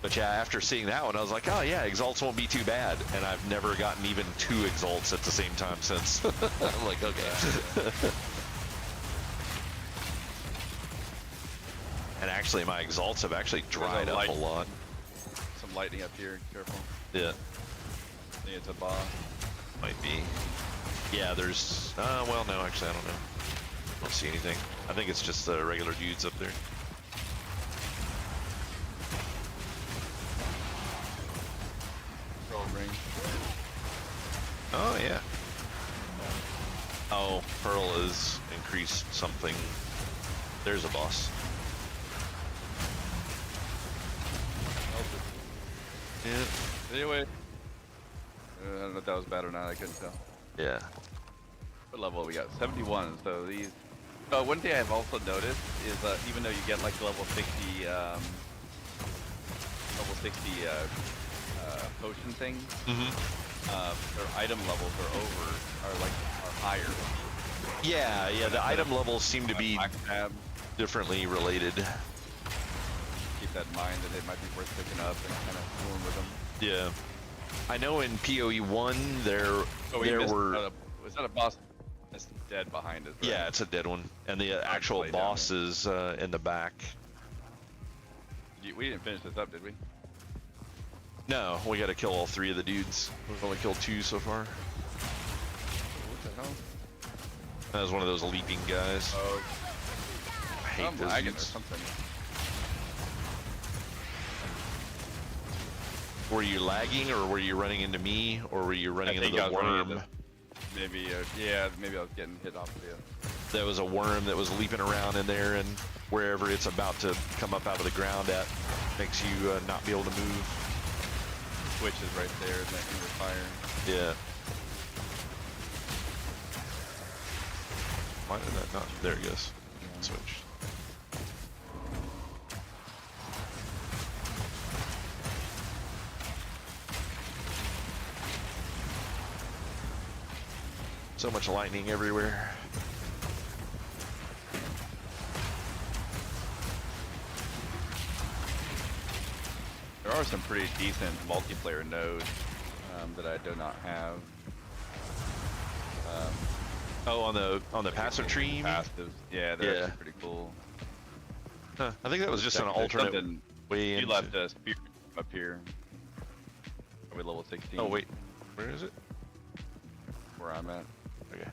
But yeah, after seeing that one, I was like, oh yeah, exalts won't be too bad. And I've never gotten even 2 exalts at the same time since. I'm like, okay. And actually, my exalts have actually dried up a lot. Some lightning up here, careful. Yeah. I think it's a boss. Might be. Yeah, there's, well, no, actually, I don't know. I don't see anything. I think it's just the regular dudes up there. Ring. Oh, yeah. Oh, Pearl has increased something. There's a boss. Yeah. Anyway. I don't know if that was bad or not, I couldn't tell. Yeah. What level we got? 71, so these... one thing I've also noticed is even though you get like level 60, potion things, their item levels are higher. Yeah, yeah, the item levels seem to be differently related. Keep that in mind, that it might be worth picking up and kind of fooling with them. Yeah. I know in PoE1 there were... was that a boss that's dead behind us? Right? Yeah, it's a dead one. And the actual boss is in the back. We didn't finish this up, did we? No, we gotta kill all 3 of the dudes. We've only killed 2 so far. What the hell? That was one of those leaping guys. Oh. I hate those lagging dudes. or something. Were you lagging, or were you running into me, or were you running into the worm? Maybe, yeah, maybe I was getting hit off the... There was a worm that was leaping around in there, and wherever it's about to come up out of the ground at, makes you not be able to move. Switch is right there in the fire. Yeah. Why did that not? There it goes. Switch. So much lightning everywhere. There are some pretty decent multiplayer nodes that I do not have. Oh, on the passive tree? You mean? Passives. Yeah, they're actually pretty cool. Huh, I think that was just an alternate way You into... left a spear up here. Probably level 16. Oh wait, where is it? Where I'm at. Okay.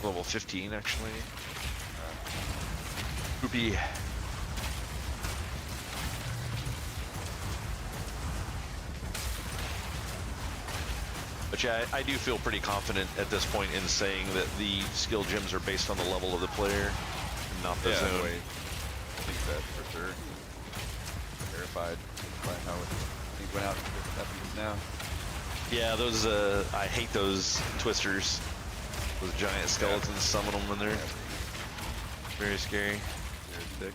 Level 15 actually. Poopy. But yeah, I do feel pretty confident at this point in saying that the skill gems are based on the level of the player, and not the zone. Wait. I think that for sure. Terrified by how things went out just now. Yeah, those I hate those twisters. Those giant skeletons, summon them in there. Very scary. Very sick.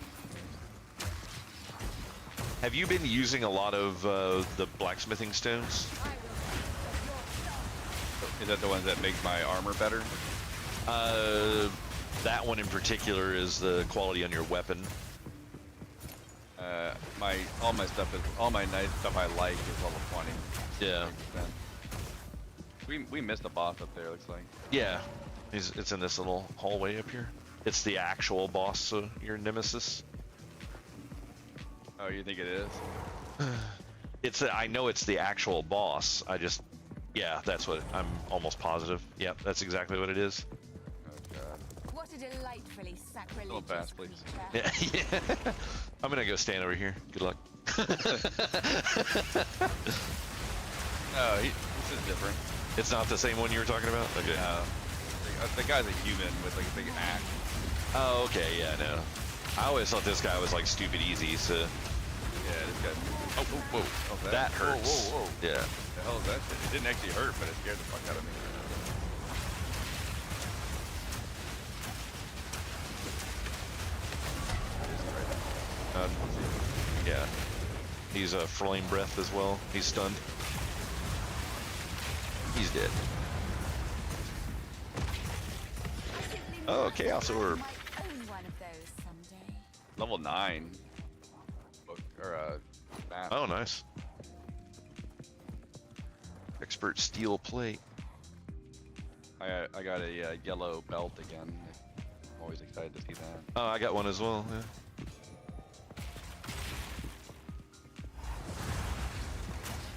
Have you been using a lot of the blacksmithing stones? Is that the ones that make my armor better? That one in particular is the quality on your weapon. All my nice stuff I like is level 20. Yeah. We missed a boss up there, looks like. Yeah. It's in this little hallway up here. It's the actual boss, so your nemesis. Oh, you think it is? I know it's the actual boss. Yeah, that's what I'm almost positive. Yep, that's exactly what it is. Oh god. What a delightfully sacrilegious Little fast, please. creature. Yeah. I'm gonna go stand over here. Good luck. No, this is different. It's not the same one you were talking about? Okay. The guy's a human with like a big axe. Oh, okay, yeah, no. I always thought this guy was like stupid easy, so. Yeah, this guy. Oh, whoa, whoa. Oh, That hurts. Whoa, whoa, whoa. Yeah. The hell is that shit? It didn't actually hurt, but it scared the fuck out of me. Yeah. He's a flame breath as well. He's stunned. He's dead. Oh, Chaos Orb. Might own one of those someday. Level 9. Book, or, map. Oh, nice. Expert steel plate. I got a yellow belt again. I'm always excited to see that. Oh, I got one as well. Yeah.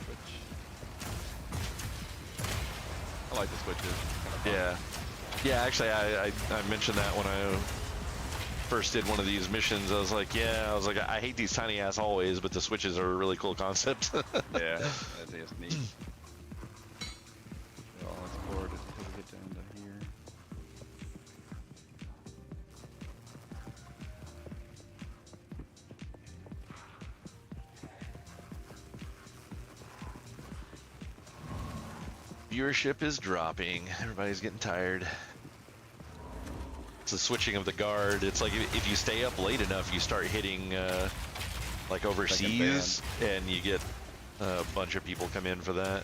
Switch. I like the switches. Kind of fun. Yeah. Yeah, actually, I mentioned that when I first did one of these missions. I was like, I hate these tiny ass hallways, but the switches are a really cool concept. Yeah, that's just neat. Well, let's forward it until we get down to here. Viewership is dropping. Everybody's getting tired. It's the switching of the guard. It's like if you stay up late enough, you start hitting like overseas, and you get a bunch of people come in for that.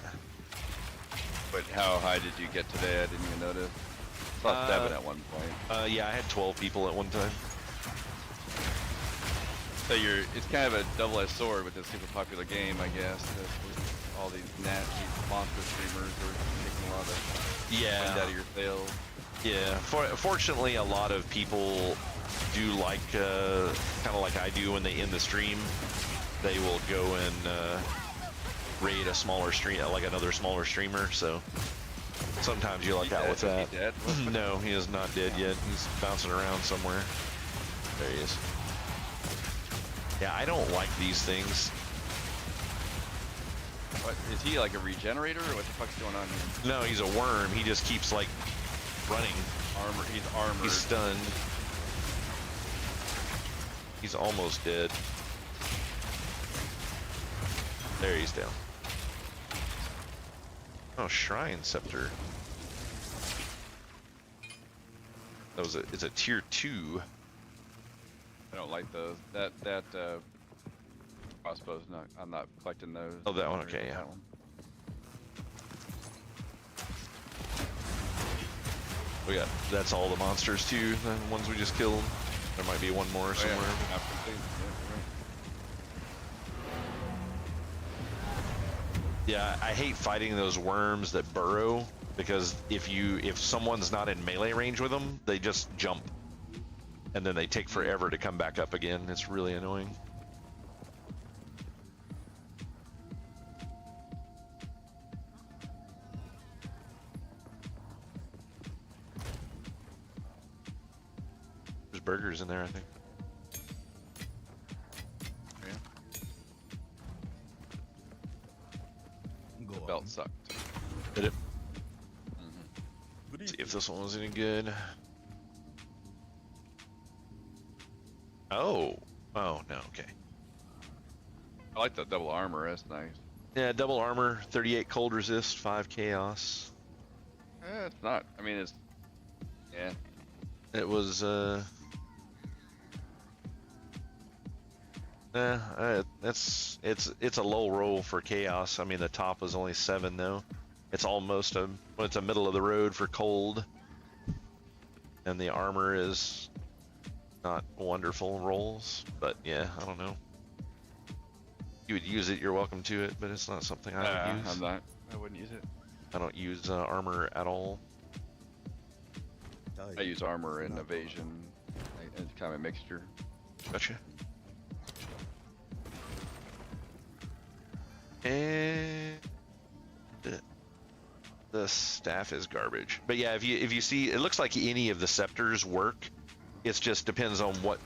But how high did you get today? I didn't even notice. I saw 7 at one point. Yeah, I had 12 people at one time. So it's kind of a double-edged sword with this super popular game, I guess. All these nasty monster streamers are taking a lot of wind out of your sails. Yeah. Fortunately, a lot of people do like, kind of like I do when they end the stream. They will go and raid a smaller stream, like another smaller streamer. So sometimes you luck out with that. Is he dead? No, he is not dead yet. He's bouncing around somewhere. There he is. Yeah, I don't like these things. What, is he like a regenerator, or what the fuck's going on here? No, he's a worm. He just keeps like running. He's armored. He's stunned. He's almost dead. There, he's down. Oh, Shrine Scepter. It's a tier 2. I don't like those. That crossbow's not. I'm not collecting those. Oh, that one. Okay, yeah. That one. That's all the monsters too. The ones we just killed. There might be one more somewhere. Yeah, complete. Yeah, I hate fighting those worms that burrow, because if someone's not in melee range with them, they just jump, and then they take forever to come back up again. It's really annoying. There's burgers in there, I think. The belt sucked. Did it? See if this one was any good. Oh. Oh, no, okay. I like the double armor. That's nice. Yeah, double armor, 38 cold resist, 5 chaos. It's not. I mean, it's. Yeah. It was, it's a low roll for chaos. I mean, the top was only 7 though. It's almost it's a middle of the road for cold. And the armor is not wonderful rolls, but yeah, I don't know. You would use it, you're welcome to it, but it's not something I would use. I'm not. I wouldn't use it. I don't use armor at all. I use armor and evasion. It's kind of a mixture. Gotcha. And the staff is garbage. But yeah, if you see, it looks like any of the scepters work. It just depends on what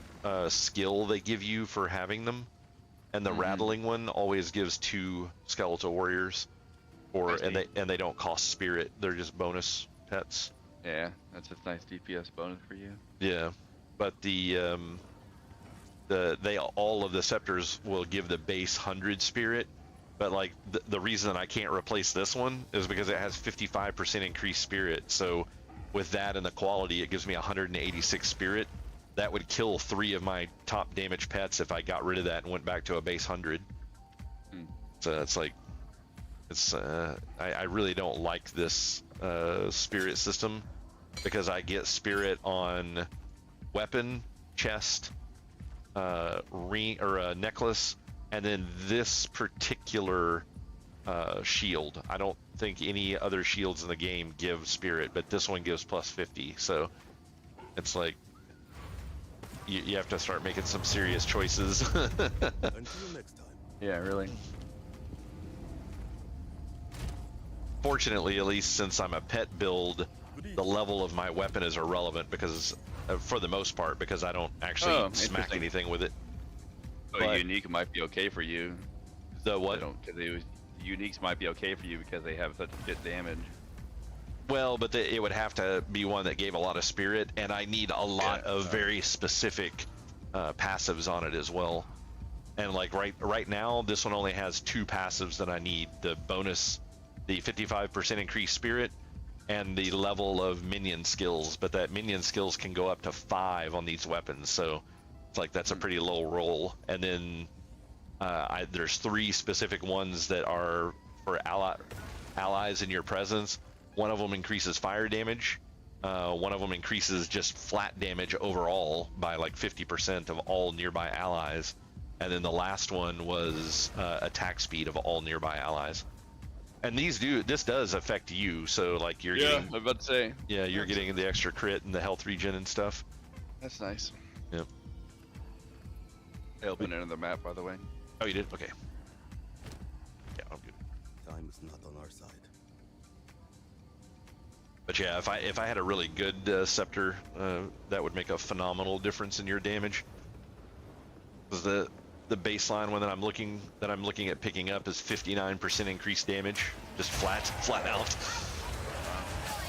skill they give you for having them. And the rattling one always gives 2 skeletal warriors, and they don't cost spirit. They're just bonus pets. Yeah, that's a nice DPS bonus for you. Yeah, but all of the scepters will give the base 100 spirit. But like the reason I can't replace this one is because it has 55% increased spirit. So with that and the quality, it gives me 186 spirit. That would kill 3 of my top damage pets if I got rid of that and went back to a base 100. So it's like, I really don't like this spirit system because I get spirit on weapon, chest, ring or a necklace, and then this particular shield. I don't think any other shields in the game give spirit, but this one gives plus 50. So it's like you have to start making some serious choices. Until next time. Yeah, really. Fortunately, at least since I'm a pet build, the level of my weapon is irrelevant because, for the most part, because I don't actually smack anything with it. So unique might be okay for you. The what? The uniques might be okay for you because they have such good damage. Well, but it would have to be one that gave a lot of spirit, and I need a lot of very specific passives on it as well. And like right now, this one only has 2 passives that I need: the bonus, the 55% increased spirit, and the level of minion skills. But that minion skills can go up to 5 on these weapons, so it's like that's a pretty low roll. And then there's 3 specific ones that are for allies in your presence. One of them increases fire damage. One of them increases just flat damage overall by like 50% of all nearby allies. And then the last one was attack speed of all nearby allies. And this does affect you, so like you're getting, I was about to say. Yeah, you're getting the extra crit and the health regen and stuff. That's nice. Yep. I opened another map, by the way. Oh, you did? Okay. Yeah, I'm good. Time is not on our side. But yeah, if I had a really good scepter, that would make a phenomenal difference in your damage. 'Cause the baseline one that I'm looking at picking up is 59% increased damage, just flat out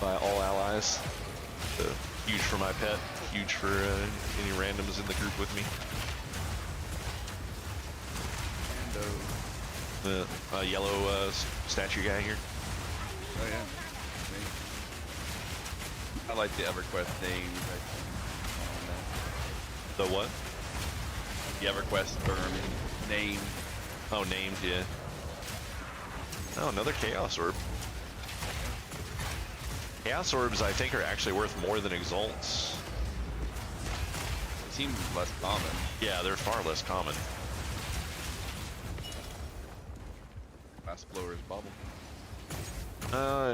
by all allies. So, huge for my pet, huge for any randoms in the group with me. The yellow statue guy here. Oh yeah. I like the EverQuest names. The what? The EverQuest term name. Oh, named, yeah. Oh, another Chaos Orb. Chaos Orbs, I think, are actually worth more than Exalts. It seems less common. Yeah, they're far less common. Fast Blower's Bubble.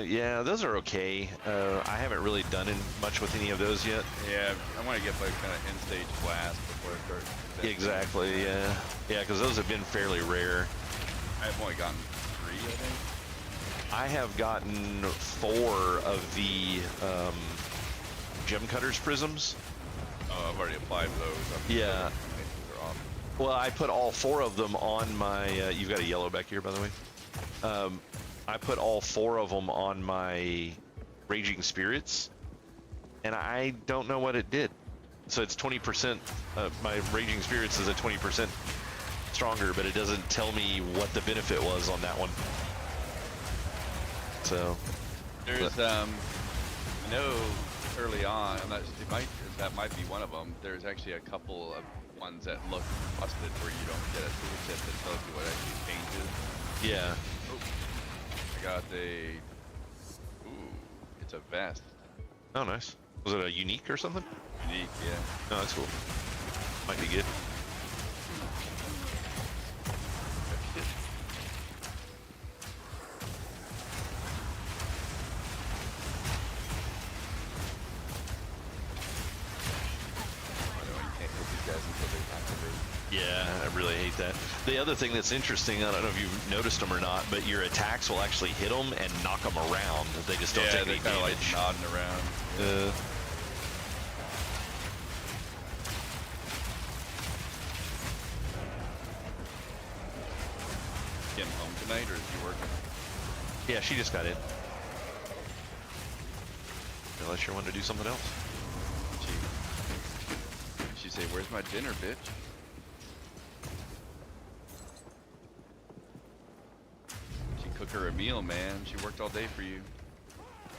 Yeah, those are okay. I haven't really done much with any of those yet. Yeah, I want to get like kind of end stage blast before it starts. Exactly, yeah. Yeah, because those have been fairly rare. I've only gotten 3, I think. I have gotten 4 of the Gem Cutters prisms. Oh, I've already applied for those. Yeah. They're awesome. Well, I put all 4 of them on my... you've got a yellow back here, by the way. I put all 4 of them on my Raging Spirits, and I don't know what it did. So it's 20%. My Raging Spirits is at 20% stronger, but it doesn't tell me what the benefit was on that one. So there's I know early on, that might be one of them. There's actually a couple of ones that look busted where you don't get a tooltip that tells you what actually changes. yeah. Oh, I got it's a vest. Oh, nice. Was it a unique or something? Unique, yeah. No, that's cool. Might be good. Yeah, I really hate that. The other thing that's interesting, I don't know if you've noticed them or not, but your attacks will actually hit them and knock them around. They just don't take any damage. Like nodding around. Getting home tonight, or is she working? Yeah, she just got in. Unless you want to do something else. She say, "Where's my dinner, bitch?" She cook her a meal, man. She worked all day for you.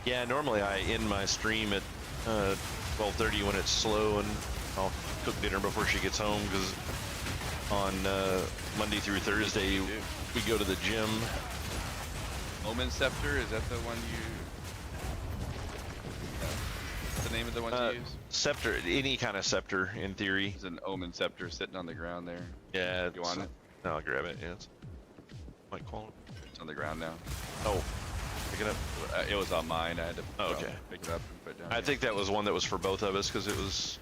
Yeah, normally I end my stream at 12:30 when it's slow, and I'll cook dinner before she gets home, because on Monday through Thursday we go to the gym. Omen Scepter, is that the one you... What's the name of the one you use? Scepter, any kind of scepter in theory. There's an Omen Scepter sitting on the ground there. Yeah. You want it? No, I'll grab it. Yeah, it's quite quality. It's on the ground now. Oh, pick it up. It was on mine. I had to okay. Pick it up and put it down. I think that was one that was for both of us, because it was...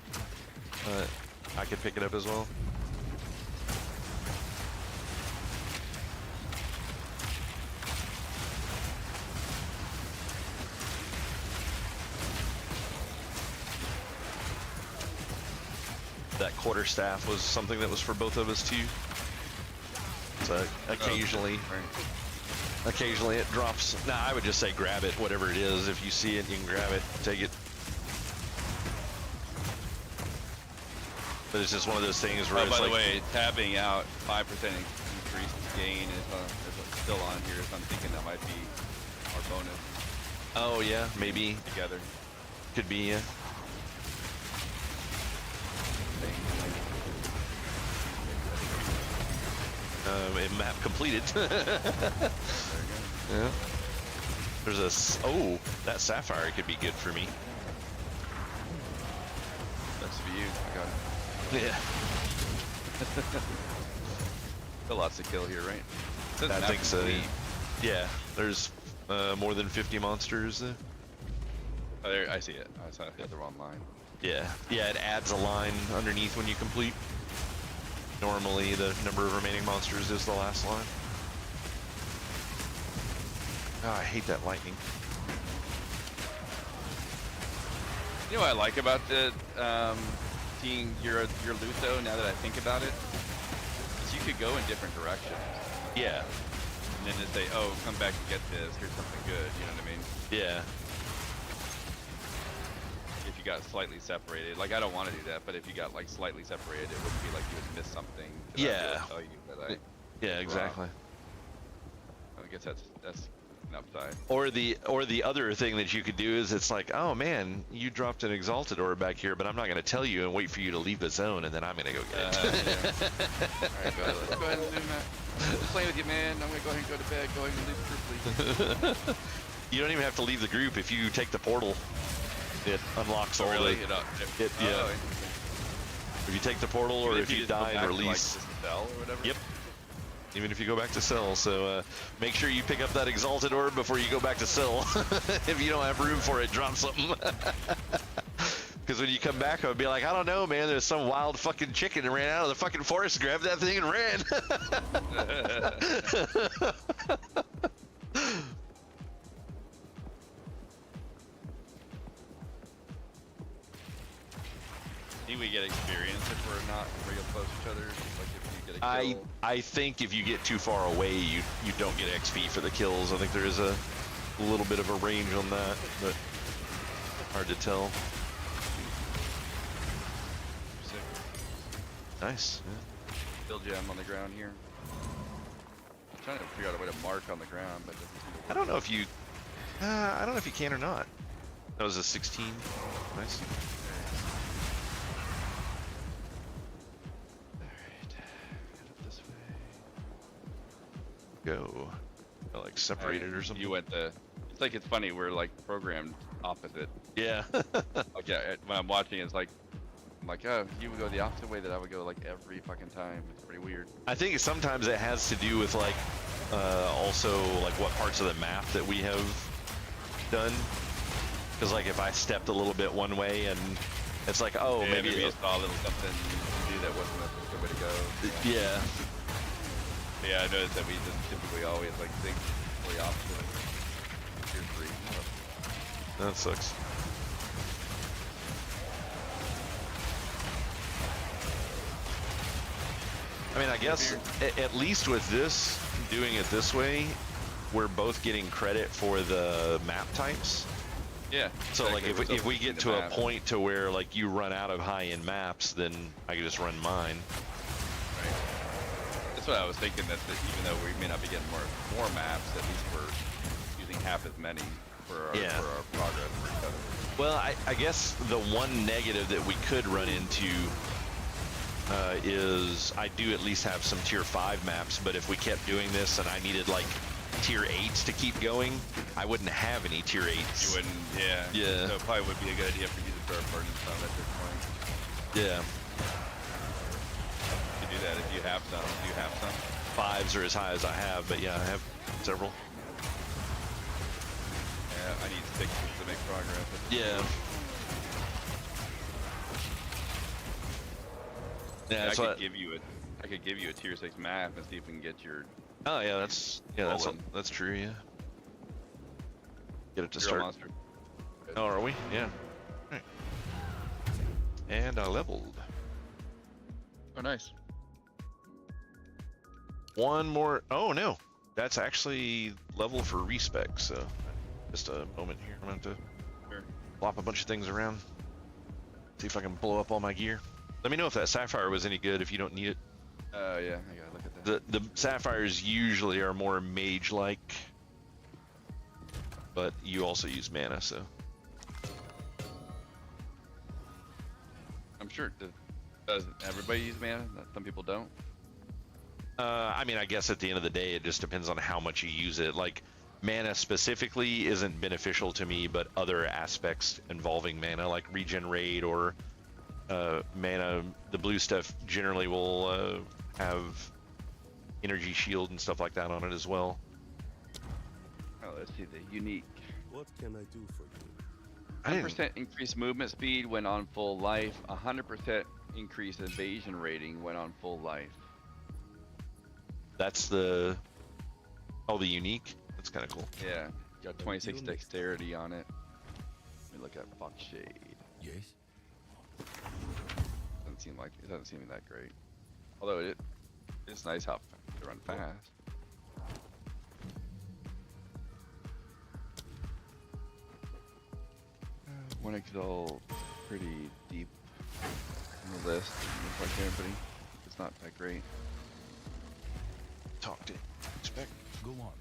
I could pick it up as well. That quarterstaff was something that was for both of us too. So occasionally, occasionally it drops. Nah, I would just say grab it, whatever it is. If you see it, you can grab it, take it. But it's just one of those things where it's by like... the way, tabbing out 5% increased gain is still on here, so I'm thinking that might be our bonus. Oh yeah, maybe. Together. Could be, yeah. Map completed. Yeah. There's a... Oh, that sapphire could be good for me. That's for you. I got it. Yeah. Still lots to kill here, right? I think so. Yeah, there's more than 50 monsters. Oh, there, I see it. I saw the wrong line. Yeah, yeah, it adds a line underneath when you complete. Normally, the number of remaining monsters is the last line. Oh, I hate that lightning. You know what I like about the seeing your loot though, now that I think about it, is you could go in different directions. Yeah. And then they say, oh, come back and get this, here's something good, you know what I mean? Yeah. If you got slightly separated, like I don't want to do that, but if you got like slightly separated, it wouldn't be like you would miss something. Yeah. Tell you that I Yeah, exactly. I guess that's an upside. Or the other thing that you could do is it's like, oh man, you dropped an exalted orb back here, but I'm not going to tell you and wait for you to leave the zone, and then I'm going to go get it. Yeah. Alright, let's go ahead and do that. Just playing with you, man. I'm going to go ahead and go to bed. Go ahead and leave the group, please. You don't even have to leave the group if you take the portal. It unlocks all really? the... Yeah. Yeah. If you take the portal, or if you die and release... To, like, cell or whatever? Yep. Even if you go back to cell, so make sure you pick up that exalted orb before you go back to cell. If you don't have room for it, drop something. Because when you come back, I would be like, I don't know, man, there's some wild fucking chicken that ran out of the fucking forest, grabbed that thing and ran. I think we get experience if we're not real close to each other. Like if you get a kill. I think if you get too far away, you don't get XP for the kills. I think there is a little bit of a range on that, but Hard to tell. Sick. Nice. Still jam on the ground here. I'm trying to figure out a way to mark on the ground, but it doesn't seem to work. I don't know if you. I don't know if you can or not. That was a 16. Nice. Alright. Head up this way. Go. Like separated or something. You went the. It's like it's funny. We're like programmed opposite. Yeah. Like yeah, when I'm watching, it's like I'm like, oh, you would go the opposite way that I would go like every fucking time. It's pretty weird. I think sometimes it has to do with like also like what parts of the map that we have done. Because like if I stepped a little bit one way and it's like, oh, Yeah, maybe you saw a little something you do that wasn't a good way to go. yeah. Yeah, I noticed that we just typically always like think the opposite. Tier 3. That sucks. I mean, I guess at least with this, doing it this way, we're both getting credit for the map types. Yeah. So exactly. like if we get to a point to where like you run out of high-end maps, then I can just run mine. Right. That's what I was thinking. That even though we may not be getting more maps, at least we're using half as many for our progress for each other. Well, I guess the one negative that we could run into is I do at least have some tier 5 maps, but if we kept doing this and I needed like tier 8s to keep going, I wouldn't have any tier 8s. You wouldn't, yeah. Yeah. So it probably would be a good idea for you to start burning some at this point. Yeah. To do that, if you have some, do you have some? 5s are as high as I have, but yeah, I have several. Yeah, I need 6s to make progress. Yeah. Yeah, I that's could what. give you a tier 6 map and see if we can get your. Oh yeah, that's true. Yeah. Get it to You're a start. monster. Oh, are we? Yeah. Right. And I leveled. Oh, nice. One more. Oh no, that's actually level for respec. So, just a moment here. I'm going to Sure. flop a bunch of things around. See if I can blow up all my gear. Let me know if that sapphire was any good. If you don't need it. Oh yeah, I gotta look at that. The sapphires usually are more mage-like, but you also use mana, so. I'm sure. Does everybody use mana? Some people don't. I mean, I guess at the end of the day, it just depends on how much you use it. Like, mana specifically isn't beneficial to me, but other aspects involving mana, like regenerate or mana, the blue stuff generally will have energy shield and stuff like that on it as well. Oh, let's see the unique. What can I do for you? 10% increased movement speed when on full life. 100% increased evasion rating when on full life. That's the the unique. That's kind of cool. Yeah, got 26 dexterity on it. Let me look at Fox Shade. Yes. Doesn't seem that great. Although it's nice how to run fast. One exalt, pretty deep on the list. Looks like everybody. It's not that great. Talk to expect. Go on.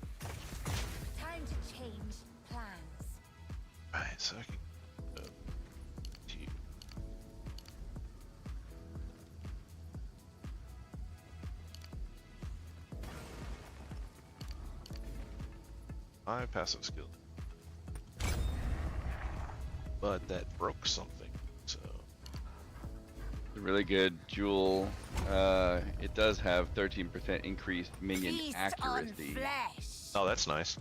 Time to change plans. Right, so I can to you. My passive skill. But that broke something, so. Really good jewel. It does have 13% increased minion Feast accuracy. on flesh. Oh, that's nice.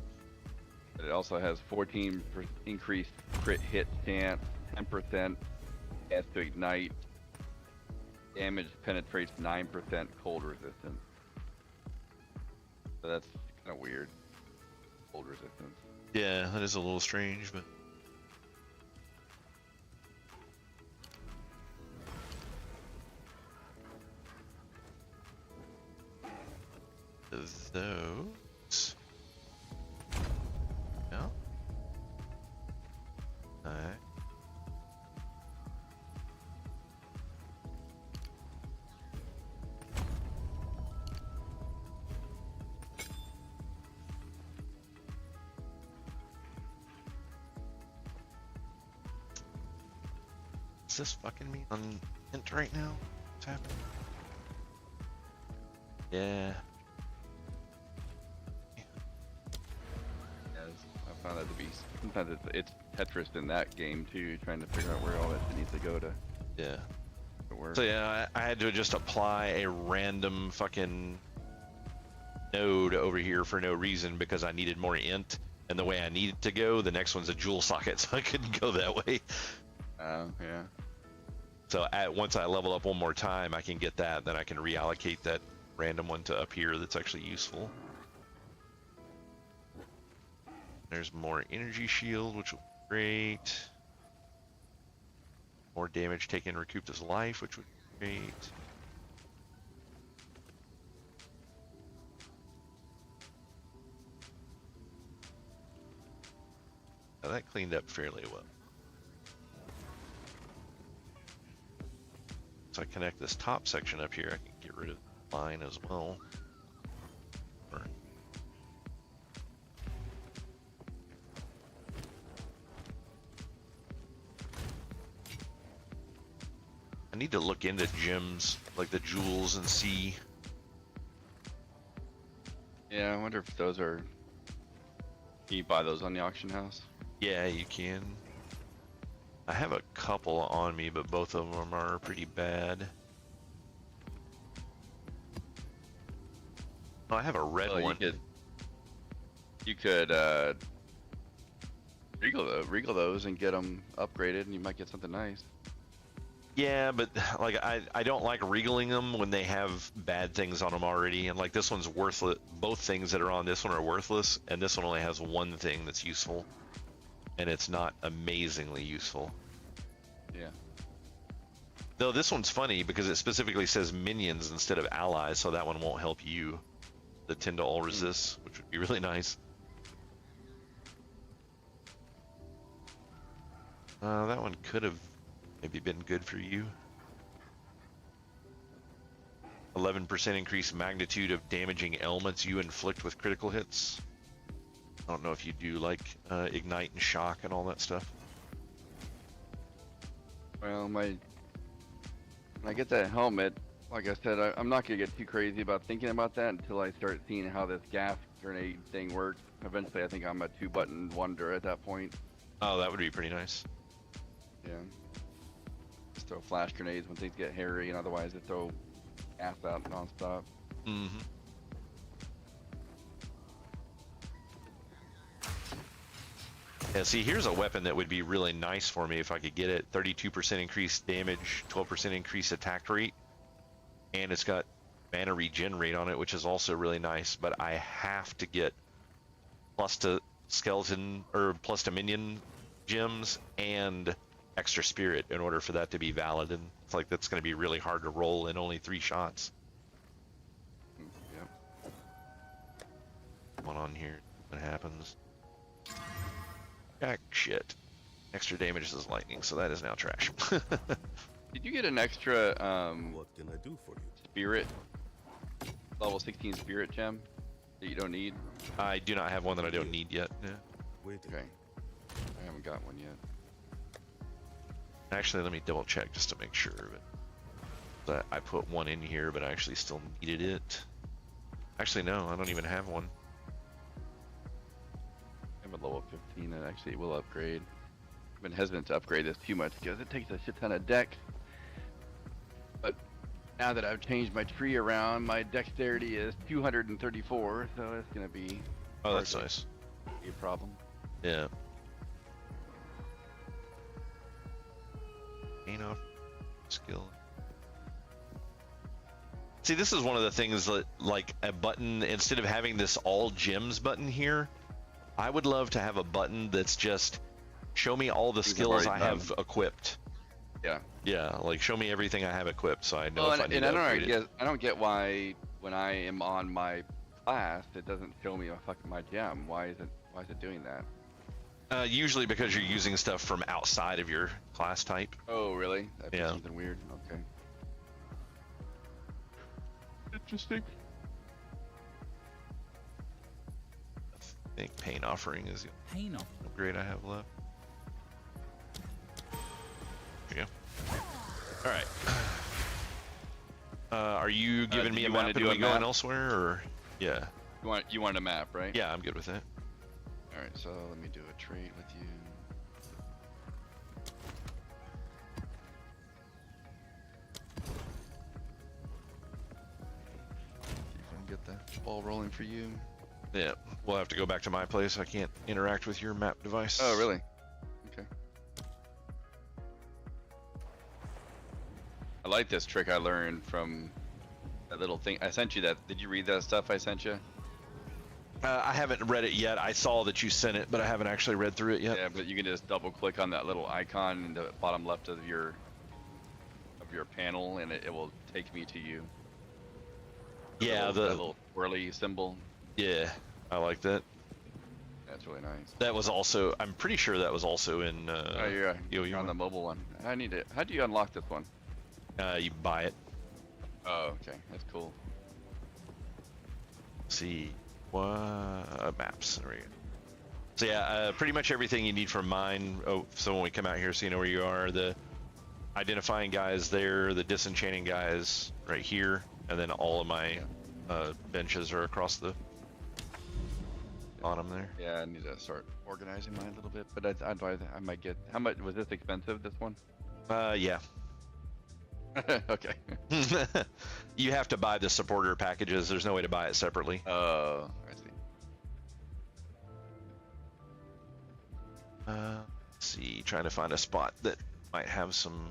But it also has 14% increased crit hit chance, 10% chance to ignite. Damage penetrates 9% cold resistance. So that's kind of weird. Cold resistance. Yeah, that is a little strange, but. Those. No. Alright. Is this fucking me on int right now? What's happening? Yeah. I found that to be sometimes it's Tetris in that game too, trying to figure out where all that shit needs to go to Yeah. work. So yeah, I had to just apply a random fucking node over here for no reason because I needed more int, and the way I needed to go, the next one's a jewel socket, so I couldn't go that way. Yeah. So once I level up one more time, I can get that, then I can reallocate that random one to up here that's actually useful. There's more energy shield, which will be great. More damage taken recouped as life, which would be great. Now that cleaned up fairly well. So I connect this top section up here, I can get rid of the line as well. I need to look into gems, like the jewels, and see. Yeah, I wonder if those are. Can you buy those on the auction house? Yeah, you can. I have a couple on me, but both of them are pretty bad. Oh, I have a red one. You could regal those and get them upgraded, and you might get something nice. Yeah, but like I don't like regaling them when they have bad things on them already, and like this one's worthless. Both things that are on this one are worthless, and this one only has one thing that's useful, and it's not amazingly useful. Yeah. Though this one's funny because it specifically says minions instead of allies, so that one won't help you. The 10 to all resist, which would be really nice. That one could have maybe been good for you. 11% increased magnitude of damaging elements you inflict with critical hits. I don't know if you do like ignite and shock and all that stuff. Well, when I get that helmet, like I said, I'm not gonna get too crazy about thinking about that until I start seeing how this gas grenade thing works. Eventually, I think I'm a 2-button wonder at that point. Oh, that would be pretty nice. Yeah. Just throw flash grenades when things get hairy, and otherwise they throw gas out nonstop. Mm-hmm. Yeah, see, here's a weapon that would be really nice for me if I could get it. 32% increased damage, 12% increased attack rate, and it's got mana regen rate on it, which is also really nice, but I have to get plus to skeleton, or plus to minion gems, and extra spirit in order for that to be valid, and it's like that's going to be really hard to roll in only 3 shots. Yep. One on here, what happens? Jack shit. Extra damage is lightning, so that is now trash. Did you get an extra What can I do for you? spirit, level 16 spirit gem that you don't need? I do not have one that I don't need yet. Yeah. Wait. Okay. I haven't got one yet. Actually, let me double check just to make sure. But I put one in here, but I actually still needed it. Actually, no, I don't even have one. I'm at level 15 and actually will upgrade. I've been hesitant to upgrade this too much because it takes a shit ton of dex. But now that I've changed my tree around, my dexterity is 234, so it's gonna be. Oh, that's nice. Be a problem. Yeah. Gain off skill. See, this is one of the things that, like, a button, instead of having this all gems button here, I would love to have a button that's just show me all the skills I have equipped. Yeah. Yeah, like show me everything I have equipped so I know Well, if I need to upgrade it. I don't get why when I am on my class it doesn't show me my gem. Why is it doing that? Usually because you're using stuff from outside of your class type. Oh, really? That's Yeah. something weird. Okay. Interesting. I think Pain Offering is the Pain off. upgrade I have left. There you go. All right. Are you giving do me you a wanna map do and a we going map? elsewhere, or yeah? You want a map, right? Yeah, I'm good with that. All right, so let me do a trade with you. See if I can get the ball rolling for you. Yeah, we'll have to go back to my place. I can't interact with your map device. Oh, really? Okay. I like this trick I learned from that little thing. I sent you that. Did you read that stuff I sent you? I haven't read it yet. I saw that you sent it, but I haven't actually read through it yet. Yeah, but you can just double click on that little icon in the bottom left of your panel, and it will take me to you. Yeah, that little swirly symbol. Yeah, I like that. That's really nice. That was also, I'm pretty sure that was also in. Oh yeah, PoE you're on the mobile one. I need it. How do you unlock this one? You buy it. Oh, okay, that's cool. Let's see what maps. There we go. So yeah, pretty much everything you need from mine. Oh, so when we come out here, so you know where you are. The identifying guys there, the disenchanting guys right here, and then all of my benches are across the bottom there. Yeah, I need to start organizing mine a little bit, but I might get. How much was this expensive? This one? Yeah. Okay. You have to buy the supporter packages. There's no way to buy it separately. Oh, I see. Let's see, trying to find a spot that might have some.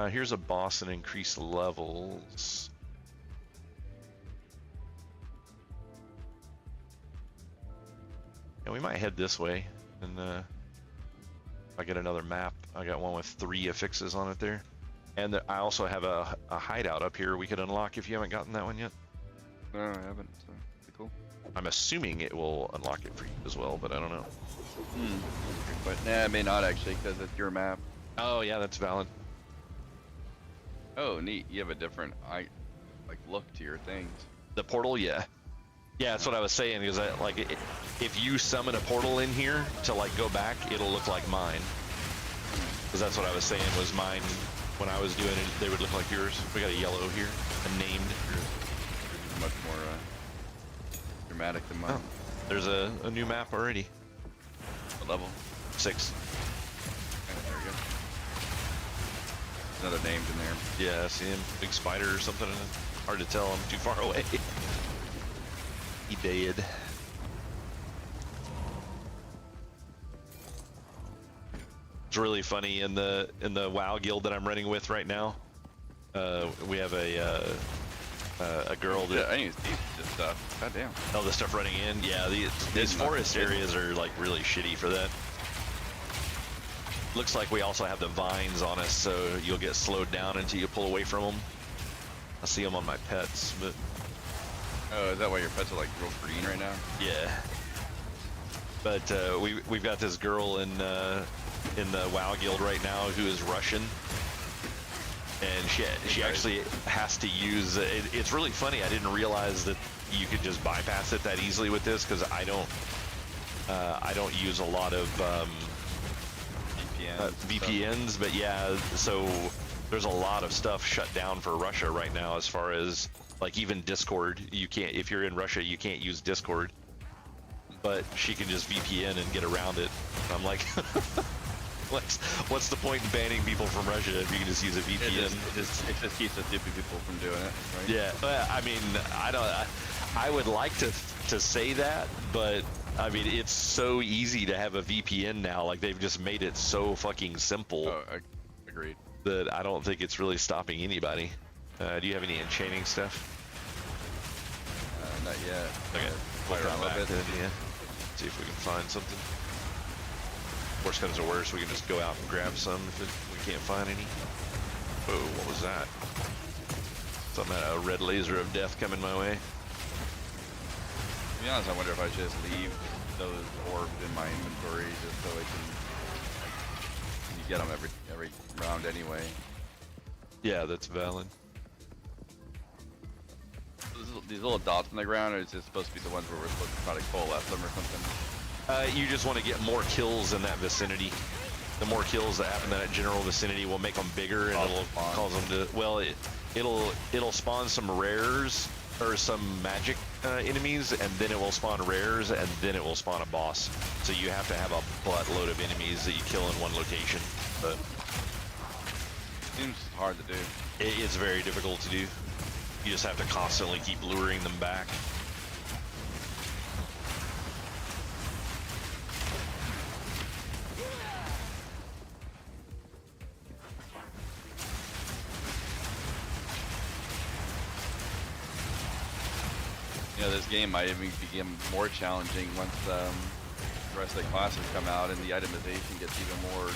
Here's a boss and increase levels. And we might head this way, and I get another map. I got one with 3 affixes on it there, and I also have a hideout up here we could unlock if you haven't gotten that one yet. No, I haven't. So pretty cool. I'm assuming it will unlock it for you as well, but I don't know. But nah, it may not actually, because it's your map. Oh yeah, that's valid. Oh, neat. You have a different look to your things. The portal, yeah. Yeah, that's what I was saying, because if you summon a portal in here to like go back, it'll look like mine. Because that's what I was saying was mine when I was doing it, they would look like yours. We got a yellow here, a named. Yours is much more dramatic than mine. Oh, there's a new map already. What level? 6. Okay, there we go. Another named in there. Yeah, I see him. Big spider or something. Hard to tell. I'm too far away. He dead. It's really funny in the WoW guild that I'm running with right now. We have a girl that. Yeah, I need to see this stuff. God damn. All the stuff running in. Yeah, these forest areas are like really shitty for that. Looks like we also have the vines on us, so you'll get slowed down until you pull away from them. I see them on my pets, but. Oh, is that why your pets are like real green right now? Yeah. But we've got this girl in the WoW guild right now who is Russian, and she actually has to use. It's really funny. I didn't realize that you could just bypass it that easily with this, because I don't use a lot of VPNs, but yeah. So there's a lot of stuff shut down for Russia right now, as far as like even Discord. You can't, if you're in Russia, you can't use Discord. But she can just VPN and get around it. I'm like, what's the point in banning people from Russia if you can just use a VPN? It just keeps the stupid people from doing it, right? Yeah, I mean, I would like to say that, but I mean, it's so easy to have a VPN now. Like, they've just made it so fucking simple. Oh, agreed. That I don't think it's really stopping anybody. Do you have any enchanting stuff? Not yet. Okay, we'll come back then, yeah. See if we can find something. Worst comes to worst, we can just go out and grab some if we can't find any. Whoa, what was that? Something had a red laser of death coming my way. To be honest, I wonder if I should just leave those orbs in my inventory just so I can you get them every round anyway. Yeah, that's valid. These little dots on the ground, or is this supposed to be the ones where we're supposed to try to coalesce them or something? You just want to get more kills in that vicinity. the more kills that happen in that general vicinity will make them bigger, and it'll spawn. cause them to. Well, it'll spawn some rares or some magic enemies, and then it will spawn rares, and then it will spawn a boss. So you have to have a buttload of enemies that you kill in one location. But Seems hard to do. it's very difficult to do. You just have to constantly keep luring them back. You know, this game might even become more challenging once the rest of the classes come out and the itemization gets even more.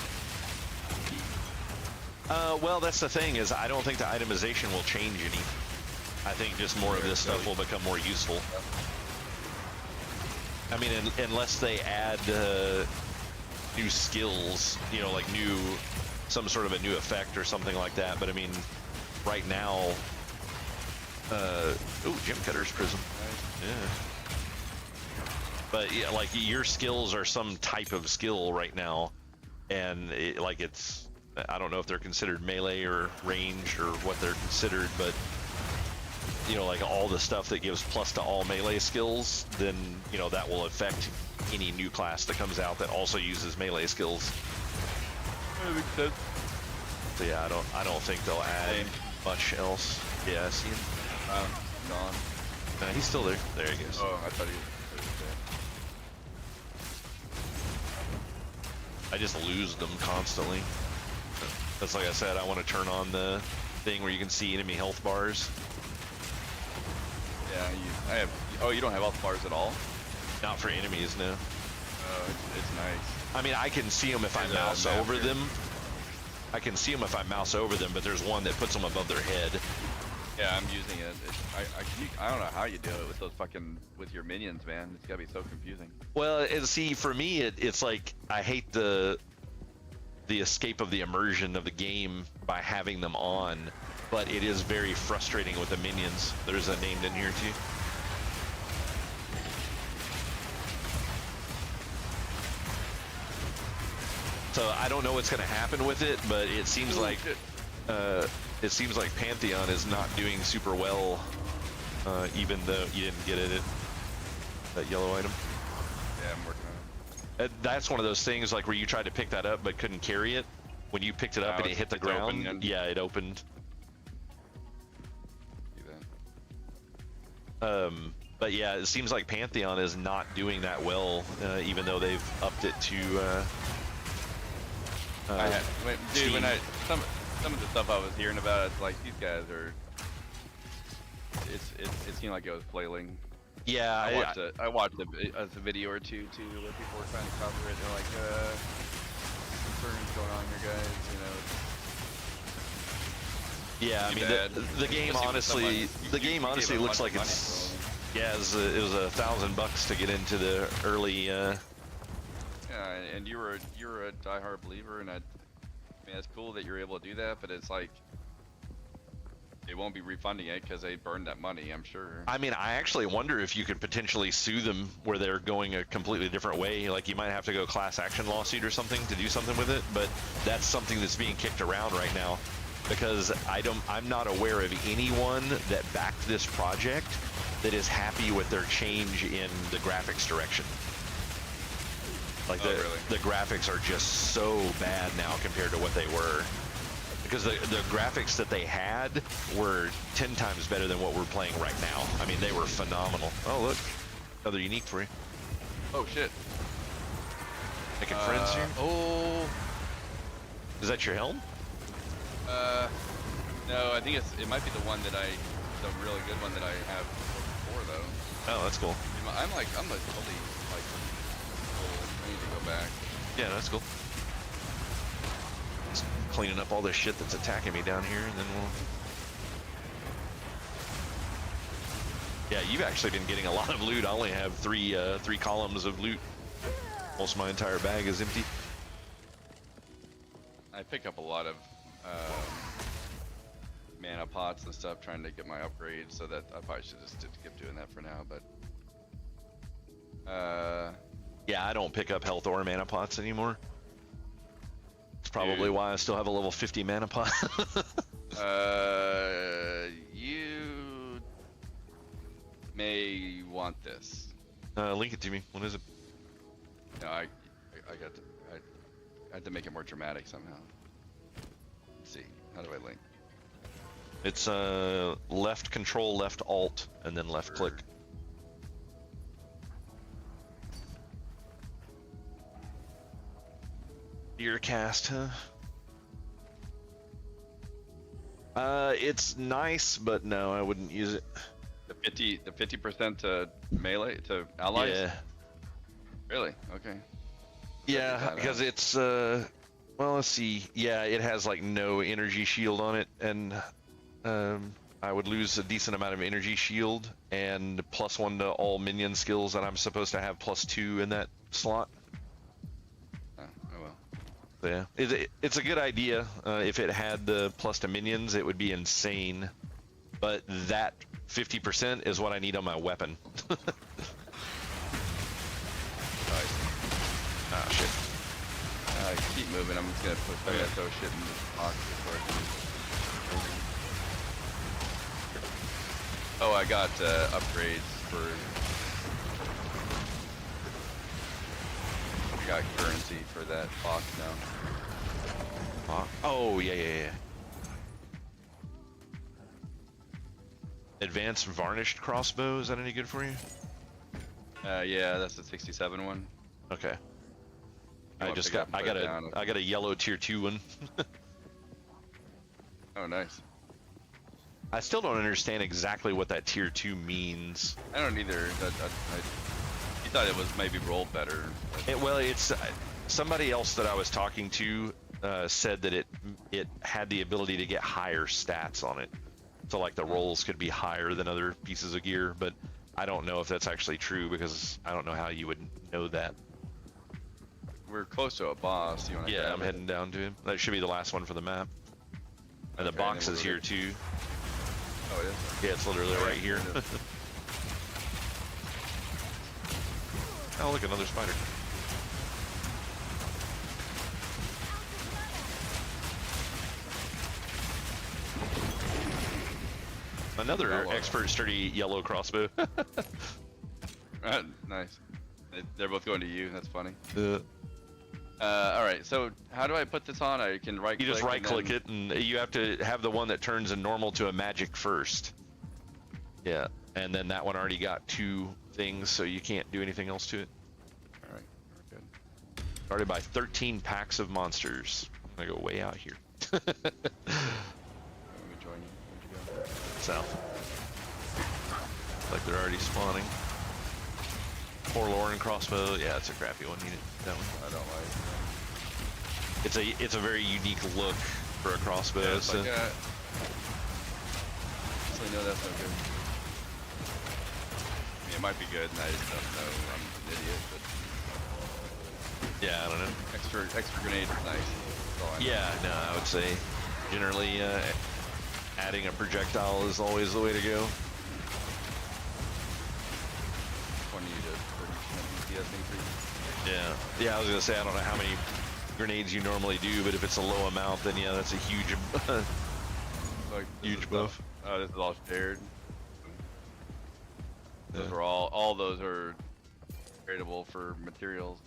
Well, that's the thing, is I don't think the itemization will change any. I think just more of this stuff will become more useful. I mean, unless they add new skills, you know, like some sort of a new effect or something like that. But I mean, right now, ooh, Gem Cutter's Prism. Yeah. But yeah, like your skills are some type of skill right now, and I don't know if they're considered melee or range or what they're considered, but you know, like all the stuff that gives plus to all melee skills, then you know that will affect any new class that comes out that also uses melee skills. That makes sense. So yeah, I don't think they'll add much else. Yeah, I see him. Gone. He's still there. There he goes. Oh, I thought he was I just lose them constantly. That's like I said, I want to turn on the thing where you can see enemy health bars. Yeah, I have. Oh, you don't have health bars at all? Not for enemies, no. Oh, it's nice. I mean, I can see them if I There's a mouse map over here. them. I can see them if I mouse over them, but there's one that puts them above their head. Yeah, I'm using it. I don't know how you do it with those with your minions, man. It's gotta be so confusing. Well, and see, for me, it's like I hate the escape of the immersion of the game by having them on, but it is very frustrating with the minions. There's a named in here too. So I don't know what's going to happen with it, but it seems like Pantheon is not doing super well, even though you didn't get it, that yellow item. Yeah, I'm working on it. That's one of those things like where you tried to pick that up but couldn't carry it. When you picked it up and it hit the ground, yeah, it opened. See that. But yeah, it seems like Pantheon is not doing that well, even though they've upped it to. Dude, when some of the stuff I was hearing about, it's like these guys are. It seemed like it was flailing. Yeah, I watched a video or two too where people were trying to cover it. They're like, concerns going on here, guys. You know. yeah. I mean, bad. the game honestly, gave a looks bunch like of it's. money, Yeah, it was $1,000 to get into the early. Yeah, and you're a diehard believer, and I mean it's cool that you're able to do that, but it's like they won't be refunding it because they burned that money, I'm sure. I mean, I actually wonder if you could potentially sue them where they're going a completely different way. Like you might have to go class action lawsuit or something to do something with it, but that's something that's being kicked around right now because I'm not aware of anyone that backed this project that is happy with their change in the graphics direction. Like the graphics are just so bad now compared to what they were. Because the graphics that they had were 10 times better than what we're playing right now. I mean, they were phenomenal. Oh, look. Another unique for you. Oh, shit. Making friends here? Oh. Is that your helm? No, I think it might be the one that the really good one that I have before, though. Oh, that's cool. I'm totally, like, cool. I need to go back. Yeah, that's cool. Just cleaning up all this shit that's attacking me down here, and then we'll... Yeah, you've actually been getting a lot of loot. I only have three columns of loot. Most of my entire bag is empty. I pick up a lot of mana pots and stuff trying to get my upgrades, so that I probably should just skip doing that for now, but Yeah, I don't pick up health or mana pots anymore. probably why I still have a level 50 mana pot. You may want this. Link it to me. What is it? No, I had to make it more dramatic somehow. Let's see. How do I link? It's left control, left alt, and then left click. Deer cast, huh? It's nice, but no, I wouldn't use it. The 50% to melee to allies. Yeah. Really? Okay. Yeah, because it's well, let's see. Yeah, it has like no energy shield on it, and I would lose a decent amount of energy shield and +1 to all minion skills, and I'm supposed to have +2 in that slot. Oh well. So, yeah, it's a good idea. If it had the plus to minions, it would be insane. But that 50% is what I need on my weapon. Ah, shit. Keep moving. I'm just gonna throw shit in this box before I can... Oh, I got upgrades for... I got currency for that box now. Oh, yeah. Advanced varnished crossbow, is that any good for you? Yeah, that's the 67 one. Okay. I got a yellow tier 2 one. Oh, nice. I still don't understand exactly what that tier 2 means. I don't either. You thought it was maybe rolled better. Well, it's somebody else that I was talking to said that it had the ability to get higher stats on it. So like the rolls could be higher than other pieces of gear, but I don't know if that's actually true because I don't know how you would know that. We're close to a boss. You want to? Yeah, I'm heading down to him. That should be the last one for the map. And the box is here too. Oh, it is? Yeah, it's literally right here. Oh, look, another spider. Another expert sturdy yellow crossbow. Nice. They're both going to you. That's funny. Yeah. All right. So how do I put this on? I can right. You just right click it, and you have to have the one that turns a normal to a magic first. Yeah, and then that one already got 2 things, so you can't do anything else to it. All right. Good. Started by 13 packs of monsters. I'm gonna go way out here. Let me join you. Where'd you go? South. Like they're already spawning. Forlorn crossbow. Yeah, it's a crappy one. Need it. That one. I don't like. It's a very unique look for a crossbow. Yeah, so. like, so no, that's no good. I mean, it might be good, and I just don't know. I'm an idiot, but yeah, I don't know. Extra grenade is nice. That's all I know. Yeah, no, I would say generally adding a projectile is always the way to go. 20 to 30% DPS increase. Yeah, I was gonna say I don't know how many grenades you normally do, but if it's a low amount, then yeah, that's a huge, Like, huge buff. Oh, this is all shared. Those are all those are tradable for materials.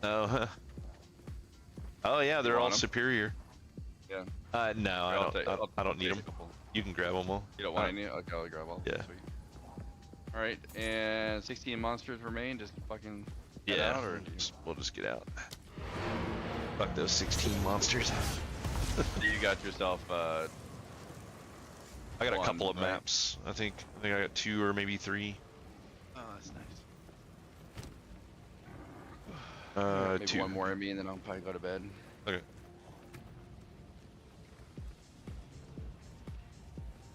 Oh, huh. Oh yeah, they're all superior. Yeah. No, I don't need them. You can grab them all. You don't want any? Okay, I'll grab all. Yeah. Sweet. All right, and 16 monsters remain. Just fucking head Yeah. out, or We'll just get out. Fuck those 16 monsters. you got yourself. I got a one, couple of right? maps. I think I got 2 or maybe 3. Oh, that's nice. Maybe 2. one more in me, and then I'll probably go to bed. Okay.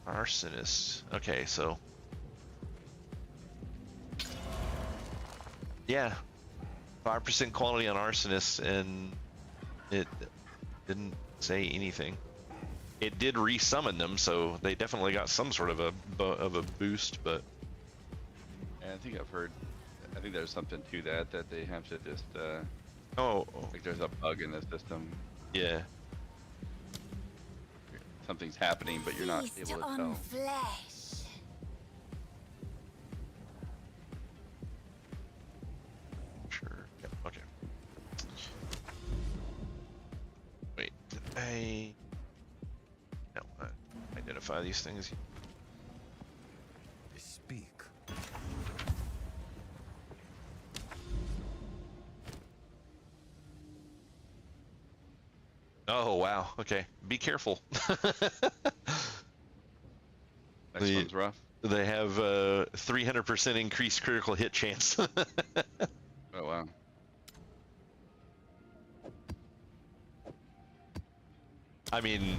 Arsonist. Okay, so. Yeah. 5% quality on Arsonist, and it didn't say anything. It did resummon them, so they definitely got some sort of a boost, but. And I think I've heard. I think there's something to that they have to just Oh, Like there's a bug in the system. yeah. Something's happening, but you're not Feast able to on tell. flesh. Sure. Yep. Okay. Wait, did I? No, identify these things. Speak. Oh wow. Okay. Be careful. Next one's rough. They have 300% increased critical hit chance. Oh wow. I mean,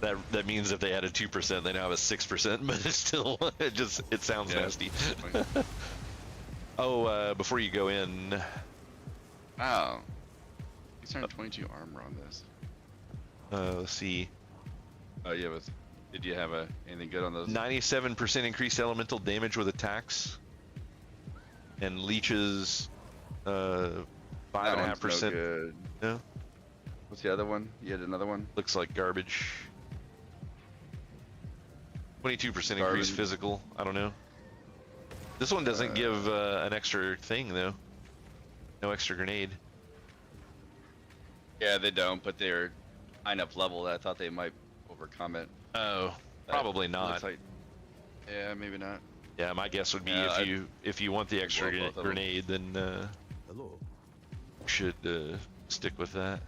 that means if they had a 2%, they now have a 6%, but it's still it sounds Yeah, nasty. fine. Oh, before you go in, Wow. 622 armor on this. let's see, Oh yeah, did you have anything good on those? 97% increased elemental damage with attacks, and leeches, That one's no 5.5%. good. No, What's the other one? You had another one? looks like garbage. 22% increased Garbage. physical. I don't know. This one doesn't give an extra thing though. No extra grenade. Yeah, they don't, but they're high enough level that I thought they might overcome it. Oh, That probably not. looks like- yeah, maybe not. Yeah, my guess would be Yeah, if you want the extra Well, both of them. grenade, then Hello. should stick with that.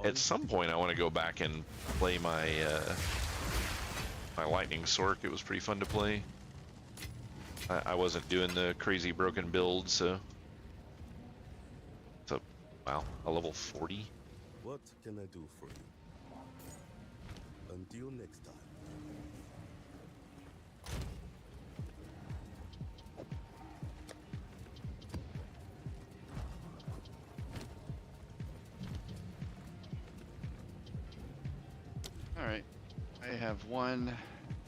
At some point, I want to go back and play my my lightning sork. It was pretty fun to play. I wasn't doing the crazy broken build, so it's wow, a level 40. What can I do for you? Until next time. All right, I have one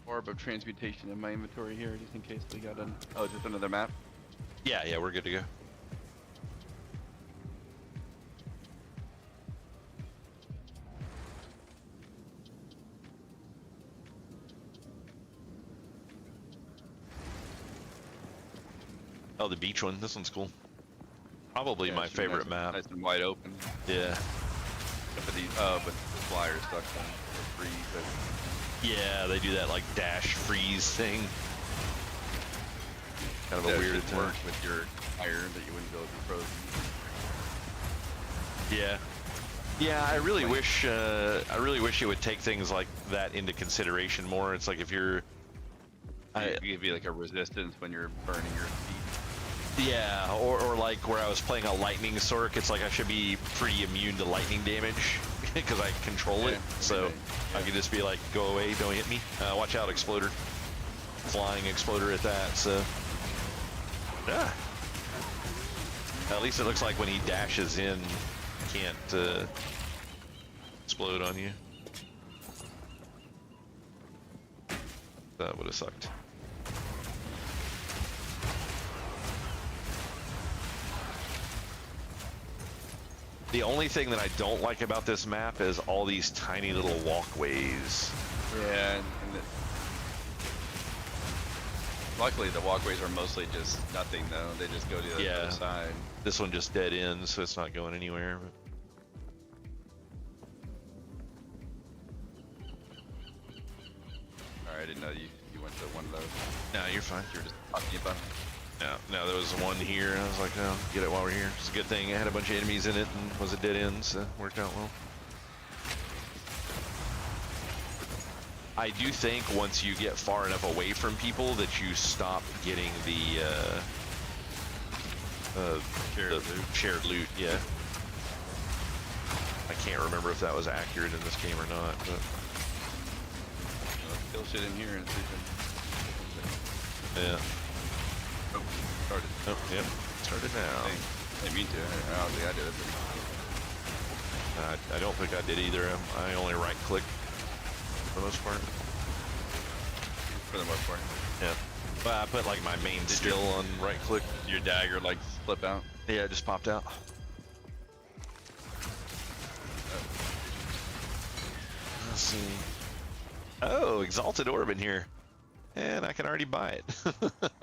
orb of transmutation in my inventory here, just in case we got an. Oh, just another map. Yeah, we're good to go. Oh, the beach one. This one's cool. Probably Yeah, my it should be favorite nice, map. Nice and wide open. Yeah. Except for these, but the flyers stuck on free. But Yeah, they do that like dash freeze thing. Kind of yeah, a it weird should attack. work with your iron that you wouldn't be able to be frozen. Yeah. Yeah, I really wish it would take things like that into consideration more. It's like if you're It give you like a resistance when you're burning your feet. yeah, or like where I was playing a lightning sork, it's like I should be pretty immune to lightning damage because I control it. Yeah, So right, I yeah. could just be like, go away, don't hit me. Watch out, exploder. Flying exploder at that, so yeah. At least it looks like when he dashes in, he can't explode on you. That would have sucked. The only thing that I don't like about this map is all these tiny little walkways. Yeah, and luckily the walkways are mostly just nothing though. They just go to the Yeah. other side. This one just dead ends, so it's not going anywhere. But... Alright, I didn't know you went to one of those. No, you're fine. You were just talking about. No, there was one here, and I was like, no, get it while we're here. It's a good thing it had a bunch of enemies in it and was a dead end, so it worked out well. I do think once you get far enough away from people that you stop getting the shared loot, yeah. I can't remember if that was accurate in this game or not, but Kill shit in here and see if yeah. it started. Oh, yep. Started now. Hey, me too. I don't think I did it. I don't think I did either. I only right click for the most part. For the most part. Yeah. Well, I put like my main skill on right click. Your dagger like flip out. Yeah, it just popped out. Let's see. Oh, Exalted Orb in here. And I can already buy it.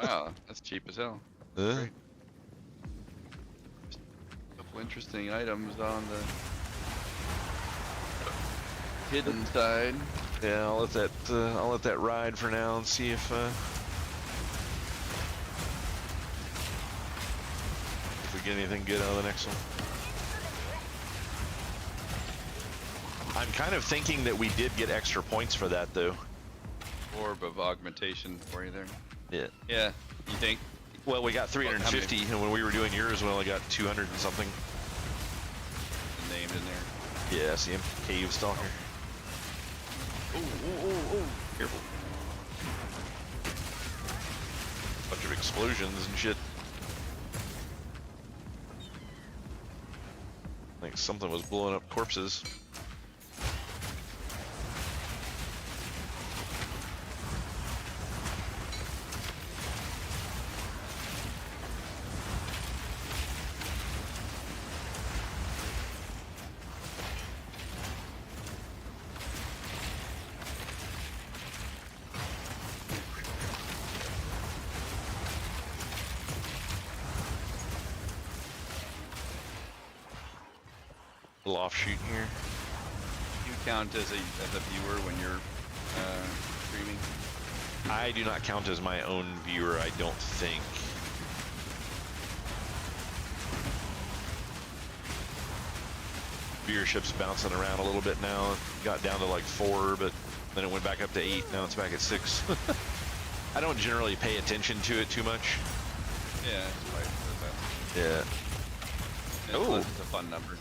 Wow, that's cheap as hell. Uh, Couple interesting items on the hidden side. yeah, I'll let that ride for now and see if we get anything good out of the next one. I'm kind of thinking that we did get extra points for that though. Orb of augmentation for you there. Yeah. Yeah, you think? Well, we got 350, and when we were doing yours, we only got 200 and something. Named in there. Yeah, I see him. Cave Stalker. Oh. Careful. Bunch of explosions and shit. I think something was blowing up corpses. Little offshoot here. You count as a viewer when you're streaming? I do not count as my own viewer, I don't think. Viewership's bouncing around a little bit now. It got down to like 4, but then it went back up to 8. Now it's back at 6. I don't generally pay attention to it too much. Yeah, it's like Yeah. oh, it's a fun number.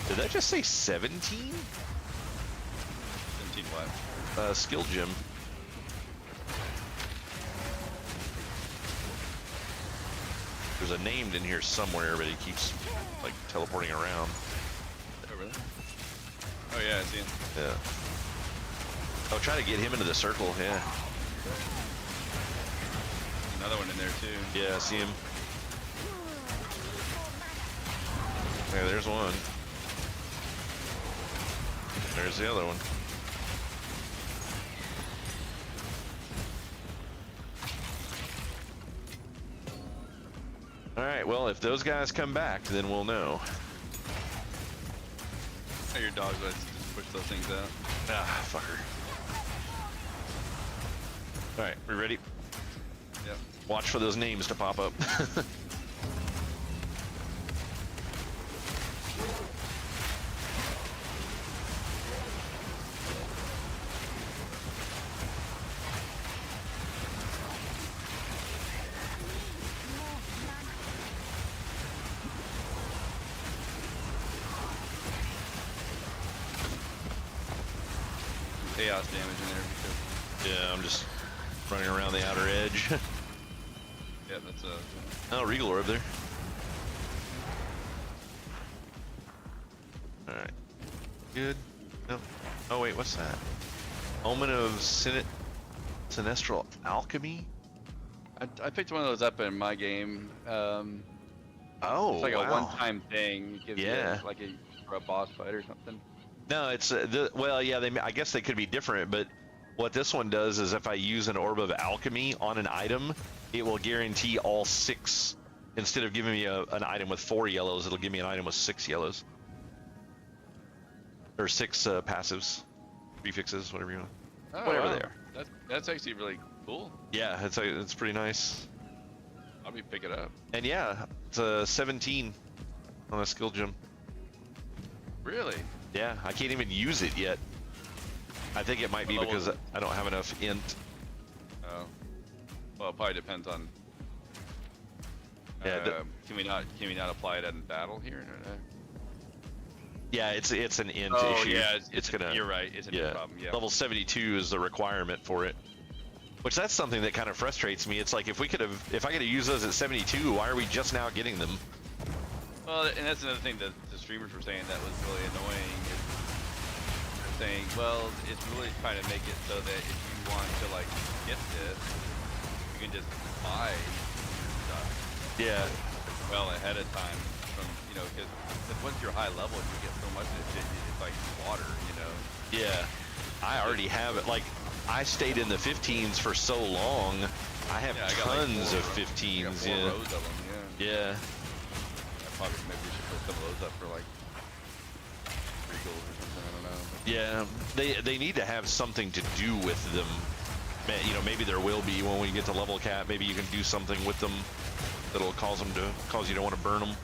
Did that just say 17? 17 what? Skill gem. There's a named in here somewhere, but he keeps like teleporting around. Oh really? Oh yeah, I see him. Yeah. I'll try to get him into the circle, yeah. Another one in there too. Yeah, I see him. Yeah, there's one. There's the other one. Alright, well, if those guys come back, then we'll know. Oh, your dogs let's just push those things out. Ah, fucker. Alright, we ready? Yep. Watch for those names to pop up. Chaos damage in there because Yeah, I'm just running around the outer edge. yeah, that's a Oh, Regal Orb there. Alright. Good. No. Oh, wait, what's that? Omen of Sinestral Alchemy? I picked one of those up in my game. Oh, It's like wow. a one-time thing. It gives Yeah. you like for a boss fight or something. No, it's well, yeah. I guess they could be different, but what this one does is if I use an Orb of Alchemy on an item, it will guarantee all 6. Instead of giving me an item with 4 yellows, it'll give me an item with 6 yellows, or 6 passives, prefixes, whatever you want. Oh, Whatever wow. they are. That's actually really cool. Yeah, it's pretty nice. I'll be pick it up. And yeah, it's a 17 on a skill gem. Really? Yeah, I can't even use it yet. I think it might be What level because is it? I don't have enough int. Oh. Well, it probably depends on. Yeah, can we not apply it in battle here? Yeah, it's an int Oh issue. yeah, it's gonna. You're right. It's a Yeah, problem. Yeah. level 72 is the requirement for it. Which that's something that kind of frustrates me. It's like if I could have used those at 72, why are we just now getting them? Well, and that's another thing that the streamers were saying that was really annoying. Is they're saying, well, it's really trying to make it so that if you want to like get this, you can just buy stuff Yeah. well ahead of time from, you know, because once you're high level, you get so much of this shit, it's like water, you know. Yeah. I already have it. Like, I stayed in the 15s for so long. I have Yeah, I got like tons 4 of rows. I got 15s. 4 Yeah. rows of them, yeah. Yeah. Probably maybe we should put some of those up for like Regals or something, I don't know. Yeah. They need to have something to do with them. You know, maybe there will be when we get to level cap. Maybe you can do something with them that'll cause you to want to burn them. All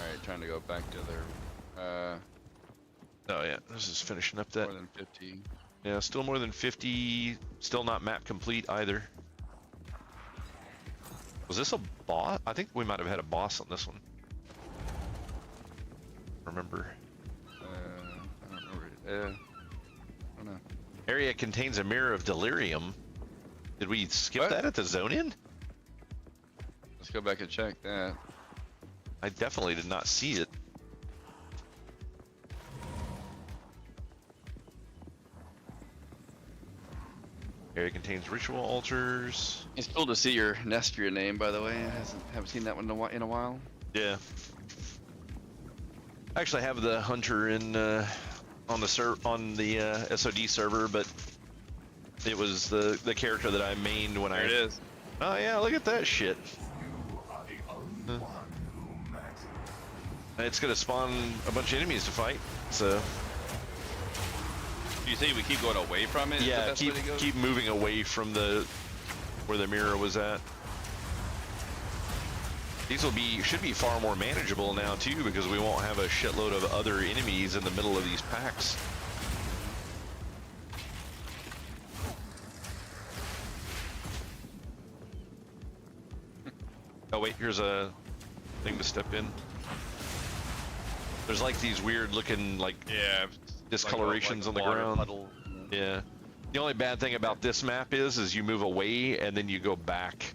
right, trying to go back to their Oh yeah, this is finishing up that. more than 50. Yeah, still more than 50. Still not map complete either. Was this a boss? I think we might have had a boss on this one. Remember? I don't remember. I don't know. Area contains a mirror of delirium. Did we skip What? that at the zone-in? Let's go back and check that. I definitely did not see it. Area contains ritual altars. It's cool to see your Nestria name, by the way. I haven't seen that one in a while. Yeah. I actually have the hunter in on the SOD server, but it was the character that I mained when There it is. Oh yeah, look at that shit. You are the only one who matters. It's gonna spawn a bunch of enemies to fight. So You say we keep going away from it? Is the yeah, best way to go? keep moving away from where the mirror was at. These should be far more manageable now too, because we won't have a shitload of other enemies in the middle of these packs. Oh wait, here's a thing to step in. There's like these weird looking like Yeah. discolorations on the water ground. puddle. Yeah. The only bad thing about this map is you move away and then you go back.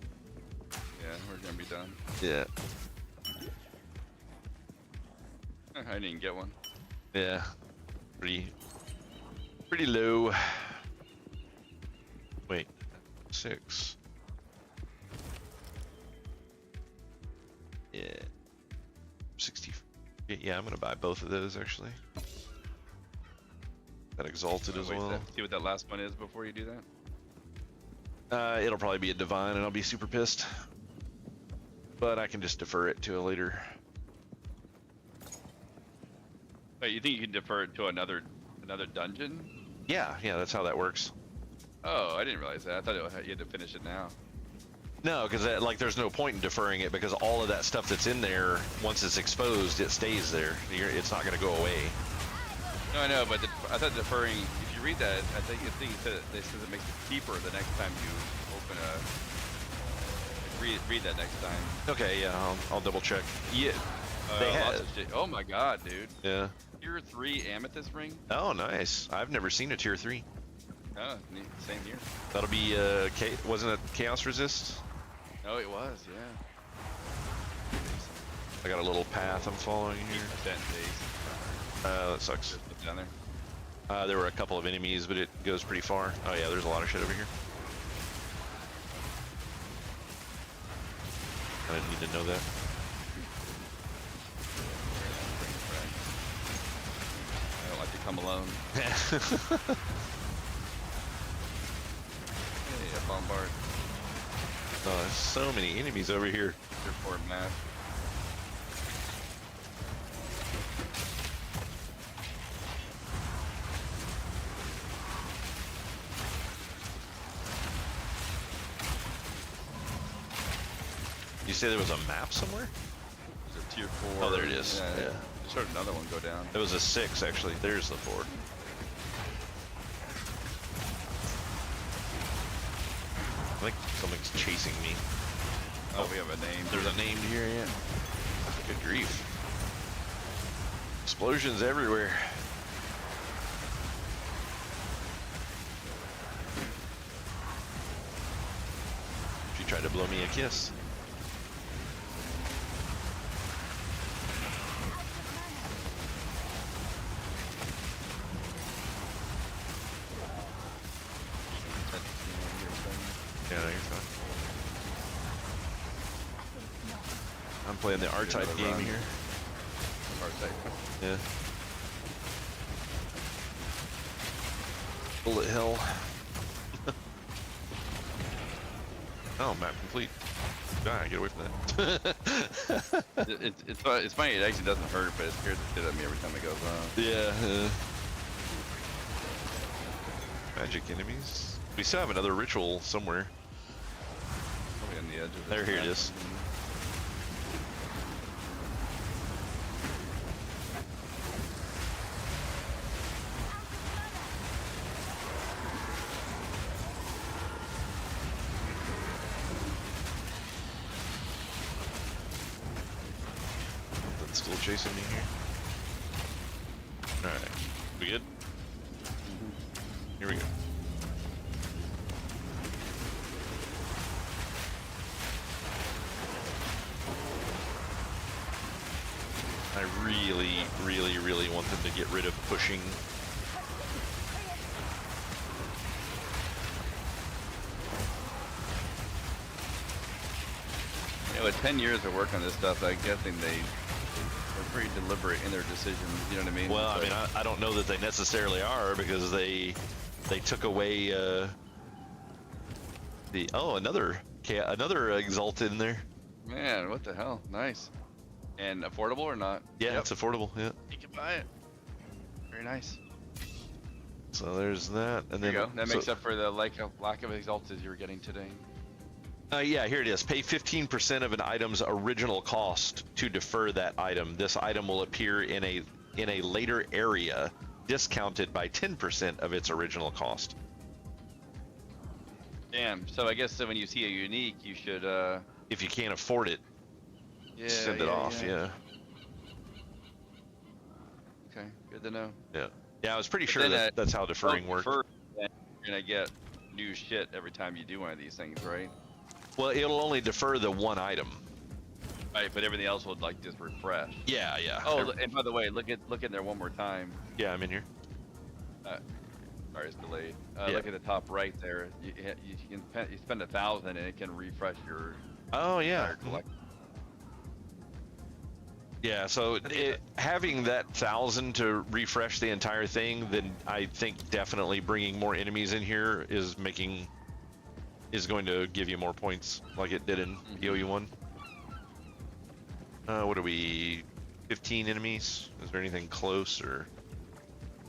Yeah, we're gonna be done. Yeah. I didn't get one. Yeah. Pretty low. Wait. 6. Yeah. 60. Yeah, I'm gonna buy both of those actually. That exalted as Wait, well. see what that last one is before you do that? It'll probably be a divine and I'll be super pissed. But I can just defer it to a later. Wait, you think you can defer it to another dungeon? Yeah, that's how that works. Oh, I didn't realize that. I thought you had to finish it now. No, because like there's no point in deferring it because all of that stuff that's in there, once it's exposed, it stays there. It's not going to go away. No, I know, but I thought deferring. If you read that, I think it said it makes it cheaper the next time you open a. Read that next time. Okay, yeah, I'll double check. Yeah, they Lots had. of shit. Oh my god, dude! Yeah. Tier 3 amethyst ring. Oh, nice. I've never seen a tier 3. Oh, neat. Same here. That'll be wasn't it Chaos Resist? Oh, it was, yeah. I got a little path I'm following here. 8% base. That sucks. Just put down there. There were a couple of enemies, but it goes pretty far. Oh yeah, there's a lot of shit over here. I didn't need to know that. I don't like to come alone. Hey, a bombard. Oh, there's so many enemies over here. Tier 4 map. You say there was a map somewhere? There's a tier 4. Oh, there it is. Yeah. Just heard another one go down. It was a 6 actually. There's the 4. I think something's chasing me. Oh, we have a name. There's a name here, yeah. Good grief. Explosions everywhere. She tried to blow me a kiss. Yeah, no, you're fine. I'm playing the R-Type Another game run. here. R-Type. Yeah. Bullet hell. Oh, map complete. Ah, get away from that. It's funny. It actually doesn't hurt, but it scares the shit out of me every time it goes on. Yeah. Magic enemies. We still have another ritual somewhere. Probably on the edge of this There, here it map. is. Something's still chasing me here. Alright. We good? Here we go. I really want them to get rid of pushing. Yeah, with 10 years of work on this stuff, I'm guessing they're pretty deliberate in their decisions. You know what I mean? Well, I But- mean, I don't know that they necessarily are, because they took away the another Exalt in there. Man, what the hell? Nice. And affordable or not? Yeah, Yep. it's affordable. Yeah. You can buy it. Very nice. So there's that, and There then you go. That makes up for the lack of exalted you were getting today. yeah, here it is. Pay 15% of an item's original cost to defer that item. This item will appear in a later area, discounted by 10% of its original cost. Damn. So I guess when you see a unique, you should If you can't afford it, send it off. Yeah. Okay. Good to know. Yeah. Yeah, I was pretty But sure then, that's how deferring worked. You're gonna get new shit every time you do one of these things, right? Well, it'll only defer the one item. Right, but everything else would like just refresh. Yeah, yeah. Oh, and by the way, look in there one more time. Yeah, I'm in here. Sorry, it's delayed. Yeah. Look at the top right there. You spend 1,000 and it can refresh your Oh, yeah. entire collection. Yeah, so having that 1,000 to refresh the entire thing, then I think definitely bringing more enemies in here is going to give you more points, like it did in PoE 1. What are we? 15 enemies? Is there anything close or?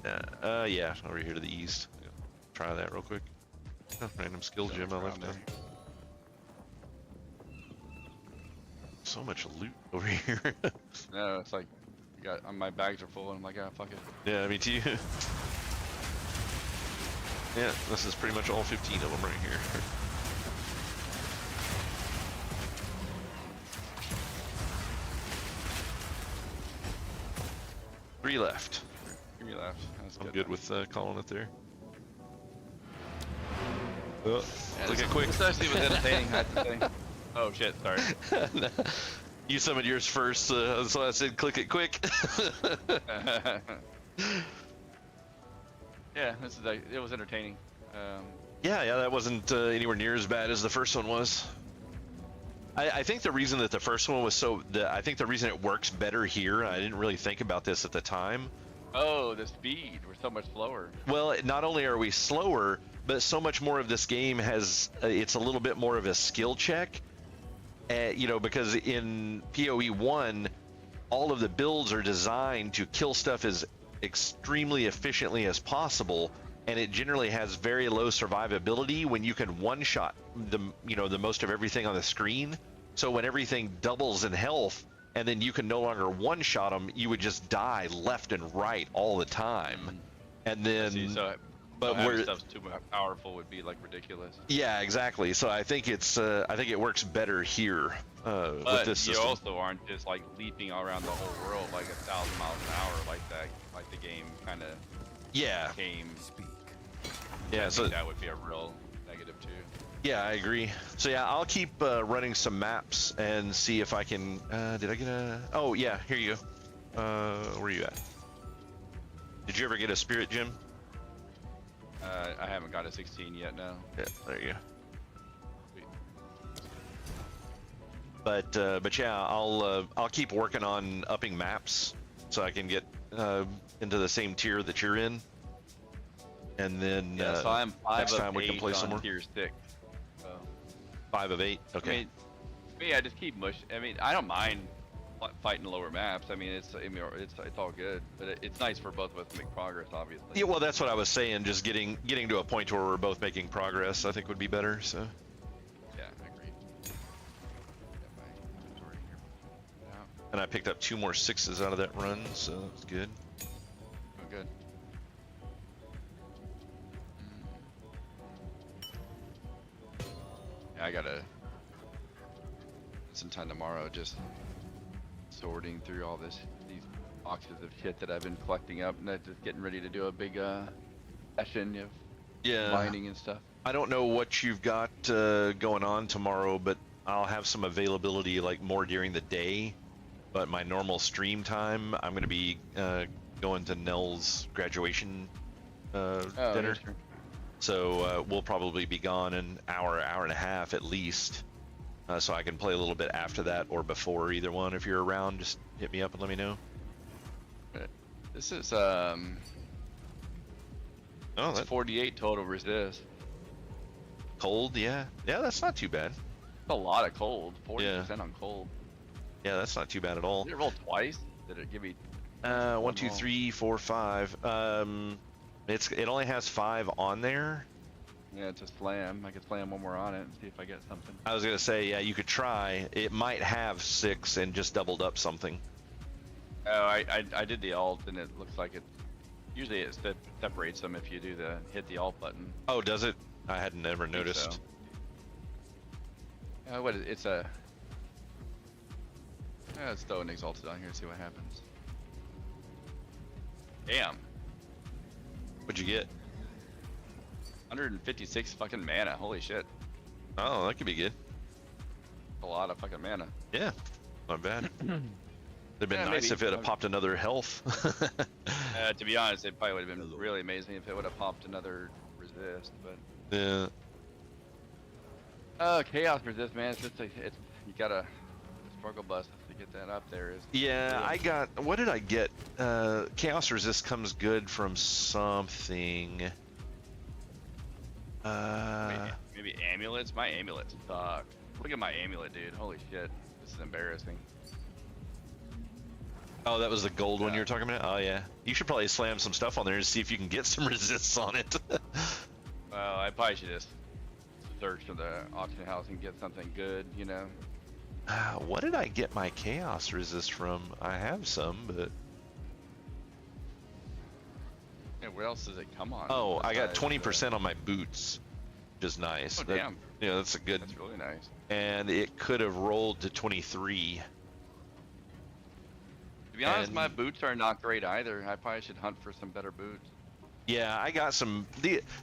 Yeah, over here to the east. Yeah, try that real quick. Oh, random skill gem I left there. in. So much loot over here. No, it's like my bags are full and I'm like, ah, fuck it. Yeah, me too. Yeah, this is pretty much all 15 of them right here. Three left. Give me left. That's I'm good with calling it there. Yeah, Look this- at quick. This actually was entertaining, I have to say. Oh shit, sorry. You summoned yours first, so I said click it quick. Yeah, it was entertaining. Yeah, that wasn't anywhere near as bad as the first one was. I think the reason that the first one was I think the reason it works better here, I didn't really think about this at the time. Oh, the speed. We're so much slower. Well, not only are we slower, but so much more of this game has, it's a little bit more of a skill check. You know, because in PoE 1, all of the builds are designed to kill stuff as extremely efficiently as possible, and it generally has very low survivability when you can one-shot the most of everything on the screen. So when everything doubles in health, and then you can no longer one-shot them, you would just die left and right all the time. And then, But where stuff's too powerful would be like ridiculous. yeah, exactly. So I think I think it works better here with But this you system. also aren't just like leaping all around the whole world like 1,000 miles an hour like that, like the game kind of Yeah, came. yeah. I So think that would be a real negative too. yeah, I agree. So yeah, I'll keep running some maps and see if I can. Did I get a? Oh yeah, here you go. Where are you at? Did you ever get a spirit gem? I haven't got a 16 yet, no. Yeah, there you go. But yeah, I'll keep working on upping maps so I can get into the same tier that you're in, and then Yeah, so I'm 5 next of time we can 8 play on some more. tier 6. So, 5 of 8. I Okay. mean, yeah, just keep mush. I mean, I don't mind fighting lower maps. I mean, it's all good, but it's nice for both of us to make progress, obviously. Yeah, well, that's what I was saying. Just getting to a point where we're both making progress, I think would be better. So. Yeah, I agree. Get my inventory here. Yeah. And I picked up 2 more 6s out of that run, so that was good. Oh, good. Yeah, I gotta some time tomorrow just sorting through all these boxes of shit that I've been collecting up, and just getting ready to do a big session of Yeah. mining and stuff. I don't know what you've got going on tomorrow, but I'll have some availability like more during the day. But my normal stream time, I'm going to be going to Nell's graduation dinner. Sure. So we'll probably be gone an hour and a half at least. So I can play a little bit after that or before, either one. If you're around, just hit me up and let me know. This is Oh, it's that's 48 total resist. cold, yeah. Yeah, that's not too bad. That's a lot of cold. 40% on cold. Yeah, that's not too bad at all. Did it roll twice? Did it give me? 1, 2, 3, 4, 5. It only has 5 on there. Yeah, it's a slam. I could slam one more on it and see if I get something. I was gonna say, yeah, you could try. It might have 6 and just doubled up something. Oh, I did the alt, and it looks like it. Usually it separates them if you do hit the alt button. Oh, does it? I hadn't ever noticed. So. It's a. Let's throw an exalted on here and see what happens. Damn. What'd you get? 156 fucking mana. Holy shit. Oh, that could be good. A lot of fucking mana. Yeah, not bad. It'd been Yeah, nice maybe. if it had popped another health. To be honest, it probably would have been really amazing if it would have popped another resist, but. Yeah. Chaos resist, man. It's just you gotta struggle bus to get that up there. Yeah, I got. What did I get? Chaos resist comes good from something. Maybe amulets. My amulets suck. Look at my amulet, dude. Holy shit. This is embarrassing. Oh, that was the gold one Yeah. you were talking about? Oh, yeah. You should probably slam some stuff on there and see if you can get some resists on it. Well, I probably should just search for the auction house and get something good, you know? What did I get my chaos resist from? I have some, but... Yeah, what else does it come on? Oh, I got besides, 20% on my boots, which is nice. Oh, damn. Yeah, that's a good... That's really nice. And it could have rolled to 23. To be honest, And- my boots are not great either. I probably should hunt for some better boots. Yeah, I got some...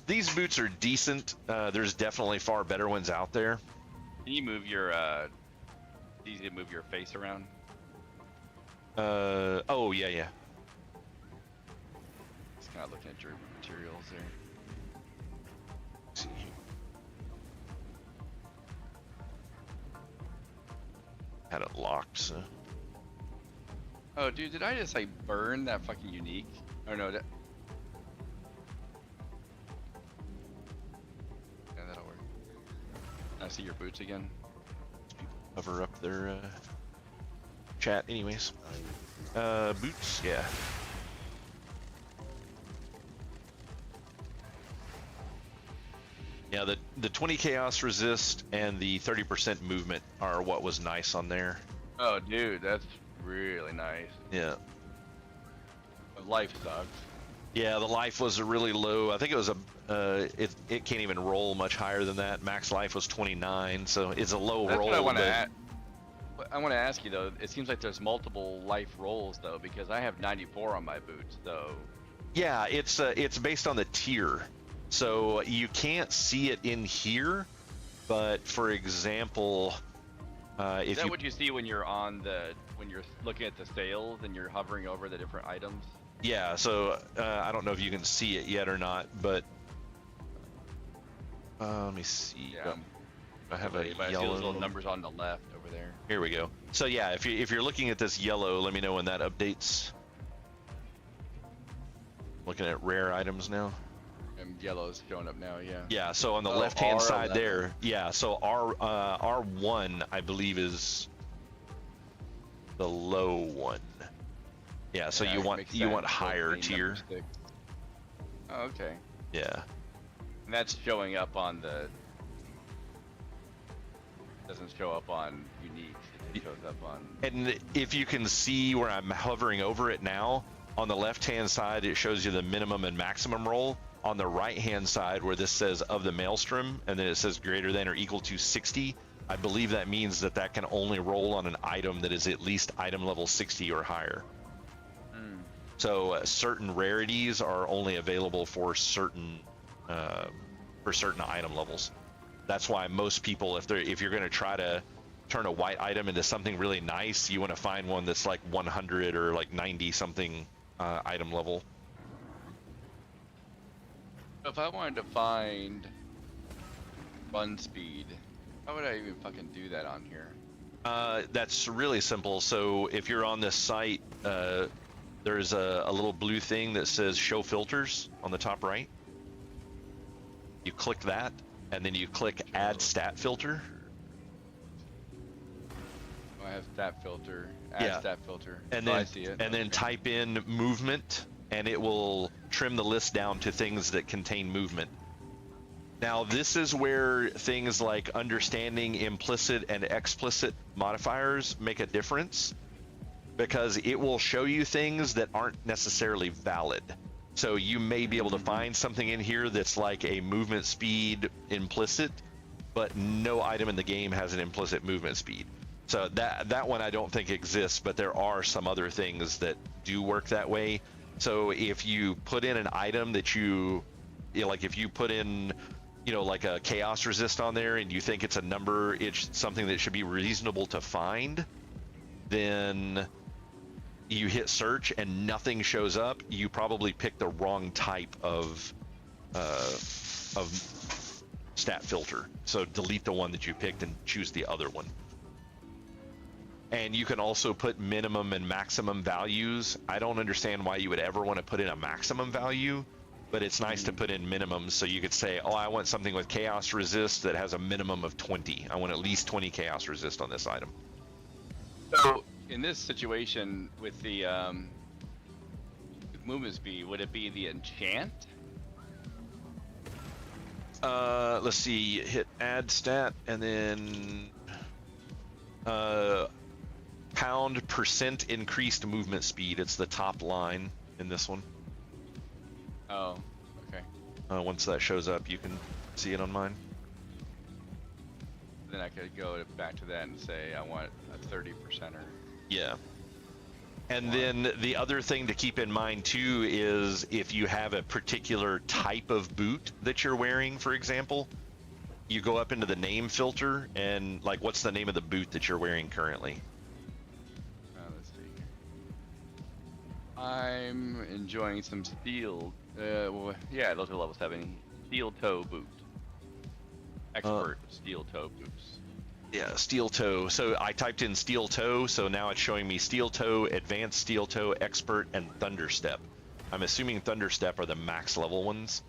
These boots are decent. There's definitely far better ones out there. Can you move your, it's easy to move your face around? Oh, yeah. Just kind of looking at your materials there. Let's see. Had it locked, so... Oh, dude, did I just like burn that fucking unique? Oh no, that. Yeah, that'll work. I see your boots again. Cover up their chat anyways. Boots, yeah. Yeah, the 20 chaos resist and the 30% movement are what was nice on there. Oh, dude, that's really nice. Yeah. But life sucks. Yeah, the life was a really low. I think it was it can't even roll much higher than that. Max life was 29, so it's a low That's roll. what I want to but- add. I want to ask you though. It seems like there's multiple life rolls though, because I have 94 on my boots. So. Yeah, it's based on the tier, so you can't see it in here. But for example, Is if that you what you see when you're when you're looking at the sales and you're hovering over the different items? yeah, so I don't know if you can see it yet or not, but let me see. Yeah. I have a But I see those yellow. little numbers on the left over over there. Here we go. So yeah, if you're looking at this yellow, let me know when that updates. Looking at rare items now. And yellow's showing up now, yeah. Yeah, so on the Oh, left-hand side R11. there, yeah, so R1, I believe, is the low one. Yeah, so Yeah, you it want makes you want sense. higher Those being tier. number 6. Oh, okay. Yeah. And that's showing up on the. Doesn't show up on unique. It shows up on. And if you can see where I'm hovering over it now, on the left-hand side, it shows you the minimum and maximum roll. On the right-hand side, where this says of the maelstrom, and then it says greater than or equal to 60, I believe that means that that can only roll on an item that is at least item level 60 or higher. So certain rarities are only available for certain item levels. That's why most people, if you're going to try to turn a white item into something really nice, you want to find one that's like 100 or like 90 something item level. If I wanted to find run speed, how would I even fucking do that on here? That's really simple. So if you're on this site, there's a little blue thing that says show filters on the top right. You click that, and then you click add stat filter. I have stat filter, add stat filter. And So then I see it. and then type in movement, and it will trim the list down to things that contain movement. Now this is where things like understanding implicit and explicit modifiers make a difference, because it will show you things that aren't necessarily valid. So you may be able to find something in here that's like a movement speed implicit, but no item in the game has an implicit movement speed. So that one I don't think exists, but there are some other things that do work that way. So if you put in an item that like if you put in, like a chaos resist on there and you think it's a number, it's something that should be reasonable to find, then you hit search and nothing shows up, you probably picked the wrong type of stat filter. So delete the one that you picked and choose the other one. And you can also put minimum and maximum values. I don't understand why you would ever want to put in a maximum value, but it's nice to put in minimums. So you could say, oh, I want something with chaos resist that has a minimum of 20. I want at least 20 chaos resist on this item. So in this situation with the movement speed, would it be the enchant? Let's see, hit add stat and then pound percent increased movement speed. It's the top line in this one. Oh, okay. Once that shows up, you can see it on mine. Then I could go back to that and say I want a 30%er. Yeah. And then the other thing to keep in mind too is if you have a particular type of boot that you're wearing, for example, you go up into the name filter and like, what's the name of the boot that you're wearing currently? Let's see. I'm enjoying some steel. Well, yeah, those are level 7. Steel toe boot. Expert steel toe boots. Yeah, steel toe. So I typed in steel toe, so now it's showing me steel toe, advanced steel toe, expert, and thunderstep. I'm assuming thunderstep are the max level ones.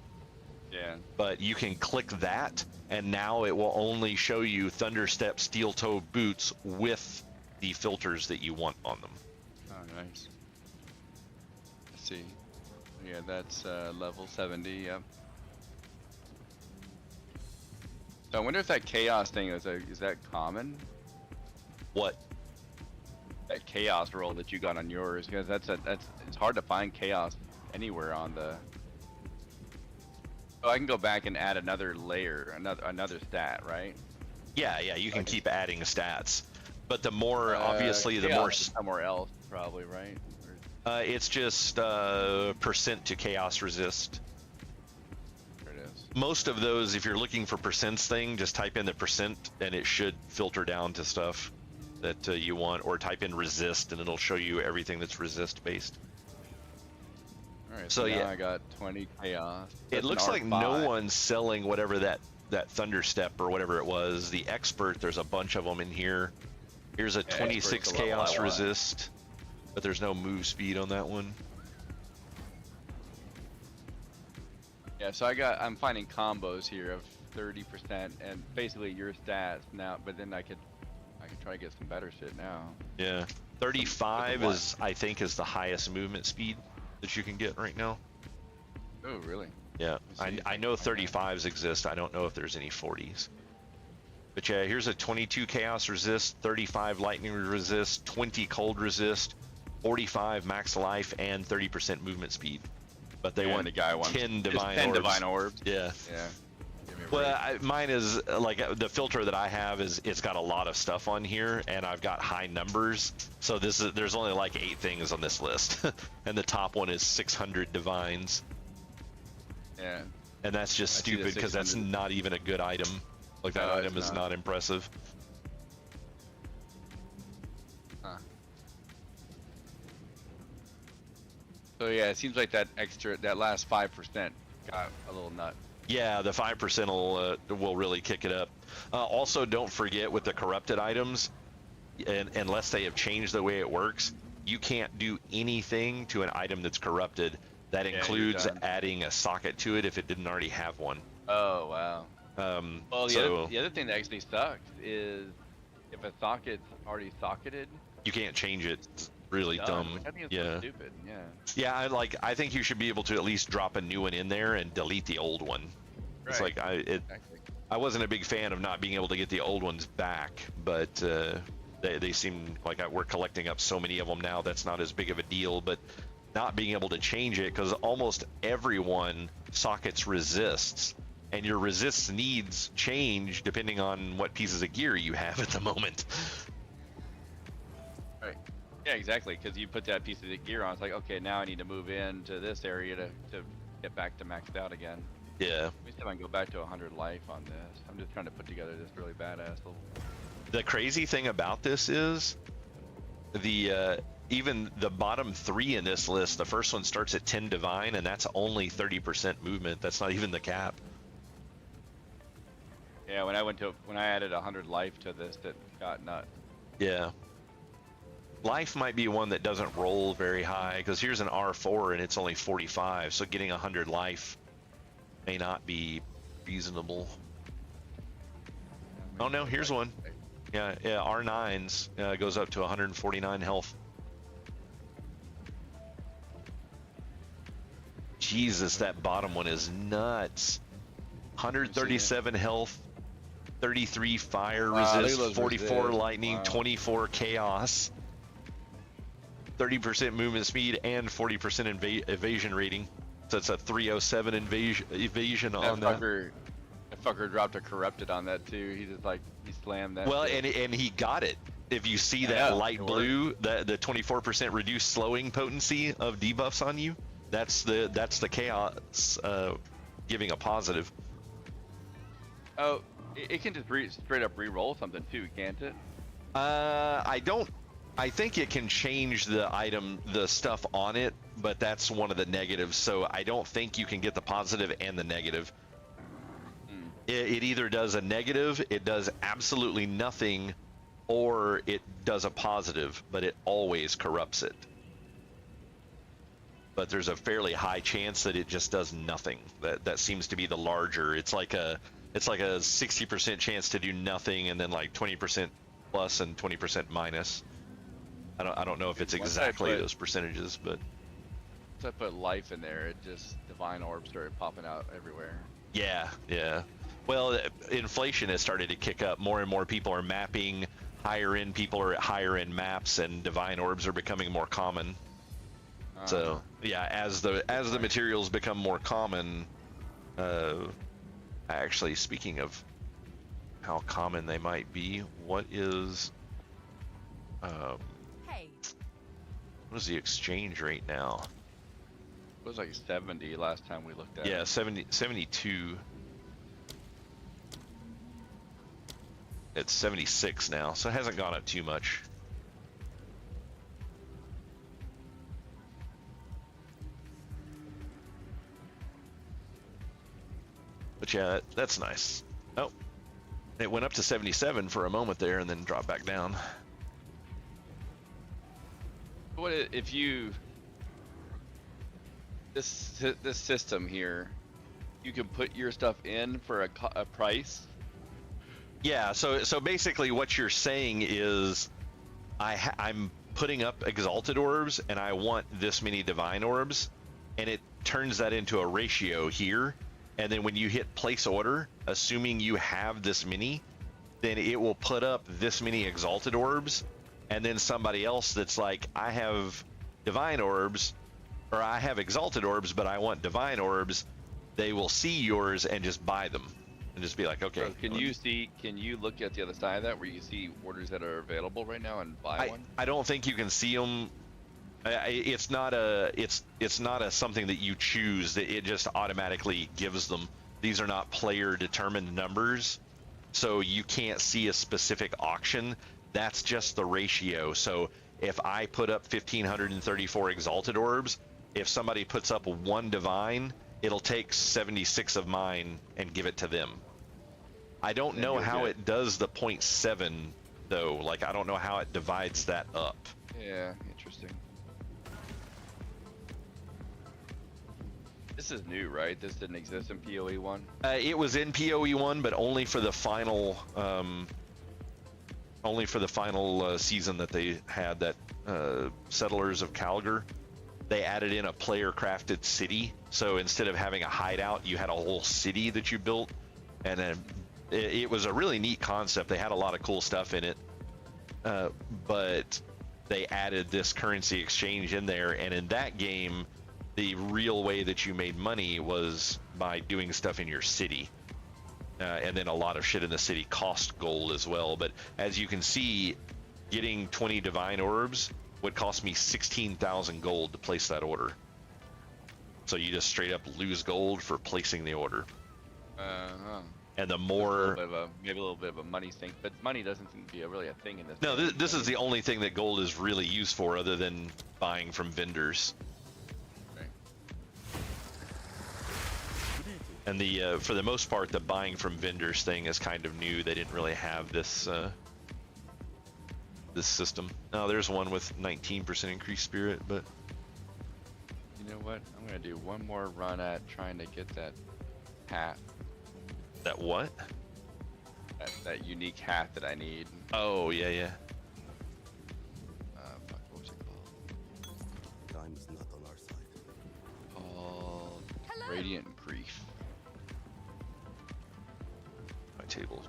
Yeah. But you can click that, and now it will only show you thunderstep steel toe boots with the filters that you want on them. Oh, nice. Let's see. Yeah, that's level 70. Yep. So I wonder if that chaos thing is that common? What? That chaos roll that you got on yours, because it's hard to find chaos anywhere on the. Oh, I can go back and add another layer, another stat, right? Yeah, you can keep adding stats, but the more obviously the chaos more is somewhere else, probably, right? it's just percent to chaos resist. There it is. Most of those, if you're looking for percents thing, just type in the percent and it should filter down to stuff that you want, or type in resist and it'll show you everything that's resist based. Alright, So now yeah. I got 20 chaos. It That's looks an like R5. no one's selling whatever that thunderstep or whatever it was. The expert, there's a bunch of them in here. Here's a Yeah, 26 expert's the level I chaos want. resist, but there's no move speed on that one. Yeah, so I'm finding combos here of 30% and basically your stats now, but then I could try to get some better shit now. Yeah, 35 what? is, I think, is the highest movement speed that you can get right now. Oh, really? Yeah, Let me see if I I know can find that. 35s exist. I don't know if there's any 40s. But yeah, here's a 22 chaos resist, 35 lightning resist, 20 cold resist, 45 max life, and 30% movement speed. But they And want the guy wants 10 just divine 10 orbs. divine orbs. Yeah. Yeah. Give me a Well, break. mine is like the filter that I have is it's got a lot of stuff on here, and I've got high numbers. So there's only like 8 things on this list, and the top one is 600 divines, Yeah. and that's just I see the stupid because that's 600. not even a good item. Like that No, it's item is not. not impressive. Huh. So yeah, it seems like that last 5% got a little nut. Yeah, the 5% will really kick it up. Also, don't forget with the corrupted items, unless they have changed the way it works, you can't do anything to an item that's corrupted. That Yeah, you're includes done. adding a socket to it if it didn't already have one. Oh wow. Well, the other thing that actually sucks is if a socket's already socketed, you can't change it. It's really done, dumb. which I think is Yeah. so stupid. Yeah. Yeah, I think you should be able to at least drop a new one in there and delete the old one. It's Right. like Exactly. I wasn't a big fan of not being able to get the old ones back, but they seem like we're collecting up so many of them now that's not as big of a deal. But not being able to change it, because almost everyone sockets resists, and your resists needs change depending on what pieces of gear you have at the moment. Right. Yeah, exactly. Because you put that piece of the gear on, it's like, okay, now I need to move into this area to get back to maxed out again. Yeah. Let me see if I can go back to 100 life on this. I'm just trying to put together this really badass little. The crazy thing about this is even the bottom 3 in this list, the first one starts at 10 divine, and that's only 30% movement. That's not even the cap. Yeah, when I added 100 life to this, it got nuts. Yeah. Life might be one that doesn't roll very high, because here's an R4 and it's only 45, so getting 100 life may not be reasonable. Oh no, here's one. Yeah, R9s goes up to 149 health. Jesus, that bottom one is nuts. 137 health, 33 fire Wow, look at resist, those 44 resist. lightning, Wow. 24 chaos, 30% movement speed, and 40% evasion rating. So it's a 307 evasion on that. That fucker dropped a corrupted on that too. He slammed that. Well, shit. and he got it. If you see Yeah, that light it blue, the 24% reduced slowing potency of debuffs on you, that's the chaos giving a positive. Oh, it can just straight up re-roll something too, can't it? I think it can change the stuff on it, but that's one of the negatives. So I don't think you can get the positive and the negative. It either does a negative, it does absolutely nothing, or it does a positive, but it always corrupts it. But there's a fairly high chance that it just does nothing. That seems to be the larger. It's like a 60% chance to do nothing, and then like 20% plus and 20% minus. I don't know if it's Once exactly those percentages, but Once I put life in there, it just divine orbs started popping out everywhere. yeah. Well, inflation has started to kick up. More and more people are mapping. Higher end people are at higher end maps, and divine orbs are becoming more common. So yeah, as the materials become more common, actually speaking of how common they might be, what is Hey, what is the exchange rate now? It was like 70 last time we looked at Yeah, it. 72. It's 76 now, so it hasn't gone up too much. But yeah, that's nice. Oh, it went up to 77 for a moment there and then dropped back down. If you this system here, you can put your stuff in for a price. Yeah, so basically what you're saying is I'm putting up exalted orbs and I want this many divine orbs, and it turns that into a ratio here, and then when you hit place order, assuming you have this many, then it will put up this many exalted orbs, and then somebody else that's like, I have divine orbs, or I have exalted orbs but I want divine orbs, they will see yours and just buy them and just be like, okay. So can you look at the other side of that where you see orders that are available right now and buy one? I don't think you can see them. It's not a something that you choose. It just automatically gives them. These are not player determined numbers, so you can't see a specific auction. That's just the ratio. So if I put up 1,534 exalted orbs, if somebody puts up one divine, it'll take 76 of mine and give it to them. I don't know how it does the 0.7 though. Like, I don't know how it divides that up. Yeah, interesting. This is new, right? This didn't exist in PoE1? It was in PoE1, but only for the final season that they had, that Settlers of Calgar. They added in a player crafted city. So instead of having a hideout, you had a whole city that you built, and then it was a really neat concept. They had a lot of cool stuff in it, but they added this currency exchange in there, and in that game, the real way that you made money was by doing stuff in your city. And then a lot of shit in the city cost gold as well. But as you can see, getting 20 divine orbs would cost me 16,000 gold to place that order. So you just straight up lose gold for placing the order. And the more maybe a little bit of a money thing, but money doesn't seem to be really a thing in this. No, this is the only thing that gold is really used for, other than buying from vendors. And the for the most part, the buying from vendors thing is kind of new. They didn't really have this this system. Now there's one with 19% increased spirit, but you know what? I'm gonna do one more run at trying to get that hat. That what? That unique hat that I need. Oh yeah, yeah. Fuck, what was it called? Time is not on our side. Called Hello. Radiant Grief. My table.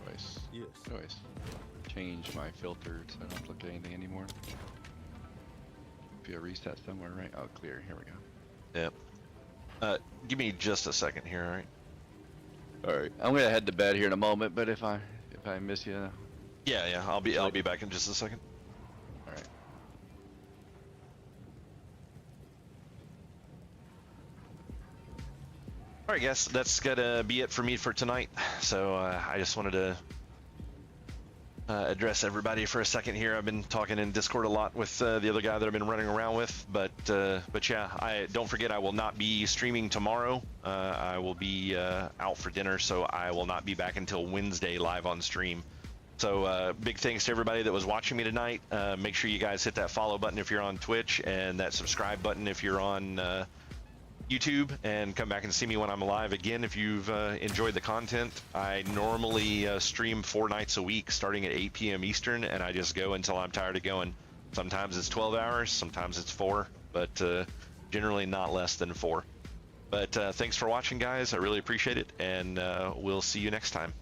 Yes. Anyways, change my filter so I don't look at anything anymore. Be a reset somewhere, right? Oh, clear. Here we go. Yep. Give me just a second here, all right? All right. I'm gonna head to bed here in a moment, but if I miss you, Yeah, I'll be back in just a second. all right. All right, guys, that's gonna be it for me for tonight. So I just wanted to address everybody for a second here. I've been talking in Discord a lot with the other guy that I've been running around with, but yeah, I don't forget I will not be streaming tomorrow. I will be out for dinner, so I will not be back until Wednesday live on stream. So big thanks to everybody that was watching me tonight. Make sure you guys hit that follow button if you're on Twitch, and that subscribe button if you're on YouTube, and come back and see me when I'm live again if you've enjoyed the content. I normally stream 4 nights a week starting at 8 p.m. Eastern, and I just go until I'm tired of going. Sometimes it's 12 hours, sometimes it's 4, but generally not less than 4. But thanks for watching, guys. I really appreciate it, and we'll see you next time.